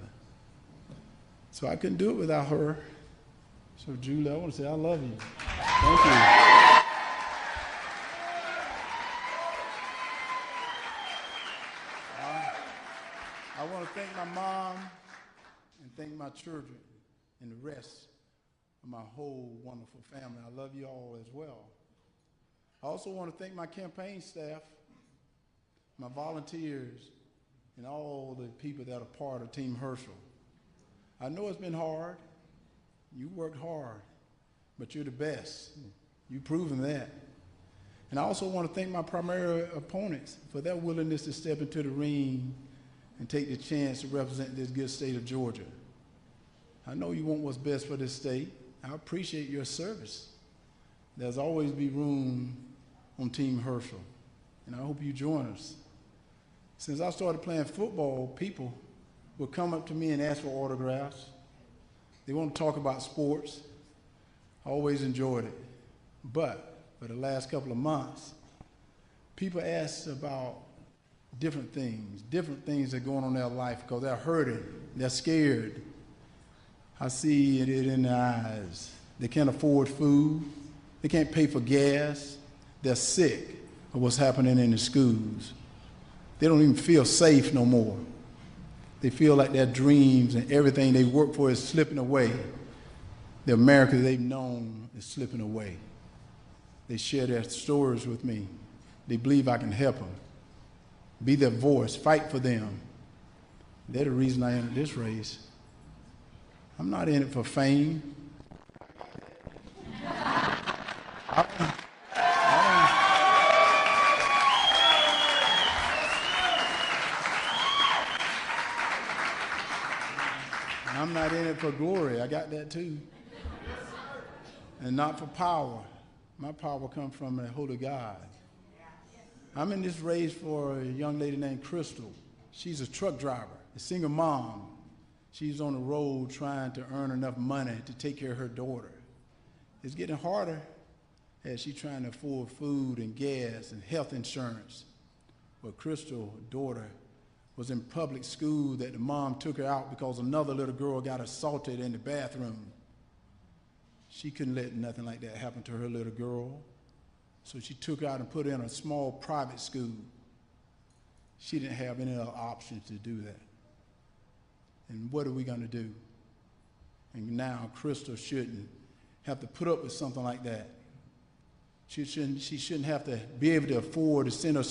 So I couldn't do it without her. So Julie, I want to say I love you. Thank you. I want to thank my mom and thank my children and the rest of my whole wonderful family. I love you all as well. I also want to thank my campaign staff, my volunteers, and all the people that are part of Team Herschel. I know it's been hard. You worked hard, but you're the best. You've proven that. And I also want to thank my primary opponents for their willingness to step into the ring and take the chance to represent this good state of Georgia. I know you want what's best for this state. I appreciate your service. There's always be room on Team Herschel, and I hope you join us. Since I started playing football, people would come up to me and ask for autographs. They want to talk about sports. I always enjoyed it. But for the last couple of months, people ask about different things that are going on in their life because they're hurting, they're scared. I see it in their eyes. They can't afford food. They can't pay for gas. They're sick of what's happening in the schools. They don't even feel safe no more. They feel like their dreams and everything they work for is slipping away. The America they've known is slipping away. They share their stories with me. They believe I can help them. Be their voice, fight for them. They're the reason I entered this race. I'm not in it for fame. I'm not in it for glory. I got that too. And not for power. My power comes from the Holy God. I'm in this race for a young lady named Crystal. She's a truck driver, a single mom. She's on the road trying to earn enough money to take care of her daughter. It's getting harder as she's trying to afford food and gas and health insurance. But Crystal's daughter was in public school that the mom took her out because another little girl got assaulted in the bathroom. She couldn't let nothing like that happen to her little girl. So she took her out and put her in a small private school. She didn't have any other options to do that. And what are we going to do? And now Crystal shouldn't have to put up with something like that. She shouldn't have to be able to afford to send her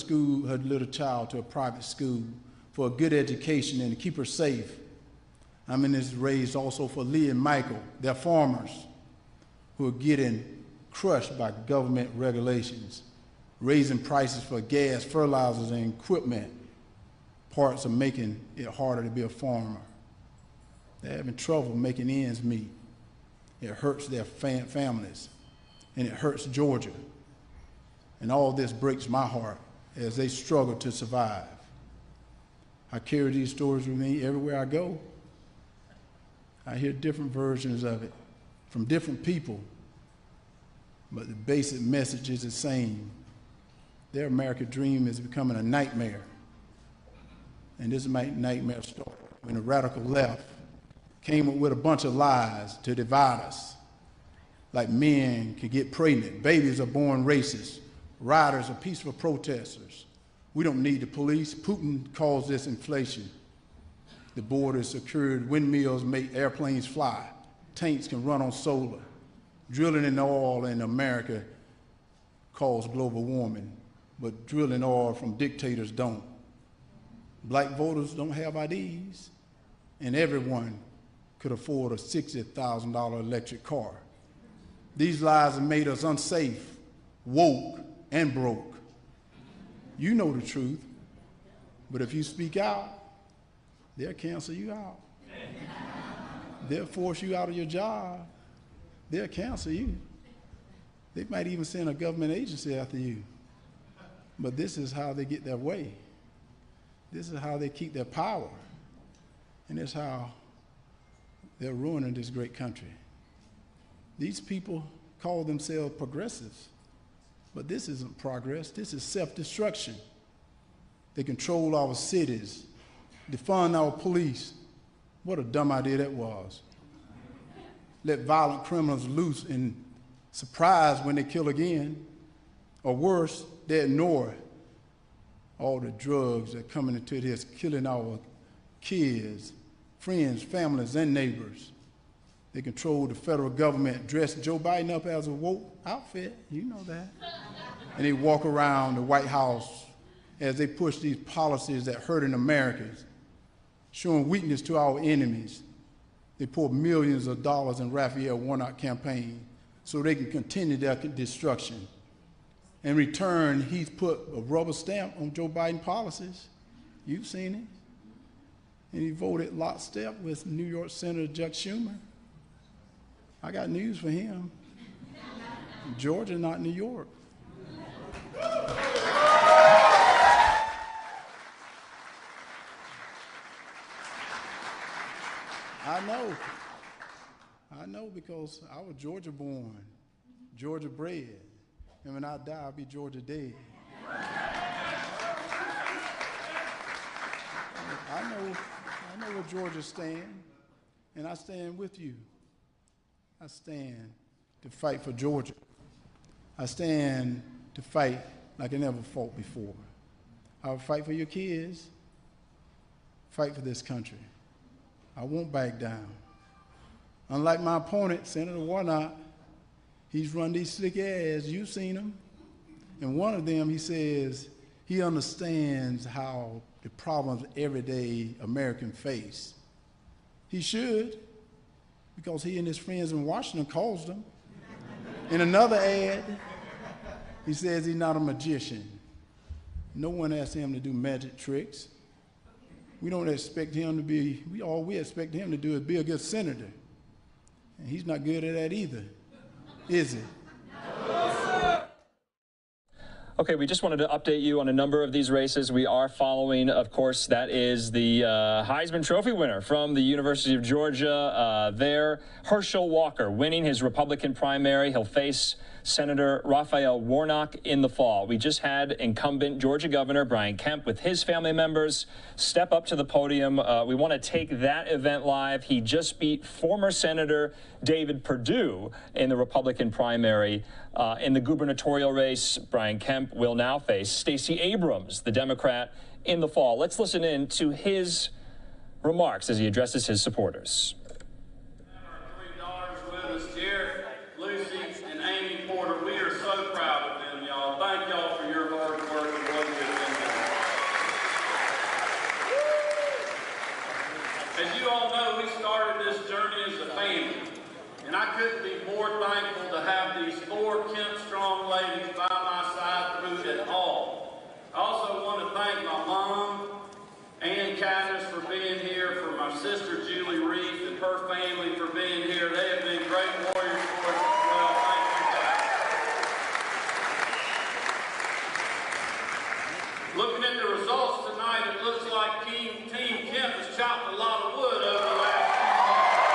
little child to a private school for a good education and to keep her safe. I'm in this race also for Lee and Michael. They're farmers who are getting crushed by government regulations, raising prices for gas, fertilizers, and equipment. Parts are making it harder to be a farmer. They're having trouble making ends meet. It hurts their families, and it hurts Georgia. And all this breaks my heart as they struggle to survive. I carry these stories with me everywhere I go. I hear different versions of it from different people. but the basic message is the same. Their American dream is becoming a nightmare. And this nightmare started when the radical left came up with a bunch of lies to divide us. Like men can get pregnant, babies are born racist, rioters are peaceful protesters. We don't need the police. Putin calls this inflation. The border is secured, windmills make airplanes fly, tanks can run on solar. Drilling in oil in America causes global warming, but drilling oil from dictators don't. Black voters don't have IDs, and everyone could afford a $60,000 electric car. These lies have made us unsafe, woke, and broke. You know the truth, but if you speak out, they'll cancel you out. They'll force you out of your job. They'll cancel you. They might even send a government agency after you. But this is how they get their way. This is how they keep their power. And it's how they're ruining this great country. These people call themselves progressives, but this isn't progress. This is self-destruction. They control our cities, defund our police. What a dumb idea that was. Let violent criminals loose and surprise when they kill again. Or worse, they ignore all the drugs that are coming into this, killing our kids, friends, families, and neighbors. They control the federal government, dress Joe Biden up as a woke outfit, you know that. And they walk around the White House as they push these policies that hurting Americans, showing weakness to our enemies. They pour millions of dollars in Raphael Warnock campaign so they can continue their destruction. In return, he's put a rubber stamp on Joe Biden policies. You've seen it. And he voted lockstep with New York Senator Chuck Schumer. I got news for him. Georgia, not New York. I know because I was Georgia born, Georgia bred, and when I die, I'll be Georgia dead. I know where Georgia stands, and I stand with you. I stand to fight for Georgia. I stand to fight like I never fought before. I'll fight for your kids, fight for this country. I won't back down. Unlike my opponent, Senator Warnock, he's run these slick ads, you've seen him. And one of them, he says he understands how the problems everyday Americans face. He should, because he and his friends in Washington caused them. In another ad, he says he's not a magician. No one asked him to do magic tricks. We don't expect him to be, all we expect him to do is be a good senator. And he's not good at that either, is he? Okay, we just wanted to update you on a number of these races we are following. Of course, that is the Heisman Trophy winner from the University of Georgia there, Herschel Walker, winning his Republican primary. He'll face Senator Raphael Warnock in the fall. We just had incumbent Georgia Governor Brian Kemp with his family members step up to the podium. We want to take that event live. He just beat former Senator David Perdue in the Republican primary. In the gubernatorial race, Brian Kemp will now face Stacey Abrams, the Democrat, in the fall. Let's listen in to his remarks as he addresses his supporters. And I couldn't be more thankful to have these four Kemp Strong ladies by my side through it all. I also want to thank my mom, Ann Cadis, for being here, for my sister Julie Reef and her family for being here. They have been great warriors for us as well. Thank you guys. Looking at the results tonight, it looks like Team Kemp has chopped a lot of wood over the last few months.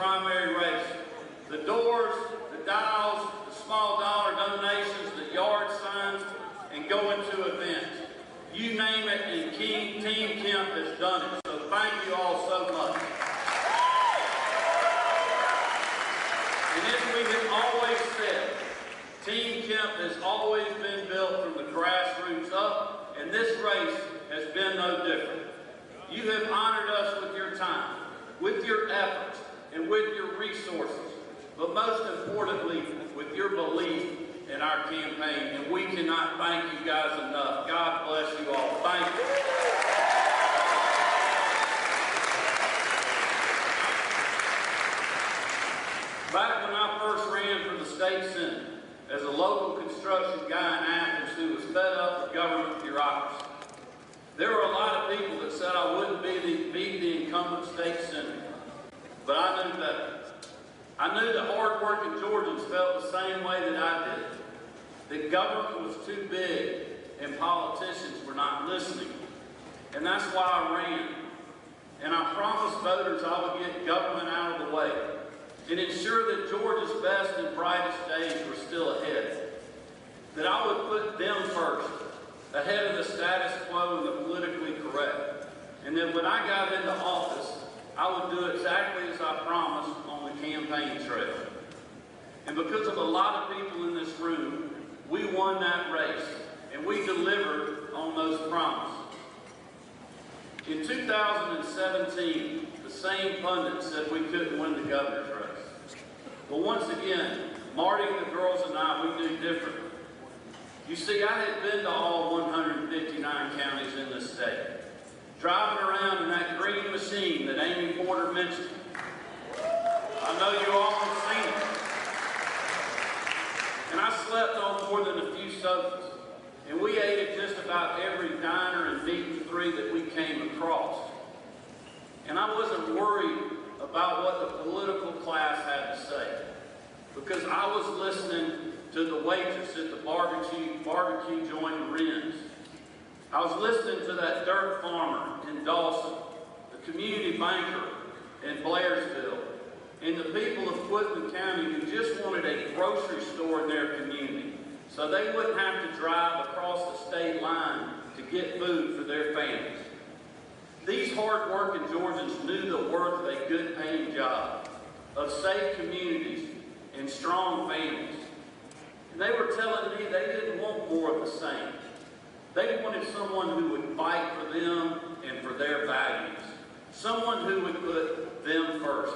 primary race. The doors, the dials, the small dollar donations, the yard signs, and going to events. You name it, and Team Kemp has done it. So thank you all so much. And as we have always said, Team Kemp has always been built from the grassroots up, and this race has been no different. You have honored us with your time, with your efforts, and with your resources, but most importantly, with your belief in our campaign, and we cannot thank you guys enough. God bless you all. Thank you. Back when I first ran for the state senate, as a local construction guy in Athens who was fed up with government bureaucracy, there were a lot of people that said I wouldn't be the incumbent state senator, but I knew better. I knew the hard-working Georgians felt the same way that I did, that government was too big and politicians were not listening. And that's why I ran. And I promised voters I would get government out of the way and ensure that Georgia's best and brightest days were still ahead, that I would put them first, ahead of the status quo and the politically correct, and that when I got into office, I would do exactly as I promised on the campaign trail. And because of a lot of people in this room, we won that race, and we delivered on those promises. In 2017, the same pundits said we couldn't win the governor's race. But once again, Marty, the girls, and I, we knew differently. You see, I had been to all 159 counties in this state, driving around in that green machine that Amy Porter mentioned. I know you all have seen it. And I slept on more than a few sofas. And we ate at just about every diner and meat and three that we came across. And I wasn't worried about what the political class had to say, because I was listening to the waitress at the barbecue joint Ren's. I was listening to that dirt farmer in Dawson, the community banker in Blairsville, and the people of Quitman County who just wanted a grocery store in their community so they wouldn't have to drive across the state line to get food for their families. These hard-working Georgians knew the worth of a good-paying job, of safe communities and strong families. And they were telling me they didn't want more of the same. They wanted someone who would fight for them and for their values, someone who would put them first.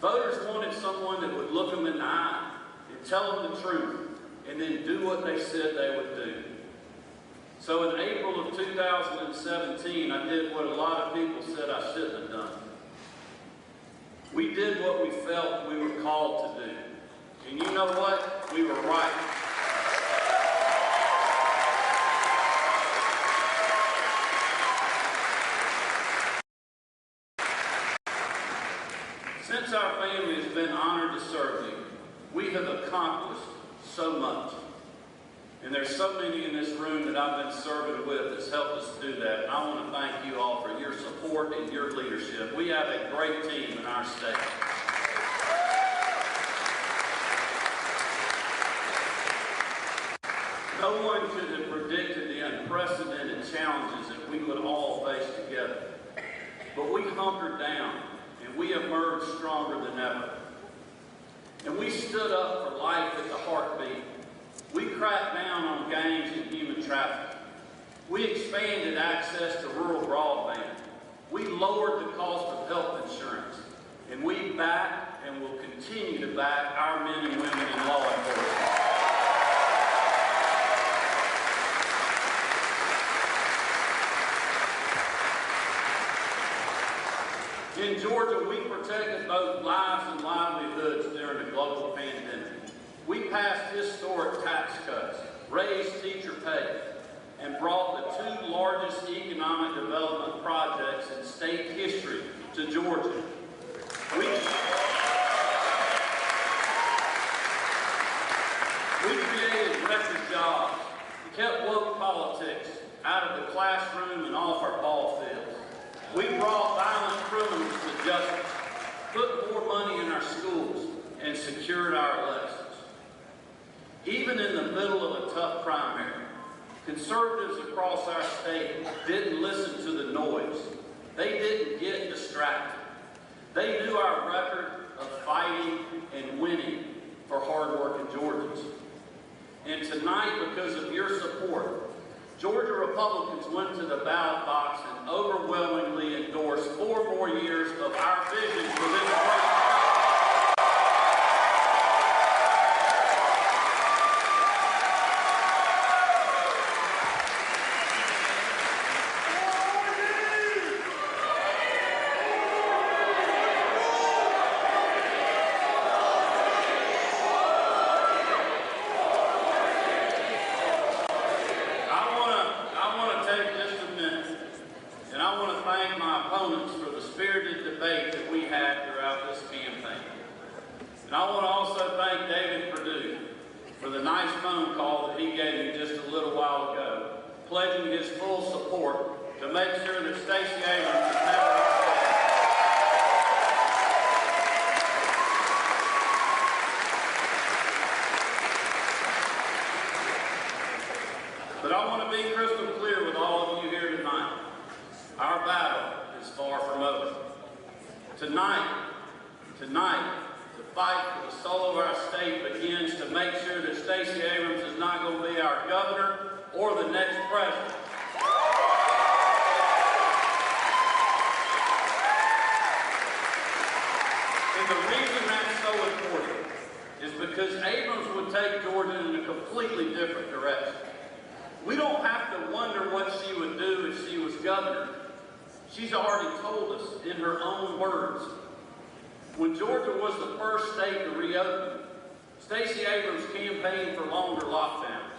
Voters wanted someone that would look them in the eye and tell them the truth, and then do what they said they would do. So in April of 2017, I did what a lot of people said I shouldn't have done. We did what we felt we were called to do. And you know what? We were right. Since our family has been honored to serve you, we have accomplished so much. And there's so many in this room that I've been serving with that's helped us do that. And I want to thank you all for your support and your leadership. We have a great team in our state. No one could have predicted the unprecedented challenges that we would all face together. But we hunkered down, and we emerged stronger than ever. And we stood up for life at the heartbeat. We cracked down on gangs and human trafficking. We expanded access to rural broadband. We lowered the cost of health insurance. And we back and will continue to back our men and women in law enforcement. In Georgia, we protected both lives and livelihoods during the global pandemic. We passed historic tax cuts, raised teacher pay, and brought the 2 largest economic development projects in state history to Georgia. We created record jobs, kept woke politics out of the classroom and off our ball fields. We brought violent criminals to justice, put more money in our schools, and secured our elections. Even in the middle of a tough primary, conservatives across our state didn't listen to the noise. They didn't get distracted. They knew our record of fighting and winning for hard-working Georgians. And tonight, because of your support, Georgia Republicans went to the ballot box and overwhelmingly endorsed 4 more years of our vision for this great country. Pledging his full support to make sure that Stacey Abrams is never upset. But I want to be crystal clear with all of you here tonight. Our battle is far from over. Tonight, the fight for the soul of our state begins to make sure that Stacey Abrams is not going to be our governor or the next president. And the reason that's so important is because Abrams would take Georgia in a completely different direction. We don't have to wonder what she would do if she was governor. She's already told us in her own words. When Georgia was the first state to reopen, Stacey Abrams campaigned for longer lockdowns.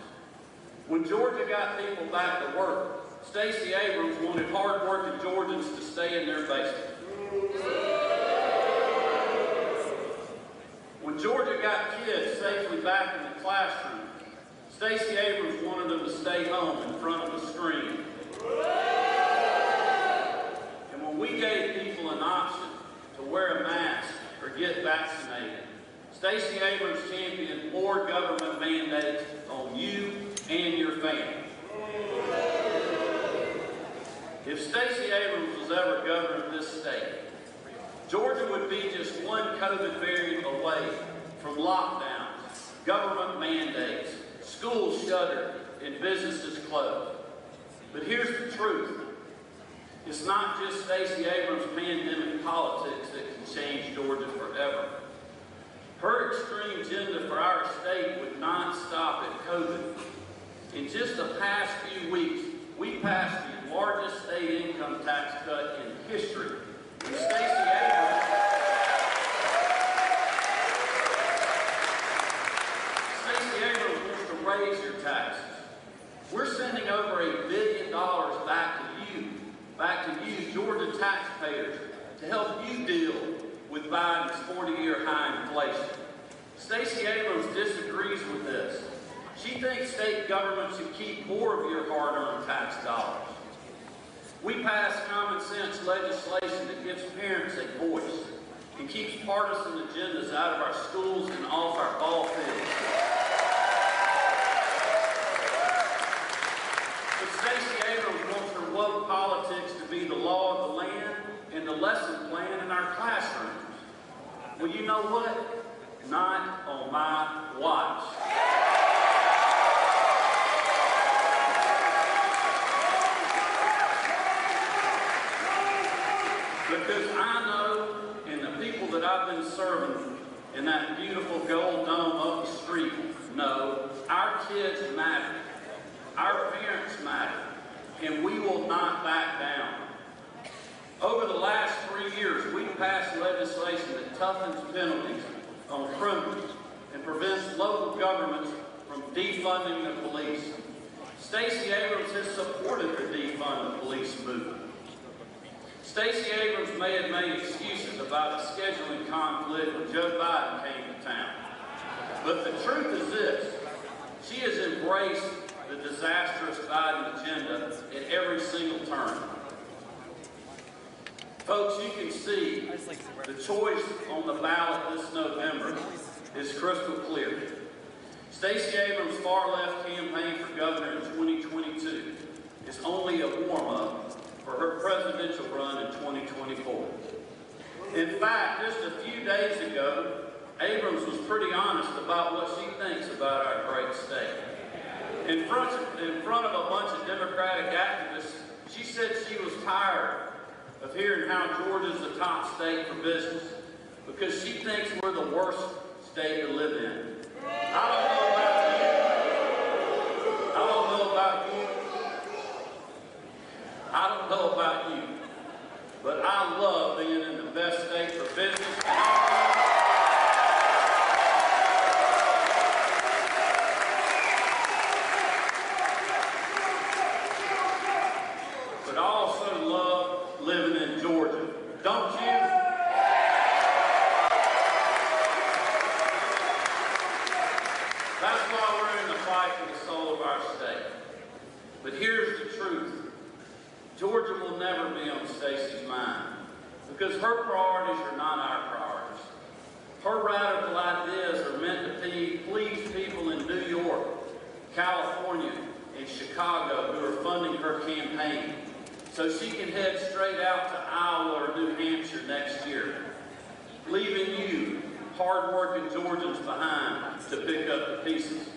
When Georgia got people back to work, Stacey Abrams wanted hard-working Georgians to stay in their basement. When Georgia got kids safely back in the classroom, Stacey Abrams wanted them to stay home in front of the screen. And when we gave people an option to wear a mask or get vaccinated, Stacey Abrams championed more government mandates on you and your family. If Stacey Abrams was ever governor of this state, Georgia would be just one COVID variant away from lockdowns, government mandates, schools shuttered, and businesses closed. But here's the truth. It's not just Stacey Abrams' pandemic politics that can change Georgia forever. Her extreme agenda for our state would not stop at COVID. In just the past few weeks, we passed the largest state income tax cut in history. And Stacey Abrams wants to raise your taxes. We're sending over $1 billion back to you, Georgia taxpayers, to help you deal with Biden's 40-year high inflation. Stacey Abrams disagrees with this. She thinks state government should keep more of your hard-earned tax dollars. We passed common sense legislation that gives parents a voice and keeps partisan agendas out of our schools and off our ball fields. But Stacey Abrams wants her woke politics to be the law of the land and the lesson plan in our classrooms. Well, you know what? Not on my watch. Because I know, and the people that I've been serving in that beautiful gold dome up the street know, our kids matter, our parents matter, and we will not back down. Over the last 3 years, we've passed legislation that toughens penalties on criminals and prevents local governments from defunding the police. Stacey Abrams has supported the defund the police movement. Stacey Abrams may have made excuses about a scheduling conflict when Joe Biden came to town. But the truth is this: she has embraced the disastrous Biden agenda at every single turn. Folks, you can see the choice on the ballot this November is crystal clear. Stacey Abrams' far-left campaign for governor in 2022 is only a warm-up for her presidential run in 2024. In fact, just a few days ago, Abrams was pretty honest about what she thinks about our great state. In front of a bunch of Democratic activists, she said she was tired of hearing how Georgia's the top state for business because she thinks we're the worst state to live in. I don't know about you. I don't know about you. I don't know about you. But I love being in the best state for business. But I also love living in Georgia. Don't you? That's why we're in the fight for the soul of our state. But here's the truth. Georgia will never be on Stacey's mind because her priorities are not our priorities. Her radical ideas are meant to please people in New York, California, and Chicago who are funding her campaign so she can head straight out to Iowa or New Hampshire next year, leaving you, hard-working Georgians, behind to pick up the pieces.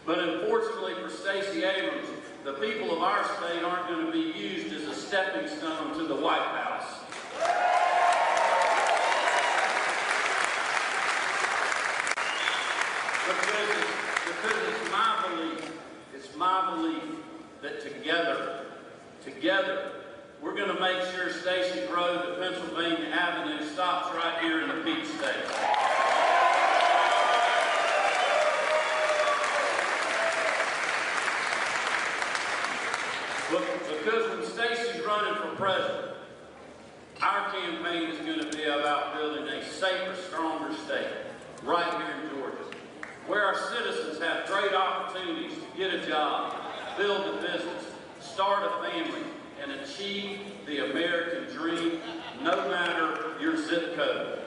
But unfortunately for Stacey Abrams, the people of our state aren't going to be used as a stepping stone to the White House. Because it's my belief that together, we're going to make sure Station Road to Pennsylvania Avenue stops right here in the Peach State. Because when Stacey's running for president, our campaign is going to be about building a safer, stronger state right here in Georgia, where our citizens have great opportunities to get a job, build a business, start a family, and achieve the American dream, no matter your zip code.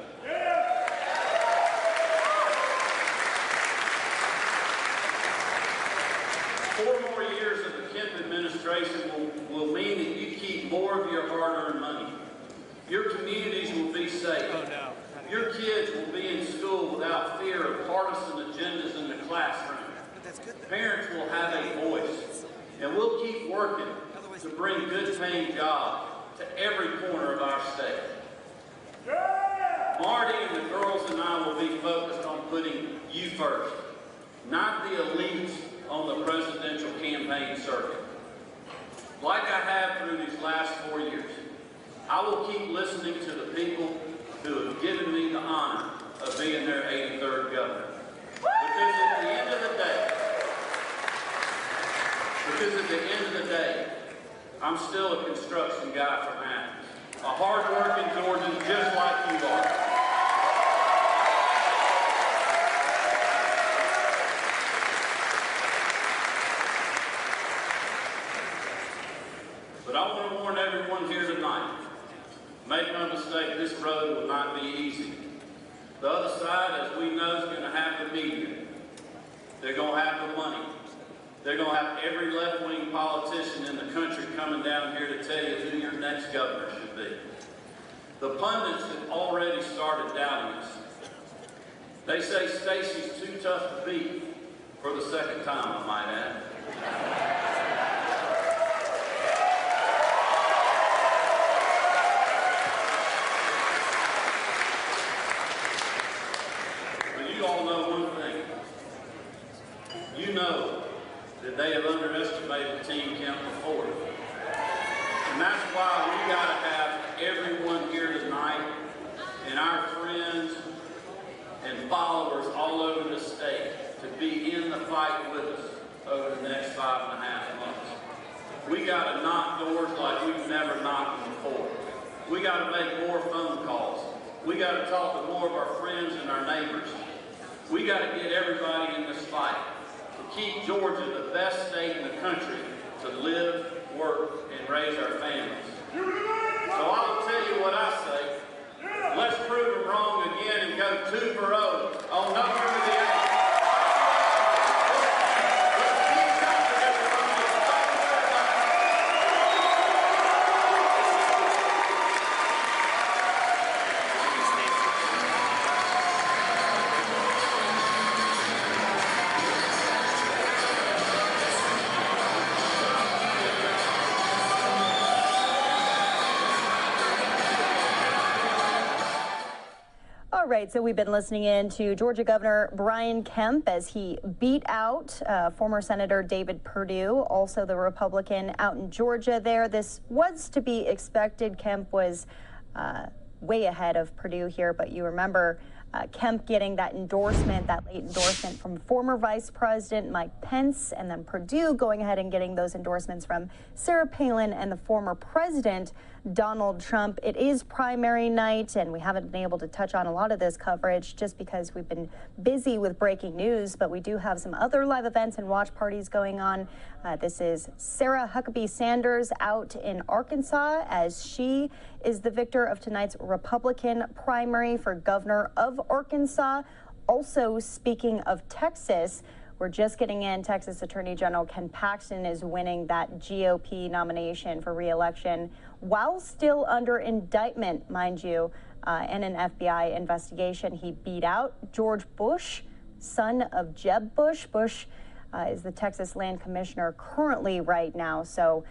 Four more years of the Kemp administration will mean that you keep more of your hard-earned money. Your communities will be safe. Your kids will be in school without fear of partisan agendas in the classroom. Parents will have a voice, and we'll keep working to bring good-paying jobs to every corner of our state. Marty and the girls and I will be focused on putting you first, not the elites on the presidential campaign circuit. Like I have through these last 4 years, I will keep listening to the people who have given me the honor of being their 83rd governor. Because at the end of the day, I'm still a construction guy from Athens, a hard-working Georgian just like you are. But I want to warn everyone here tonight, make no mistake, this road will not be easy. The other side, as we know, is going to have the media. They're going to have the money. They're going to have every left-wing politician in the country coming down here to tell you who your next governor should be. The pundits have already started doubting us. They say Stacey's too tough to beat for the second time, I might add. But you all know one thing. You know that they have underestimated Team Kemp before. And that's why we got to have everyone here tonight and our friends and followers all over the state to be in the fight with us over the next 5.5 months. We got to knock doors like we've never knocked them before. We got to make more phone calls. We got to talk to more of our friends and our neighbors. We got to get everybody in this fight to keep Georgia the best state in the country to live, work, and raise our families. So I'll tell you what I say. Let's prove them wrong again and go 2-0 on November the 8th. All right, so we've been listening in to Georgia Governor Brian Kemp as he beat out former Senator David Perdue, also the Republican out in Georgia there. This was to be expected. Kemp was way ahead of Perdue here, but you remember Kemp getting that endorsement, that late endorsement from former Vice President Mike Pence, and then Perdue going ahead and getting those endorsements from Sarah Palin and the former President Donald Trump. It is primary night, and we haven't been able to touch on a lot of this coverage just because we've been busy with breaking news, but we do have some other live events and watch parties going on. This is Sarah Huckabee Sanders out in Arkansas as she is the victor of tonight's Republican primary for governor of Arkansas. Also, speaking of Texas, we're just getting in. Texas Attorney General Ken Paxton is winning that GOP nomination for re-election while still under indictment, mind you, in an FBI investigation. He beat out George Bush, son of Jeb Bush. Bush is the Texas Land Commissioner currently right now. So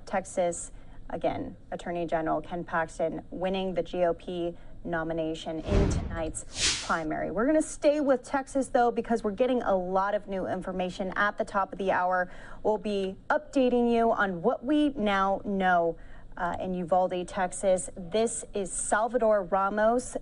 Texas, again, Attorney General Ken Paxton winning the GOP nomination in tonight's primary. We're going to stay with Texas, though, because we're getting a lot of new information at the top of the hour. We'll be updating you on what we now know in Uvalde, Texas. This is Salvador Ramos,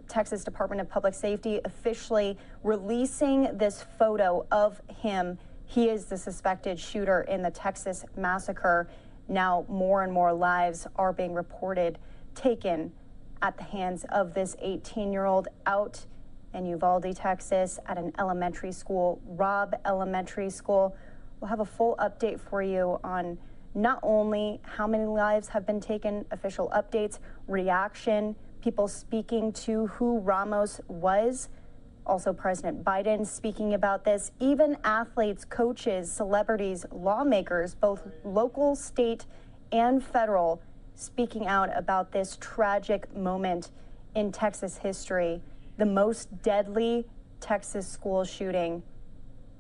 Texas Department of Public Safety, officially releasing this photo of him. He is the suspected shooter in the Texas massacre. Now, more and more lives are being reported taken at the hands of this 18-year-old out in Uvalde, Texas, at an elementary school, Robb Elementary School. We'll have a full update for you on not only how many lives have been taken, official updates, reaction, people speaking to who Ramos was, also President Biden speaking about this, even athletes, coaches, celebrities, lawmakers, both local, state, and federal, speaking out about this tragic moment in Texas history, the most deadly Texas school shooting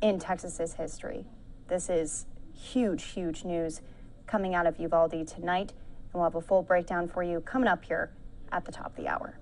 in Texas's history. This is huge, huge news coming out of Uvalde tonight, and we'll have a full breakdown for you coming up here at the top of the hour.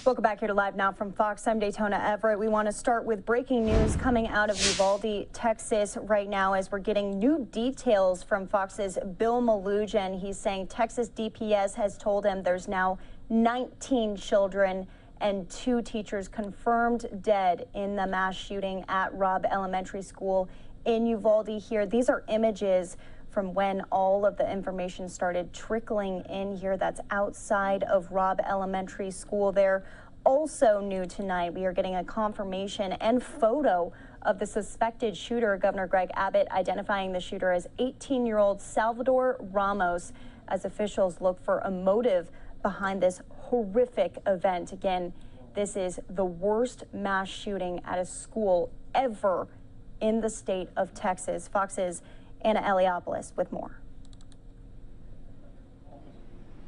Welcome back here to Live Now from Fox. I'm Daytona Everett. We want to start with breaking news coming out of Uvalde, Texas right now as we're getting new details from Fox's Bill Malugin. He's saying Texas DPS has told him there's now 19 children and 2 teachers confirmed dead in the mass shooting at Robb Elementary School in Uvalde here. These are images from when all of the information started trickling in here. That's outside of Robb Elementary School there. Also new tonight, we are getting a confirmation and photo of the suspected shooter. Governor Greg Abbott identifying the shooter as 18-year-old Salvador Ramos as officials look for a motive behind this horrific event. Again, this is the worst mass shooting at a school ever in the state of Texas. Fox's Anna Eliopoulos with more.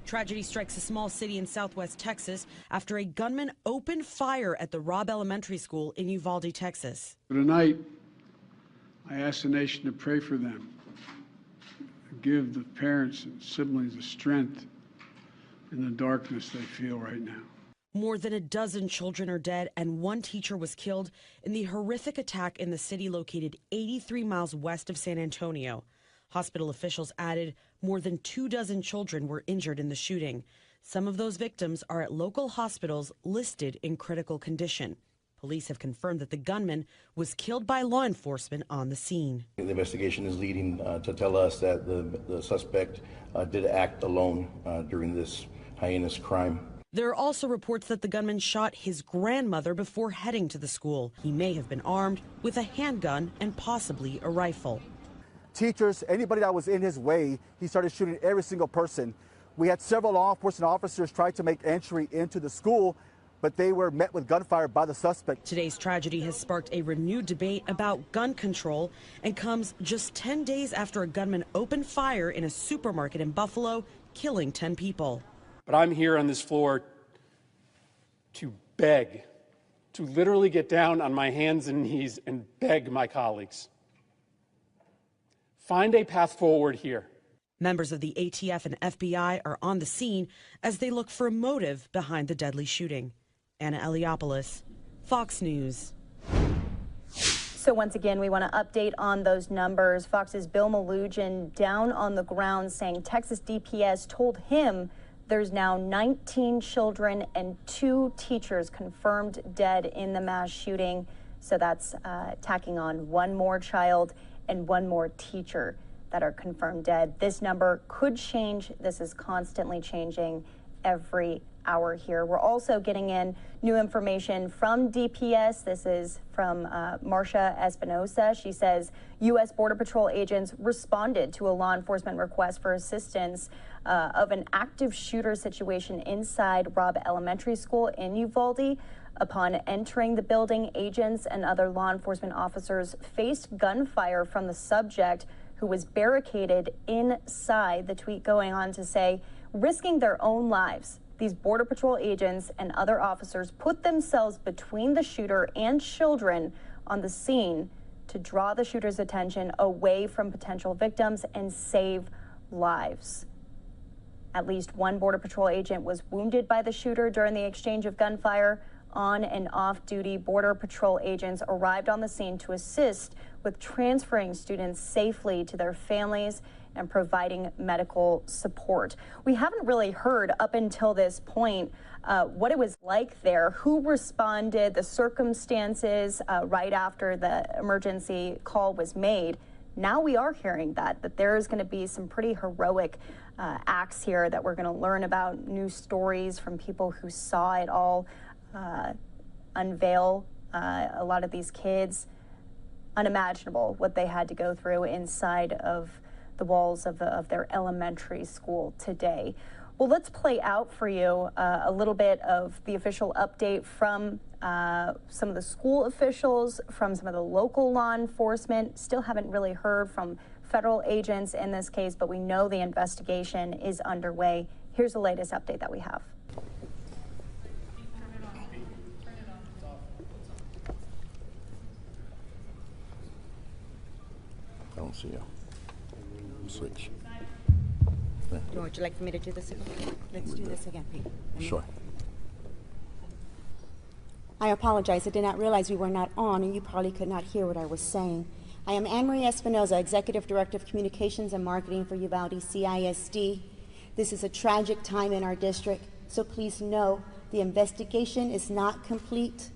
Tragedy strikes a small city in southwest Texas after a gunman opened fire at the Robb Elementary School in Uvalde, Texas. Tonight, I ask the nation to pray for them, give the parents and siblings the strength in the darkness they feel right now. More than a dozen children are dead and 1 teacher was killed in the horrific attack in the city located 83 miles west of San Antonio. Hospital officials added more than 24 children were injured in the shooting. Some of those victims are at local hospitals listed in critical condition. Police have confirmed that the gunman was killed by law enforcement on the scene. The investigation is leading to tell us that the suspect did act alone during this heinous crime. There are also reports that the gunman shot his grandmother before heading to the school. He may have been armed with a handgun and possibly a rifle. Teachers, anybody that was in his way, he started shooting every single person. We had several law enforcement officers try to make entry into the school, but they were met with gunfire by the suspect. Today's tragedy has sparked a renewed debate about gun control and comes just 10 days after a gunman opened fire in a supermarket in Buffalo, killing 10 people. But I'm here on this floor to beg, to literally get down on my hands and knees and beg my colleagues. Find a path forward here. Members of the ATF and FBI are on the scene as they look for a motive behind the deadly shooting. Anna Eliopoulos, Fox News. So once again, we want to update on those numbers. Fox's Bill Malugin down on the ground saying Texas DPS told him there's now 19 children and 2 teachers confirmed dead in the mass shooting. So that's tacking on 1 more child and 1 more teacher that are confirmed dead. This number could change. This is constantly changing every hour here. We're also getting in new information from DPS. This is from Marcia Espinosa. She says U.S. Border Patrol agents responded to a law enforcement request for assistance of an active shooter situation inside Robb Elementary School in Uvalde. Upon entering the building, agents and other law enforcement officers faced gunfire from the subject who was barricaded inside. The tweet going on to say, risking their own lives, these Border Patrol agents and other officers put themselves between the shooter and children on the scene to draw the shooter's attention away from potential victims and save lives. At least 1 Border Patrol agent was wounded by the shooter during the exchange of gunfire. On and off-duty Border Patrol agents arrived on the scene to assist with transferring students safely to their families and providing medical support. We haven't really heard up until this point what it was like there, who responded, the circumstances right after the emergency call was made. Now we are hearing that there is going to be some pretty heroic acts here that we're going to learn about, new stories from people who saw it all unveil a lot of these kids. Unimaginable what they had to go through inside of the walls of their elementary school today. Well, let's play out for you a little bit of the official update from some of the school officials, from some of the local law enforcement. Still haven't really heard from federal agents in this case, but we know the investigation is underway. Here's the latest update that we have. I don't see you. Switch. Would you like for me to do this again? Let's do this again, Pete. Sure. I apologize. I did not realize we were not on, and you probably could not hear what I was saying. I am Anne Marie Espinoza, Executive Director of Communications and Marketing for Uvalde CISD. This is a tragic time in our district, so please know the investigation is not complete.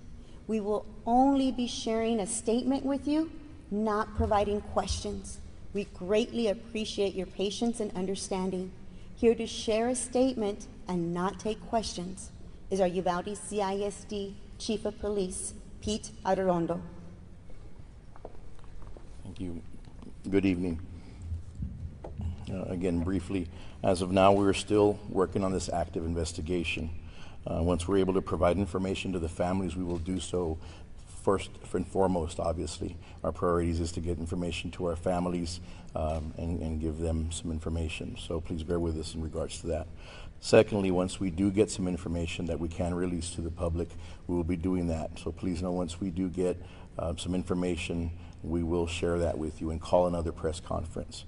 We will only be sharing a statement with you, not providing questions. We greatly appreciate your patience and understanding. Here to share a statement and not take questions is our Uvalde CISD Chief of Police, Pete Arredondo. Thank you. Good evening. Again, briefly, as of now, we're still working on this active investigation. Once we're able to provide information to the families, we will do so. First and foremost, obviously, our priorities is to get information to our families and give them some information. So please bear with us in regards to that. Secondly, once we do get some information that we can release to the public, we will be doing that. So please know once we do get some information, we will share that with you and call another press conference.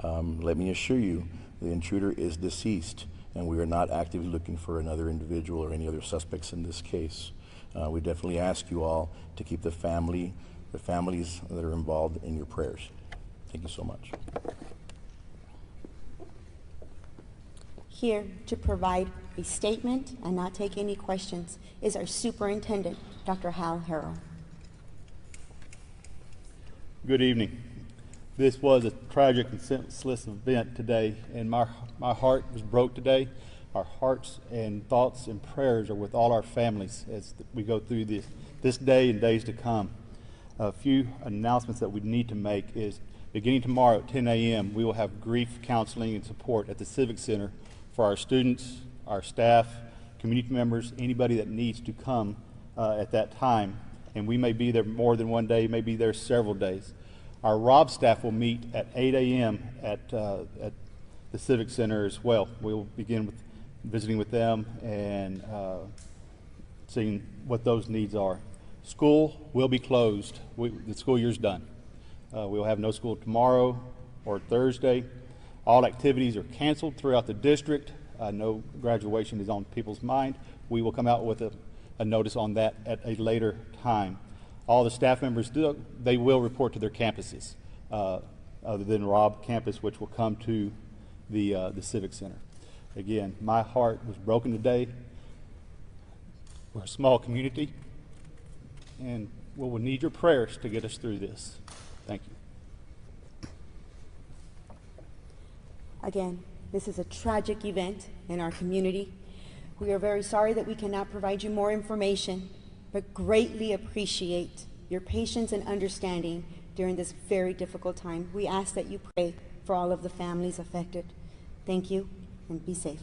Let me assure you, the intruder is deceased, and we are not actively looking for another individual or any other suspects in this case. We definitely ask you all to keep the families that are involved in your prayers. Thank you so much. Here to provide a statement and not take any questions is our Superintendent, Dr. Hal Harrell. Good evening. This was a tragic and senseless event today, and my heart was broke today. Our hearts and thoughts and prayers are with all our families as we go through this day and days to come. A few announcements that we need to make is beginning tomorrow at 10 a.m., we will have grief counseling and support at the Civic Center for our students, our staff, community members, anybody that needs to come at that time. And we may be there more than one day, may be there several days. Our Robb staff will meet at 8 a.m. at the Civic Center as well. We'll begin with visiting with them and seeing what those needs are. School will be closed. The school year's done. We'll have no school tomorrow or Thursday. All activities are canceled throughout the district. No graduation is on people's mind. We will come out with a notice on that at a later time. All the staff members, they will report to their campuses, other than Robb campus, which will come to the Civic Center. Again, my heart was broken today. We're a small community, and we'll need your prayers to get us through this. Thank you. Again, this is a tragic event in our community. We are very sorry that we cannot provide you more information, but greatly appreciate your patience and understanding during this very difficult time. We ask that you pray for all of the families affected. Thank you, and be safe.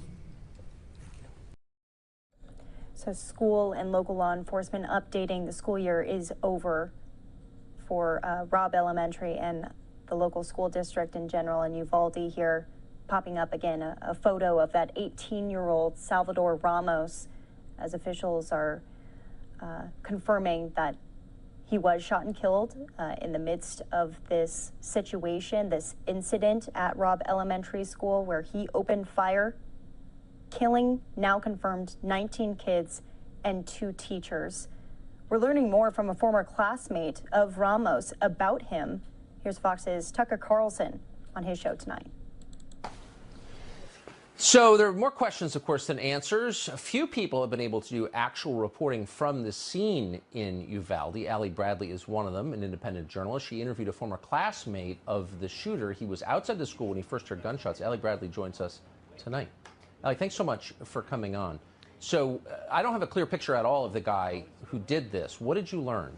So school and local law enforcement updating the school year is over for Robb Elementary and the local school district in general, and Uvalde here. Popping up again, a photo of that 18-year-old Salvador Ramos, as officials are confirming that he was shot and killed in the midst of this situation, this incident at Robb Elementary School where he opened fire, killing, now confirmed, 19 kids and 2 teachers. We're learning more from a former classmate of Ramos about him. Here's Fox's Tucker Carlson on his show tonight. So there are more questions, of course, than answers. A few people have been able to do actual reporting from the scene in Uvalde. Allie Bradley is one of them, an independent journalist. She interviewed a former classmate of the shooter. He was outside the school when he first heard gunshots. Allie Bradley joins us tonight. Allie, thanks so much for coming on. So I don't have a clear picture at all of the guy who did this. What did you learn?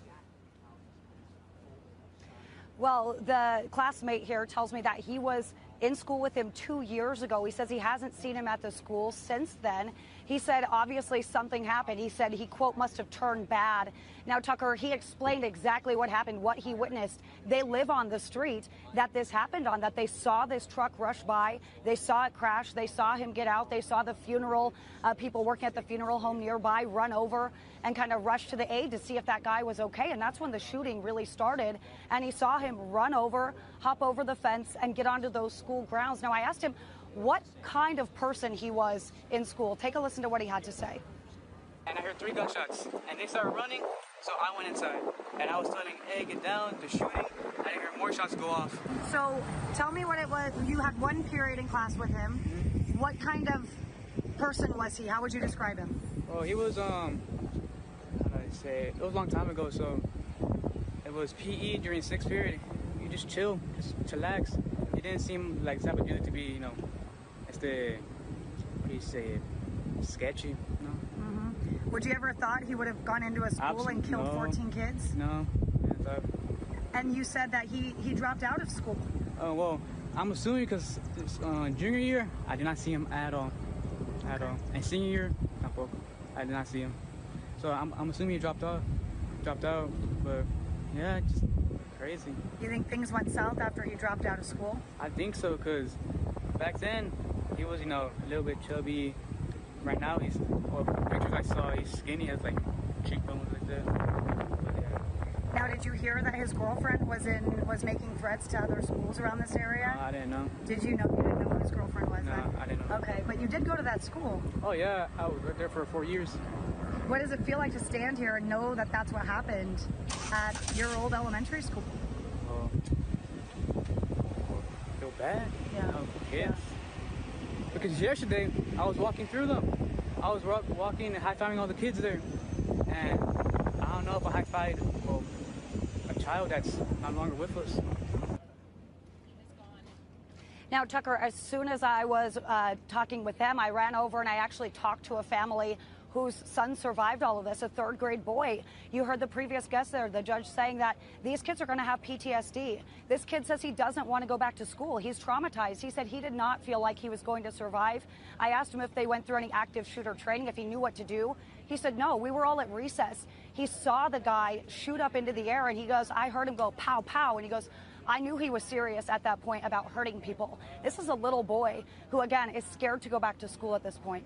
Well, the classmate here tells me that he was in school with him 2 years ago. He says he hasn't seen him at the school since then. He said obviously something happened. He said he, quote, must have turned bad. Now, Tucker, he explained exactly what happened, what he witnessed. They live on the street that this happened on, that they saw this truck rush by. They saw it crash. They saw him get out. They saw the funeral, people working at the funeral home nearby run over and kind of rush to the aid to see if that guy was okay. And that's when the shooting really started. And he saw him run over, hop over the fence, and get onto those school grounds. Now, I asked him what kind of person he was in school. Take a listen to what he had to say. and I heard 3 gunshots, and they started running, so I went inside, and I was telling, hey, get down, they're shooting, and I heard more shots go off. So tell me what it was. You had one period in class with him. Mm-hmm. What kind of person was he? How would you describe him? Well, he was, how do I say it? It was a long time ago, so it was PE during 6th period. You just chill, just chillax. He didn't seem like the type of dude to be, you know, what do you say it? Sketchy, no? Mm-hmm. Would you ever thought he would have gone into a school and killed 14 kids? No. And you said that he dropped out of school. Oh, well, I'm assuming because junior year, I did not see him at all. At all. And senior year, I did not see him. So I'm assuming he dropped out, but yeah, just crazy. You think things went south after he dropped out of school? I think so, because back then, he was, you know, a little bit chubby. Right now, well, pictures I saw, he's skinny, has like cheekbones like that. But, yeah. Now, did you hear that his girlfriend was making threats to other schools around this area? I didn't know. Did you know? You didn't know who his girlfriend was? No, I didn't know. Okay, but you did go to that school. Oh yeah, I was right there for 4 years. What does it feel like to stand here and know that that's what happened at your old elementary school? Oh, I feel bad. Yeah. You know, kids. Because yesterday, I was walking through them. I was walking and high-fiving all the kids there. And I don't know if I high-fived, well, a child that's no longer with us. Now, Tucker, as soon as I was talking with them, I ran over and I actually talked to a family whose son survived all of this, a 3rd grade boy. You heard the previous guest there, the judge saying that these kids are going to have PTSD. This kid says he doesn't want to go back to school. He's traumatized. He said he did not feel like he was going to survive. I asked him if they went through any active shooter training, if he knew what to do. He said, no, we were all at recess. He saw the guy shoot up into the air and he goes, I heard him go pow, pow. And he goes, I knew he was serious at that point about hurting people. This is a little boy who, again, is scared to go back to school at this point.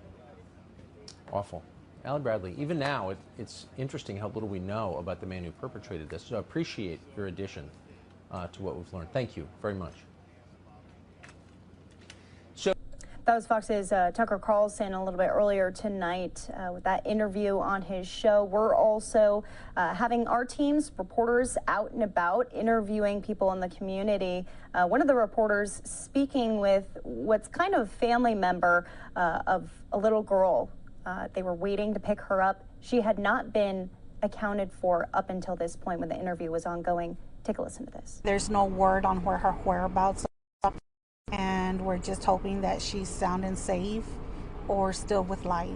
Awful. Allie Bradley, even now, it's interesting how little we know about the man who perpetrated this. So I appreciate your addition to what we've learned. Thank you very much. That was Fox's Tucker Carlson a little bit earlier tonight with that interview on his show. We're also having our teams, reporters out and about, interviewing people in the community. One of the reporters speaking with what's kind of a family member of a little girl. They were waiting to pick her up. She had not been accounted for up until this point when the interview was ongoing. Take a listen to this. There's no word on where her whereabouts are, and we're just hoping that she's sound and safe or still with life.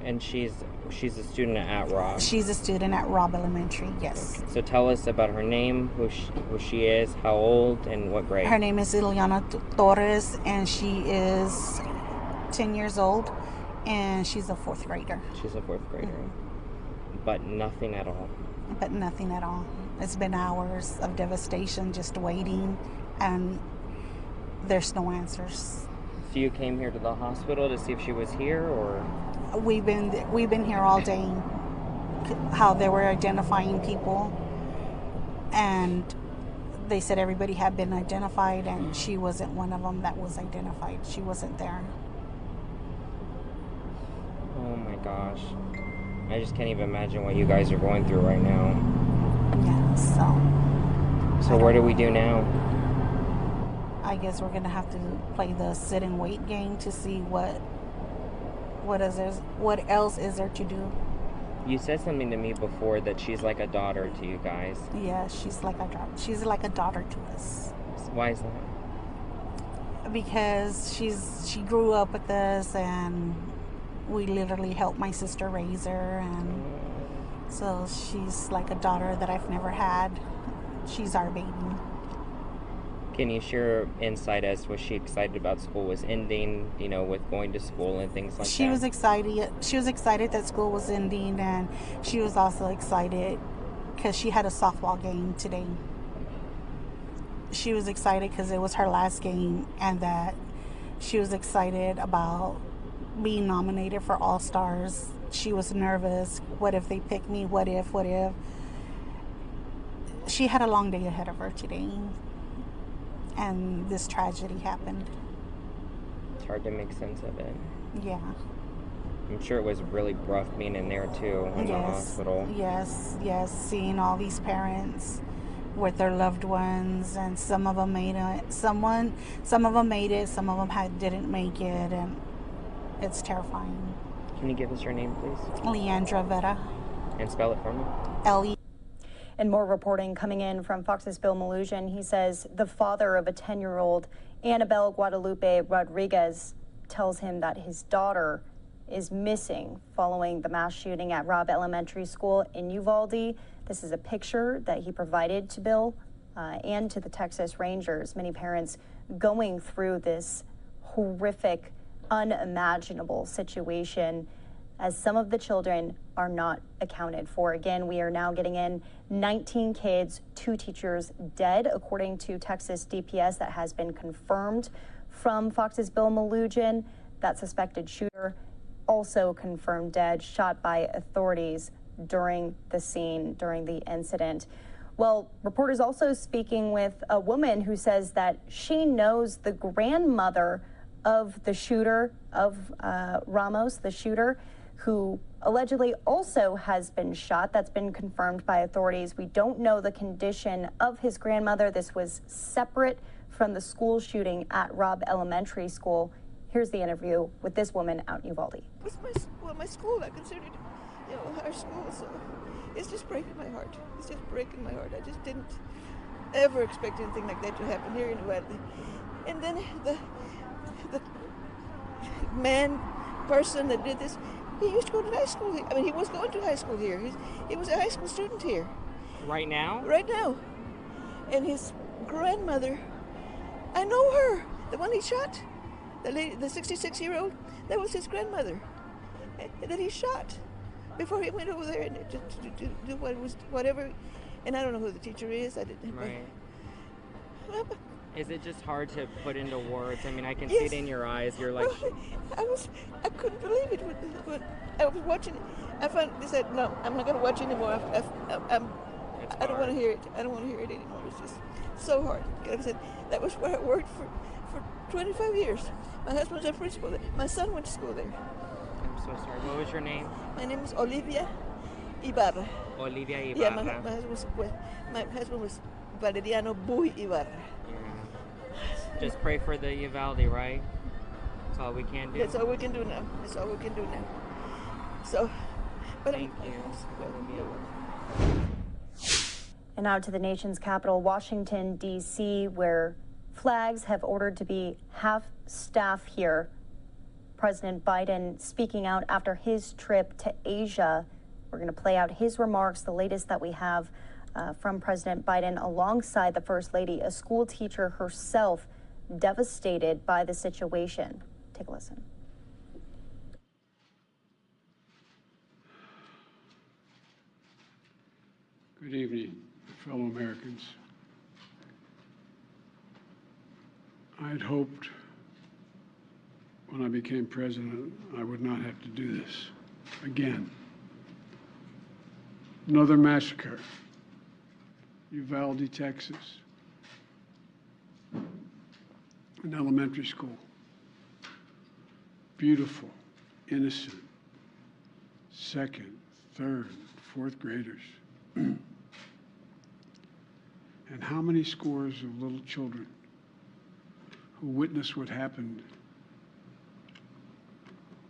And she's a student at Robb. She's a student at Robb Elementary, yes. So tell us about her name, who she is, how old, and what grade. Her name is Ileana Torres, and she is 10 years old, and she's a 4th grader. She's a 4th grader. But nothing at all. But nothing at all. It's been hours of devastation, just waiting, and there's no answers. So you came here to the hospital to see if she was here, or? We've been here all day. How they were identifying people, and they said everybody had been identified, and she wasn't one of them that was identified. She wasn't there. Oh my gosh. I just can't even imagine what you guys are going through right now. Yeah, So what do we do now? I guess we're gonna have to play the sit and wait game to see what else is there to do. You said something to me before that she's like a daughter to you guys. Yeah, she's like a daughter to us. Why is that? Because she grew up with us, and we literally helped my sister raise her, and so she's like a daughter that I've never had. She's our baby. Can you share insight as was she excited about school was ending, you know, with going to school and things like that? She was excited. She was excited that school was ending, and she was also excited because she had a softball game today. She was excited because it was her last game, and that she was excited about being nominated for All-Stars. She was nervous. What if they pick me? What if? She had a long day ahead of her today, and this tragedy happened. It's hard to make sense of it. Yeah. I'm sure it was really rough being in there too, in the hospital. Yes, seeing all these parents with their loved ones, and some of them made it. Some of them made it. Some of them didn't make it, and it's terrifying. Can you give us your name, please? Leandra Vera. And spell it for me. L-E. And more reporting coming in from Fox's Bill Malusian. He says the father of a 10-year-old, Annabelle Guadalupe Rodriguez, tells him that his daughter is missing following the mass shooting at Robb Elementary School in Uvalde. This is a picture that he provided to Bill and to the Texas Rangers. Many parents going through this horrific, unimaginable situation, as some of the children are not accounted for. Again, we are now getting in 19 kids, 2 teachers dead, according to Texas DPS. That has been confirmed from Fox's Bill Malusian. That suspected shooter also confirmed dead, shot by authorities during the scene, during the incident. Well, reporters also speaking with a woman who says that she knows the grandmother of the shooter, of Ramos, the shooter, who allegedly also has been shot. That's been confirmed by authorities. We don't know the condition of his grandmother. This was separate from the school shooting at Robb Elementary School. Here's the interview with this woman out in Uvalde. It's my school. I consider it, our school. So it's just breaking my heart. It's just breaking my heart. I just didn't ever expect anything like that to happen here in Uvalde. And then the person that did this, he used to go to high school here. I mean, he was going to high school here. He was a high school student here. Right now? Right now. And his grandmother, I know her. The one he shot, the lady, the 66-year-old, that was his grandmother. And that he shot before he went over there and to do whatever. And I don't know who the teacher is. I didn't. Right. Is it just hard to put into words? I mean, I can Yes. see it in your eyes. You're like, I couldn't believe it when I was watching it. I finally said, no, I'm not going to watch anymore. I don't want to hear it. I don't want to hear it anymore. It's just so hard. Like I said, that was where I worked for 25 years. My husband was a principal there. My son went to school there. I'm so sorry. What was your name? My name is Olivia Ibarra. Olivia Ibarra. Yeah, my husband was Valeriano Buy Ibarra. Just pray for the Uvalde, right? That's all we can do. That's all we can do now. That's all we can do now. So, but thank you. And now to the nation's capital, Washington, D.C., where flags have ordered to be half staff here. President Biden speaking out after his trip to Asia. We're going to play out his remarks, the latest that we have from President Biden, alongside the First Lady, a school teacher herself, devastated by the situation. Take a listen. Good evening, fellow Americans. I had hoped when I became president I would not have to do this again. Another massacre, Uvalde, Texas, an elementary school. Beautiful, innocent, second, third, fourth graders. And how many scores of little children who witness what happened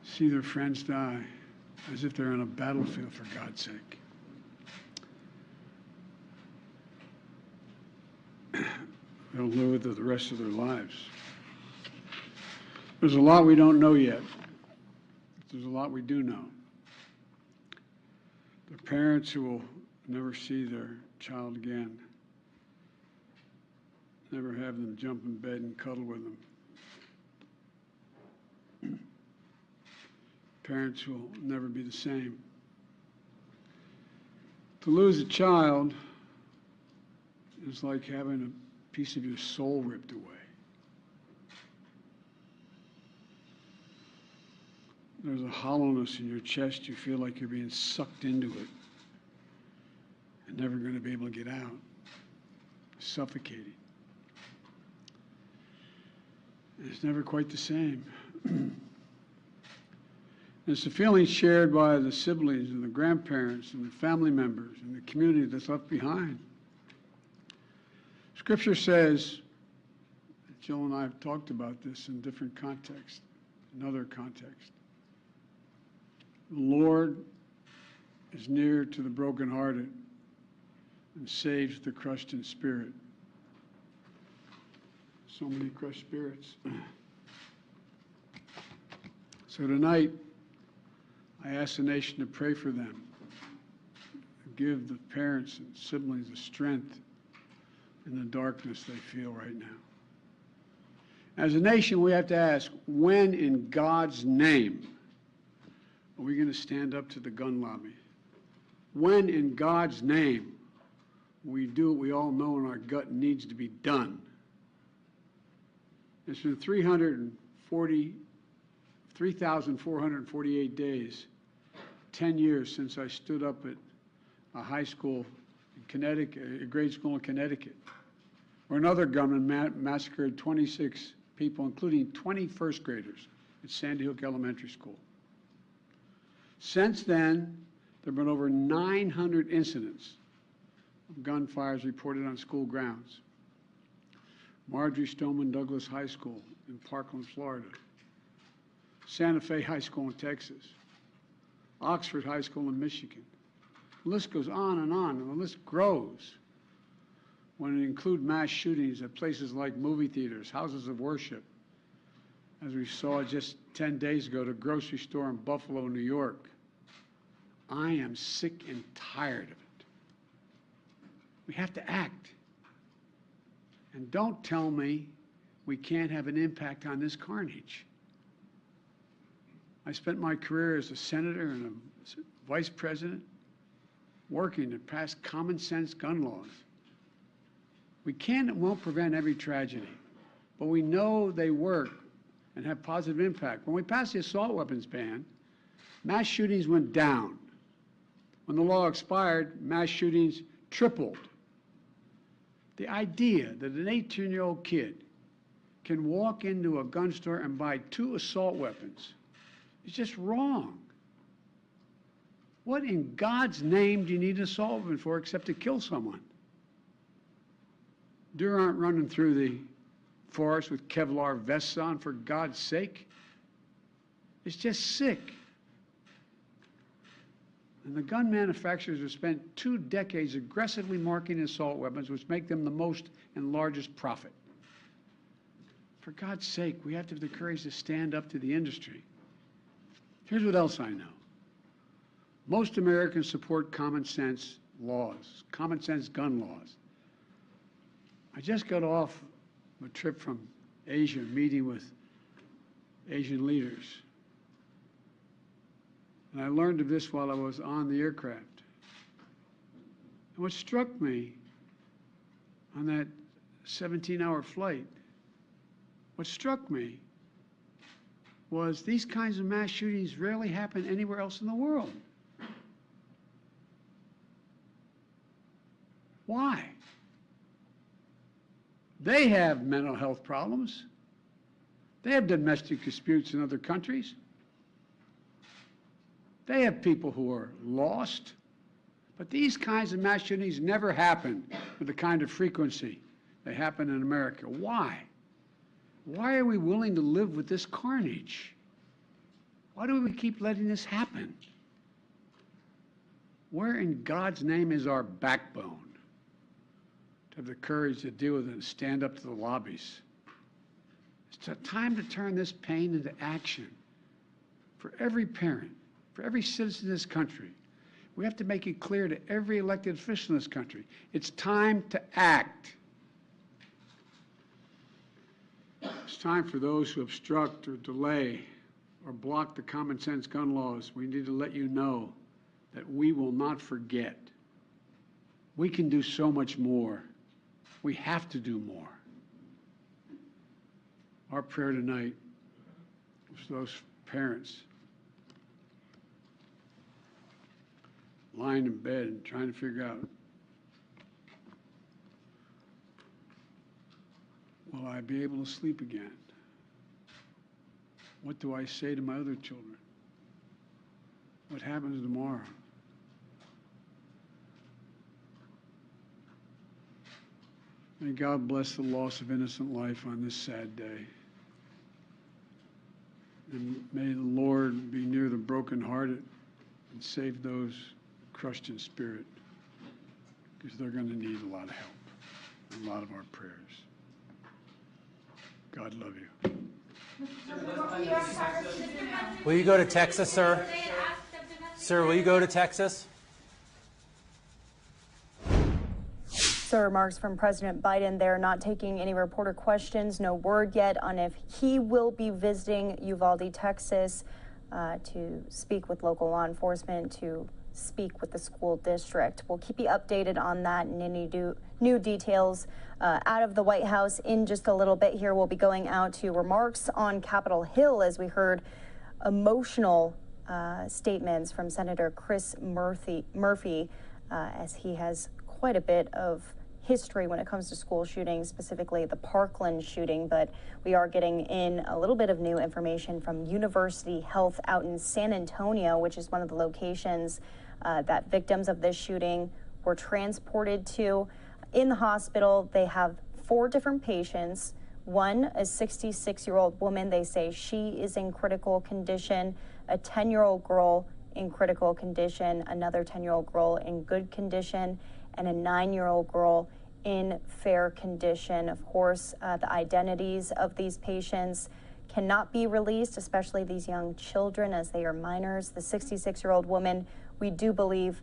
see their friends die as if they're on a battlefield, for God's sake. They'll live with it the rest of their lives. There's a lot we don't know yet. There's a lot we do know. The parents who will never see their child again, never have them jump in bed and cuddle with them. Parents who will never be the same. To lose a child is like having a piece of your soul ripped away. There's a hollowness in your chest. You feel like you're being sucked into it and never going to be able to get out. Suffocating. It's never quite the same. It's a feeling shared by the siblings and the grandparents and the family members and the community that's left behind. Scripture says, Jill and I have talked about this in different contexts, in other contexts. The Lord is near to the brokenhearted and saves the crushed in spirit. So many crushed spirits. So tonight, I ask the nation to pray for them, give the parents and siblings the strength in the darkness they feel right now. As a nation, we have to ask, when in God's name are we going to stand up to the gun lobby? When in God's name we do what we all know in our gut needs to be done? It's been 3,448 days, 10 years since I stood up at a high school in Connecticut, a grade school in Connecticut, where another gunman massacred 26 people, including 20 first graders at Sandy Hook Elementary School. Since then, there have been over 900 incidents of gunfires reported on school grounds. Marjorie Stoneman Douglas High School in Parkland, Florida. Santa Fe High School in Texas. Oxford High School in Michigan. The list goes on, and the list grows when it includes mass shootings at places like movie theaters, houses of worship, as we saw just 10 days ago, the grocery store in Buffalo, New York. I am sick and tired of it. We have to act. And don't tell me we can't have an impact on this carnage. I spent my career as a senator and a vice president working to pass common sense gun laws. We can and won't prevent every tragedy, but we know they work and have positive impact. When we passed the assault weapons ban, mass shootings went down. When the law expired, mass shootings tripled. The idea that an 18-year-old kid can walk into a gun store and buy 2 assault weapons is just wrong. What in God's name do you need an assault weapon for except to kill someone? Deer aren't running through the forest with Kevlar vests on, for God's sake. It's just sick. And the gun manufacturers have spent 2 decades aggressively marketing assault weapons, which make them the most and largest profit. For God's sake, we have to have the courage to stand up to the industry. Here's what else I know. Most Americans support common sense laws, common sense gun laws. I just got off a trip from Asia, meeting with Asian leaders. And I learned of this while I was on the aircraft. And what struck me on that 17-hour flight, what struck me was these kinds of mass shootings rarely happen anywhere else in the world. Why? They have mental health problems. They have domestic disputes in other countries. They have people who are lost. But these kinds of mass shootings never happen with the kind of frequency they happen in America. Why? Why are we willing to live with this carnage? Why do we keep letting this happen? Where in God's name is our backbone to have the courage to deal with it and stand up to the lobbies? It's a time to turn this pain into action for every parent, for every citizen in this country. We have to make it clear to every elected official in this country, it's time to act. It's time for those who obstruct or delay or block the common sense gun laws. We need to let you know that we will not forget. We can do so much more. We have to do more. Our prayer tonight is for those parents lying in bed and trying to figure out, will I be able to sleep again? What do I say to my other children? what happens tomorrow. May God bless the loss of innocent life on this sad day. And may the Lord be near the brokenhearted and save those crushed in spirit, because they're going to need a lot of help and a lot of our prayers. God love you. Will you go to Texas, sir? Sir, will you go to Texas? So remarks from President Biden. They're not taking any reporter questions. No word yet on if he will be visiting Uvalde, Texas, to speak with local law enforcement, to speak with the school district. We'll keep you updated on that and any new details out of the White House in just a little bit. Here we'll be going out to remarks on Capitol Hill as we heard emotional statements from Senator Chris Murphy as he has quite a bit of history when it comes to school shootings, specifically the Parkland shooting, but we are getting in a little bit of new information from University Health out in San Antonio, which is one of the locations that victims of this shooting were transported to. In the hospital, they have 4 different patients. One, a 66-year-old woman, they say she is in critical condition, a 10-year-old girl in critical condition, another 10-year-old girl in good condition, and a 9-year-old girl in fair condition. Of course, the identities of these patients cannot be released, especially these young children as they are minors. The 66-year-old woman, we do believe,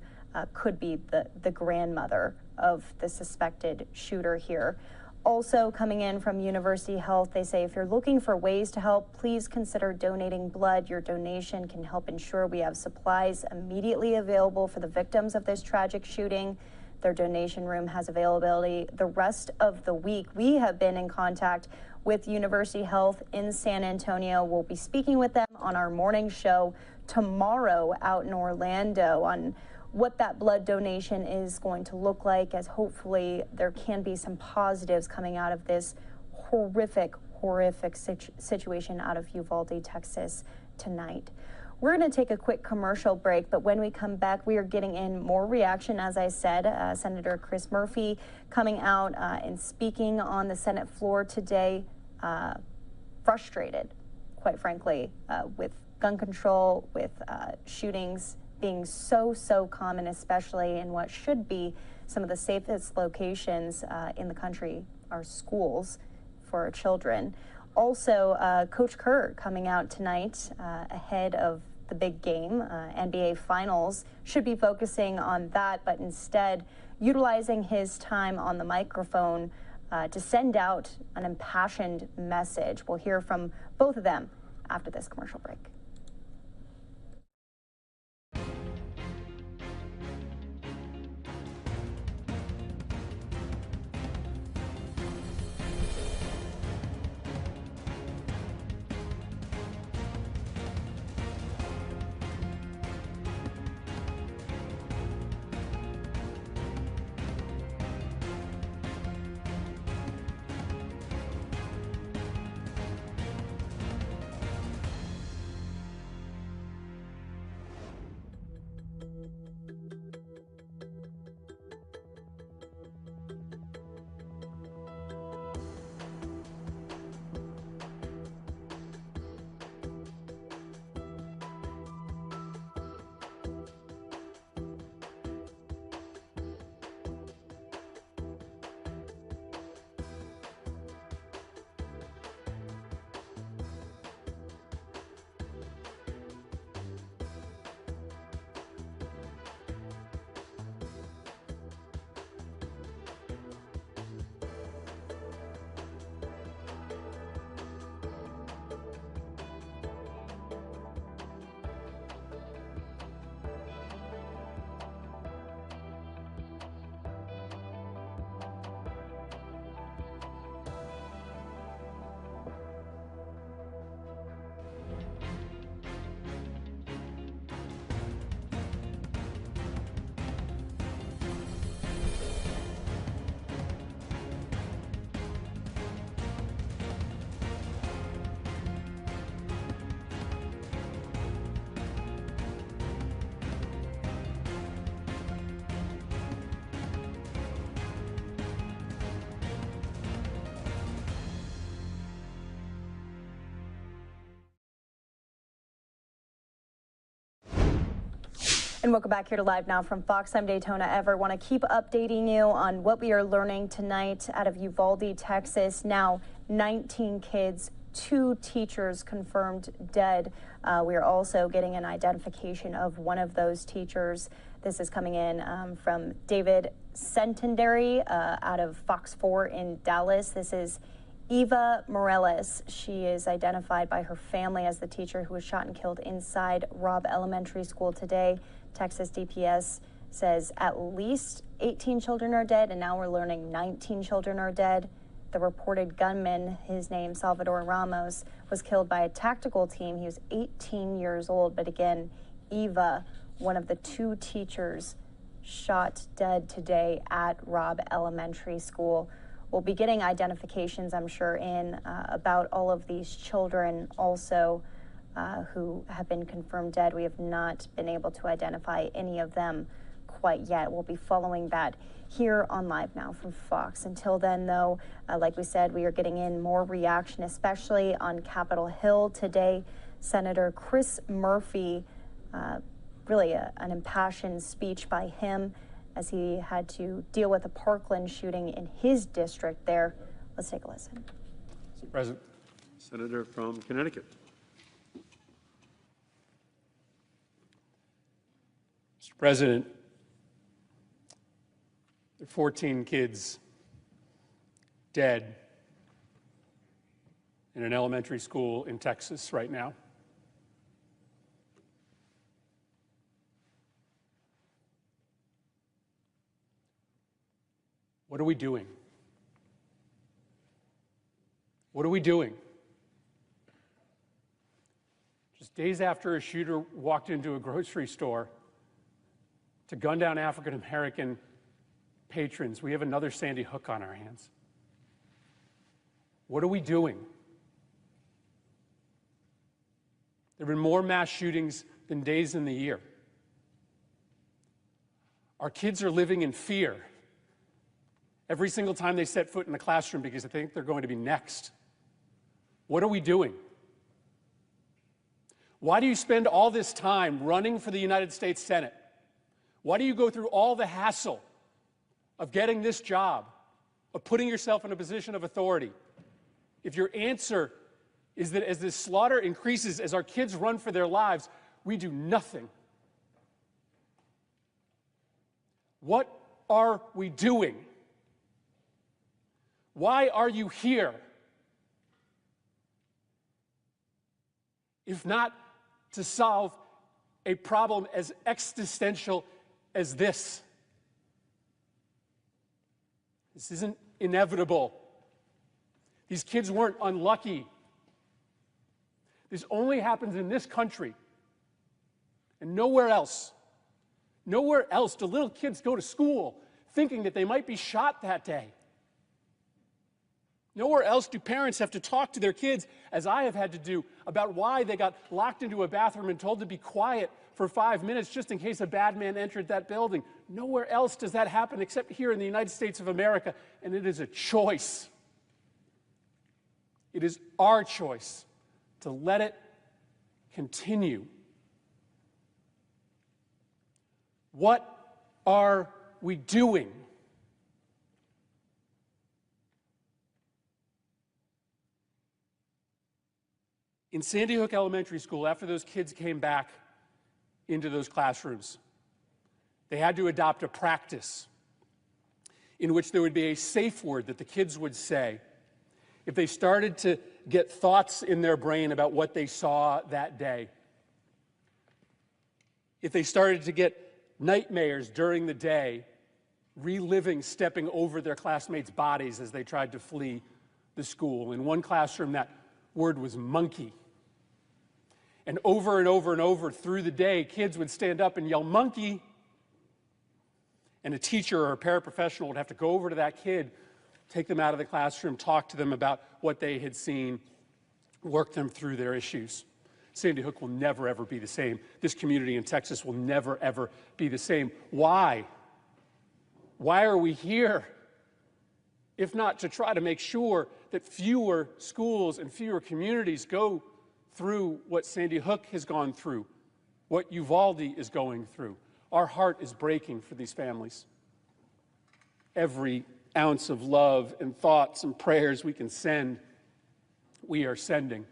could be the grandmother of the suspected shooter here. Also coming in from University Health, they say if you're looking for ways to help, please consider donating blood. Your donation can help ensure we have supplies immediately available for the victims of this tragic shooting. Their donation room has availability the rest of the week. We have been in contact with University Health in San Antonio. We'll be speaking with them on our morning show tomorrow out in Orlando on what that blood donation is going to look like, as hopefully there can be some positives coming out of this horrific situation out of Uvalde, Texas tonight. We're going to take a quick commercial break, but when we come back, we are getting in more reaction. As I said, Senator Chris Murphy coming out and speaking on the Senate floor today, frustrated, quite frankly, with gun control, with shootings being so common, especially in what should be some of the safest locations in the country, our schools for our children. Also, Coach Kerr coming out tonight ahead of the big game, NBA Finals, should be focusing on that, but instead utilizing his time on the microphone to send out an impassioned message. We'll hear from both of them after this commercial break. And welcome back here to Live Now from Fox. I'm Daytona Ever. Want to keep updating you on what we are learning tonight out of Uvalde, Texas. Now 19 kids, 2 teachers confirmed dead. We are also getting an identification of one of those teachers. This is coming in from David Centendary out of Fox 4 in Dallas. This is Eva Morales. She is identified by her family as the teacher who was shot and killed inside Robb Elementary School today. Texas DPS says at least 18 children are dead, and now we're learning 19 children are dead. The reported gunman, his name Salvador Ramos, was killed by a tactical team. He was 18 years old, but again, Eva, one of the 2 teachers, shot dead today at Robb Elementary School. We'll be getting identifications, I'm sure, in about all of these children also who have been confirmed dead. We have not been able to identify any of them quite yet. We'll be following that here on Live Now from Fox. Until then, though, like we said, we are getting in more reaction, especially on Capitol Hill today. Senator Chris Murphy, really an impassioned speech by him as he had to deal with a Parkland shooting in his district there. Let's take a listen. Mr. President. Senator from Connecticut. Mr. President, there are 14 kids dead in an elementary school in Texas right now. What are we doing? What are we doing? Just days after a shooter walked into a grocery store to gun down African-American patrons, we have another Sandy Hook on our hands. What are we doing? There have been more mass shootings than days in the year. Our kids are living in fear every single time they set foot in the classroom because they think they're going to be next. What are we doing? Why do you spend all this time running for the United States Senate? Why do you go through all the hassle of getting this job, of putting yourself in a position of authority, if your answer is that as this slaughter increases, as our kids run for their lives, we do nothing? What are we doing? Why are you here? If not to solve a problem as existential as this. This isn't inevitable. These kids weren't unlucky. This only happens in this country and nowhere else. Nowhere else do little kids go to school thinking that they might be shot that day. Nowhere else do parents have to talk to their kids, as I have had to do, about why they got locked into a bathroom and told to be quiet for 5 minutes just in case a bad man entered that building. Nowhere else does that happen except here in the United States of America, and it is a choice. It is our choice to let it continue. What are we doing? In Sandy Hook Elementary School, after those kids came back into those classrooms, they had to adopt a practice in which there would be a safe word that the kids would say if they started to get thoughts in their brain about what they saw that day. If they started to get nightmares during the day, reliving stepping over their classmates' bodies as they tried to flee the school. In one classroom, that word was monkey. And over and over and over through the day, kids would stand up and yell, "Monkey!" And a teacher or a paraprofessional would have to go over to that kid, take them out of the classroom, talk to them about what they had seen, work them through their issues. Sandy Hook will never, ever be the same. This community in Texas will never, ever be the same. Why? Why are we here? If not to try to make sure that fewer schools and fewer communities go through what Sandy Hook has gone through, what Uvalde is going through. Our heart is breaking for these families. Every ounce of love and thoughts and prayers we can send, we are sending.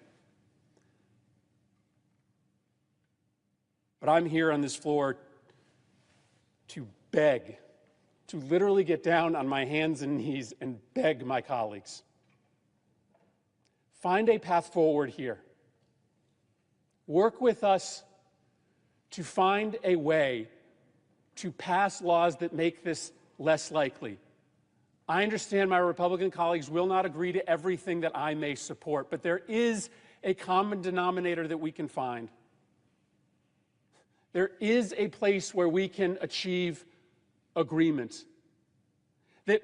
But I'm here on this floor to beg, to literally get down on my hands and knees and beg my colleagues. Find a path forward here. Work with us to find a way to pass laws that make this less likely. I understand my Republican colleagues will not agree to everything that I may support, but there is a common denominator that we can find. There is a place where we can achieve agreement that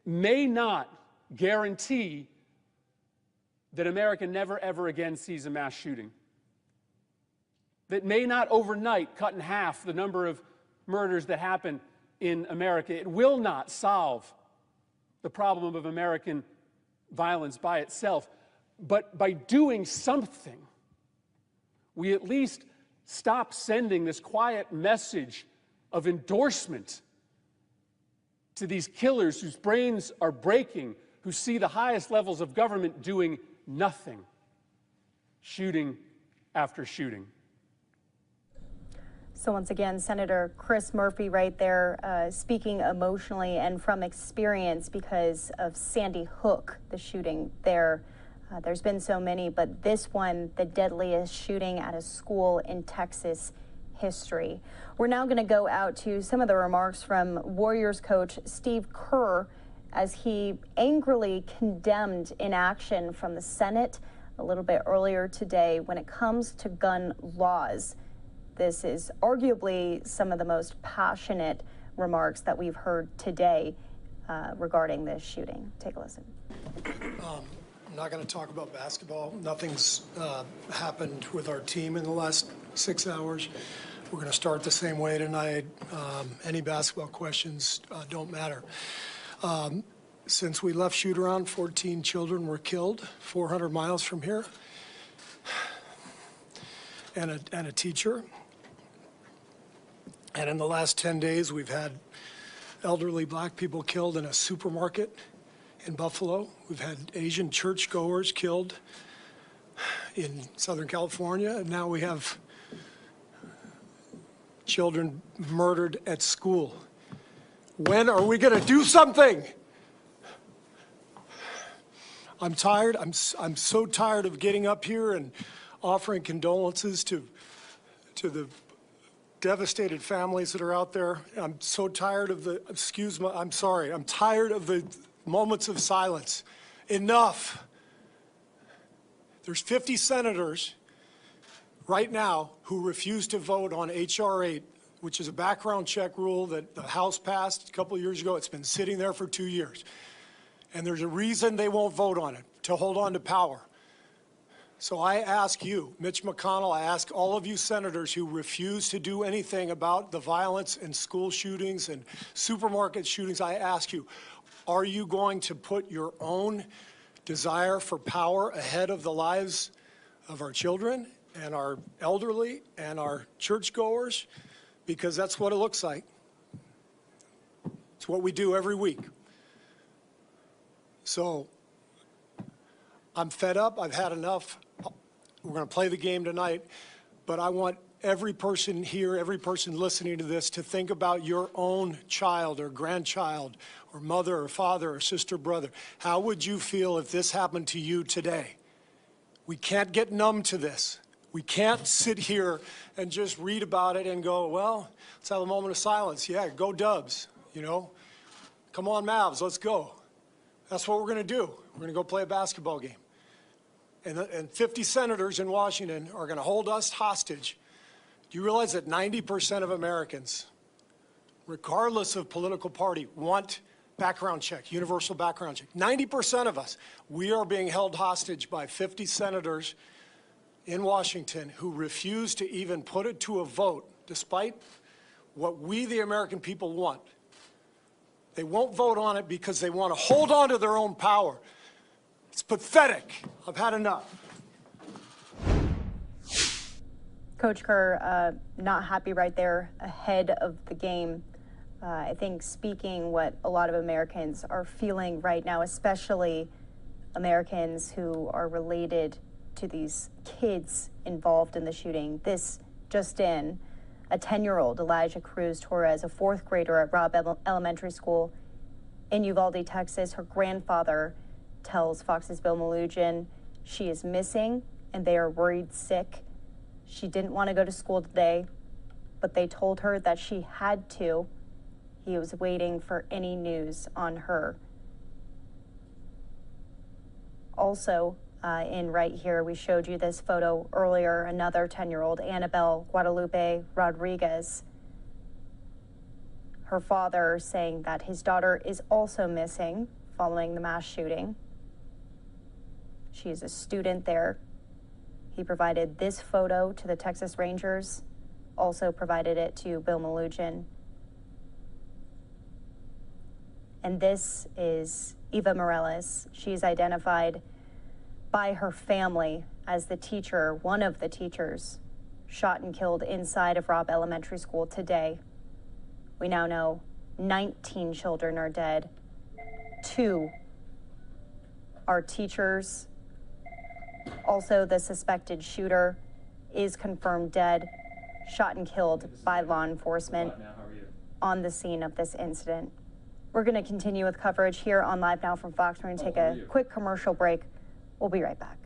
may not guarantee that America never ever again sees a mass shooting, that may not overnight cut in half the number of murders that happen in America. It will not solve the problem of American violence by itself, but by doing something, we at least stop sending this quiet message of endorsement to these killers whose brains are breaking, who see the highest levels of government doing nothing, shooting after shooting. So once again, Senator Chris Murphy right there speaking emotionally and from experience because of Sandy Hook, the shooting there. There's been so many, but this one, the deadliest shooting at a school in Texas history. We're now going to go out to some of the remarks from Warriors coach Steve Kerr as he angrily condemned inaction from the Senate a little bit earlier today when it comes to gun laws. This is arguably some of the most passionate remarks that we've heard today regarding this shooting. Take a listen. I'm not going to talk about basketball. Nothing's happened with our team in the last 6 hours. We're going to start the same way tonight. Any basketball questions don't matter. Since we left shoot-around, 14 children were killed 400 miles from here, and a teacher. And in the last 10 days, we've had elderly black people killed in a supermarket in Buffalo. We've had Asian churchgoers killed in Southern California. And now we have children murdered at school. When are we going to do something? I'm tired. I'm so tired of getting up here and offering condolences to the devastated families that are out there. I'm so tired of the, excuse me, I'm sorry. I'm tired of the moments of silence. Enough. There's 50 senators right now who refuse to vote on H.R. 8, which is a background check rule that the House passed a couple of years ago. It's been sitting there for 2 years. And there's a reason they won't vote on it, to hold on to power. So I ask you, Mitch McConnell, I ask all of you senators who refuse to do anything about the violence and school shootings and supermarket shootings, I ask you, are you going to put your own desire for power ahead of the lives of our children and our elderly and our churchgoers? Because that's what it looks like. It's what we do every week. So I'm fed up. I've had enough. We're going to play the game tonight, but I want every person here, every person listening to this to think about your own child or grandchild or mother or father or sister, brother. How would you feel if this happened to you today? We can't get numb to this. We can't sit here and just read about it and go, well, let's have a moment of silence. Yeah, go Dubs, you know. Come on, Mavs, let's go. That's what we're going to do. We're going to go play a basketball game. And 50 senators in Washington are going to hold us hostage. Do you realize that 90% of Americans, regardless of political party, want background check, universal background check? 90% of us, we are being held hostage by 50 senators in Washington who refuse to even put it to a vote, despite what we, the American people, want. They won't vote on it because they want to hold on to their own power. It's pathetic. I've had enough. Coach Kerr, not happy right there ahead of the game. I think speaking what a lot of Americans are feeling right now, especially Americans who are related to these kids involved in the shooting. This just in, a 10-year-old, Elijah Cruz Torres, a fourth grader at Robb Elementary School in Uvalde, Texas. Her grandfather tells Fox's Bill Malugin she is missing and they are worried sick. She didn't want to go to school today, but they told her that she had to. He was waiting for any news on her. Also, in right here, we showed you this photo earlier, another 10-year-old, Annabelle Guadalupe Rodriguez. Her father saying that his daughter is also missing following the mass shooting. She is a student there. He provided this photo to the Texas Rangers, also provided it to Bill Malugin. And this is Eva Morales. She's identified by her family as the teacher, one of the teachers, shot and killed inside of Robb Elementary School today. We now know 19 children are dead. 2 are teachers. Also, the suspected shooter is confirmed dead, shot and killed by law enforcement on the scene of this incident. We're going to continue with coverage here on Live Now from Fox. We're going to take a quick commercial break. We'll be right back.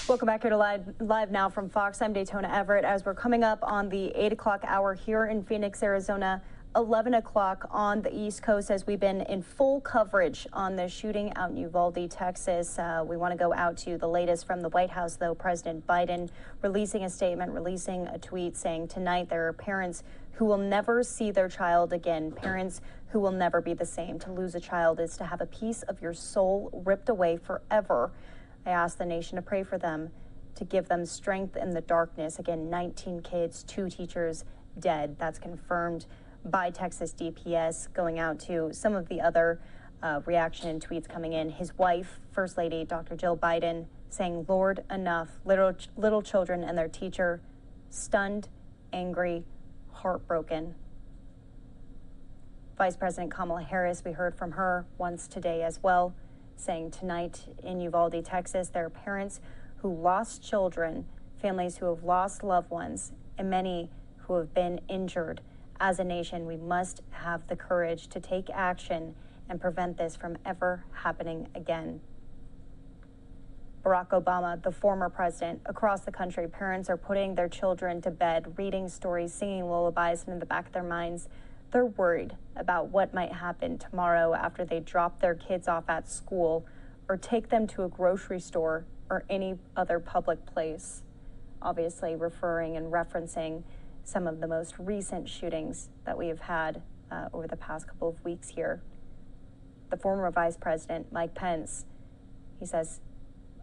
Welcome back here to Live Now from Fox. I'm Daytona Everett. As we're coming up on the 8 o'clock hour here in Phoenix, Arizona, 11 o'clock on the East Coast, as we've been in full coverage on the shooting out in Uvalde, Texas. We want to go out to the latest from the White House, though. President Biden releasing a statement, releasing a tweet saying tonight there are parents who will never see their child again, parents who will never be the same. To lose a child is to have a piece of your soul ripped away forever. I ask the nation to pray for them, to give them strength in the darkness. Again, 19 kids, 2 teachers dead. That's confirmed by Texas DPS. Going out to some of the other reaction and tweets coming in. His wife, First Lady Dr. Jill Biden, saying, "Lord, enough. Little children and their teacher, stunned, angry, heartbroken." Vice President Kamala Harris, we heard from her once today as well, saying tonight in Uvalde, Texas, there are parents who lost children, families who have lost loved ones, and many who have been injured. As a nation, we must have the courage to take action and prevent this from ever happening again. Barack Obama, the former president. Across the country, parents are putting their children to bed, reading stories, singing lullabies, and in the back of their minds, they're worried about what might happen tomorrow after they drop their kids off at school or take them to a grocery store or any other public place. Obviously referring and referencing some of the most recent shootings that we have had over the past couple of weeks here. The former Vice President, Mike Pence, he says,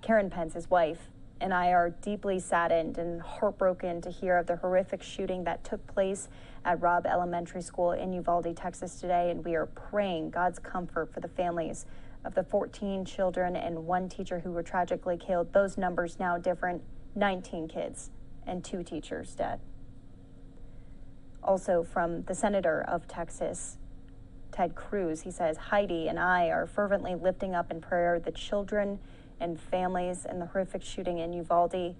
Karen Pence, his wife, and I are deeply saddened and heartbroken to hear of the horrific shooting that took place at Robb Elementary School in Uvalde, Texas today, and we are praying God's comfort for the families of the 14 children and one teacher who were tragically killed. Those numbers now different, 19 kids and 2 teachers dead. Also from the senator of Texas, Ted Cruz, he says, Heidi and I are fervently lifting up in prayer the children and families in the horrific shooting in Uvalde.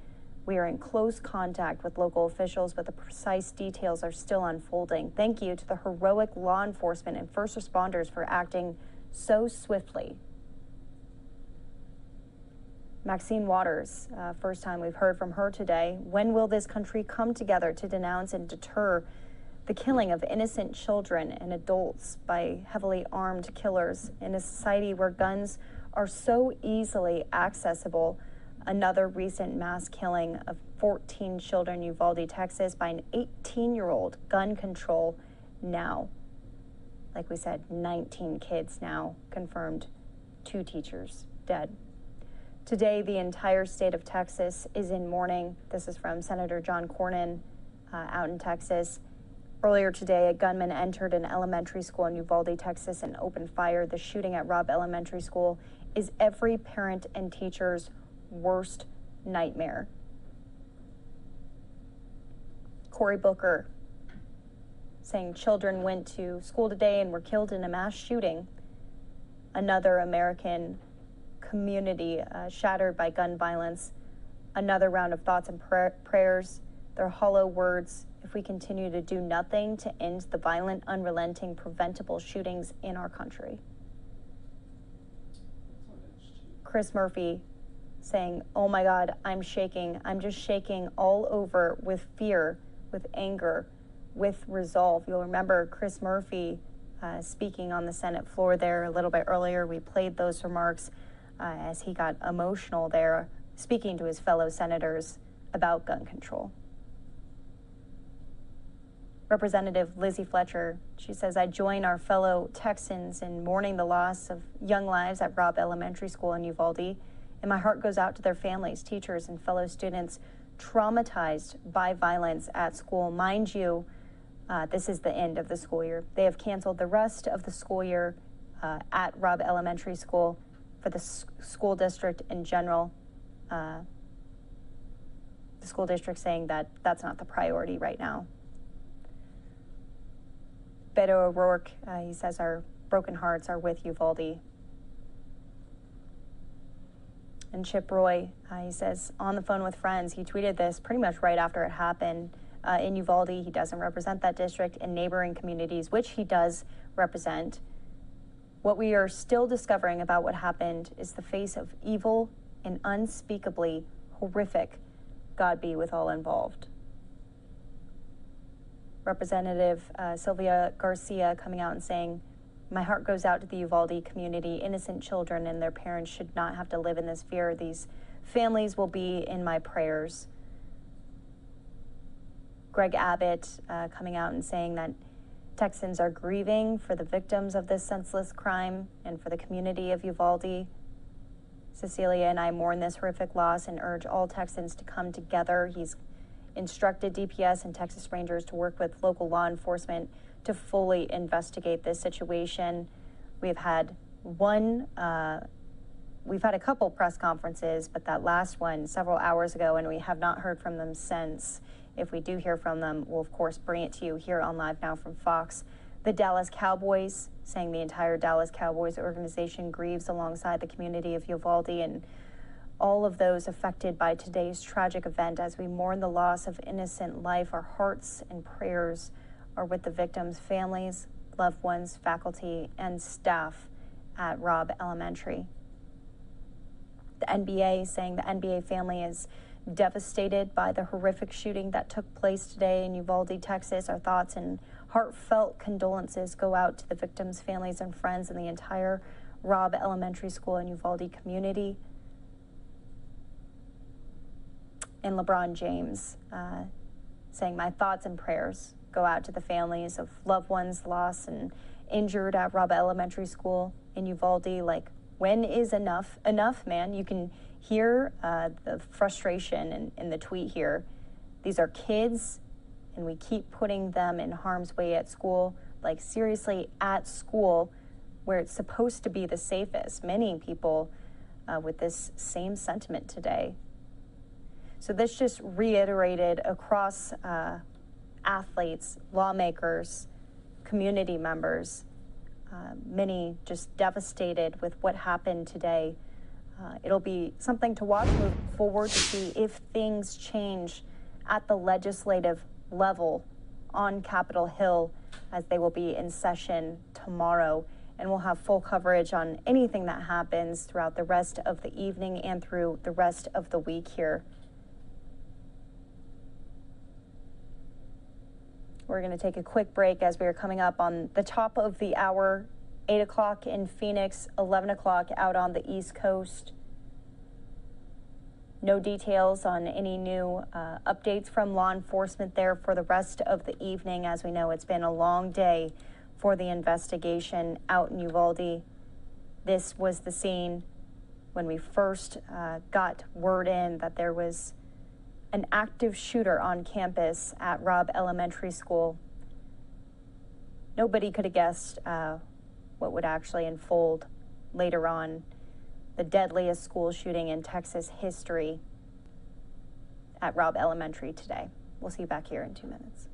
We are in close contact with local officials, but the precise details are still unfolding. Thank you to the heroic law enforcement and first responders for acting so swiftly. Maxine Waters, first time we've heard from her today. When will this country come together to denounce and deter the killing of innocent children and adults by heavily armed killers in a society where guns are so easily accessible? Another recent mass killing of 14 children in Uvalde, Texas by an 18-year-old. Gun control now. Like we said, 19 kids now confirmed, 2 teachers dead. Today, the entire state of Texas is in mourning. This is from Senator John Cornyn out in Texas. Earlier today, a gunman entered an elementary school in Uvalde, Texas, and opened fire. The shooting at Robb Elementary School is every parent and teacher's worst nightmare. Cory Booker saying children went to school today and were killed in a mass shooting. Another American community shattered by gun violence. Another round of thoughts and prayers. Their hollow words. If we continue to do nothing to end the violent, unrelenting, preventable shootings in our country. Chris Murphy saying, oh my God, I'm shaking. I'm just shaking all over with fear, with anger, with resolve. You'll remember Chris Murphy speaking on the Senate floor there a little bit earlier. We played those remarks as he got emotional there, speaking to his fellow senators about gun control. Representative Lizzie Fletcher, she says, I join our fellow Texans in mourning the loss of young lives at Robb Elementary School in Uvalde, and my heart goes out to their families, teachers, and fellow students traumatized by violence at school. Mind you, this is the end of the school year. They have canceled the rest of the school year at Robb Elementary School for the school district in general. The school district saying that that's not the priority right now. Beto O'Rourke, he says, our broken hearts are with Uvalde. And Chip Roy, he says, on the phone with friends, he tweeted this pretty much right after it happened. In Uvalde, he doesn't represent that district. In neighboring communities, which he does represent, what we are still discovering about what happened is the face of evil and unspeakably horrific. God be with all involved. Representative Sylvia Garcia coming out and saying, my heart goes out to the Uvalde community. Innocent children and their parents should not have to live in this fear. These families will be in my prayers. Greg Abbott coming out and saying that Texans are grieving for the victims of this senseless crime and for the community of Uvalde. Cecilia and I mourn this horrific loss and urge all Texans to come together. He's instructed DPS and Texas Rangers to work with local law enforcement to fully investigate this situation. We've had a couple press conferences, but that last one several hours ago, and we have not heard from them since. If we do hear from them, we'll of course bring it to you here on Live Now from Fox. The Dallas Cowboys saying the entire Dallas Cowboys organization grieves alongside the community of Uvalde and all of those affected by today's tragic event. As we mourn the loss of innocent life, our hearts and prayers are with the victims' families, loved ones, faculty, and staff at Robb Elementary. The NBA saying the NBA family is devastated by the horrific shooting that took place today in Uvalde, Texas. Our thoughts and heartfelt condolences go out to the victims' families and friends and the entire Robb Elementary School and Uvalde community. And LeBron James saying, my thoughts and prayers go out to the families of loved ones lost and injured at Robb Elementary School in Uvalde. Like, when is enough? Enough, man. You can hear the frustration in the tweet here. These are kids, and we keep putting them in harm's way at school. Like, seriously, at school, where it's supposed to be the safest. Many people with this same sentiment today. So this just reiterated across athletes, lawmakers, community members, many just devastated with what happened today. It'll be something to watch moving forward to see if things change at the legislative level on Capitol Hill, as they will be in session tomorrow. And we'll have full coverage on anything that happens throughout the rest of the evening and through the rest of the week here. We're going to take a quick break as we are coming up on the top of the hour, 8 o'clock in Phoenix, 11 o'clock out on the East Coast. No details on any new updates from law enforcement there for the rest of the evening. As we know, it's been a long day for the investigation out in Uvalde. This was the scene when we first got word in that there was an active shooter on campus at Robb Elementary School. Nobody could have guessed what would actually unfold later on. The deadliest school shooting in Texas history at Robb Elementary today. We'll see you back here in 2 minutes.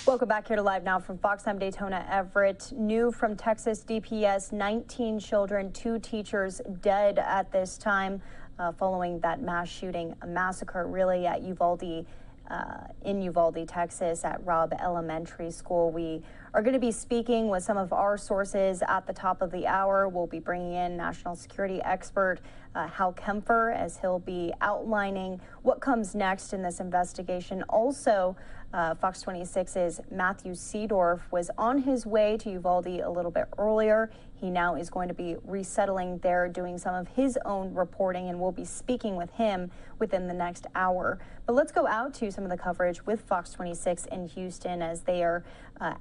Welcome back here to Live Now from Fox. I'm Daytona Everett. New from Texas DPS, 19 children, 2 teachers dead at this time following that mass shooting, a massacre really at Uvalde, in Uvalde, Texas at Robb Elementary School. We are going to be speaking with some of our sources at the top of the hour. We'll be bringing in national security expert Hal Kempfer as he'll be outlining what comes next in this investigation. Also, Fox 26's Matthew Seedorf was on his way to Uvalde a little bit earlier. He now is going to be resettling there, doing some of his own reporting, and we'll be speaking with him within the next hour. But let's go out to some of the coverage with Fox 26 in Houston as they are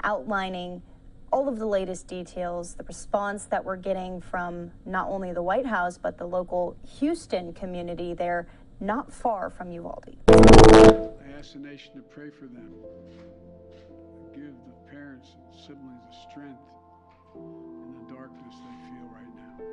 outlining all of the latest details, the response that we're getting from not only the White House, but the local Houston community there, not far from Uvalde. I ask the nation to pray for them, give the parents and siblings the strength in the darkness they feel right now.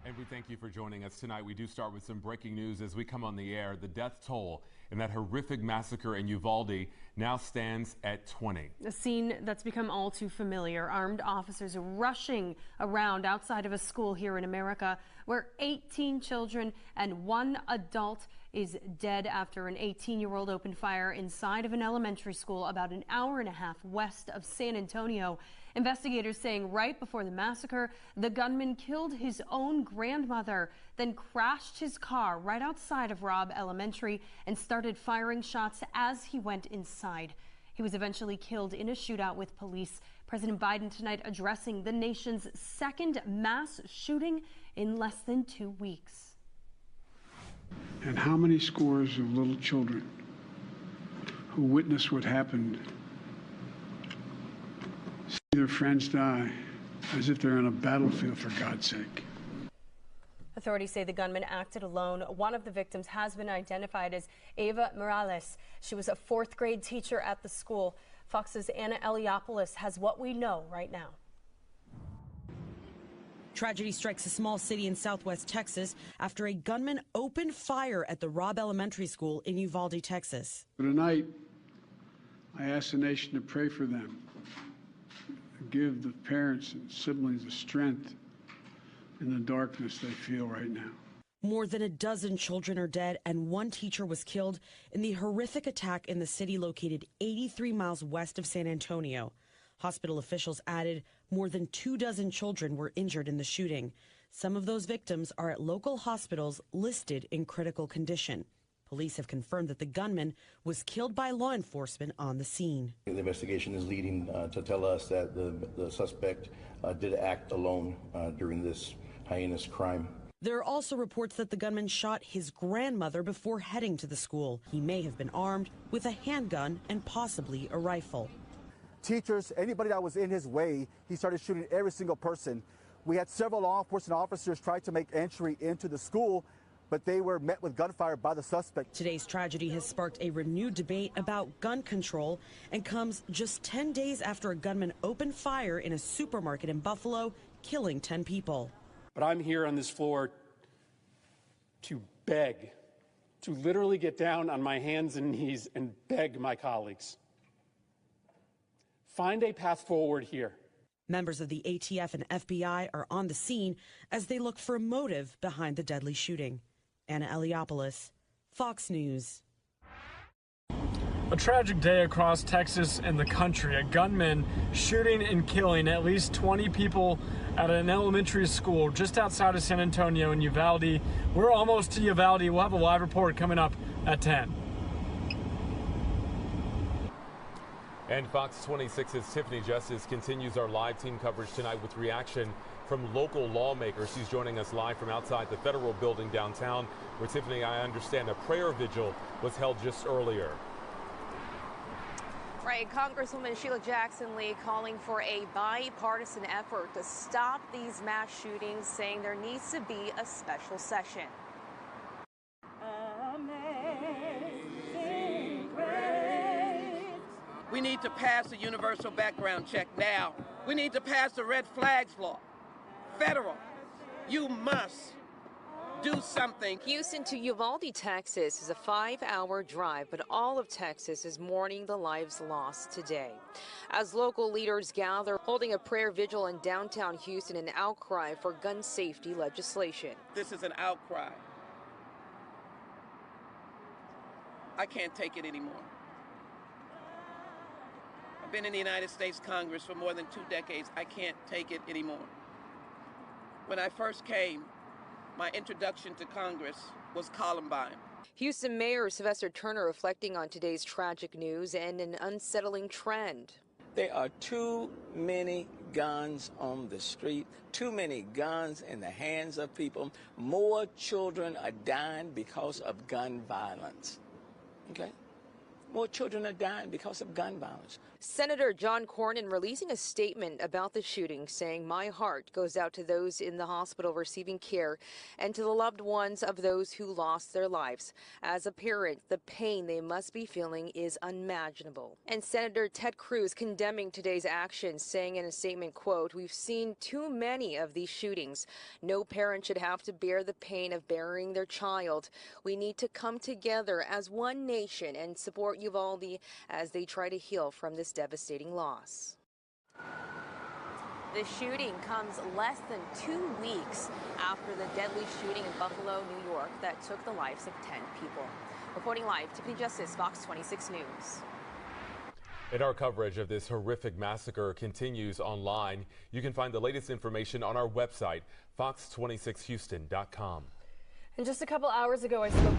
And we thank you for joining us tonight. We do start with some breaking news as we come on the air. The death toll in that horrific massacre in Uvalde now stands at 20. A scene that's become all too familiar. Armed officers rushing around outside of a school here in America where 18 children and 1 adult is dead after an 18-year-old opened fire inside of an elementary school about an hour and a half west of San Antonio. Investigators saying right before the massacre, the gunman killed his own grandmother, then crashed his car right outside of Robb Elementary and started firing shots as he went inside. He was eventually killed in a shootout with police. President Biden tonight addressing the nation's second mass shooting in less than 2 weeks. And how many scores of little children who witnessed what happened see their friends die as if they're on a battlefield, for God's sake. Authorities say the gunman acted alone. One of the victims has been identified as Ava Morales. She was a 4th grade teacher at the school. Fox's Anna Eliopoulos has what we know right now. Tragedy strikes a small city in southwest Texas after a gunman opened fire at the Robb Elementary School in Uvalde, Texas. Tonight, I ask the nation to pray for them, give the parents and siblings the strength in the darkness they feel right now. More than a dozen children are dead and 1 teacher was killed in the horrific attack in the city located 83 miles west of San Antonio. Hospital officials added more than 24 children were injured in the shooting. Some of those victims are at local hospitals listed in critical condition. Police have confirmed that the gunman was killed by law enforcement on the scene. The investigation is leading to tell us that the suspect did act alone during this heinous crime. There are also reports that the gunman shot his grandmother before heading to the school. He may have been armed with a handgun and possibly a rifle. Teachers, anybody that was in his way, he started shooting every single person. We had several law enforcement officers try to make entry into the school, but they were met with gunfire by the suspect. Today's tragedy has sparked a renewed debate about gun control and comes just 10 days after a gunman opened fire in a supermarket in Buffalo, killing 10 people. But I'm here on this floor to beg, to literally get down on my hands and knees and beg my colleagues. Find a path forward here. Members of the ATF and FBI are on the scene as they look for a motive behind the deadly shooting. Anna Eliopoulos, Fox News. A tragic day across Texas and the country. A gunman shooting and killing at least 20 people at an elementary school just outside of San Antonio in Uvalde. We're almost to Uvalde. We'll have a live report coming up at 10. And Fox 26's Tiffany Justice continues our live team coverage tonight with reaction from local lawmakers. She's joining us live from outside the federal building downtown, where, Tiffany, I understand a prayer vigil was held just earlier. Right, Congresswoman Sheila Jackson Lee calling for a bipartisan effort to stop these mass shootings, saying there needs to be a special session. We need to pass a universal background check now. We need to pass the red flags law. Federal. You must do something. Houston to Uvalde, Texas is a 5-hour drive, but all of Texas is mourning the lives lost today. As local leaders gather, holding a prayer vigil in downtown Houston, an outcry for gun safety legislation. This is an outcry. I can't take it anymore. I've been in the United States Congress for more than 2 decades. I can't take it anymore. When I first came, my introduction to Congress was Columbine. Houston Mayor Sylvester Turner reflecting on today's tragic news and an unsettling trend. There are too many guns on the street, too many guns in the hands of people. More children are dying because of gun violence. Okay? more children are dying because of gun violence. Senator John Cornyn releasing a statement about the shooting, saying, "My heart goes out to those in the hospital receiving care and to the loved ones of those who lost their lives. As a parent, the pain they must be feeling is unimaginable." And Senator Ted Cruz condemning today's actions, saying in a statement, quote, "We've seen too many of these shootings. No parent should have to bear the pain of burying their child. We need to come together as one nation and support Uvalde as they try to heal from this devastating loss." The shooting comes less than 2 weeks after the deadly shooting in Buffalo, New York, that took the lives of 10 people. Reporting live, Tiffany Justice, Fox 26 News. And our coverage of this horrific massacre continues online. You can find the latest information on our website, fox26houston.com. And just a couple hours ago, I spoke.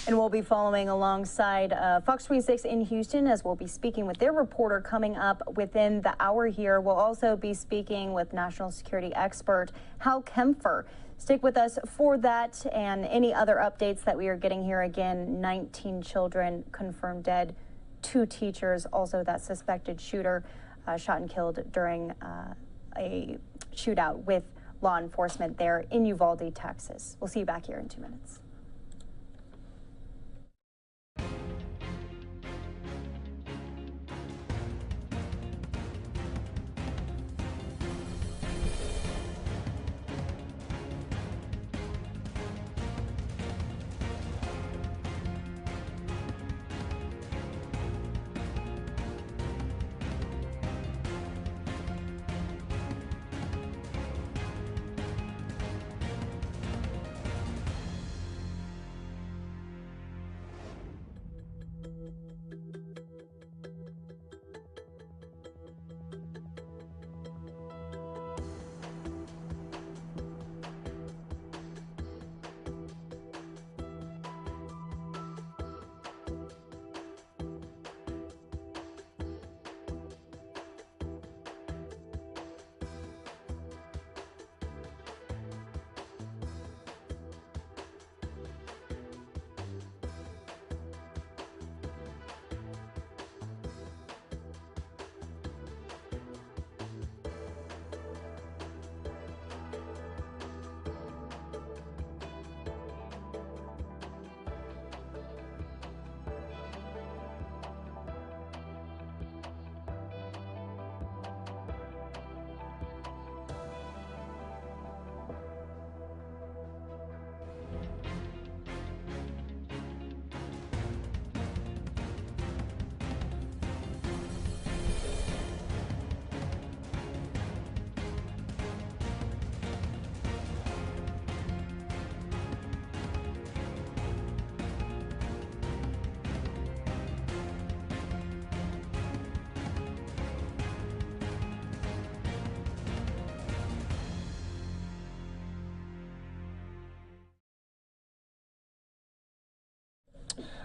And we'll be following alongside Fox 26 in Houston, as we'll be speaking with their reporter coming up within the hour here. We'll also be speaking with national security expert Hal Kempfer. Stick with us for that and any other updates that we are getting here. Again, 19 children confirmed dead, 2 teachers, also that suspected shooter shot and killed during a shootout with law enforcement there in Uvalde, Texas. We'll see you back here in 2 minutes.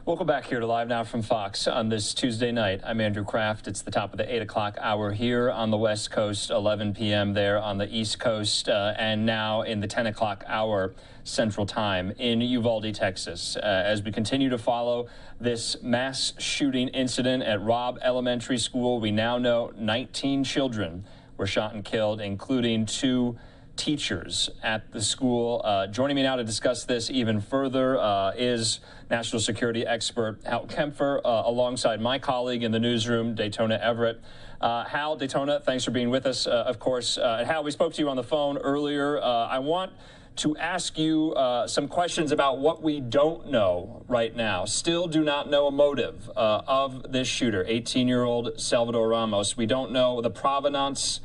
Welcome back here to Live Now from Fox on this Tuesday night. I'm Andrew Kraft. It's the top of the 8 o'clock hour here on the West Coast, 11 p.m. there on the East Coast, and now in the 10 o'clock hour Central Time in Uvalde, Texas. As we continue to follow this mass shooting incident at Robb Elementary School, we now know 19 children were shot and killed, including 2 teachers at the school. Joining me now to discuss this even further is national security expert Hal Kempfer, alongside my colleague in the newsroom, Daytona Everett. Hal, Daytona, thanks for being with us, of course. Hal, we spoke to you on the phone earlier. I want to ask you some questions about what we don't know right now. Still do not know a motive of this shooter, 18-year-old Salvador Ramos. We don't know the provenance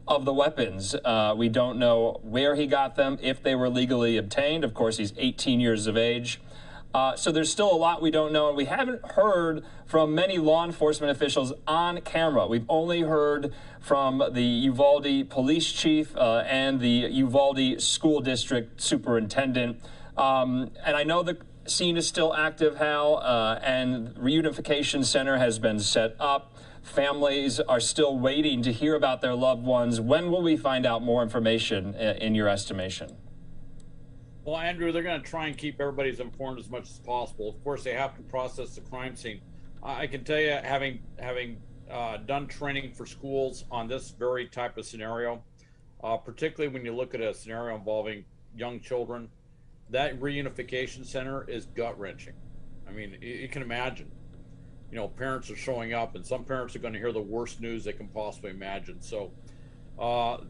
of the weapons. We don't know where he got them, if they were legally obtained. Of course, he's 18 years of age. So there's still a lot we don't know, and we haven't heard from many law enforcement officials on camera. We've only heard from the Uvalde police chief and the Uvalde school district superintendent. And I know the scene is still active, Hal, and Reunification Center has been set up. Families are still waiting to hear about their loved ones. When will we find out more information, in your estimation? Well, Andrew, they're going to try and keep everybody as informed as much as possible. Of course, they have to process the crime scene. I can tell you, having done training for schools on this very type of scenario, particularly when you look at a scenario involving young children, that reunification center is gut-wrenching. I mean, you can imagine, you know, parents are showing up, and some parents are going to hear the worst news they can possibly imagine. So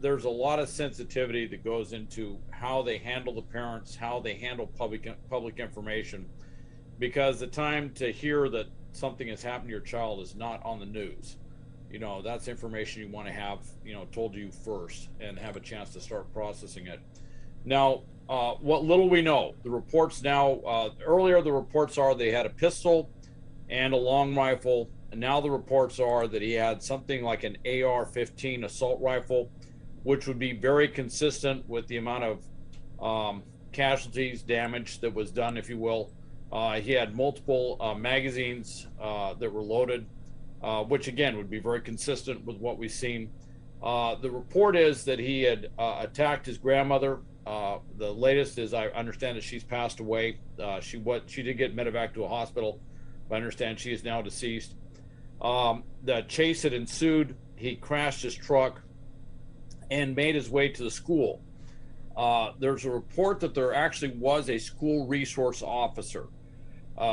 there's a lot of sensitivity that goes into how they handle the parents, how they handle public information, because the time to hear that something has happened to your child is not on the news. You know, that's information you want to have, you know, told to you first and have a chance to start processing it. Now, what little we know, the reports now, earlier the reports are they had a pistol and a long rifle, and now the reports are that he had something like an AR-15 assault rifle, which would be very consistent with the amount of casualties, damage that was done, if you will. He had multiple magazines that were loaded, which again would be very consistent with what we've seen. The report is that he had attacked his grandmother. The latest is, I understand that she's passed away. She did get medevac to a hospital, but I understand she is now deceased. The chase had ensued. He crashed his truck and made his way to the school. There's a report that there actually was a school resource officer.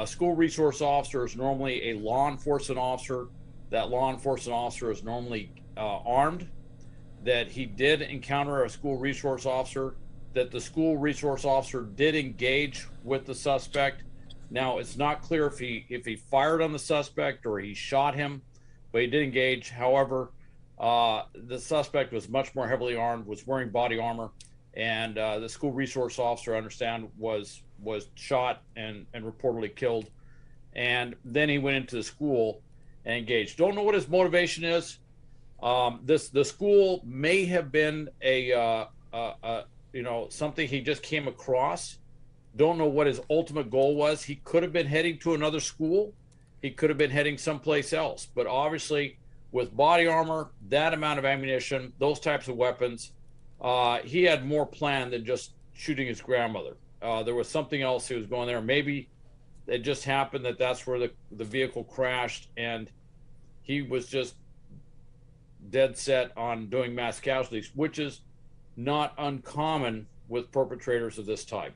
School resource officer is normally a law enforcement officer. That law enforcement officer is normally armed. That he did encounter a school resource officer, that the school resource officer did engage with the suspect. Now, it's not clear if he fired on the suspect or he shot him, but he did engage. However, the suspect was much more heavily armed, was wearing body armor, and the school resource officer, I understand, was shot and reportedly killed. And then he went into the school and engaged. Don't know what his motivation is. The school may have been something he just came across. Don't know what his ultimate goal was. He could have been heading to another school. He could have been heading someplace else. But obviously, with body armor, that amount of ammunition, those types of weapons, he had more planned than just shooting his grandmother. There was something else he was going there. Maybe it just happened that that's where the vehicle crashed, and he was just dead set on doing mass casualties, which is not uncommon with perpetrators of this type.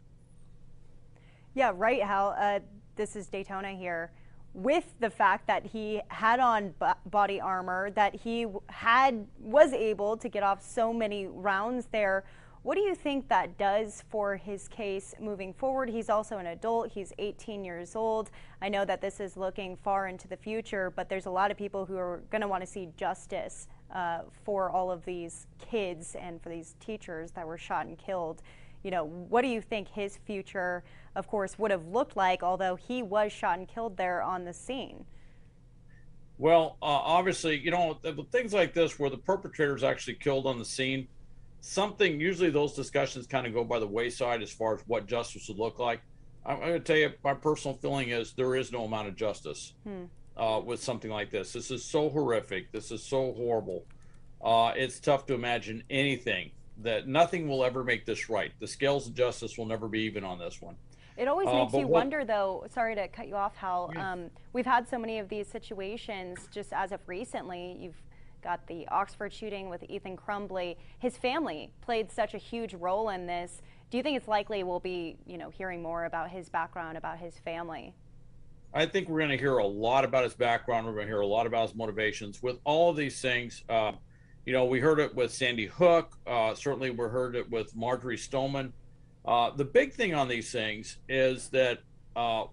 Yeah, right, Hal. This is Daytona here. With the fact that he had on body armor, that he was able to get off so many rounds there, what do you think that does for his case moving forward? He's also an adult. He's 18 years old. I know that this is looking far into the future, but there's a lot of people who are going to want to see justice for all of these kids and for these teachers that were shot and killed. You know, what do you think his future, of course, would have looked like, although he was shot and killed there on the scene? Well, obviously, you know, things like this where the perpetrator is actually killed on the scene, usually those discussions kind of go by the wayside as far as what justice would look like. I'm going to tell you, my personal feeling is there is no amount of justice with something like this. This is so horrific. This is so horrible. It's tough to imagine anything, that nothing will ever make this right. The scales of justice will never be even on this one. It always makes you wonder, though, sorry to cut you off, Hal, we've had so many of these situations just as of recently. You've got the Oxford shooting with Ethan Crumbley. His family played such a huge role in this. Do you think it's likely we'll be, hearing more about his background, about his family? I think we're going to hear a lot about his background. We're going to hear a lot about his motivations. With all of these things, we heard it with Sandy Hook. Certainly we heard it with Marjorie Stoneman. The big thing on these things is that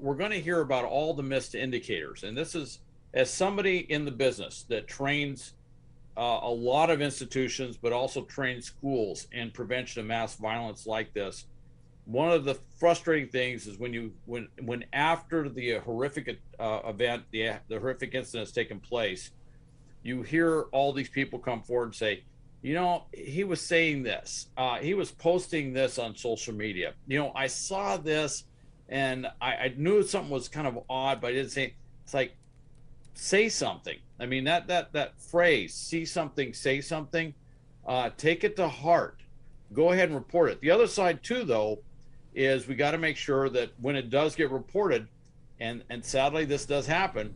we're going to hear about all the missed indicators. And this is, as somebody in the business that trains a lot of institutions, but also trains schools in prevention of mass violence like this, one of the frustrating things is when after the horrific event, the horrific incident has taken place, you hear all these people come forward and say, he was saying this, he was posting this on social media. I saw this and I knew something was kind of odd, but I didn't say. It's like, say something. I mean, that phrase, see something, say something, take it to heart. Go ahead and report it. The other side too, though, is we got to make sure that when it does get reported, and sadly this does happen,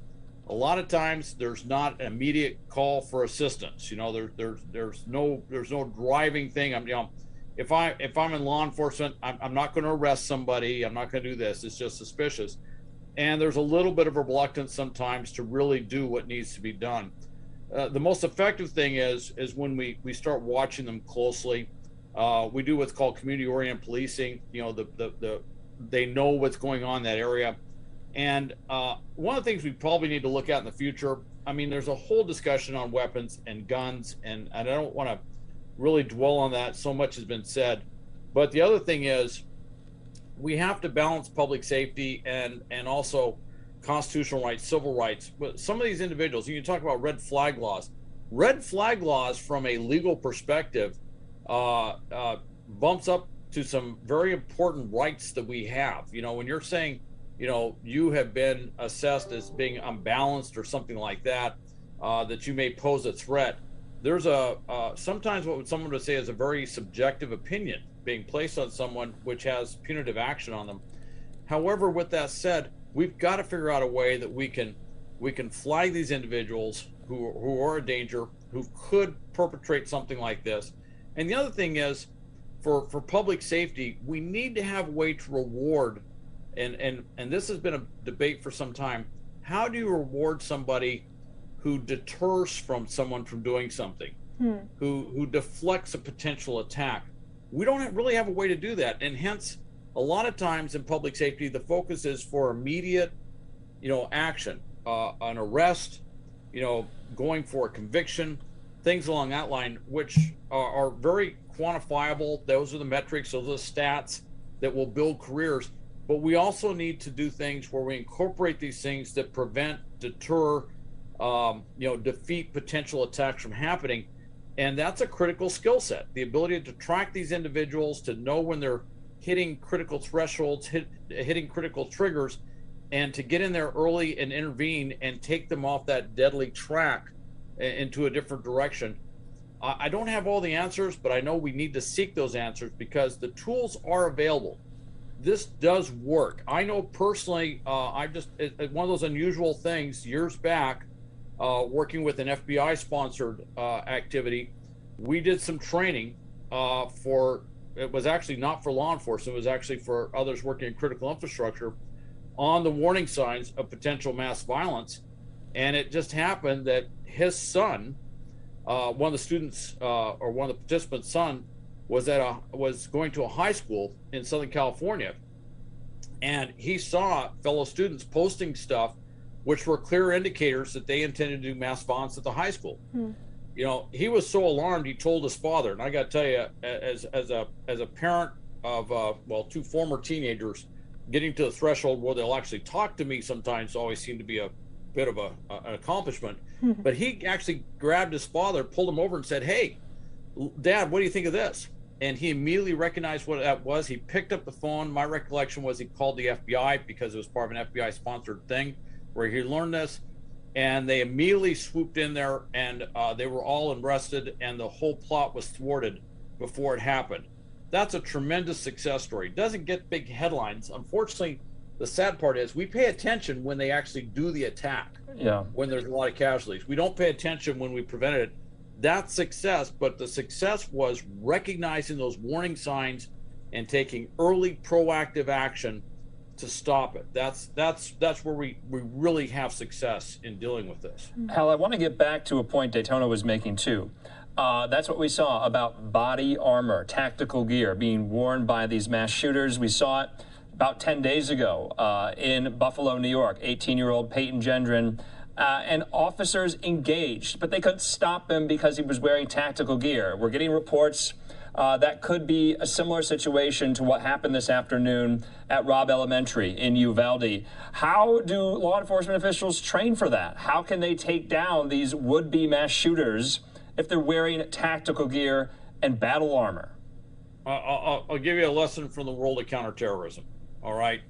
a lot of times there's not an immediate call for assistance. You know, there's no driving thing. If I'm in law enforcement, I'm not going to arrest somebody. I'm not going to do this. It's just suspicious. And there's a little bit of a reluctance sometimes to really do what needs to be done. The most effective thing is when we start watching them closely. We do what's called community-oriented policing. You know, they know what's going on in that area. And one of the things we probably need to look at in the future, I mean, there's a whole discussion on weapons and guns, and I don't want to really dwell on that. So much has been said. But the other thing is, we have to balance public safety and also constitutional rights, civil rights. But some of these individuals, you talk about red flag laws. Red flag laws, from a legal perspective, bumps up to some very important rights that we have. You know, when you're saying, you know, you have been assessed as being unbalanced or something like that, that you may pose a threat. There's sometimes what someone would say is a very subjective opinion being placed on someone, which has punitive action on them. However, with that said, we've got to figure out a way that we can flag these individuals who are a danger, who could perpetrate something like this. And the other thing is, for public safety, we need to have a way to reward, and this has been a debate for some time. How do you reward somebody who deters from someone from doing something, who deflects a potential attack? We don't really have a way to do that, and hence, a lot of times in public safety, the focus is for immediate, you know, action, an arrest, you know, going for a conviction, things along that line, which are very quantifiable. Those are the metrics, those are the stats that will build careers. But we also need to do things where we incorporate these things that prevent, deter, you know, defeat potential attacks from happening. And that's a critical skill set, the ability to track these individuals, to know when they're hitting critical thresholds, hitting critical triggers, and to get in there early and intervene and take them off that deadly track into a different direction. I don't have all the answers, but I know we need to seek those answers because the tools are available. This does work. I know personally, one of those unusual things years back, working with an FBI sponsored activity, we did some training it was actually not for law enforcement, it was actually for others working in critical infrastructure, on the warning signs of potential mass violence. And it just happened that his son, one of the students or one of the participants' son, was going to a high school in Southern California, and he saw fellow students posting stuff which were clear indicators that they intended to do mass violence at the high school. You know, he was so alarmed, he told his father, and I got to tell you, as a parent of two former teenagers, getting to the threshold where they'll actually talk to me sometimes always seemed to be a bit of an accomplishment. But he actually grabbed his father, pulled him over and said, "Hey, Dad, what do you think of this?" And he immediately recognized what that was. He picked up the phone. My recollection was he called the FBI because it was part of an FBI sponsored thing where he learned this, and they immediately swooped in there, and they were all arrested, and the whole plot was thwarted before it happened. That's a tremendous success story. It doesn't get big headlines. Unfortunately, the sad part is we pay attention when they actually do the attack. Yeah. When there's a lot of casualties. We don't pay attention when we prevented it. That's success, but the success was recognizing those warning signs and taking early proactive action to stop it. That's where we really have success in dealing with this. Hal, I want to get back to a point Daytona was making too. That's what we saw about body armor, tactical gear being worn by these mass shooters. We saw it about 10 days ago in Buffalo, New York, 18-year-old Peyton Gendron, and officers engaged, but they couldn't stop him because he was wearing tactical gear. We're getting reports that could be a similar situation to what happened this afternoon at Robb Elementary in Uvalde. How do law enforcement officials train for that? How can they take down these would-be mass shooters if they're wearing tactical gear and battle armor? I'll give you a lesson from the world of counterterrorism. All right.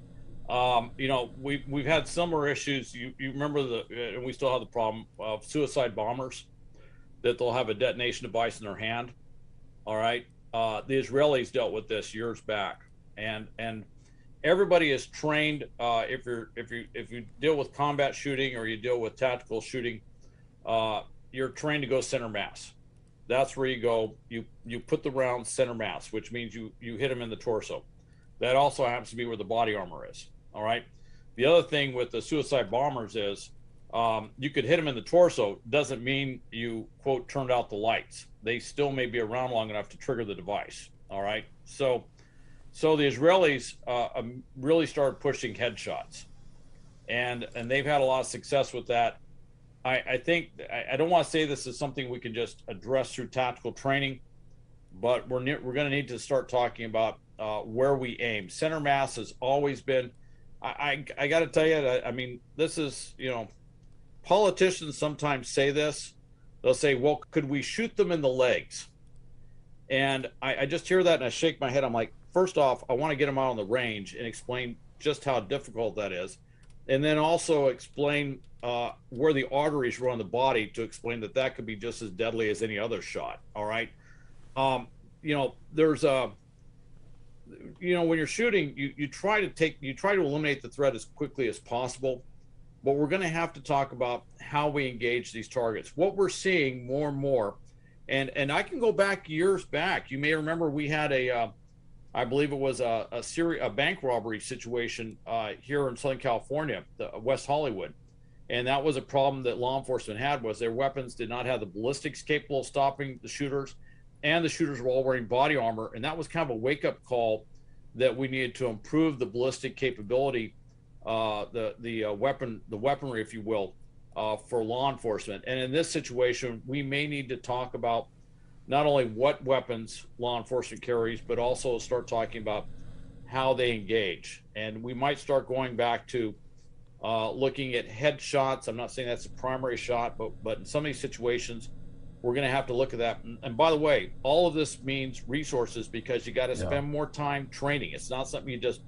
You know, we've had similar issues. You remember and we still have the problem of suicide bombers, that they'll have a detonation device in their hand. All right. The Israelis dealt with this years back, and everybody is trained. If you deal with combat shooting or you deal with tactical shooting, you're trained to go center mass. That's where you go. You put the round center mass, which means you hit them in the torso. That also happens to be where the body armor is. All right. The other thing with the suicide bombers is you could hit them in the torso. Doesn't mean you, quote, turned out the lights. They still may be around long enough to trigger the device. All right. So the Israelis really started pushing headshots, and they've had a lot of success with that. I think I don't want to say this is something we can just address through tactical training, but we're going to need to start talking about where we aim. Center mass has always been. I got to tell you, I mean, this is, you know, politicians sometimes say this. They'll say, well, could we shoot them in the legs? And I just hear that and I shake my head. I'm like, first off, I want to get them out on the range and explain just how difficult that is. And then also explain where the arteries run the body to explain that that could be just as deadly as any other shot. All right. You know, there's you know, when you're shooting, you try to eliminate the threat as quickly as possible. But we're going to have to talk about how we engage these targets. What we're seeing more and more, and I can go back years back. You may remember we had I believe it was a bank robbery situation here in Southern California, West Hollywood. And that was a problem that law enforcement had, was their weapons did not have the ballistics capable of stopping the shooters, and the shooters were all wearing body armor. And that was kind of a wake-up call that we needed to improve the ballistic capability, the weaponry, if you will, for law enforcement. And in this situation, we may need to talk about not only what weapons law enforcement carries, but also start talking about how they engage. And we might start going back to looking at headshots. I'm not saying that's the primary shot, but in some of these situations, we're going to have to look at that. And by the way, all of this means resources, because you got to spend more time training. It's not something you just,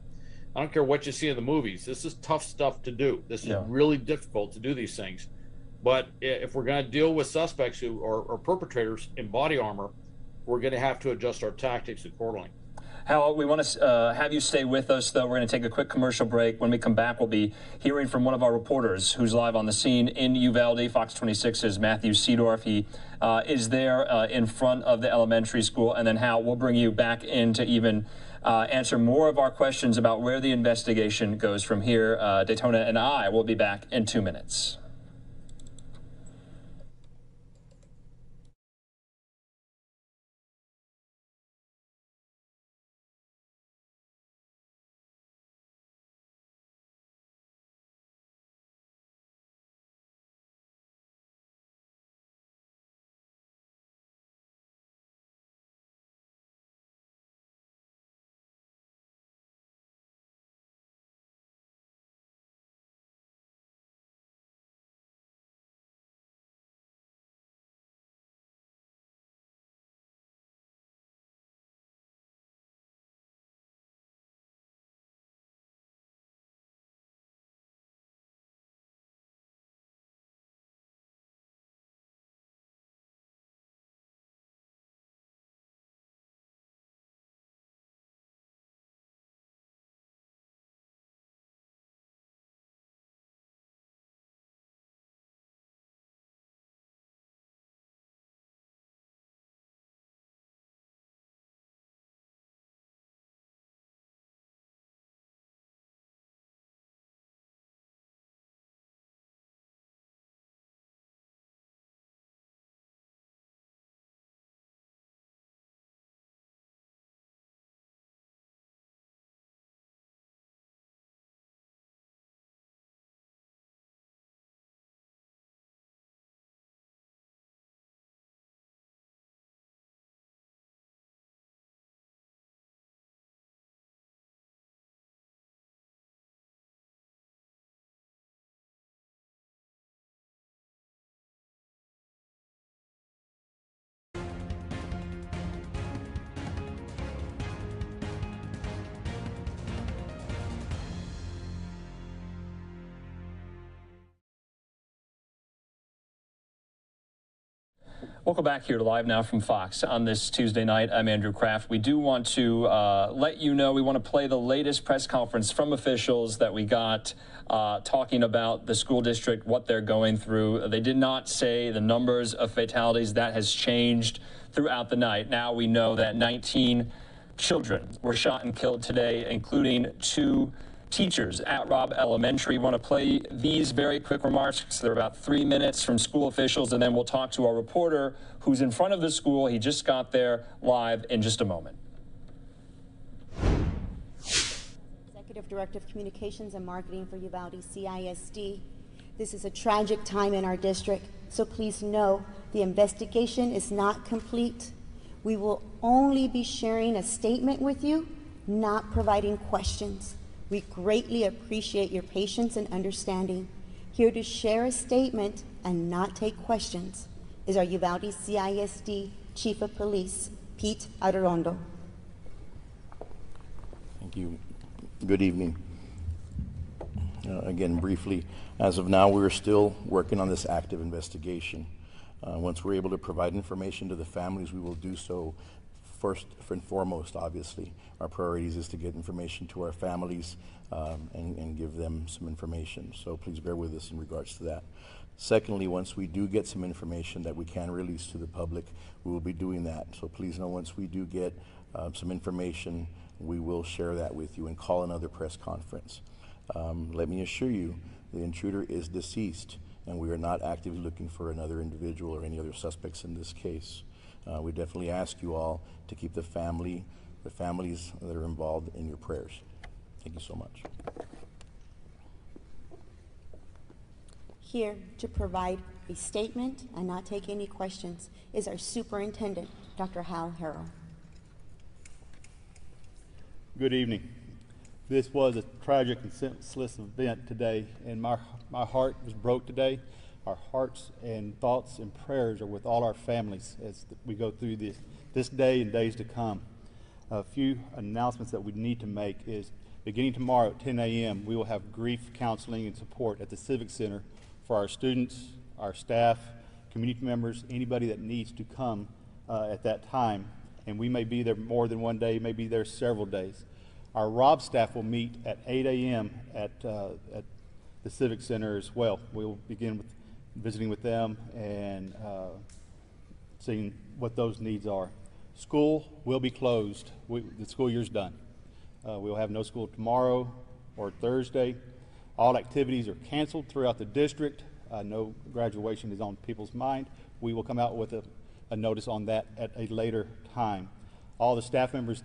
I don't care what you see in the movies. This is tough stuff to do. This is really difficult to do these things. But if we're going to deal with suspects who are perpetrators in body armor, we're going to have to adjust our tactics accordingly. Hal, we want to have you stay with us, though. We're going to take a quick commercial break. When we come back, we'll be hearing from one of our reporters who's live on the scene in Uvalde. Fox 26's Matthew Seedorf. He is there in front of the elementary school. And then, Hal, we'll bring you back in to even answer more of our questions about where the investigation goes from here. Daytona and I will be back in 2 minutes. Welcome back here to Live Now from Fox on this Tuesday night. I'm Andrew Kraft. We do want to let you know, we want to play the latest press conference from officials that we got talking about the school district, what they're going through. They did not say the numbers of fatalities. That has changed throughout the night. Now we know that 19 children were shot and killed today, including 2 teachers at Robb Elementary. Want to play these very quick remarks. They're about 3 minutes from school officials, and then we'll talk to our reporter who's in front of the school. He just got there live in just a moment. Executive Director of Communications and Marketing for Uvalde CISD. This is a tragic time in our district, so please know the investigation is not complete. We will only be sharing a statement with you, not providing questions. We greatly appreciate your patience and understanding. Here to share a statement and not take questions is our Uvalde CISD Chief of Police, Pete Arredondo. Thank you. Good evening. Again, briefly, as of now, we're still working on this active investigation. Once we're able to provide information to the families, we will do so. First and foremost, obviously, our priorities is to get information to our families and give them some information. So please bear with us in regards to that. Secondly, once we do get some information that we can release to the public, we will be doing that. So please know once we do get some information, we will share that with you and call another press conference. Let me assure you, the intruder is deceased, and we are not actively looking for another individual or any other suspects in this case. We definitely ask you all to keep the families that are involved in your prayers. Thank you so much. Here to provide a statement and not take any questions is our Superintendent, Dr. Hal Harrell. Good evening. This was a tragic and senseless event today, and my heart was broke today. Our hearts and thoughts and prayers are with all our families as we go through this day and days to come. A few announcements that we need to make is beginning tomorrow at 10 a.m. we will have grief counseling and support at the Civic Center for our students, our staff, community members, anybody that needs to come at that time. And we may be there more than one day, may be there several days. Our Robb staff will meet at 8 a.m. at the Civic Center as well. We'll begin with visiting with them and seeing what those needs are. School will be closed. The school year's done. We'll have no school tomorrow or Thursday. All activities are canceled throughout the district. No graduation is on people's mind. We will come out with a notice on that at a later time. All the staff members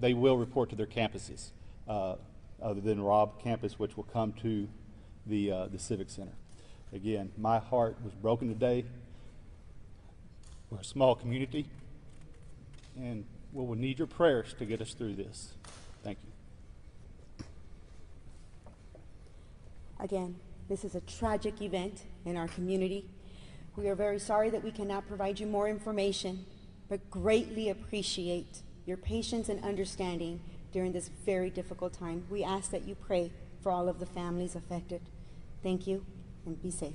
they will report to their campuses, other than Robb campus, which will come to the Civic Center. Again, my heart was broken today. We're a small community, and we will need your prayers to get us through this. Thank you. Again, this is a tragic event in our community. We are very sorry that we cannot provide you more information, but greatly appreciate your patience and understanding during this very difficult time. We ask that you pray for all of the families affected. Thank you, and be safe.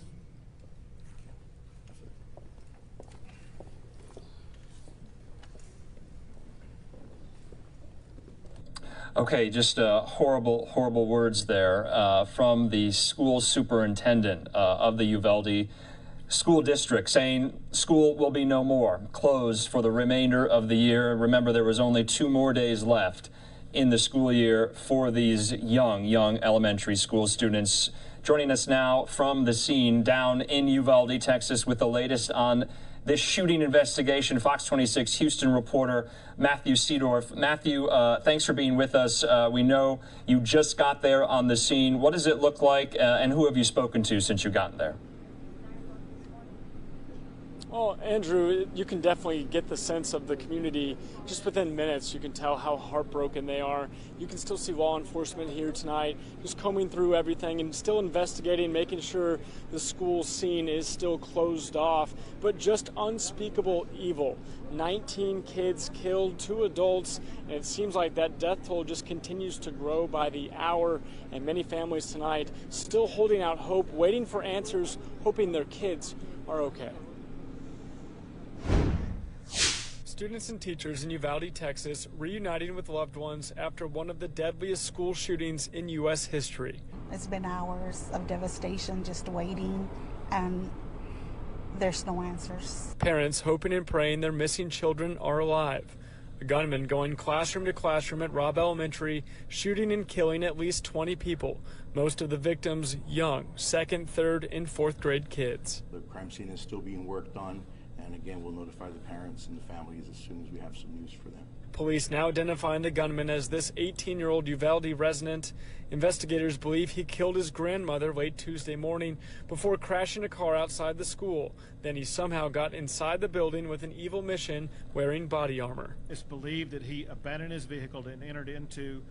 Okay, just horrible, horrible words there from the school superintendent of the Uvalde School District, saying school will be no more, closed for the remainder of the year. Remember, there was only 2 more days left in the school year for these young elementary school students. Joining us now from the scene down in Uvalde, Texas, with the latest on this shooting investigation, Fox 26 Houston reporter Matthew Seedorf. Matthew, thanks for being with us. We know you just got there on the scene. What does it look like, and who have you spoken to since you've gotten there? Well, Andrew, you can definitely get the sense of the community just within minutes. You can tell how heartbroken they are. You can still see law enforcement here tonight, just combing through everything and still investigating, making sure the school scene is still closed off. But just unspeakable evil. 19 kids killed, 2 adults, and it seems like that death toll just continues to grow by the hour. And many families tonight still holding out hope, waiting for answers, hoping their kids are okay. Students and teachers in Uvalde, Texas, reuniting with loved ones after one of the deadliest school shootings in U.S. history. It's been hours of devastation just waiting, and there's no answers. Parents hoping and praying their missing children are alive. A gunman going classroom to classroom at Robb Elementary, shooting and killing at least 20 people, most of the victims young, 2nd, 3rd, and 4th grade kids. The crime scene is still being worked on, and again, we'll notify the parents and the families as soon as we have some news for them. Police now identifying the gunman as this 18-year-old Uvalde resident. Investigators believe he killed his grandmother late Tuesday morning before crashing a car outside the school. Then he somehow got inside the building with an evil mission wearing body armor. It's believed that he abandoned his vehicle and entered into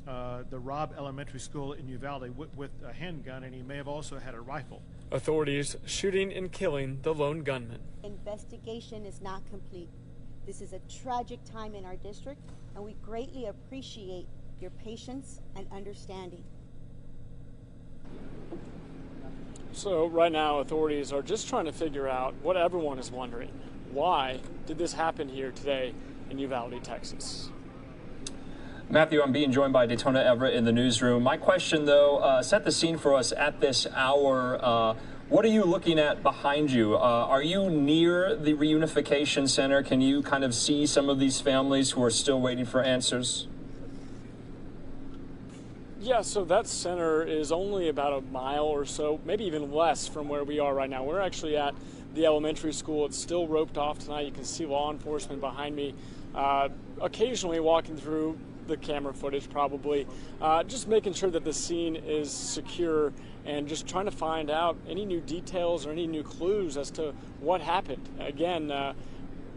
the Robb Elementary School in Uvalde with a handgun, and he may have also had a rifle. Authorities shooting and killing the lone gunman. Investigation is not complete. This is a tragic time in our district, and we greatly appreciate your patience and understanding. So right now, authorities are just trying to figure out what everyone is wondering. Why did this happen here today in Uvalde, Texas? Matthew, I'm being joined by Daytona Everett in the newsroom. My question, though, set the scene for us at this hour. What are you looking at behind you? Are you near the Reunification Center? Can you kind of see some of these families who are still waiting for answers? Yeah, so that center is only about a mile or so, maybe even less from where we are right now. We're actually at the elementary school. It's still roped off tonight. You can see law enforcement behind me, occasionally walking through the camera footage probably, just making sure that the scene is secure and just trying to find out any new details or any new clues as to what happened. Again,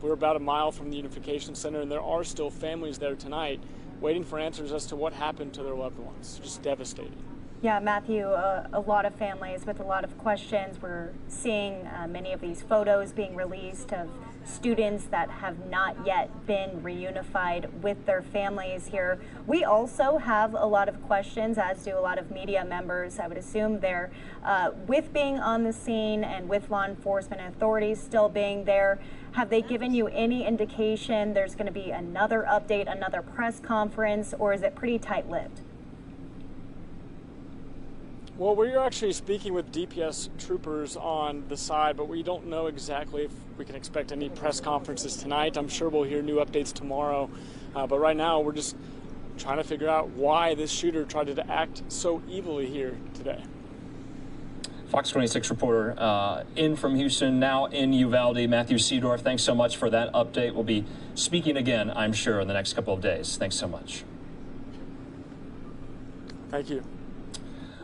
we're about a mile from the Unification Center, and there are still families there tonight waiting for answers as to what happened to their loved ones. Just devastating. Yeah, Matthew, a lot of families with a lot of questions. We're seeing many of these photos being released of students that have not yet been reunified with their families here. We also have a lot of questions, as do a lot of media members. I would assume they're with being on the scene and with law enforcement authorities still being there. Have they given you any indication there's going to be another update, another press conference, or is it pretty tight-lipped? Well, we're actually speaking with DPS troopers on the side, but we don't know exactly if we can expect any press conferences tonight. I'm sure we'll hear new updates tomorrow. But right now, we're just trying to figure out why this shooter tried to act so evilly here today. Fox 26 reporter in from Houston, now in Uvalde, Matthew Seedorf. Thanks so much for that update. We'll be speaking again, I'm sure, in the next couple of days. Thanks so much. Thank you.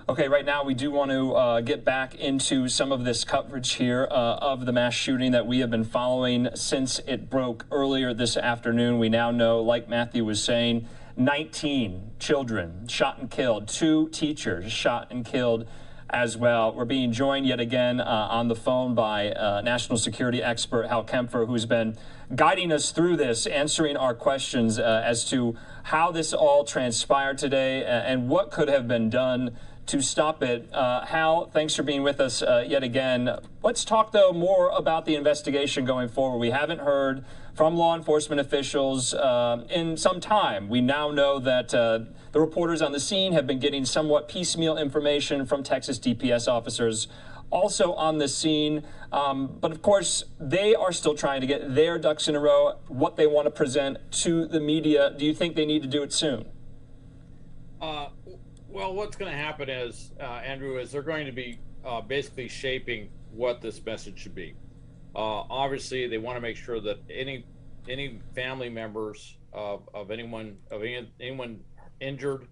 Okay, right now we do want to get back into some of this coverage here of the mass shooting that we have been following since it broke earlier this afternoon. We now know, like Matthew was saying, 19 children shot and killed, 2 teachers shot and killed as well. We're being joined yet again on the phone by national security expert Hal Kempfer, who's been guiding us through this, answering our questions as to how this all transpired today and what could have been done to stop it. Hal, thanks for being with us yet again. Let's talk, though, more about the investigation going forward. We haven't heard from law enforcement officials in some time. We now know that the reporters on the scene have been getting somewhat piecemeal information from Texas DPS officers also on the scene. But, of course, they are still trying to get their ducks in a row, what they want to present to the media. Do you think they need to do it soon? Well, what's going to happen is, Andrew, is they're going to be basically shaping what this message should be. Obviously, they want to make sure that any family members of anyone injured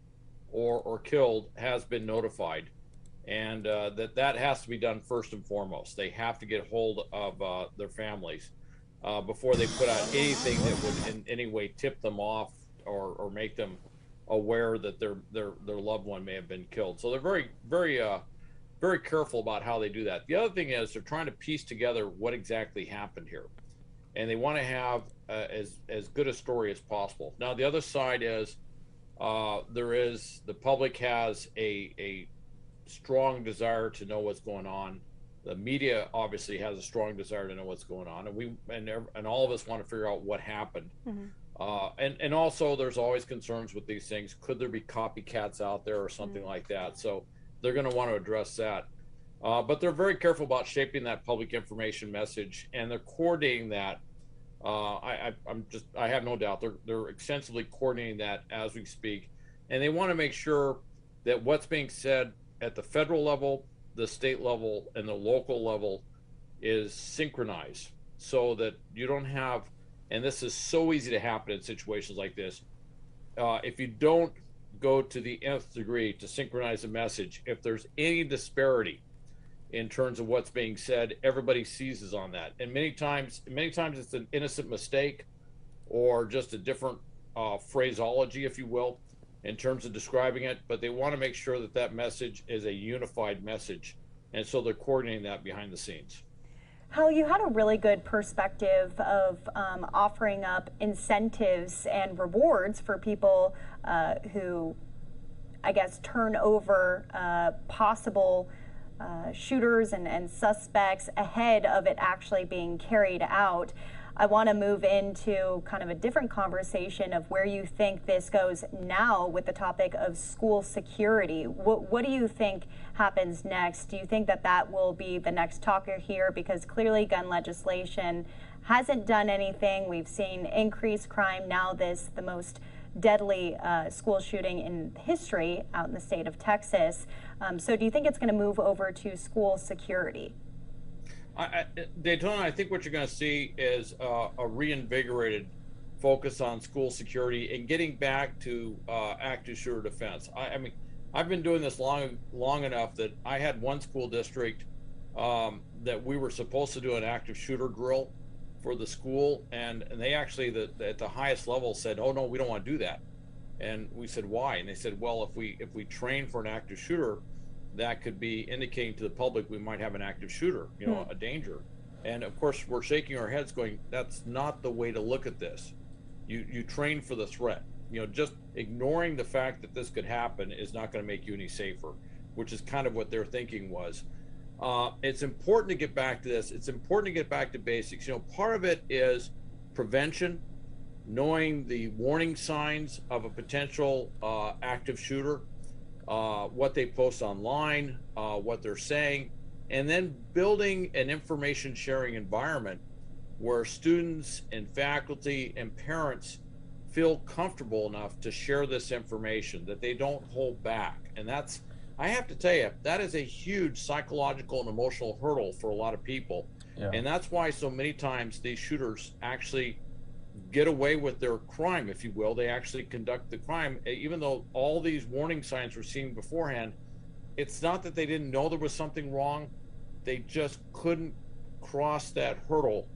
or killed has been notified, and that has to be done first and foremost. They have to get hold of their families before they put out anything that would in any way tip them off or make them aware that their loved one may have been killed. So they're very careful about how they do that. The other thing is they're trying to piece together what exactly happened here, and they want to have as good a story as possible. Now the other side is the public has a strong desire to know what's going on The media obviously has a strong desire to know what's going on, and all of us want to figure out what happened. And also there's always concerns with these things. Could there be copycats out there or something like that? So they're going to want to address that. But they're very careful about shaping that public information message, and they're coordinating that. I have no doubt they're extensively coordinating that as we speak, and they want to make sure that what's being said at the federal level, the state level, and the local level is synchronized, so that you don't have, and this is so easy to happen in situations like this, if you don't go to the nth degree to synchronize a message, if there's any disparity in terms of what's being said, everybody seizes on that. And many times it's an innocent mistake or just a different phraseology, if you will, in terms of describing it, but they want to make sure that that message is a unified message. And so they're coordinating that behind the scenes. Hal, you had a really good perspective of offering up incentives and rewards for people who, I guess, turn over possible shooters and suspects ahead of it actually being carried out. I want to move into kind of a different conversation of where you think this goes now with the topic of school security. What do you think happens next? Do you think that that will be the next talker here? Because clearly gun legislation hasn't done anything. We've seen increased crime. Now the most deadly school shooting in history out in the state of Texas. So do you think it's going to move over to school security? Daytona, I think what you're going to see is a reinvigorated focus on school security and getting back to active shooter defense. I mean, I've been doing this long enough that I had one school district that we were supposed to do an active shooter drill for the school, and they actually at the highest level said, "Oh no, we don't want to do that." And we said, "Why?" And they said, "Well, if we train for an active shooter, that could be indicating to the public we might have an active shooter, you know, a danger." And of course, we're shaking our heads going, that's not the way to look at this. You train for the threat. You know, just ignoring the fact that this could happen is not going to make you any safer, which is kind of what their thinking was. It's important to get back to this. It's important to get back to basics. You know, part of it is prevention, knowing the warning signs of a potential active shooter, what they post online, what they're saying, and then building an information sharing environment where students and faculty and parents feel comfortable enough to share this information, that they don't hold back. And that's, I have to tell you, that is a huge psychological and emotional hurdle for a lot of people. Yeah. And that's why so many times these shooters actually get away with their crime, if you will. They actually conduct the crime, even though all these warning signs were seen beforehand. It's not that they didn't know there was something wrong, they just couldn't cross that hurdle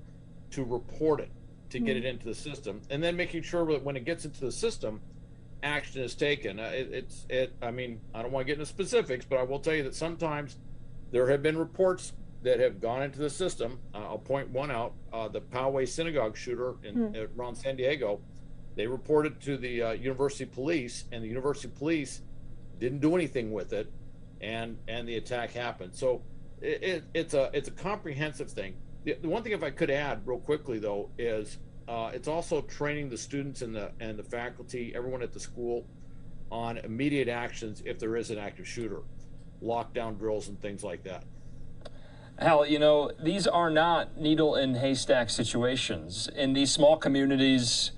to report it, to get it into the system, and then making sure that when it gets into the system, action is taken. I mean, I don't want to get into specifics, but I will tell you that sometimes there have been reports that have gone into the system. I'll point one out, the Poway synagogue shooter around San Diego. They reported to the university police, and the university police didn't do anything with it, and the attack happened. So it's a comprehensive thing. The one thing, if I could add real quickly though, is it's also training the students and the faculty, everyone at the school, on immediate actions if there is an active shooter, lockdown drills and things like that. Hal, you know, these are not needle in haystack situations. In these small communities,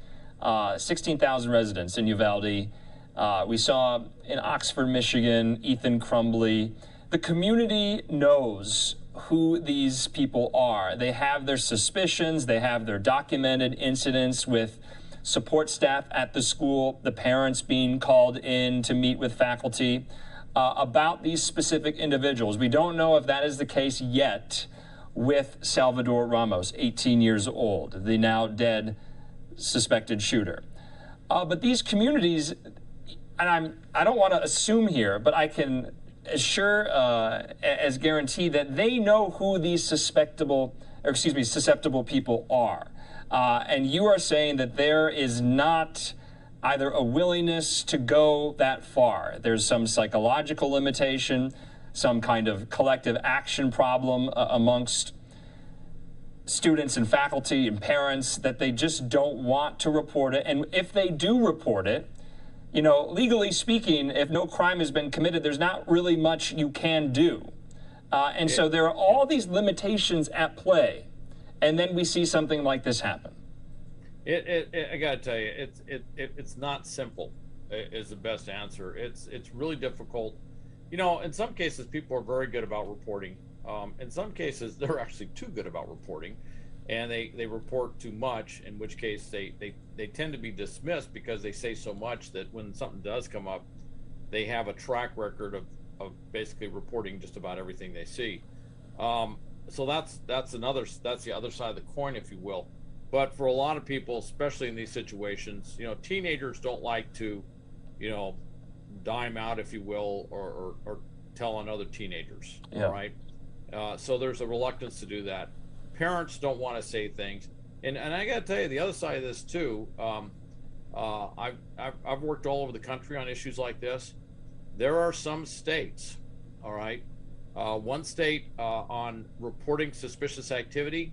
16,000 residents in Uvalde, we saw in Oxford, Michigan, Ethan Crumbly. The community knows who these people are. They have their suspicions, they have their documented incidents with support staff at the school, the parents being called in to meet with faculty about these specific individuals. We don't know if that is the case yet with Salvador Ramos, 18 years old, the now dead suspected shooter. But these communities, and I don't want to assume here, but I can assure as guarantee that they know who these susceptible people are. And you are saying that there is not either a willingness to go that far. There's some psychological limitation. some kind of collective action problem amongst students and faculty and parents, that they just don't want to report it. And if they do report it, you know, legally speaking, if no crime has been committed, there's not really much you can do. And so there are all these limitations at play. And then we see something like this happen. I got to tell you, it's not simple, is the best answer. It's really difficult. You know, in some cases, people are very good about reporting. In some cases, they're actually too good about reporting, and they report too much, in which case they tend to be dismissed because they say so much that when something does come up, they have a track record of basically reporting just about everything they see. So that's the other side of the coin, if you will. But for a lot of people, especially in these situations, you know, teenagers don't like to, you know, dime out, if you will, or tell on other teenagers. Yeah. All right. So there's a reluctance to do that. Parents don't want to say things, and I got to tell you, the other side of this too. I've worked all over the country on issues like this. There are some states, all right. One state on reporting suspicious activity.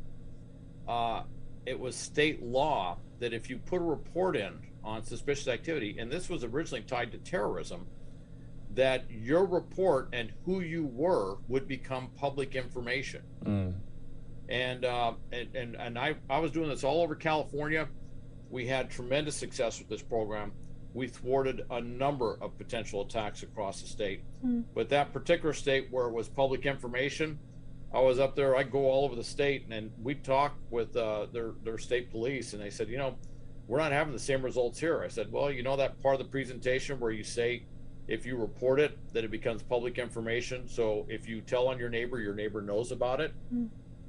It was state law that if you put a report in on suspicious activity, and this was originally tied to terrorism, that your report and who you were would become public information. And I was doing this all over California. We had tremendous success with this program. We thwarted a number of potential attacks across the state. But that particular state where it was public information, I was up there, I go all over the state, and we talked with their state police, and they said, you know, we're not having the same results here. I said, well, you know that part of the presentation where you say if you report it, that it becomes public information. So if you tell on your neighbor knows about it.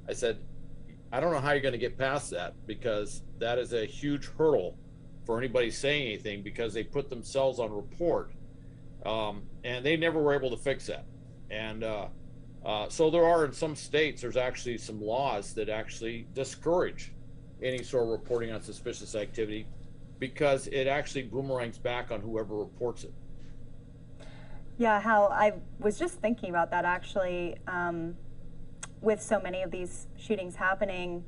I said, I don't know how you're going to get past that, because that is a huge hurdle for anybody saying anything, because they put themselves on report, and they never were able to fix that. And so there are, in some states, there's actually some laws that actually discourage any sort of reporting on suspicious activity, because it actually boomerangs back on whoever reports it. Yeah, Hal, I was just thinking about that actually. With so many of these shootings happening,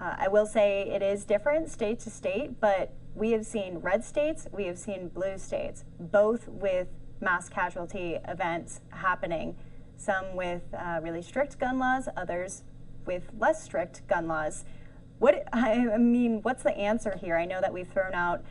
I will say it is different state to state, but we have seen red states, we have seen blue states, both with mass casualty events happening, some with really strict gun laws, others with less strict gun laws. I mean, what's the answer here? I know that we've thrown out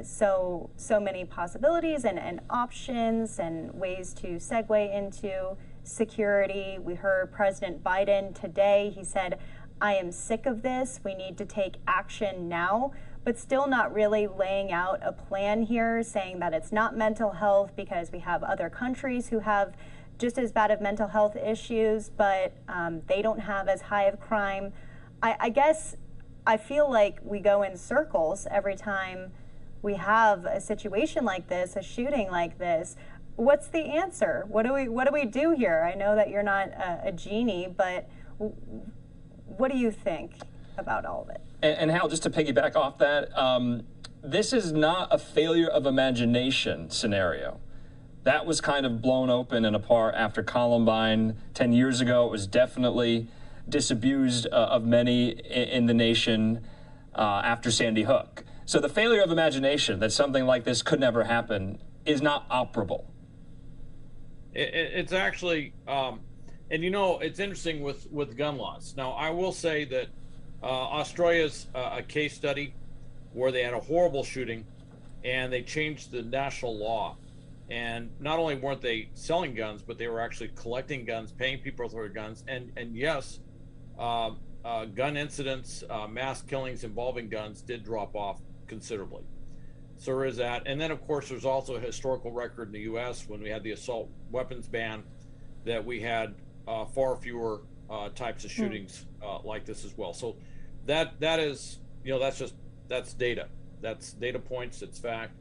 so many possibilities and options and ways to segue into security. We heard President Biden today. He said, I am sick of this. We need to take action now, but still not really laying out a plan here, saying that it's not mental health because we have other countries who have just as bad of mental health issues, but they don't have as high of crime. I guess I feel like we go in circles every time we have a situation like this, a shooting like this. What's the answer? What do we do here? I know that you're not a genie, but what do you think about all of it? And Hal, just to piggyback off that, this is not a failure of imagination scenario. That was kind of blown open and apart after Columbine 10 years ago. It was definitely disabused of many in the nation after Sandy Hook. So the failure of imagination that something like this could never happen is not operable. It's actually, and you know, it's interesting with gun laws. Now, I will say that Australia's a case study where they had a horrible shooting and they changed the national law. And not only weren't they selling guns, but they were actually collecting guns, paying people for their guns. And yes, gun incidents, mass killings involving guns did drop off considerably. So there is that. And then, of course, there's also a historical record in the U.S. when we had the assault weapons ban, that we had far fewer types of shootings like this as well. So that is, you know, that's data. That's data points. It's fact.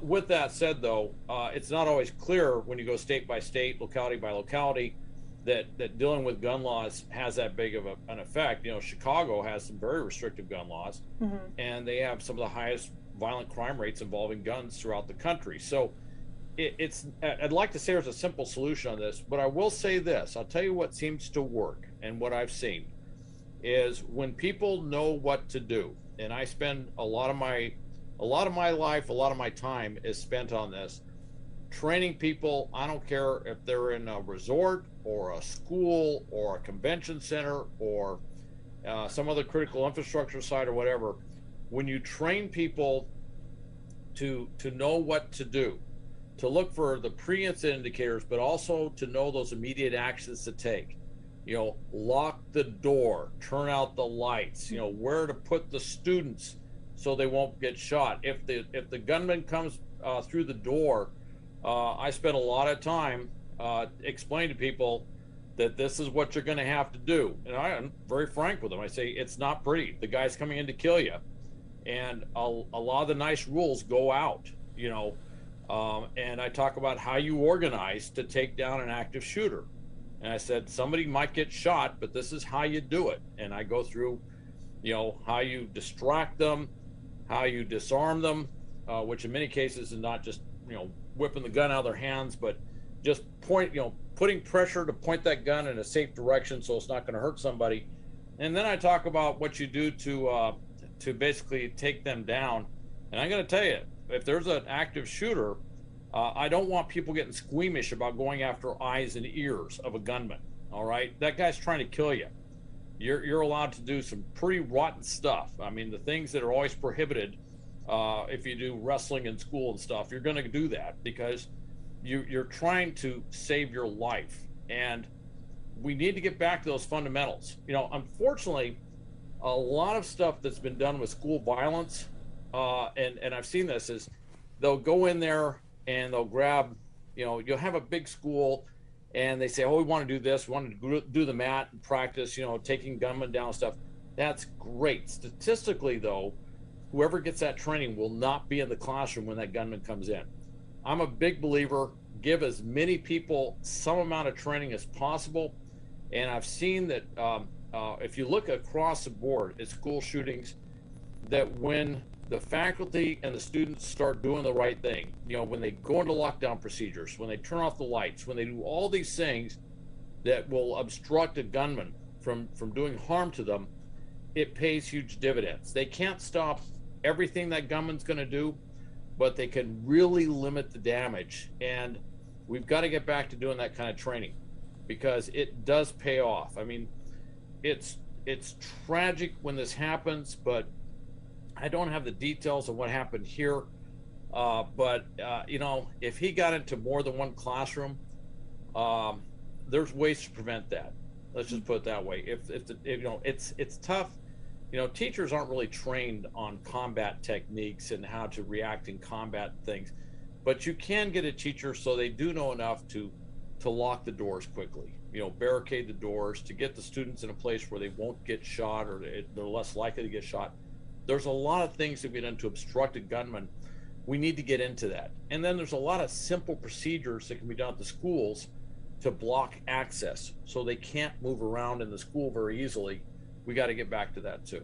With that said, though, it's not always clear when you go state by state, locality by locality, that dealing with gun laws has that big of an effect. You know, Chicago has some very restrictive gun laws, and they have some of the highest violent crime rates involving guns throughout the country. So I'd like to say there's a simple solution on this, but I will say this. I'll tell you what seems to work, and what I've seen is when people know what to do. And I spend a lot of my life, a lot of my time is spent on this, training people. I don't care if they're in a resort or a school or a convention center or some other critical infrastructure site or whatever. When you train people to know what to do, to look for the pre-incident indicators, but also to know those immediate actions to take. You know, lock the door, turn out the lights, you know, where to put the students so they won't get shot. If the gunman comes through the door, I spend a lot of time explaining to people that this is what you're going to have to do. And I'm very frank with them. I say, it's not pretty. The guy's coming in to kill you. And a lot of the nice rules go out, you know, and I talk about how you organize to take down an active shooter. And I said, somebody might get shot, but this is how you do it. And I go through, you know, how you distract them, how you disarm them, which in many cases is not just, you know, whipping the gun out of their hands, but just putting pressure to point that gun in a safe direction so it's not going to hurt somebody. And then I talk about what you do to basically take them down. And I'm going to tell you, if there's an active shooter, I don't want people getting squeamish about going after eyes and ears of a gunman. All right, that guy's trying to kill you. You're allowed to do some pretty rotten stuff. I mean, the things that are always prohibited if you do wrestling in school and stuff, you're going to do that because you're trying to save your life. And we need to get back to those fundamentals. You know, unfortunately, a lot of stuff that's been done with school violence, and I've seen this, is they'll go in there and they'll grab, you know, you'll have a big school and they say, oh, we want to do this, we want to do the mat and practice, you know, taking gunmen down and stuff. That's great. Statistically, though, whoever gets that training will not be in the classroom when that gunman comes in. I'm a big believer, give as many people some amount of training as possible. And I've seen that if you look across the board at school shootings, that when the faculty and the students start doing the right thing, you know, when they go into lockdown procedures, when they turn off the lights, when they do all these things that will obstruct a gunman from doing harm to them, it pays huge dividends. They can't stop everything that gunman's going to do, but they can really limit the damage. And we've got to get back to doing that kind of training because it does pay off. I mean, it's tragic when this happens, but I don't have the details of what happened here, but you know, if he got into more than one classroom, there's ways to prevent that. Let's just put it that way. If you know, it's tough. You know, teachers aren't really trained on combat techniques and how to react in combat things, but you can get a teacher so they do know enough to lock the doors quickly. You know, barricade the doors to get the students in a place where they won't get shot or they're less likely to get shot. There's a lot of things that we done to obstruct a gunman. We need to get into that. And then there's a lot of simple procedures that can be done at the schools to block access so they can't move around in the school very easily. We got to get back to that too.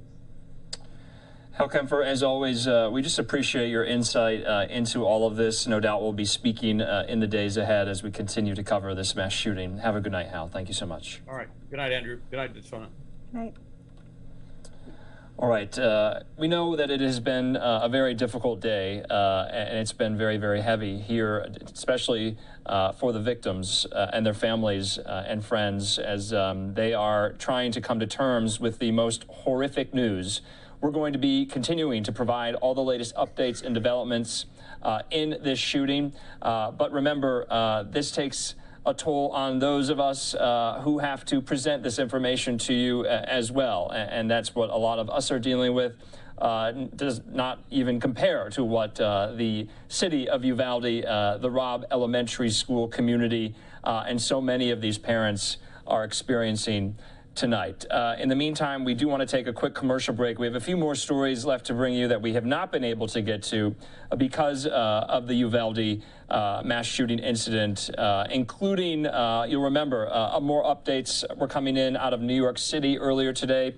Hal Kempfer, as always, we just appreciate your insight into all of this. No doubt we'll be speaking in the days ahead as we continue to cover this mass shooting. Have a good night, Hal. Thank you so much. All right. Good night, Andrew. Good night, Deshona. Good night. All right. We know that it has been a very difficult day, and it's been very, very heavy here, especially for the victims and their families and friends as they are trying to come to terms with the most horrific news. We're going to be continuing to provide all the latest updates and developments in this shooting. But remember, this takes a toll on those of us who have to present this information to you as well. And that's what a lot of us are dealing with. Does not even compare to what the city of Uvalde, the Robb Elementary School community, and so many of these parents are experiencing tonight. In the meantime, we do want to take a quick commercial break. We have a few more stories left to bring you that we have not been able to get to because of the Uvalde mass shooting incident, including, you'll remember, more updates were coming in out of New York City earlier today.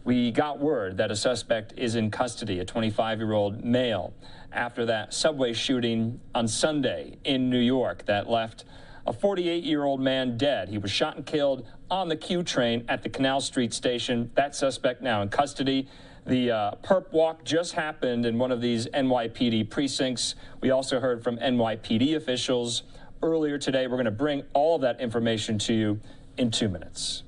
we got word that a suspect is in custody, a 25-year-old male, after that subway shooting on Sunday in New York that left a 48-year-old man dead. He was shot and killed on the Q train at the Canal Street station. That suspect now in custody. The perp walk just happened in one of these NYPD precincts. We also heard from NYPD officials earlier today. We're going to bring all of that information to you in 2 minutes.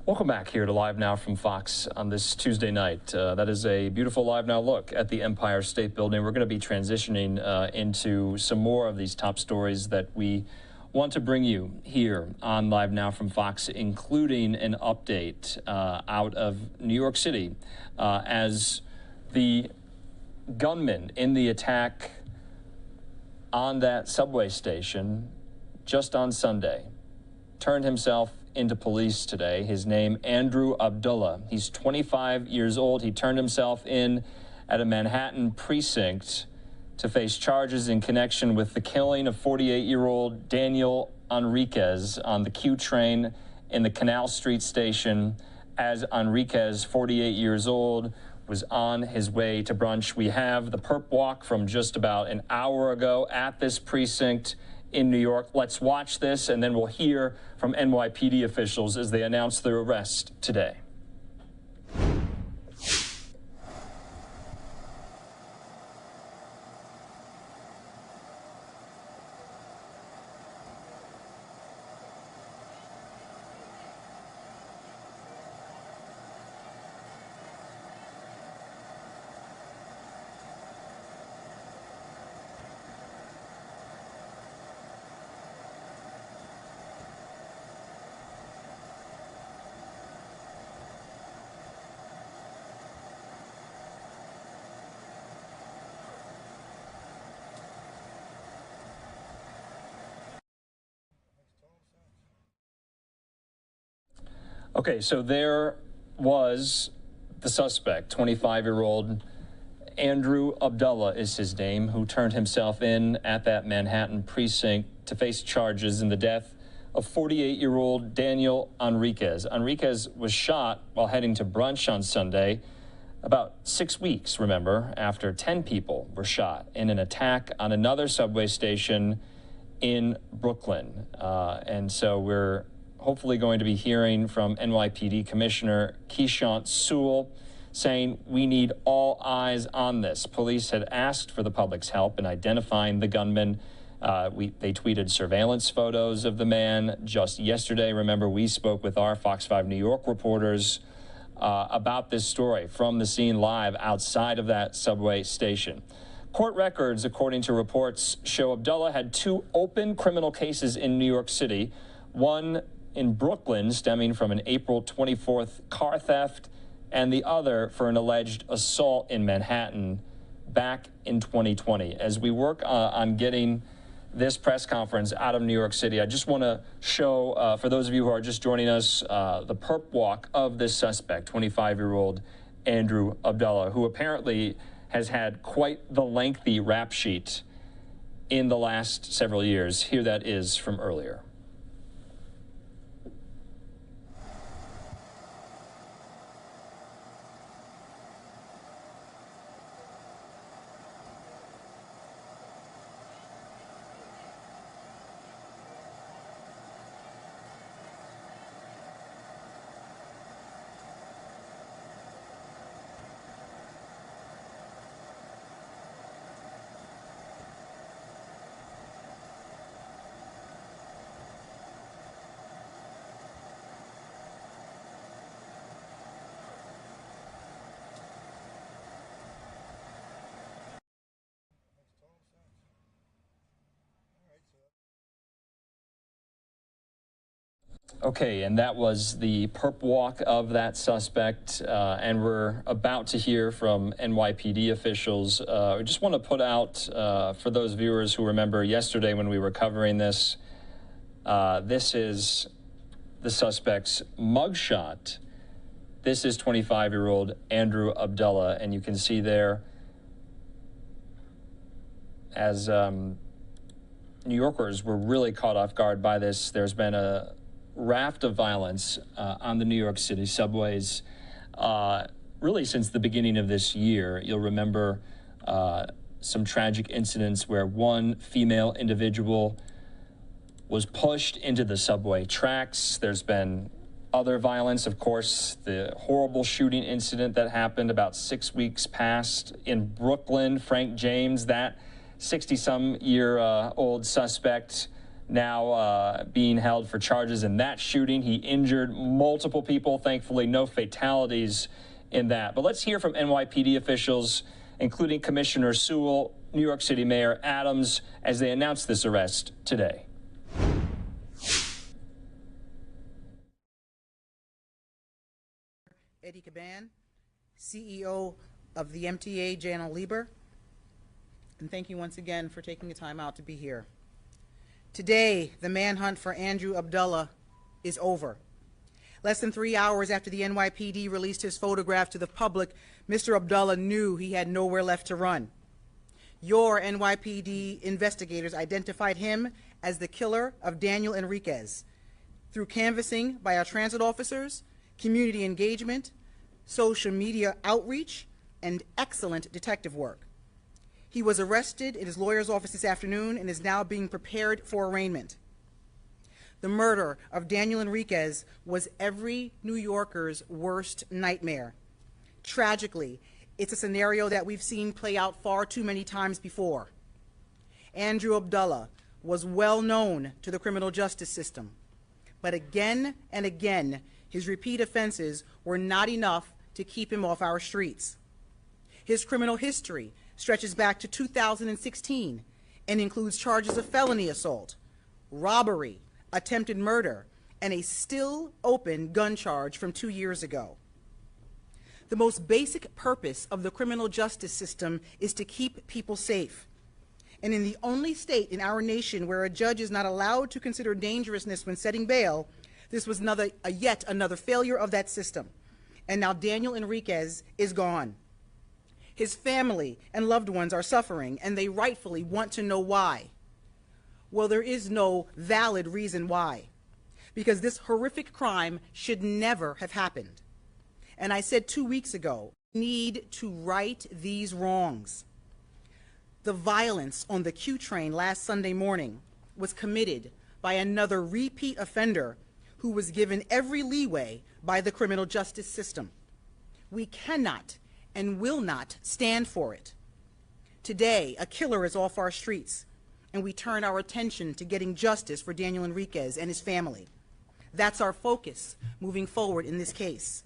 Welcome back here to Live Now from Fox on this Tuesday night. That is a beautiful Live Now look at the Empire State Building. We're going to be transitioning into some more of these top stories that we want to bring you here on Live Now from Fox, including an update out of New York City as the gunman in the attack on that subway station just on Sunday turned himself into police today. His name, Andrew Abdullah. He's 25 years old. He turned himself in at a Manhattan precinct to face charges in connection with the killing of 48-year-old Daniel Enriquez on the Q train in the Canal Street station as Enriquez, 48 years old, was on his way to brunch. We have the perp walk from just about an hour ago at this precinct in New York. Let's watch this, and then we'll hear from NYPD officials as they announce their arrest today. Okay, so there was the suspect, 25-year-old Andrew Abdullah is his name, who turned himself in at that Manhattan precinct to face charges in the death of 48-year-old Daniel Enriquez. Enriquez was shot while heading to brunch on Sunday, about 6 weeks, remember, after 10 people were shot in an attack on another subway station in Brooklyn. And so we're hopefully going to be hearing from NYPD Commissioner Keishant Sewell saying we need all eyes on this. Police had asked for the public's help in identifying the gunman. They tweeted surveillance photos of the man just yesterday. Remember, we spoke with our Fox 5 New York reporters about this story from the scene live outside of that subway station. Court records, according to reports, show Abdullah had 2 open criminal cases in New York City, one in Brooklyn stemming from an April 24th car theft, and the other for an alleged assault in Manhattan back in 2020. As we work on getting this press conference out of New York City, I just want to show, for those of you who are just joining us, the perp walk of this suspect, 25-year-old Andrew Abdullah, who apparently has had quite the lengthy rap sheet in the last several years. Here that is from earlier. Okay, and that was the perp walk of that suspect, and we're about to hear from NYPD officials. I just want to put out, for those viewers who remember yesterday when we were covering this, this is the suspect's mugshot. This is 25-year-old Andrew Abdullah, and you can see there, as New Yorkers were really caught off guard by this, there's been a raft of violence on the New York City subways really since the beginning of this year. You'll remember some tragic incidents where one female individual was pushed into the subway tracks. There's been other violence, of course, the horrible shooting incident that happened about 6 weeks past in Brooklyn. Frank James, that 60-some-year-old suspect, now being held for charges in that shooting. He injured multiple people. Thankfully, no fatalities in that. But let's hear from NYPD officials, including Commissioner Sewell, New York City Mayor Adams, as they announced this arrest today. Eddie Caban, CEO of the MTA, Jana Lieber, and thank you once again for taking the time out to be here. Today, the manhunt for Andrew Abdullah is over. Less than 3 hours after the NYPD released his photograph to the public, Mr. Abdullah knew he had nowhere left to run. Your NYPD investigators identified him as the killer of Daniel Enriquez through canvassing by our transit officers, community engagement, social media outreach, and excellent detective work. He was arrested in his lawyer's office this afternoon and is now being prepared for arraignment. The murder of Daniel Enriquez was every New Yorker's worst nightmare. Tragically, it's a scenario that we've seen play out far too many times before. Andrew Abdullah was well known to the criminal justice system, but again and again, his repeat offenses were not enough to keep him off our streets. His criminal history stretches back to 2016 and includes charges of felony assault, robbery, attempted murder, and a still open gun charge from 2 years ago. The most basic purpose of the criminal justice system is to keep people safe. And in the only state in our nation where a judge is not allowed to consider dangerousness when setting bail, this was yet another failure of that system. And now Daniel Enriquez is gone. His family and loved ones are suffering, and they rightfully want to know why. Well, there is no valid reason why, because this horrific crime should never have happened. And I said 2 weeks ago, we need to right these wrongs. The violence on the Q train last Sunday morning was committed by another repeat offender who was given every leeway by the criminal justice system. We cannot and will not stand for it. Today, a killer is off our streets, and we turn our attention to getting justice for Daniel Enriquez and his family. That's our focus moving forward in this case.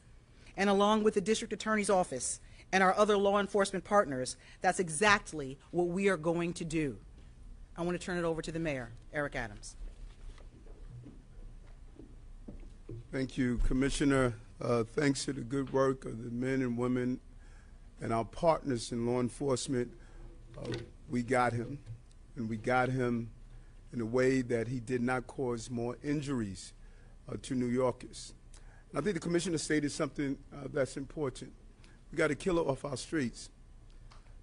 And along with the District Attorney's Office and our other law enforcement partners, that's exactly what we are going to do. I want to turn it over to the Mayor, Eric Adams. Thank you, Commissioner. Thanks to the good work of the men and women and our partners in law enforcement, we got him. And we got him in a way that he did not cause more injuries to New Yorkers. And I think the Commissioner stated something that's important. We got a killer off our streets,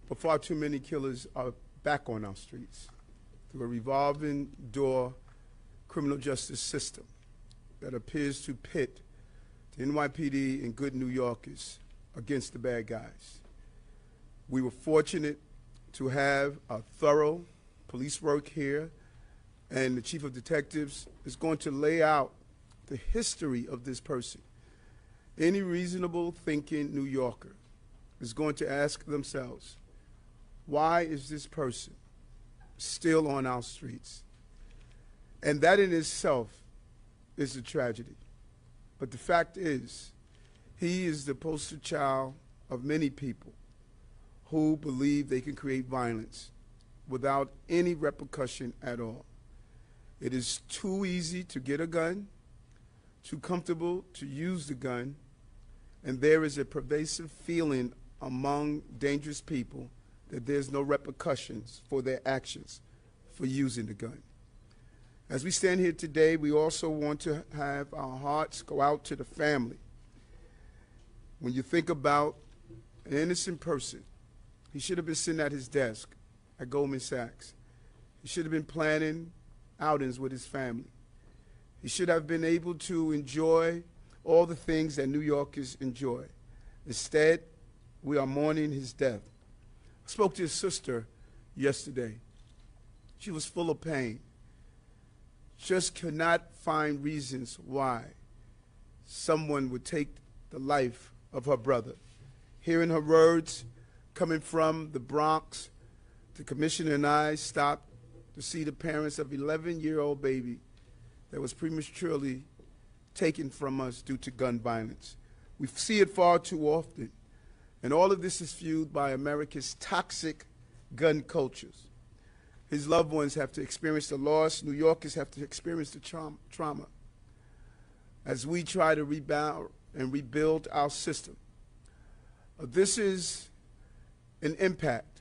but far too many killers are back on our streets through a revolving door criminal justice system that appears to pit the NYPD and good New Yorkers against the bad guys. We were fortunate to have a thorough police work here, and the Chief of Detectives is going to lay out the history of this person. Any reasonable thinking New Yorker is going to ask themselves, why is this person still on our streets? And that in itself is a tragedy. But the fact is, he is the poster child of many people who believe they can create violence without any repercussion at all. It is too easy to get a gun, too comfortable to use the gun, and there is a pervasive feeling among dangerous people that there's no repercussions for their actions for using the gun. As we stand here today, we also want to have our hearts go out to the family. When you think about an innocent person, he should have been sitting at his desk at Goldman Sachs. He should have been planning outings with his family. He should have been able to enjoy all the things that New Yorkers enjoy. Instead, we are mourning his death. I spoke to his sister yesterday. She was full of pain. Just could not find reasons why someone would take the life of her brother. Hearing her words coming from the Bronx, the Commissioner and I stopped to see the parents of an 11-year-old baby that was prematurely taken from us due to gun violence. We see it far too often, and all of this is fueled by America's toxic gun cultures. His loved ones have to experience the loss. New Yorkers have to experience the trauma. As we try to rebound and rebuild our system, this is an impact,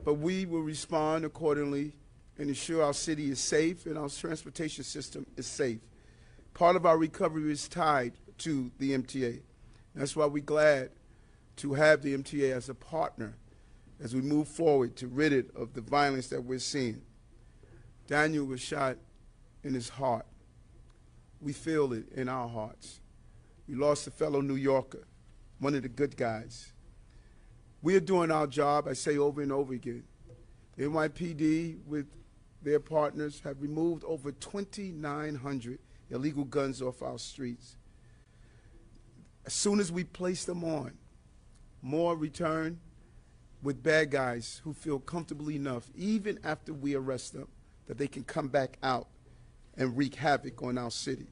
but we will respond accordingly and ensure our city is safe and our transportation system is safe. Part of our recovery is tied to the MTA. That's why we're glad to have the MTA as a partner as we move forward to rid it of the violence that we're seeing. Daniel was shot in his heart. We feel it in our hearts. We lost a fellow New Yorker, one of the good guys. We are doing our job, I say over and over again. The NYPD, with their partners, have removed over 2,900 illegal guns off our streets. As soon as we place them on, more return with bad guys who feel comfortable enough, even after we arrest them, that they can come back out and wreak havoc on our city.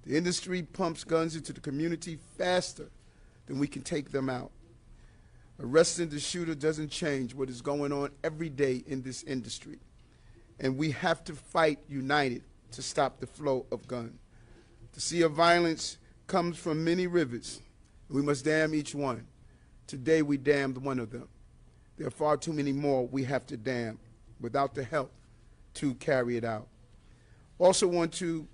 The industry pumps guns into the community faster than we can take them out. Arresting the shooter doesn't change what is going on every day in this industry. And we have to fight united to stop the flow of guns. The sea of violence comes from many rivers. We must dam each one. Today we damned one of them. There are far too many more we have to dam without the help to carry it out. Also want to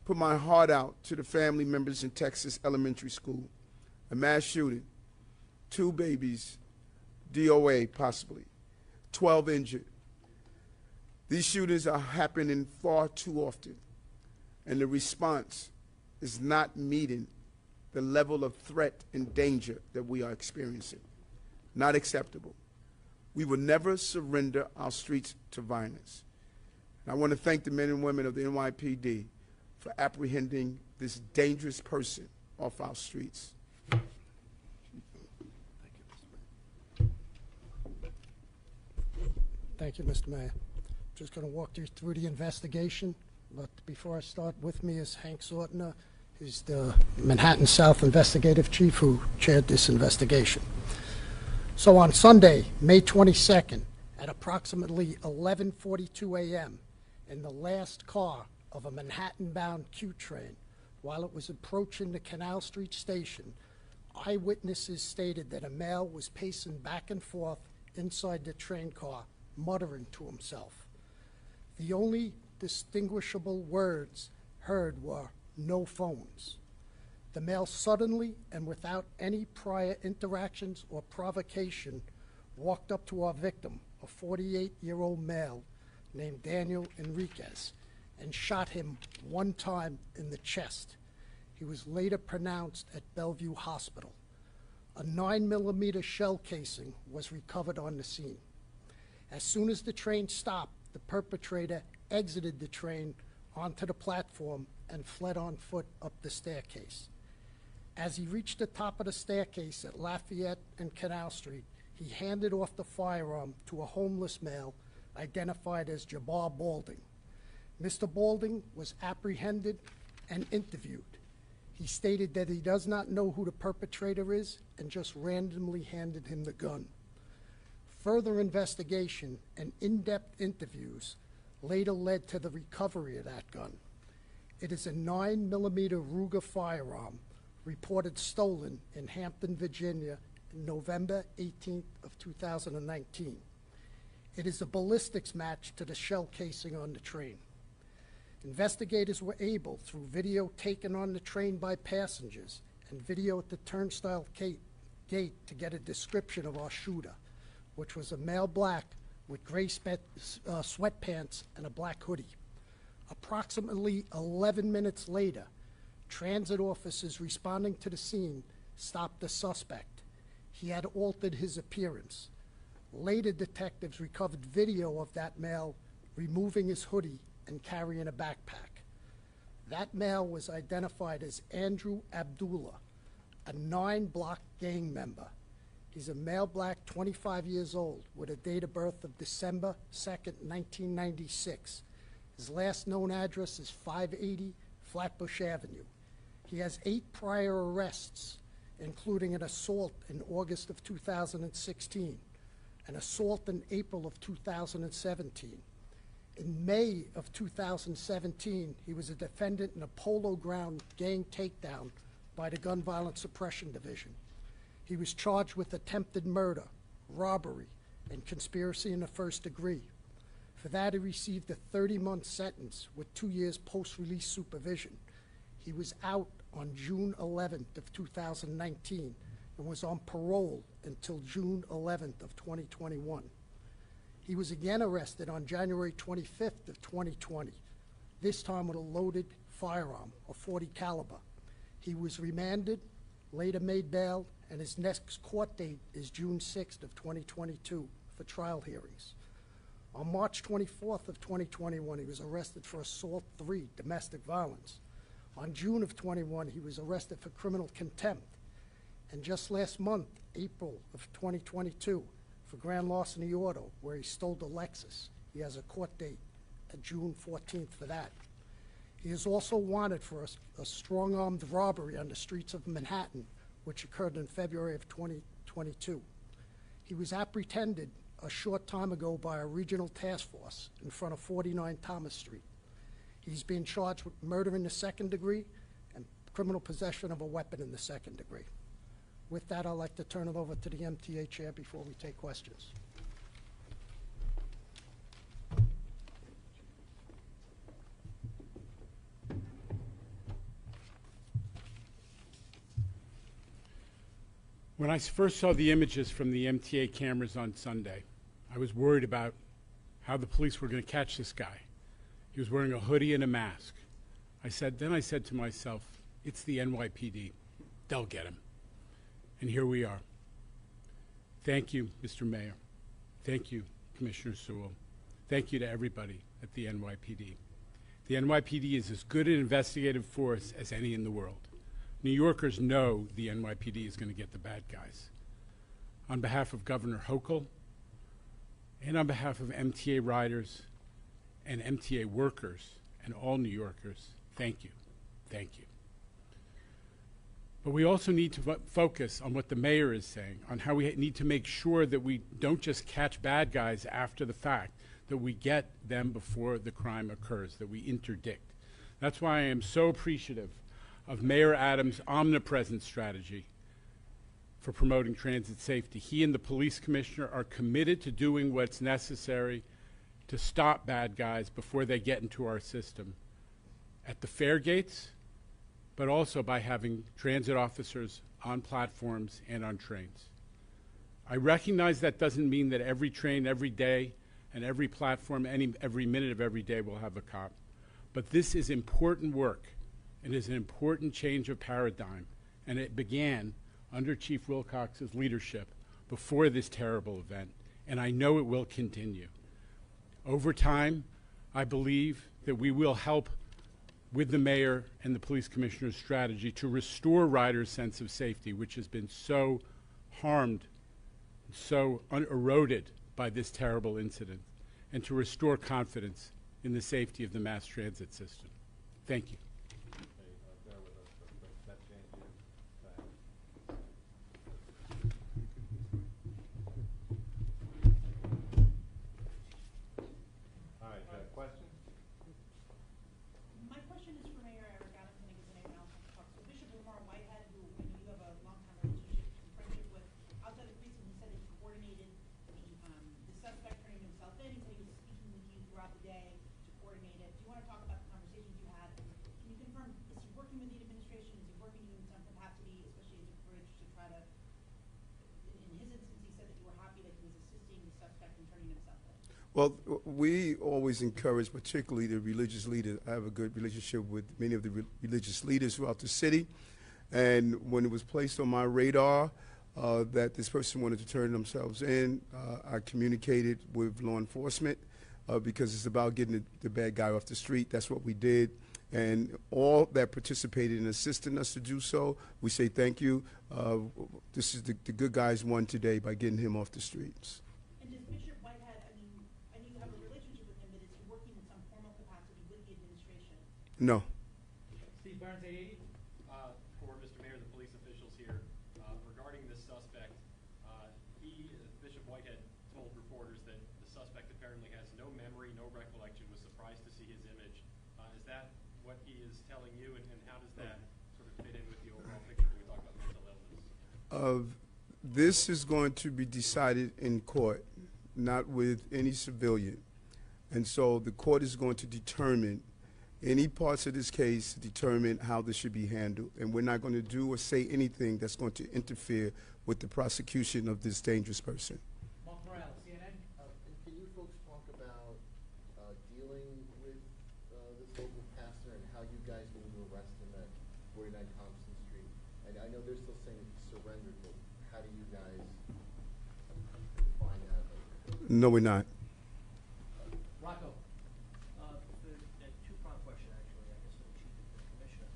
put my heart out to the family members in Texas Elementary School. A mass shooting, 2 babies, DOA possibly, 12 injured. These shootings are happening far too often, and the response is not meeting the level of threat and danger that we are experiencing. Not acceptable. We will never surrender our streets to violence. And I want to thank the men and women of the NYPD for apprehending this dangerous person off our streets. Thank you, Mr. Mayor. Just going to walk you through the investigation, but before I start, with me is Hank Sortner. He's the Manhattan South Investigative Chief who chaired this investigation. So on Sunday, May 22nd, at approximately 11:42 a.m., in the last car of a Manhattan-bound Q train, while it was approaching the Canal Street station, eyewitnesses stated that a male was pacing back and forth inside the train car, muttering to himself. The only distinguishable words heard were, "No phones." The male suddenly and without any prior interactions or provocation walked up to our victim, a 48-year-old male named Daniel Enriquez, and shot him one time in the chest. He was later pronounced at Bellevue Hospital. A 9mm shell casing was recovered on the scene. As soon as the train stopped, the perpetrator exited the train onto the platform and fled on foot up the staircase. As he reached the top of the staircase at Lafayette and Canal Street, he handed off the firearm to a homeless male identified as Jabbar Balding. Mr. Balding was apprehended and interviewed. He stated that he does not know who the perpetrator is and just randomly handed him the gun. Further investigation and in-depth interviews later led to the recovery of that gun. It is a 9mm Ruger firearm reported stolen in Hampton, Virginia, on November 18th of 2019. It is a ballistics match to the shell casing on the train. Investigators were able, through video taken on the train by passengers and video at the turnstile gate, to get a description of our shooter, which was a male black with gray sweatpants and a black hoodie. Approximately 11 minutes later, transit officers responding to the scene stopped the suspect. He had altered his appearance. Later, detectives recovered video of that male removing his hoodie and carrying a backpack. That male was identified as Andrew Abdullah, a 9-block gang member. He's a male black, 25 years old, with a date of birth of December 2nd, 1996. His last known address is 580 Flatbush Avenue. He has 8 prior arrests, including an assault in August of 2016, an assault in April of 2017. In May of 2017, he was a defendant in a Polo Ground gang takedown by the Gun Violence Suppression Division. He was charged with attempted murder, robbery, and conspiracy in the first degree. For that, he received a 30-month sentence with 2 years post-release supervision. He was out on June 11th of 2019 and was on parole until June 11th of 2021. He was again arrested on January 25th of 2020, this time with a loaded firearm, a .40 caliber. He was remanded, later made bail, and his next court date is June 6th of 2022 for trial hearings. On March 24th of 2021, he was arrested for assault 3, domestic violence. On June of 21, he was arrested for criminal contempt. And just last month, April of 2022, for grand larceny auto, where he stole the Lexus. He has a court date at June 14th for that. He is also wanted for a strong-armed robbery on the streets of Manhattan, which occurred in February of 2022. He was apprehended a short time ago by a regional task force in front of 49 Thomas Street. He's being charged with murder in the second degree and criminal possession of a weapon in the second degree. With that, I'd like to turn it over to the MTA chair before we take questions. When I first saw the images from the MTA cameras on Sunday, I was worried about how the police were going to catch this guy. He was wearing a hoodie and a mask. Then I said to myself, it's the NYPD. They'll get him. And here we are. Thank you, Mr. Mayor. Thank you, Commissioner Sewell. Thank you to everybody at the NYPD. The NYPD is as good an investigative force as any in the world. New Yorkers know the NYPD is going to get the bad guys. On behalf of Governor Hochul, and on behalf of MTA riders and MTA workers and all New Yorkers, thank you. Thank you. But we also need to focus on what the mayor is saying, on how we need to make sure that we don't just catch bad guys after the fact, that we get them before the crime occurs, that we interdict. That's why I am so appreciative of Mayor Adams' omnipresent strategy for promoting transit safety. He and the police commissioner are committed to doing what's necessary to stop bad guys before they get into our system at the fare gates, but also by having transit officers on platforms and on trains. I recognize that doesn't mean that every train, every day, and every platform, every minute of every day will have a cop. But this is important work. It is an important change of paradigm, and it began under Chief Wilcox's leadership before this terrible event, and I know it will continue. Over time, I believe that we will help with the mayor and the police commissioner's strategy to restore riders' sense of safety, which has been so harmed, so eroded by this terrible incident, and to restore confidence in the safety of the mass transit system. Thank you. Well, we always encourage, particularly the religious leaders. I have a good relationship with many of the religious leaders throughout the city. And when it was placed on my radar that this person wanted to turn themselves in, I communicated with law enforcement because it's about getting the bad guy off the street. That's what we did. And all that participated in assisting us to do so, we say thank you. This is the good guys won today by getting him off the streets. No. Steve Burns, 880. For Mr. Mayor, the police officials here, regarding this suspect, Bishop Whitehead told reporters that the suspect apparently has no memory, no recollection, was surprised to see his image. Is that what he is telling you, and how does that sort of fit in with the overall picture when we talk about mental illness? This is going to be decided in court, not with any civilian. And so the court is going to determine any parts of this case, determine how this should be handled. And we're not going to do or say anything that's going to interfere with the prosecution of this dangerous person. Mark Morales, CNN. Can you folks talk about dealing with this local pastor and how you guys were able to arrest him at 49 Thompson Street? And I know they're still saying he surrendered, but how do you guys define that? No, we're not. Rocco. A two-pronged question, actually, I guess, for the chief of the commissioner.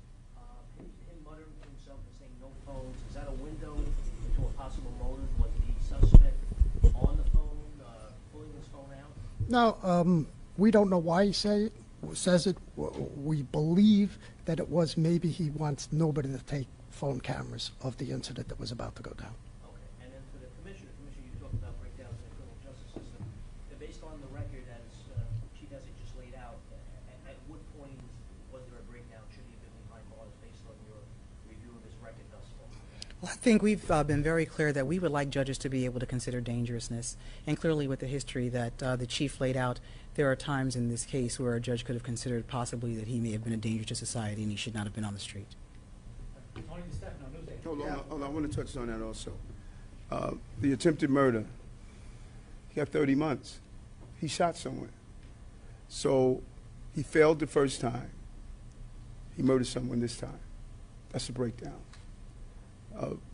Him muttering to himself and saying no phones, is that a window into a possible motive? Was the suspect on the phone, pulling his phone out? No, we don't know why he says it. We believe that it was maybe he wants nobody to take phone cameras of the incident that was about to go down. Okay, and then for the commissioner, you talked about breakdowns in the criminal justice system. Based on the record, as Chief Essex just laid out, at what point was there a breakdown? Should he have been behind bars based on your review of his record thus far? Well, I think we've been very clear that we would like judges to be able to consider dangerousness. And clearly with the history that the chief laid out, there are times in this case where a judge could have considered possibly that he may have been a danger to society and he should not have been on the street. Tony DeStefano, Newsday. Hold on, I want to touch on that also. The attempted murder, he got 30 months. He shot someone. So he failed the first time. He murdered someone this time. That's a breakdown.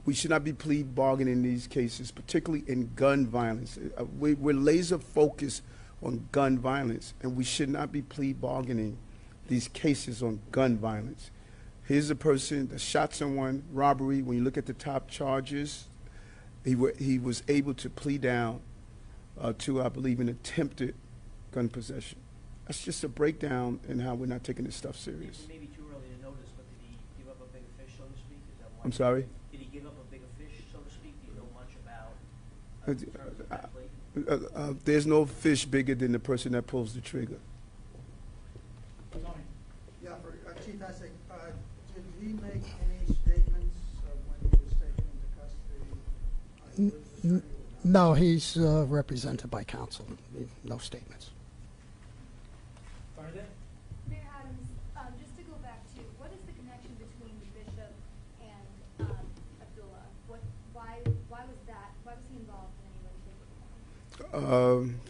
We should not be plea bargaining in these cases, particularly in gun violence. We're laser focused on gun violence, and we should not be plea bargaining these cases on gun violence. Here's a person that shot someone, robbery. When you look at the top charges, he was able to plea down to, I believe, an attempted gun possession. That's just a breakdown in how we're not taking this stuff serious. It may be too early to notice, but did he give up a bigger fish, so to speak? Is that why? I'm sorry? Did he give up a bigger fish, so to speak? Do you know much about in terms of that plate? There's no fish bigger than the person that pulls the trigger. Yeah, for Chief Essig, did he make any statements when he was taken into custody? No, he's represented by counsel. No statements. Mayor Adams, just to go back to, what is the connection between the bishop and Abdullah? Why was that? Why was he involved in any way, shape, or form?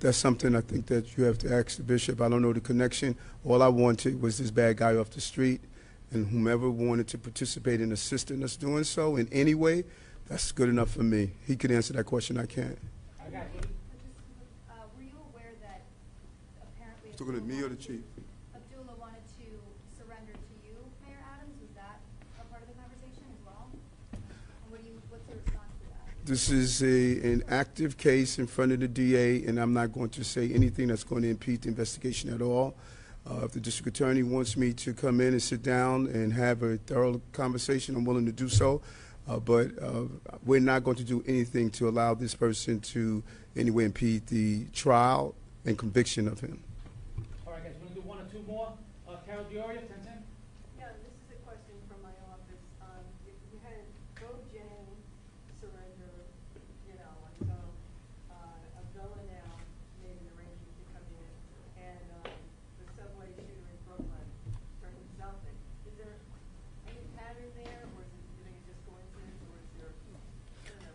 That's something I think that you have to ask the bishop. I don't know the connection. All I wanted was this bad guy off the street, and whomever wanted to participate in assisting us doing so in any way, that's good enough for me. He can answer that question. I can't. Were you aware that apparently Talking to me or the chief? Abdullah wanted to surrender to you, Mayor Adams? Was that a part of the conversation as well? And what's your response to that? This is an active case in front of the DA, and I'm not going to say anything that's going to impede the investigation at all. If the district attorney wants me to come in and sit down and have a thorough conversation, I'm willing to do so. But we're not going to do anything to allow this person to anyway impede the trial and conviction of him. All right, guys, we're going to do one or two more. Carol Dioria, 1010. Yeah, this is a question from my office. You had Bo Jang surrender, and so Abdullah now made an arrangement to come in, and the subway shooter in Brooklyn turned himself in. Is there any pattern there, or do you think it's just coincidence, or is there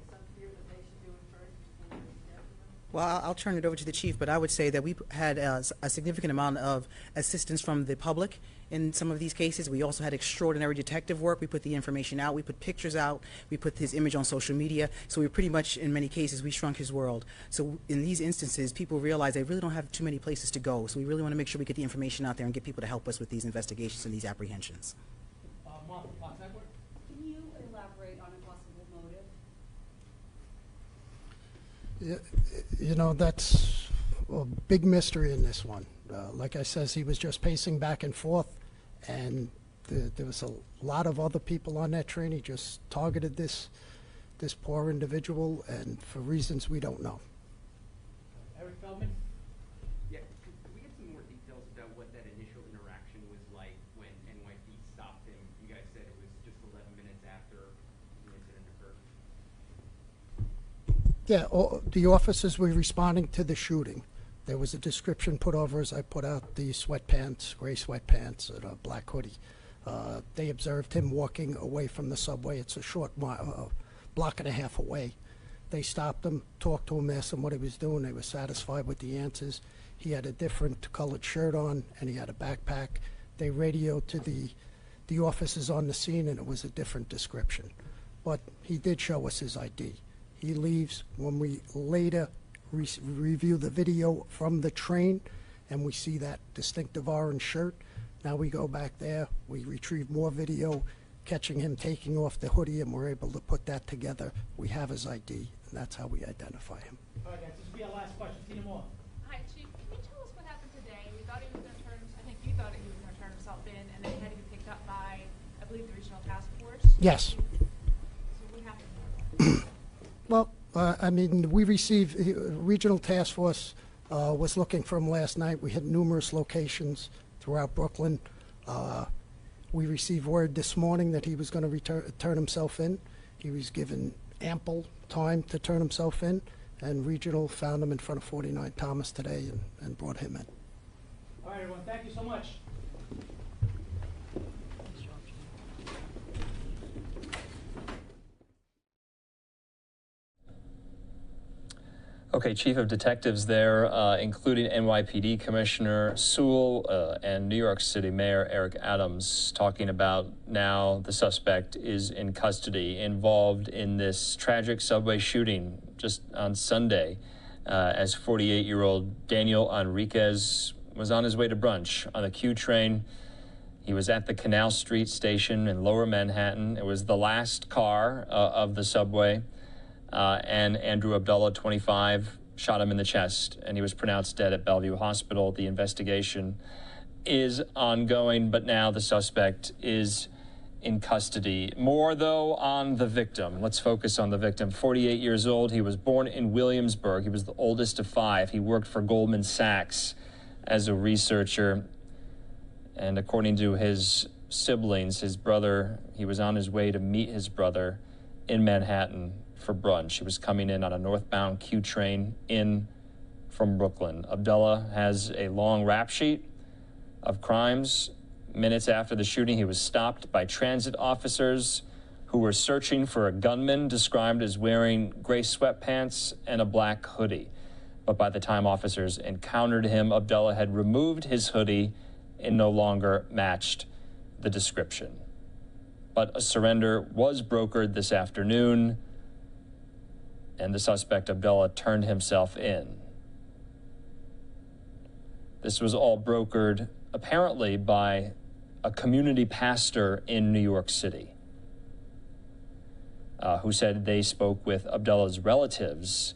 some fear that they should do it first before they step to them? Well, I'll turn it over to the chief, but I would say that we had a significant amount of assistance from the public in some of these cases. We also had extraordinary detective work. We put the information out. We put pictures out. We put his image on social media. So we pretty much, in many cases, we shrunk his world. So in these instances, people realize they really don't have too many places to go. So we really want to make sure we get the information out there and get people to help us with these investigations and these apprehensions. Martha, Fox Network. Can you elaborate on a possible motive? That's a big mystery in this one. Like I says, he was just pacing back and forth, and there was a lot of other people on that train. He just targeted this poor individual, and for reasons we don't know. Eric Feldman. Yeah, could we get some more details about what that initial interaction was like when NYPD stopped him? You guys said it was just 11 minutes after the incident occurred. Yeah, the officers were responding to the shooting. There was a description put over as I put out the sweatpants, gray sweatpants, and a black hoodie. They observed him walking away from the subway. It's a short block and a half away. They stopped him, talked to him, asked him what he was doing. They were satisfied with the answers. He had a different colored shirt on, and he had a backpack. They radioed to the officers on the scene, and it was a different description. But he did show us his ID. He leaves. When we later review the video from the train, and we see that distinctive orange shirt, now we go back there, we retrieve more video catching him taking off the hoodie, and we're able to put that together. We have his ID, and that's how we identify him. All right, guys, this will be our last question. Tina Moore. Hi, Chief. Can you tell us what happened today? We thought he was going to I think you thought he was going to turn himself in, and then he had to be picked up by, I believe, the Regional Task Force? Yes. So what happened? Well, we received, Regional Task Force was looking for him last night. We had numerous locations throughout Brooklyn. We received word this morning that he was going to turn himself in. He was given ample time to turn himself in, and Regional found him in front of 49 Thomas today and brought him in. All right, everyone, thank you so much. Okay, Chief of Detectives there, including NYPD Commissioner Sewell and New York City Mayor Eric Adams, talking about now the suspect is in custody, involved in this tragic subway shooting just on Sunday, as 48-year-old Daniel Enriquez was on his way to brunch on the Q train. He was at the Canal Street station in Lower Manhattan. It was the last car of the subway. And Andrew Abdullah, 25, shot him in the chest, and he was pronounced dead at Bellevue Hospital. The investigation is ongoing, but now the suspect is in custody. More, though, on the victim. Let's focus on the victim. 48 years old. He was born in Williamsburg. He was the oldest of 5. He worked for Goldman Sachs as a researcher. And according to his siblings, his brother, he was on his way to meet his brother in Manhattan for brunch. He was coming in on a northbound Q train in from Brooklyn. Abdullah has a long rap sheet of crimes. Minutes after the shooting, he was stopped by transit officers who were searching for a gunman described as wearing gray sweatpants and a black hoodie. But by the time officers encountered him, Abdullah had removed his hoodie and no longer matched the description. But a surrender was brokered this afternoon, and the suspect, Abdullah, turned himself in. This was all brokered apparently by a community pastor in New York City, who said they spoke with Abdullah's relatives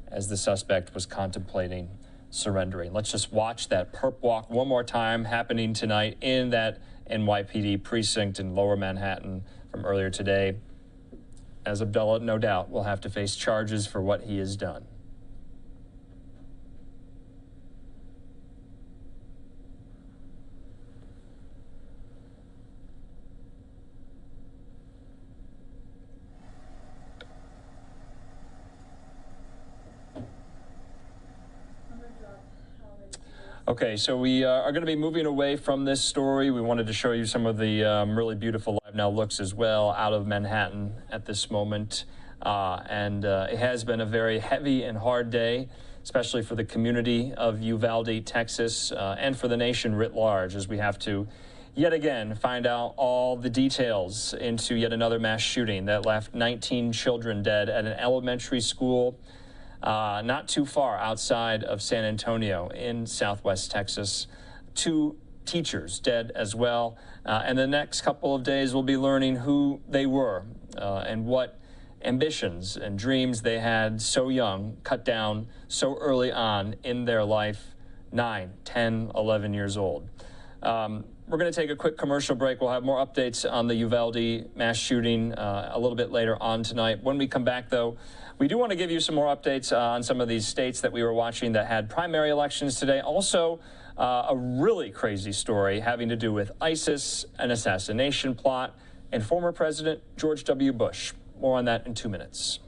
as the suspect was contemplating surrendering. Let's just watch that perp walk one more time, happening tonight in that NYPD precinct in Lower Manhattan from earlier today, as Abdullah, no doubt, will have to face charges for what he has done. Okay, so we are going to be moving away from this story. We wanted to show you some of the really beautiful LiveNOW looks as well out of Manhattan at this moment. It has been a very heavy and hard day, especially for the community of Uvalde, Texas, and for the nation writ large, as we have to yet again find out all the details into yet another mass shooting that left 19 children dead at an elementary school not too far outside of San Antonio in Southwest Texas. 2 teachers dead as well. And the next couple of days we'll be learning who they were and what ambitions and dreams they had so young, cut down so early on in their life, 9, 10, 11 years old. We're going to take a quick commercial break. We'll have more updates on the Uvalde mass shooting a little bit later on tonight. When we come back, though, we do want to give you some more updates on some of these states that we were watching that had primary elections today. Also, a really crazy story having to do with ISIS, an assassination plot, and former President George W. Bush. More on that in 2 minutes.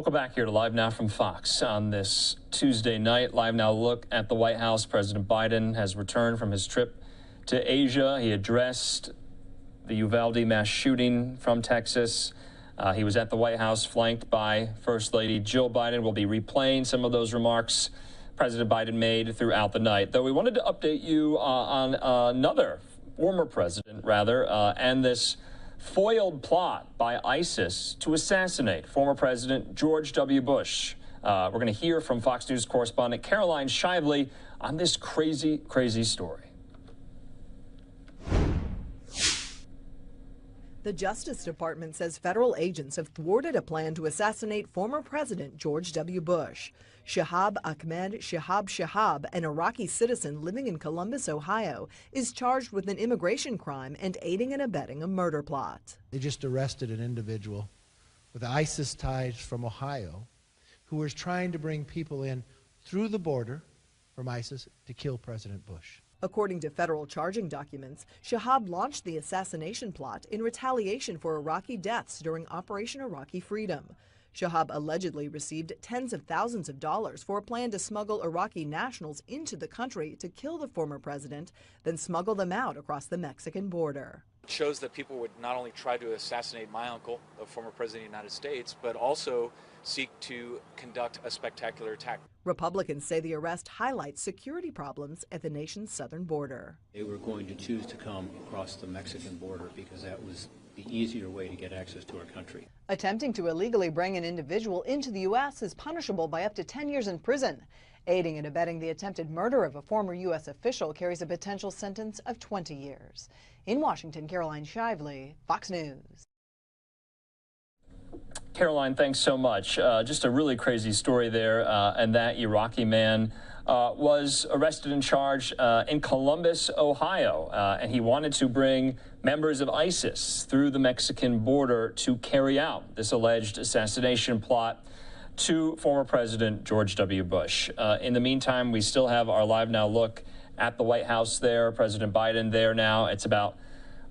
Welcome back here to Live Now from Fox on this Tuesday night. Live Now look at the White House. President Biden has returned from his trip to Asia. He addressed the Uvalde mass shooting from Texas. He was at the White House flanked by First Lady Jill Biden. We'll be replaying some of those remarks President Biden made throughout the night. Though we wanted to update you on another former president, and this foiled plot by ISIS to assassinate former President George W. Bush. We're going to hear from Fox News correspondent Caroline Shively on this crazy, crazy story. The Justice Department says federal agents have thwarted a plan to assassinate former President George W. Bush. Shahab Ahmed Shahab, an Iraqi citizen living in Columbus, Ohio, is charged with an immigration crime and aiding and abetting a murder plot. They just arrested an individual with ISIS ties from Ohio who was trying to bring people in through the border from ISIS to kill President Bush. According to federal charging documents, Shahab launched the assassination plot in retaliation for Iraqi deaths during Operation Iraqi Freedom. Shahab allegedly received tens of thousands of dollars for a plan to smuggle Iraqi nationals into the country to kill the former president, then smuggle them out across the Mexican border. It shows that people would not only try to assassinate my uncle, the former president of the United States, but also seek to conduct a spectacular attack. Republicans say the arrest highlights security problems at the nation's southern border. They were going to choose to come across the Mexican border because that was the easier way to get access to our country. Attempting to illegally bring an individual into the U.S. is punishable by up to 10 years in prison. Aiding and abetting the attempted murder of a former U.S. official carries a potential sentence of 20 years. In Washington, Caroline Shively, Fox News. Caroline, thanks so much. Just a really crazy story there, and that Iraqi man was arrested and charged in Columbus, Ohio, and he wanted to bring members of ISIS through the Mexican border to carry out this alleged assassination plot to former President George W. Bush. In the meantime, we still have our Live Now look at the White House there. President Biden there now. It's about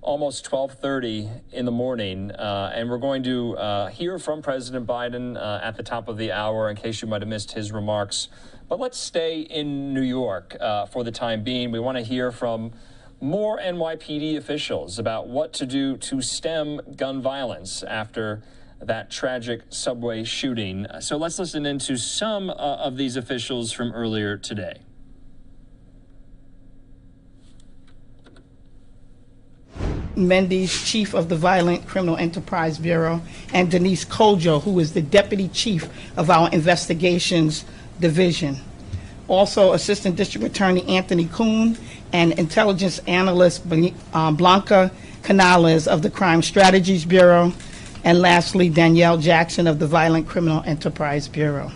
almost 12:30 in the morning, and we're going to hear from President Biden at the top of the hour in case you might have missed his remarks. But let's stay in New York for the time being. We want to hear from more NYPD officials about what to do to stem gun violence after that tragic subway shooting. So let's listen into some of these officials from earlier today. Mendes, Chief of the Violent Criminal Enterprise Bureau, and Denise Kojo, who is the Deputy Chief of our Investigations Division. Also, Assistant District Attorney Anthony Kuhn and Intelligence Analyst Blanca Canales of the Crime Strategies Bureau, and lastly, Danielle Jackson of the Violent Criminal Enterprise Bureau.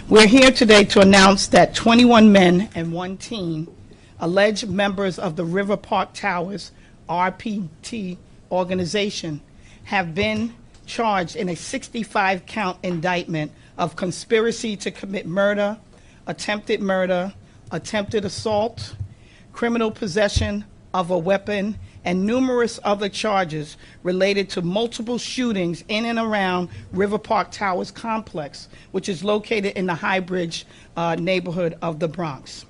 We're here today to announce that 21 men and one teen, alleged members of the River Park Towers RPT organization, have been charged in a 65-count indictment of conspiracy to commit murder, attempted assault, criminal possession of a weapon, and numerous other charges related to multiple shootings in and around River Park Towers complex, which is located in the High Bridge neighborhood of the Bronx.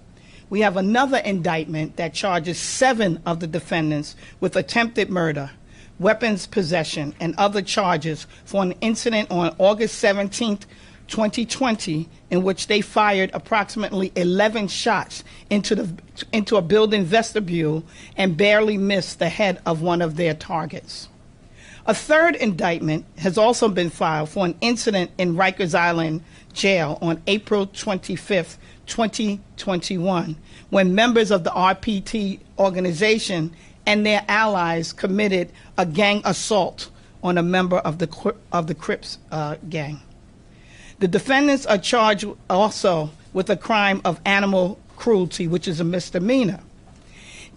We have another indictment that charges 7 of the defendants with attempted murder, weapons possession, and other charges for an incident on August 17th, 2020, in which they fired approximately 11 shots into a building vestibule and barely missed the head of one of their targets. A third indictment has also been filed for an incident in Rikers Island Jail on April 25th, 2021, when members of the RPT organization and their allies committed a gang assault on a member of the Crips gang. The defendants are charged also with a crime of animal cruelty, which is a misdemeanor.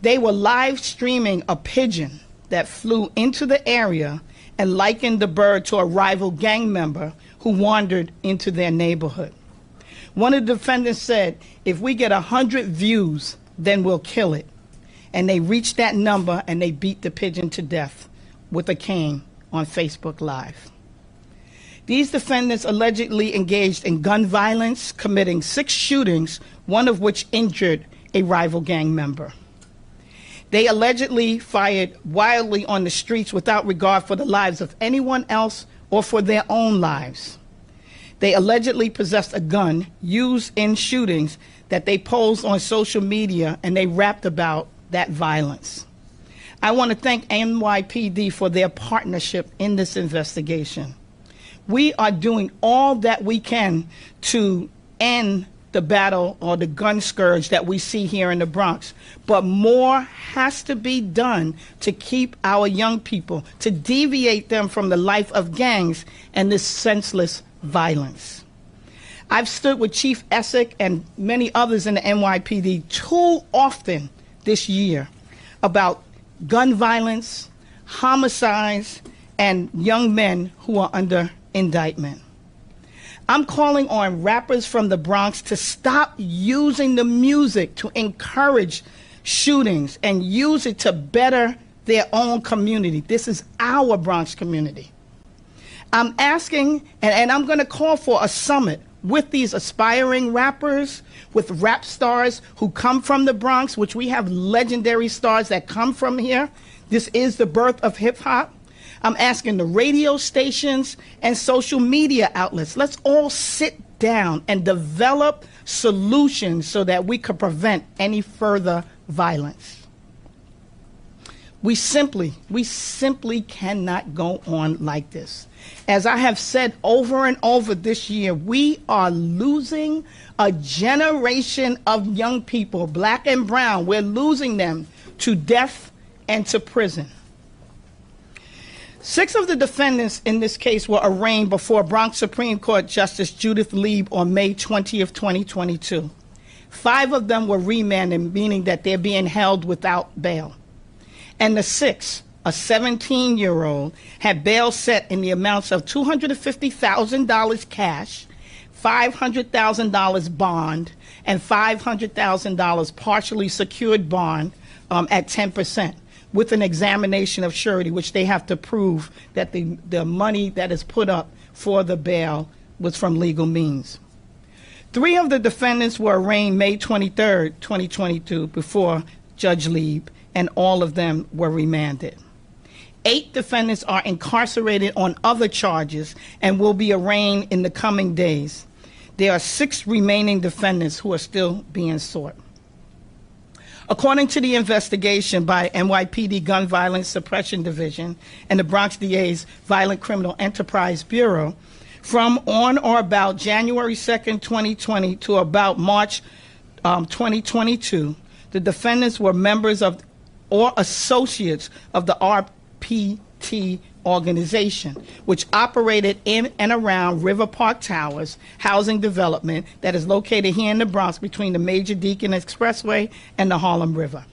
They were live streaming a pigeon that flew into the area and likened the bird to a rival gang member who wandered into their neighborhood. One of the defendants said, if we get 100 views, then we'll kill it. And they reached that number and they beat the pigeon to death with a cane on Facebook Live. These defendants allegedly engaged in gun violence, committing 6 shootings, one of which injured a rival gang member. They allegedly fired wildly on the streets without regard for the lives of anyone else or for their own lives. They allegedly possessed a gun used in shootings that they posed on social media, and they rapped about that violence. I want to thank NYPD for their partnership in this investigation. We are doing all that we can to end the battle or the gun scourge that we see here in the Bronx. But more has to be done to keep our young people, to deviate them from the life of gangs and this senseless violence. I've stood with Chief Essick and many others in the NYPD too often this year about gun violence, homicides, and young men who are under indictment. I'm calling on rappers from the Bronx to stop using the music to encourage shootings and use it to better their own community. This is our Bronx community. I'm asking, and I'm going to call for a summit with these aspiring rappers, with rap stars who come from the Bronx, which we have legendary stars that come from here. This is the birth of hip hop. I'm asking the radio stations and social media outlets, let's all sit down and develop solutions so that we could prevent any further violence. We simply cannot go on like this. As I have said over and over this year, we are losing a generation of young people, black and brown. We're losing them to death and to prison. 6 of the defendants in this case were arraigned before Bronx Supreme Court Justice Judith Lieb on May 20th, 2022. 5 of them were remanded, meaning that they're being held without bail. And the 6th, a 17-year-old, had bail set in the amounts of $250,000 cash, $500,000 bond, and $500,000 partially secured bond at 10%. With an examination of surety, which they have to prove that the money that is put up for the bail was from legal means. 3 of the defendants were arraigned May 23rd, 2022, before Judge Lieb, and all of them were remanded. 8 defendants are incarcerated on other charges and will be arraigned in the coming days. There are 6 remaining defendants who are still being sought. According to the investigation by NYPD Gun Violence Suppression Division and the Bronx DA's Violent Criminal Enterprise Bureau, from on or about January 2nd, 2020 to about March 2022, the defendants were members of or associates of the RPT organization, which operated in and around River Park Towers housing development that is located here in the Bronx between the Major Deacon Expressway and the Harlem River.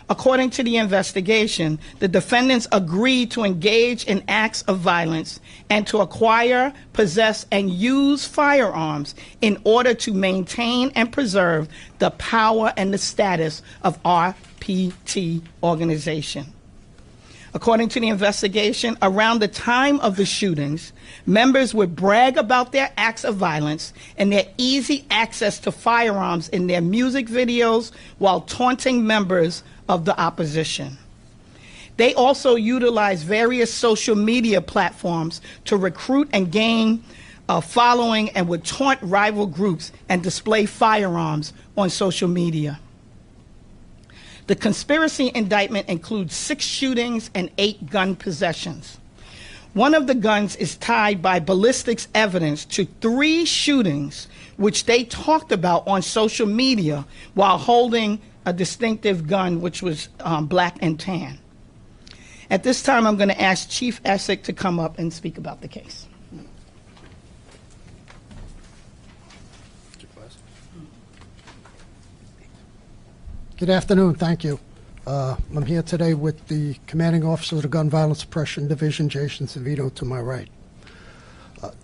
According to the investigation, the defendants agreed to engage in acts of violence and to acquire, possess, and use firearms in order to maintain and preserve the power and the status of RPT organization. According to the investigation, around the time of the shootings, members would brag about their acts of violence and their easy access to firearms in their music videos while taunting members of the opposition. They also utilize various social media platforms to recruit and gain a following and would taunt rival groups and display firearms on social media. The conspiracy indictment includes 6 shootings and 8 gun possessions. One of the guns is tied by ballistics evidence to 3 shootings, which they talked about on social media while holding a distinctive gun, which was black and tan. At this time, I'm going to ask Chief Essick to come up and speak about the case. Good afternoon, thank you. I'm here today with the Commanding Officer of the Gun Violence Suppression Division, Jason Savito, to my right.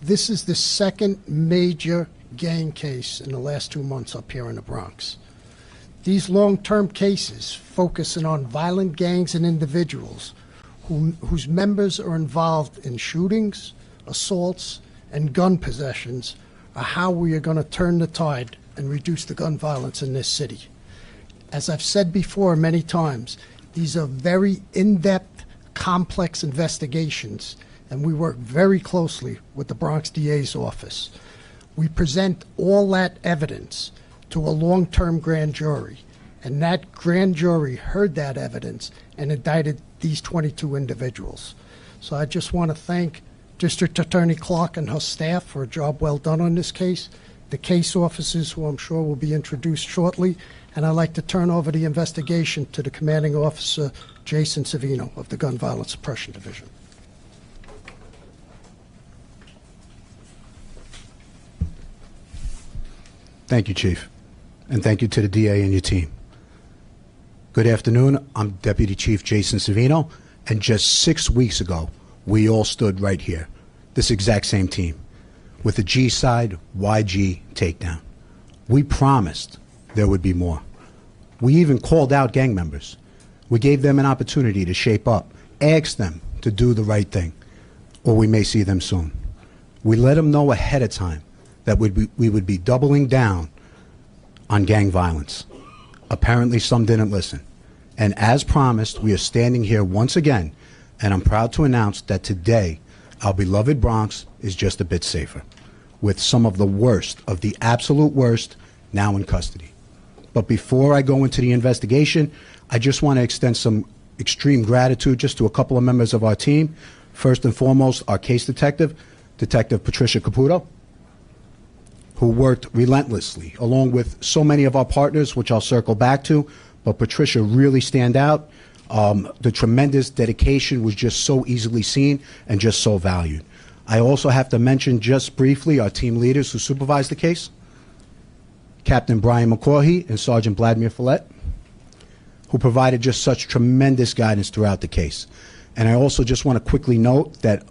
This is the 2nd major gang case in the last 2 months up here in the Bronx. These long-term cases focusing on violent gangs and individuals whose members are involved in shootings, assaults, and gun possessions are how we are going to turn the tide and reduce the gun violence in this city. As I've said before many times, these are very in-depth, complex investigations, and we work very closely with the Bronx DA's office. We present all that evidence to a long-term grand jury, and that grand jury heard that evidence and indicted these 22 individuals. So I just want to thank District Attorney Clark and her staff for a job well done on this case, the case officers, who I'm sure will be introduced shortly, and I'd like to turn over the investigation to the commanding officer, Jason Savino of the Gun Violence Suppression Division. Thank you, Chief, and thank you to the DA and your team. Good afternoon. I'm Deputy Chief Jason Savino, and just 6 weeks ago, we all stood right here, this exact same team, with the G side YG takedown. We promised there would be more. We even called out gang members. We gave them an opportunity to shape up, asked them to do the right thing, or we may see them soon. We let them know ahead of time that we would be doubling down on gang violence. Apparently some didn't listen. And as promised, we are standing here once again, and I'm proud to announce that today, our beloved Bronx is just a bit safer, with some of the worst, of the absolute worst, now in custody. But before I go into the investigation, I just want to extend some extreme gratitude just to a couple of members of our team. First and foremost, our case detective, Detective Patricia Caputo, who worked relentlessly, along with so many of our partners, which I'll circle back to, but Patricia really stand out. The tremendous dedication was just so easily seen and just so valued. I also have to mention just briefly our team leaders who supervised the case, Captain Brian McCaughey and Sergeant Vladimir Follett, who provided just such tremendous guidance throughout the case. And I also just want to quickly note that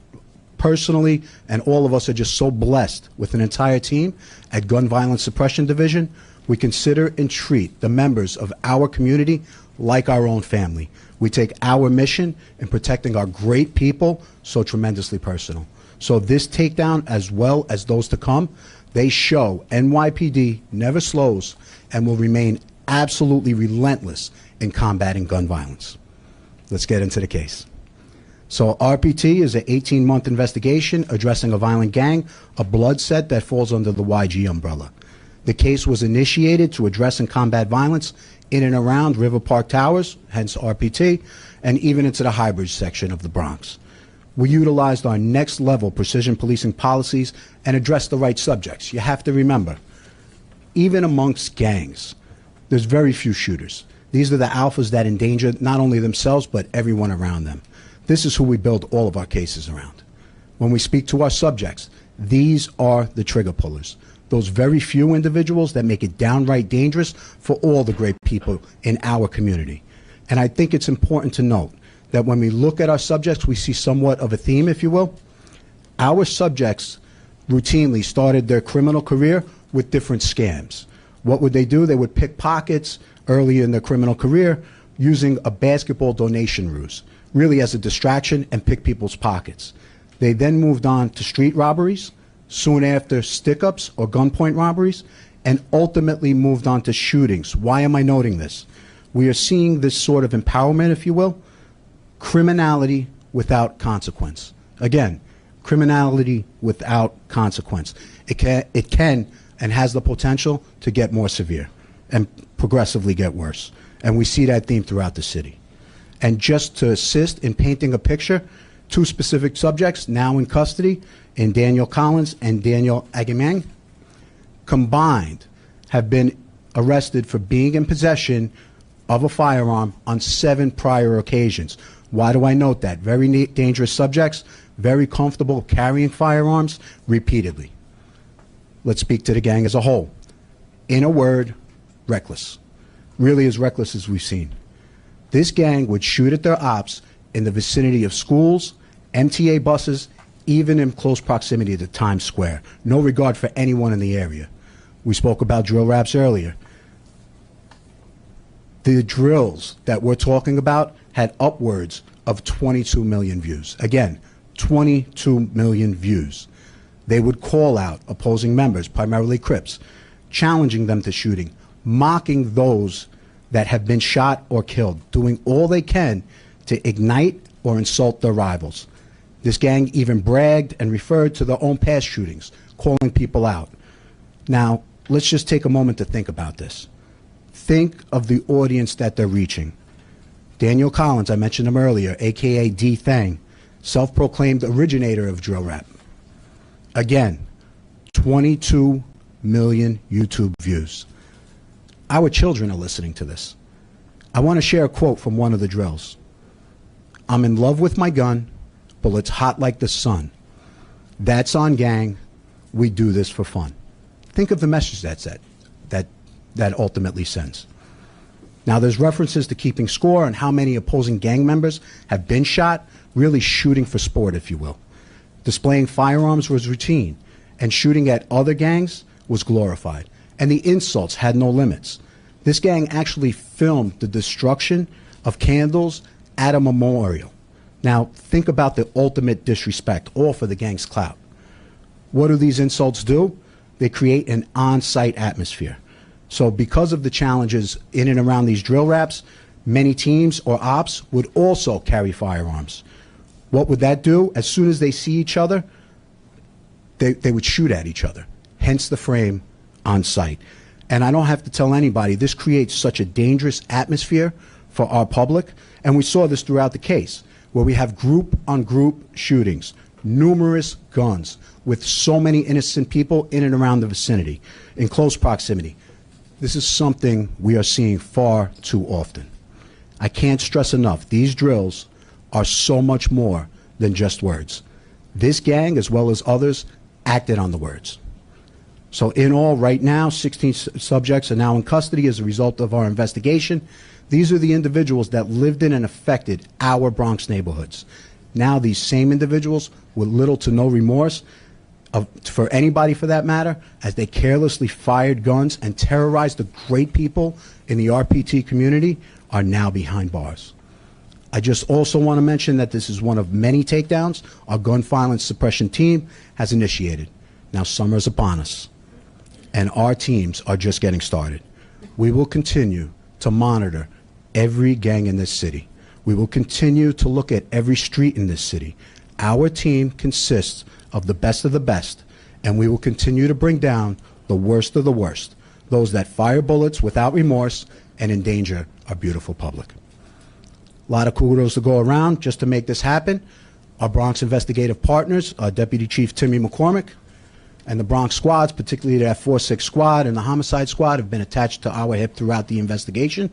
personally, and all of us are just so blessed with an entire team at Gun Violence Suppression Division. We consider and treat the members of our community like our own family. We take our mission in protecting our great people so tremendously personal. So this takedown, as well as those to come, they show NYPD never slows and will remain absolutely relentless in combating gun violence. Let's get into the case. So RPT is an 18-month investigation addressing a violent gang, a blood set that falls under the YG umbrella. The case was initiated to address and combat violence in and around River Park Towers, hence RPT, and even into the Highbridge section of the Bronx. We utilized our next level precision policing policies and addressed the right subjects. You have to remember, even amongst gangs, there's very few shooters. These are the alphas that endanger not only themselves, but everyone around them. This is who we build all of our cases around. When we speak to our subjects, these are the trigger pullers, those very few individuals that make it downright dangerous for all the great people in our community. And I think it's important to note that when we look at our subjects, we see somewhat of a theme, if you will. Our subjects routinely started their criminal career with different scams. What would they do? They would pick pockets early in their criminal career using a basketball donation ruse, really as a distraction, and pick people's pockets. They then moved on to street robberies, soon after stick-ups or gunpoint robberies, and ultimately moved on to shootings. Why am I noting this? We are seeing this sort of empowerment, if you will, criminality without consequence. Again, criminality without consequence. It can and has the potential to get more severe and progressively get worse. And we see that theme throughout the city. And just to assist in painting a picture, two specific subjects now in custody, in Daniel Collins and Daniel Agamang, combined have been arrested for being in possession of a firearm on 7 prior occasions. Why do I note that? Very dangerous subjects, very comfortable carrying firearms repeatedly. Let's speak to the gang as a whole. In a word, reckless. Really as reckless as we've seen. This gang would shoot at their ops in the vicinity of schools, MTA buses, even in close proximity to Times Square. No regard for anyone in the area. We spoke about drill raps earlier. The drills that we're talking about had upwards of 22 million views. Again, 22 million views. They would call out opposing members, primarily Crips, challenging them to shooting, mocking those that have been shot or killed, doing all they can to ignite or insult their rivals. This gang even bragged and referred to their own past shootings, calling people out. Now, let's just take a moment to think about this. Think of the audience that they're reaching. Daniel Collins, I mentioned him earlier, a.k.a. D. Thang, self-proclaimed originator of drill rap. Again, 22 million YouTube views. Our children are listening to this. I want to share a quote from one of the drills. "I'm in love with my gun, bullets hot like the sun. That's on gang, we do this for fun." Think of the message that ultimately sends. Now, there's references to keeping score and how many opposing gang members have been shot, really shooting for sport, if you will. Displaying firearms was routine, and shooting at other gangs was glorified, and the insults had no limits. This gang actually filmed the destruction of candles at a memorial. Now, think about the ultimate disrespect, all for the gang's clout. What do these insults do? They create an on-site atmosphere. So because of the challenges in and around these drill raps, many teams or ops would also carry firearms. What would that do? As soon as they see each other, they would shoot at each other, hence the frame on site. And I don't have to tell anybody, this creates such a dangerous atmosphere for our public, and we saw this throughout the case, where we have group-on-group shootings, numerous guns, with so many innocent people in and around the vicinity, in close proximity. This is something we are seeing far too often. I can't stress enough, these drills are so much more than just words. This gang, as well as others, acted on the words. So in all, right now, 16 subjects are now in custody as a result of our investigation. These are the individuals that lived in and affected our Bronx neighborhoods. Now these same individuals, with little to no remorse, for anybody for that matter, as they carelessly fired guns and terrorized the great people in the RPT community, are now behind bars. I just also want to mention that this is one of many takedowns our gun violence suppression team has initiated. Now summer's upon us, and our teams are just getting started. We will continue to monitor every gang in this city. We will continue to look at every street in this city. Our team consists of the best, and we will continue to bring down the worst of the worst, those that fire bullets without remorse and endanger our beautiful public. A lot of kudos to go around just to make this happen. Our Bronx investigative partners, Deputy Chief Timmy McCormick, and the Bronx squads, particularly that 4-6 squad and the homicide squad, have been attached to our hip throughout the investigation.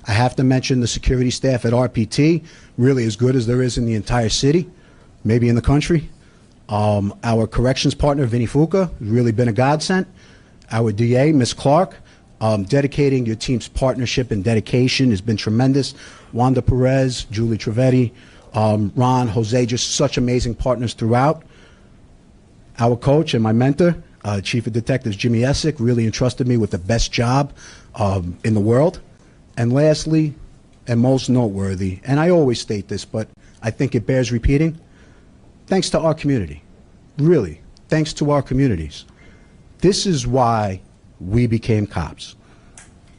I have to mention the security staff at RPT, really as good as there is in the entire city, maybe in the country. Our corrections partner, Vinny Fuca, has really been a godsend. Our DA, Ms. Clark, dedicating your team's partnership and dedication has been tremendous. Wanda Perez, Julie Trevetti, Ron, Jose, just such amazing partners throughout. Our coach and my mentor, Chief of Detectives Jimmy Essick, really entrusted me with the best job in the world. And lastly, and most noteworthy, and I always state this, but I think it bears repeating, thanks to our community. Really, thanks to our communities. This is why we became cops.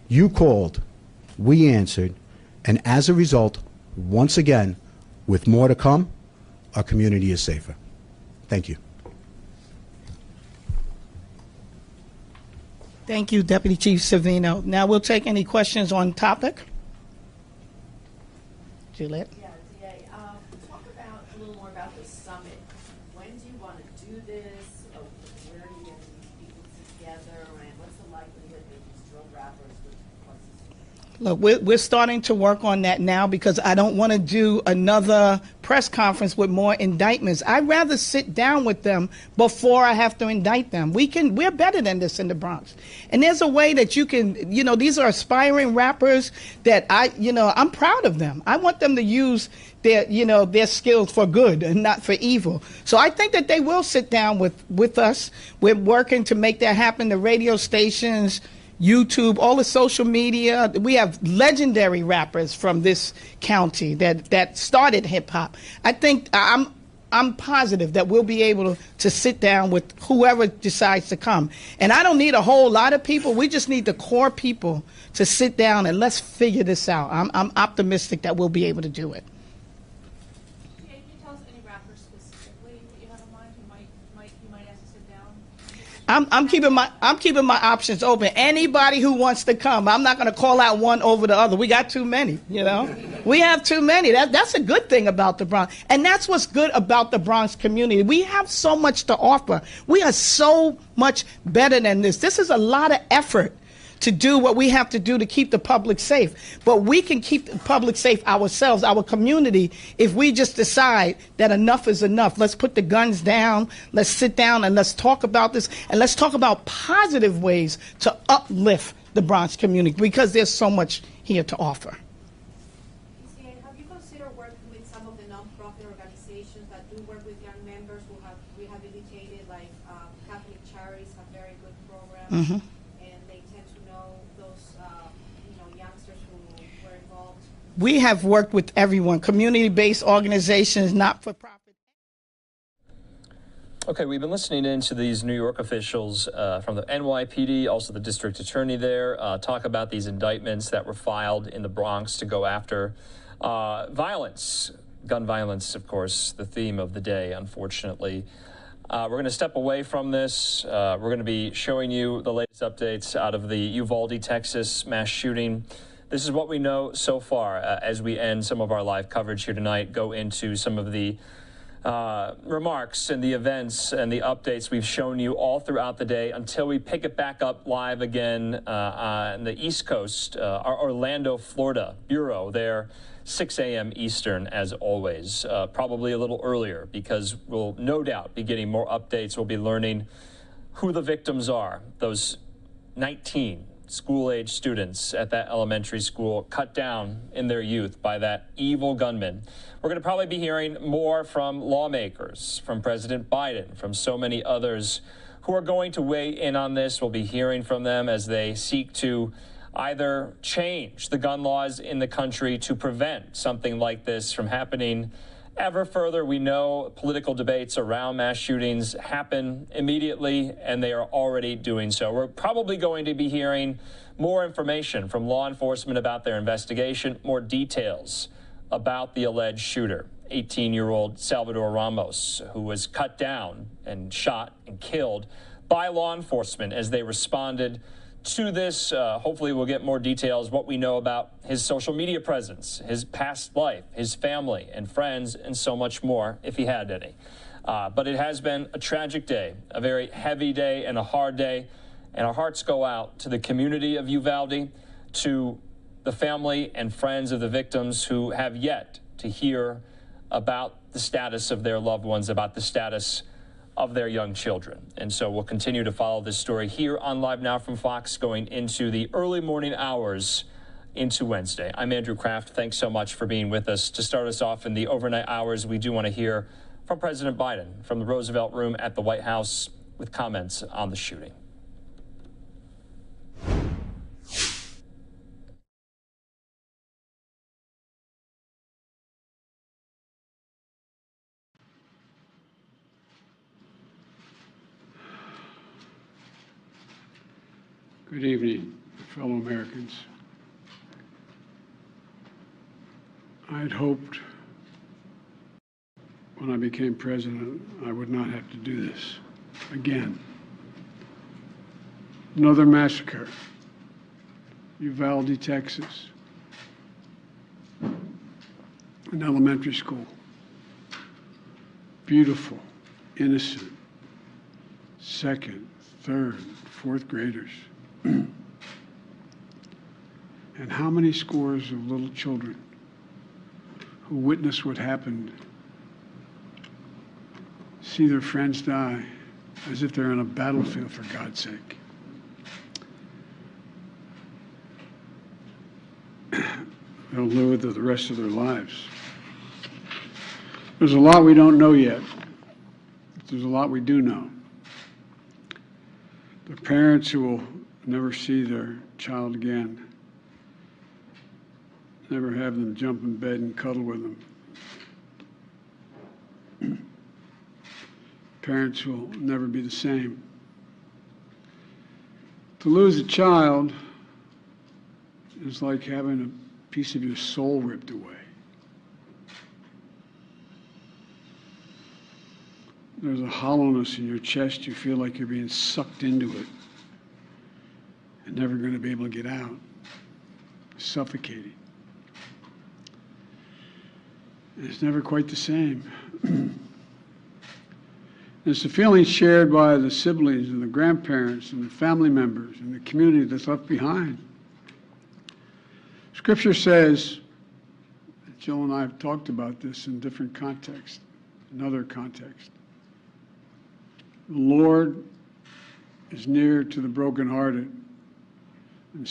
You called, we answered, and as a result, once again, with more to come, our community is safer. Thank you. Thank you, Deputy Chief Savino. Now we'll take any questions on topic. Juliet? Yeah, DA, talk about a little more about the summit. When do you want to do this? Where are you getting these people together? And what's the likelihood that these drill rappers would participate? Look, we're starting to work on that now because I don't want to do another press conference with more indictments. I'd rather sit down with them before I have to indict them. We're better than this in the Bronx. And there's a way that you can, these are aspiring rappers that I'm proud of them. I want them to use their skills for good and not for evil. So I think that they will sit down with us. We're working to make that happen. The radio stations, YouTube, all the social media. We have legendary rappers from this county that started hip hop. I think I'm I'm positive that we'll be able to sit down with whoever decides to come. And I don't need a whole lot of people. We just need the core people to sit down and let's figure this out. I'm optimistic that we'll be able to do it. Can you tell us any rappers specifically that you have in mind who might ask to sit down? I'm keeping my options open. Anybody who wants to come, I'm not going to call out one over the other. We got too many, you know. We have too many. That's a good thing about the Bronx, and that's what's good about the Bronx community. We have so much to offer. We are so much better than this. This is a lot of effort to do what we have to do to keep the public safe. But we can keep the public safe ourselves, our community, if we just decide that enough is enough. Let's put the guns down, let's sit down and let's talk about this, and let's talk about positive ways to uplift the Bronx community, because there's so much here to offer. Have you considered working with some of the nonprofit organizations that do work with young members who have rehabilitated, like Catholic Charities have very good programs? Mm-hmm. We have worked with everyone, community-based organizations, not-for-profit. Okay, we've been listening in to these New York officials from the NYPD, also the district attorney there, talk about these indictments that were filed in the Bronx to go after violence, gun violence, of course, the theme of the day, unfortunately. We're going to step away from this. We're going to be showing you the latest updates out of the Uvalde, Texas mass shooting. This is what we know so far as we end some of our live coverage here tonight, go into some of the remarks and the events and the updates we've shown you all throughout the day until we pick it back up live again on the East Coast, our Orlando, Florida bureau there, 6 a.m. Eastern, as always, probably a little earlier because we'll no doubt be getting more updates. We'll be learning who the victims are, those 19 school-age students at that elementary school cut down in their youth by that evil gunman. We're going to probably be hearing more from lawmakers, from President Biden, from so many others who are going to weigh in on this. We'll be hearing from them as they seek to either change the gun laws in the country to prevent something like this from happening ever further. We know political debates around mass shootings happen immediately, and they are already doing so. We're probably going to be hearing more information from law enforcement about their investigation, more details about the alleged shooter, 18-year-old Salvador Ramos, who was cut down and shot and killed by law enforcement as they responded to this. Hopefully we'll get more details, what we know about his social media presence, his past life, his family and friends, and so much more, if he had any. But it has been a tragic day, a very heavy day and a hard day, and our hearts go out to the community of Uvalde, to the family and friends of the victims who have yet to hear about the status of their loved ones, about the status of their young children. And so we'll continue to follow this story here on Live Now from Fox going into the early morning hours into Wednesday. I'm Andrew Kraft. Thanks so much for being with us. To start us off in the overnight hours, we do want to hear from President Biden from the Roosevelt Room at the White House with comments on the shooting. Good evening, fellow Americans. I had hoped when I became president I would not have to do this again. Another massacre, Uvalde, Texas, an elementary school. Beautiful, innocent, second, third, fourth graders. And how many scores of little children who witness what happened see their friends die as if they're on a battlefield, for God's sake. They'll live with it the rest of their lives. There's a lot we don't know yet. There's a lot we do know. The parents who will never see their child again, never have them jump in bed and cuddle with them. parents will never be the same. To lose a child is like having a piece of your soul ripped away. There's a hollowness in your chest. You feel like you're being sucked into it and never going to be able to get out. Suffocating. And it's never quite the same. It's a feeling shared by the siblings and the grandparents and the family members and the community that's left behind. Scripture says, Jill and I have talked about this in different contexts, in other contexts. The Lord is near to the brokenhearted and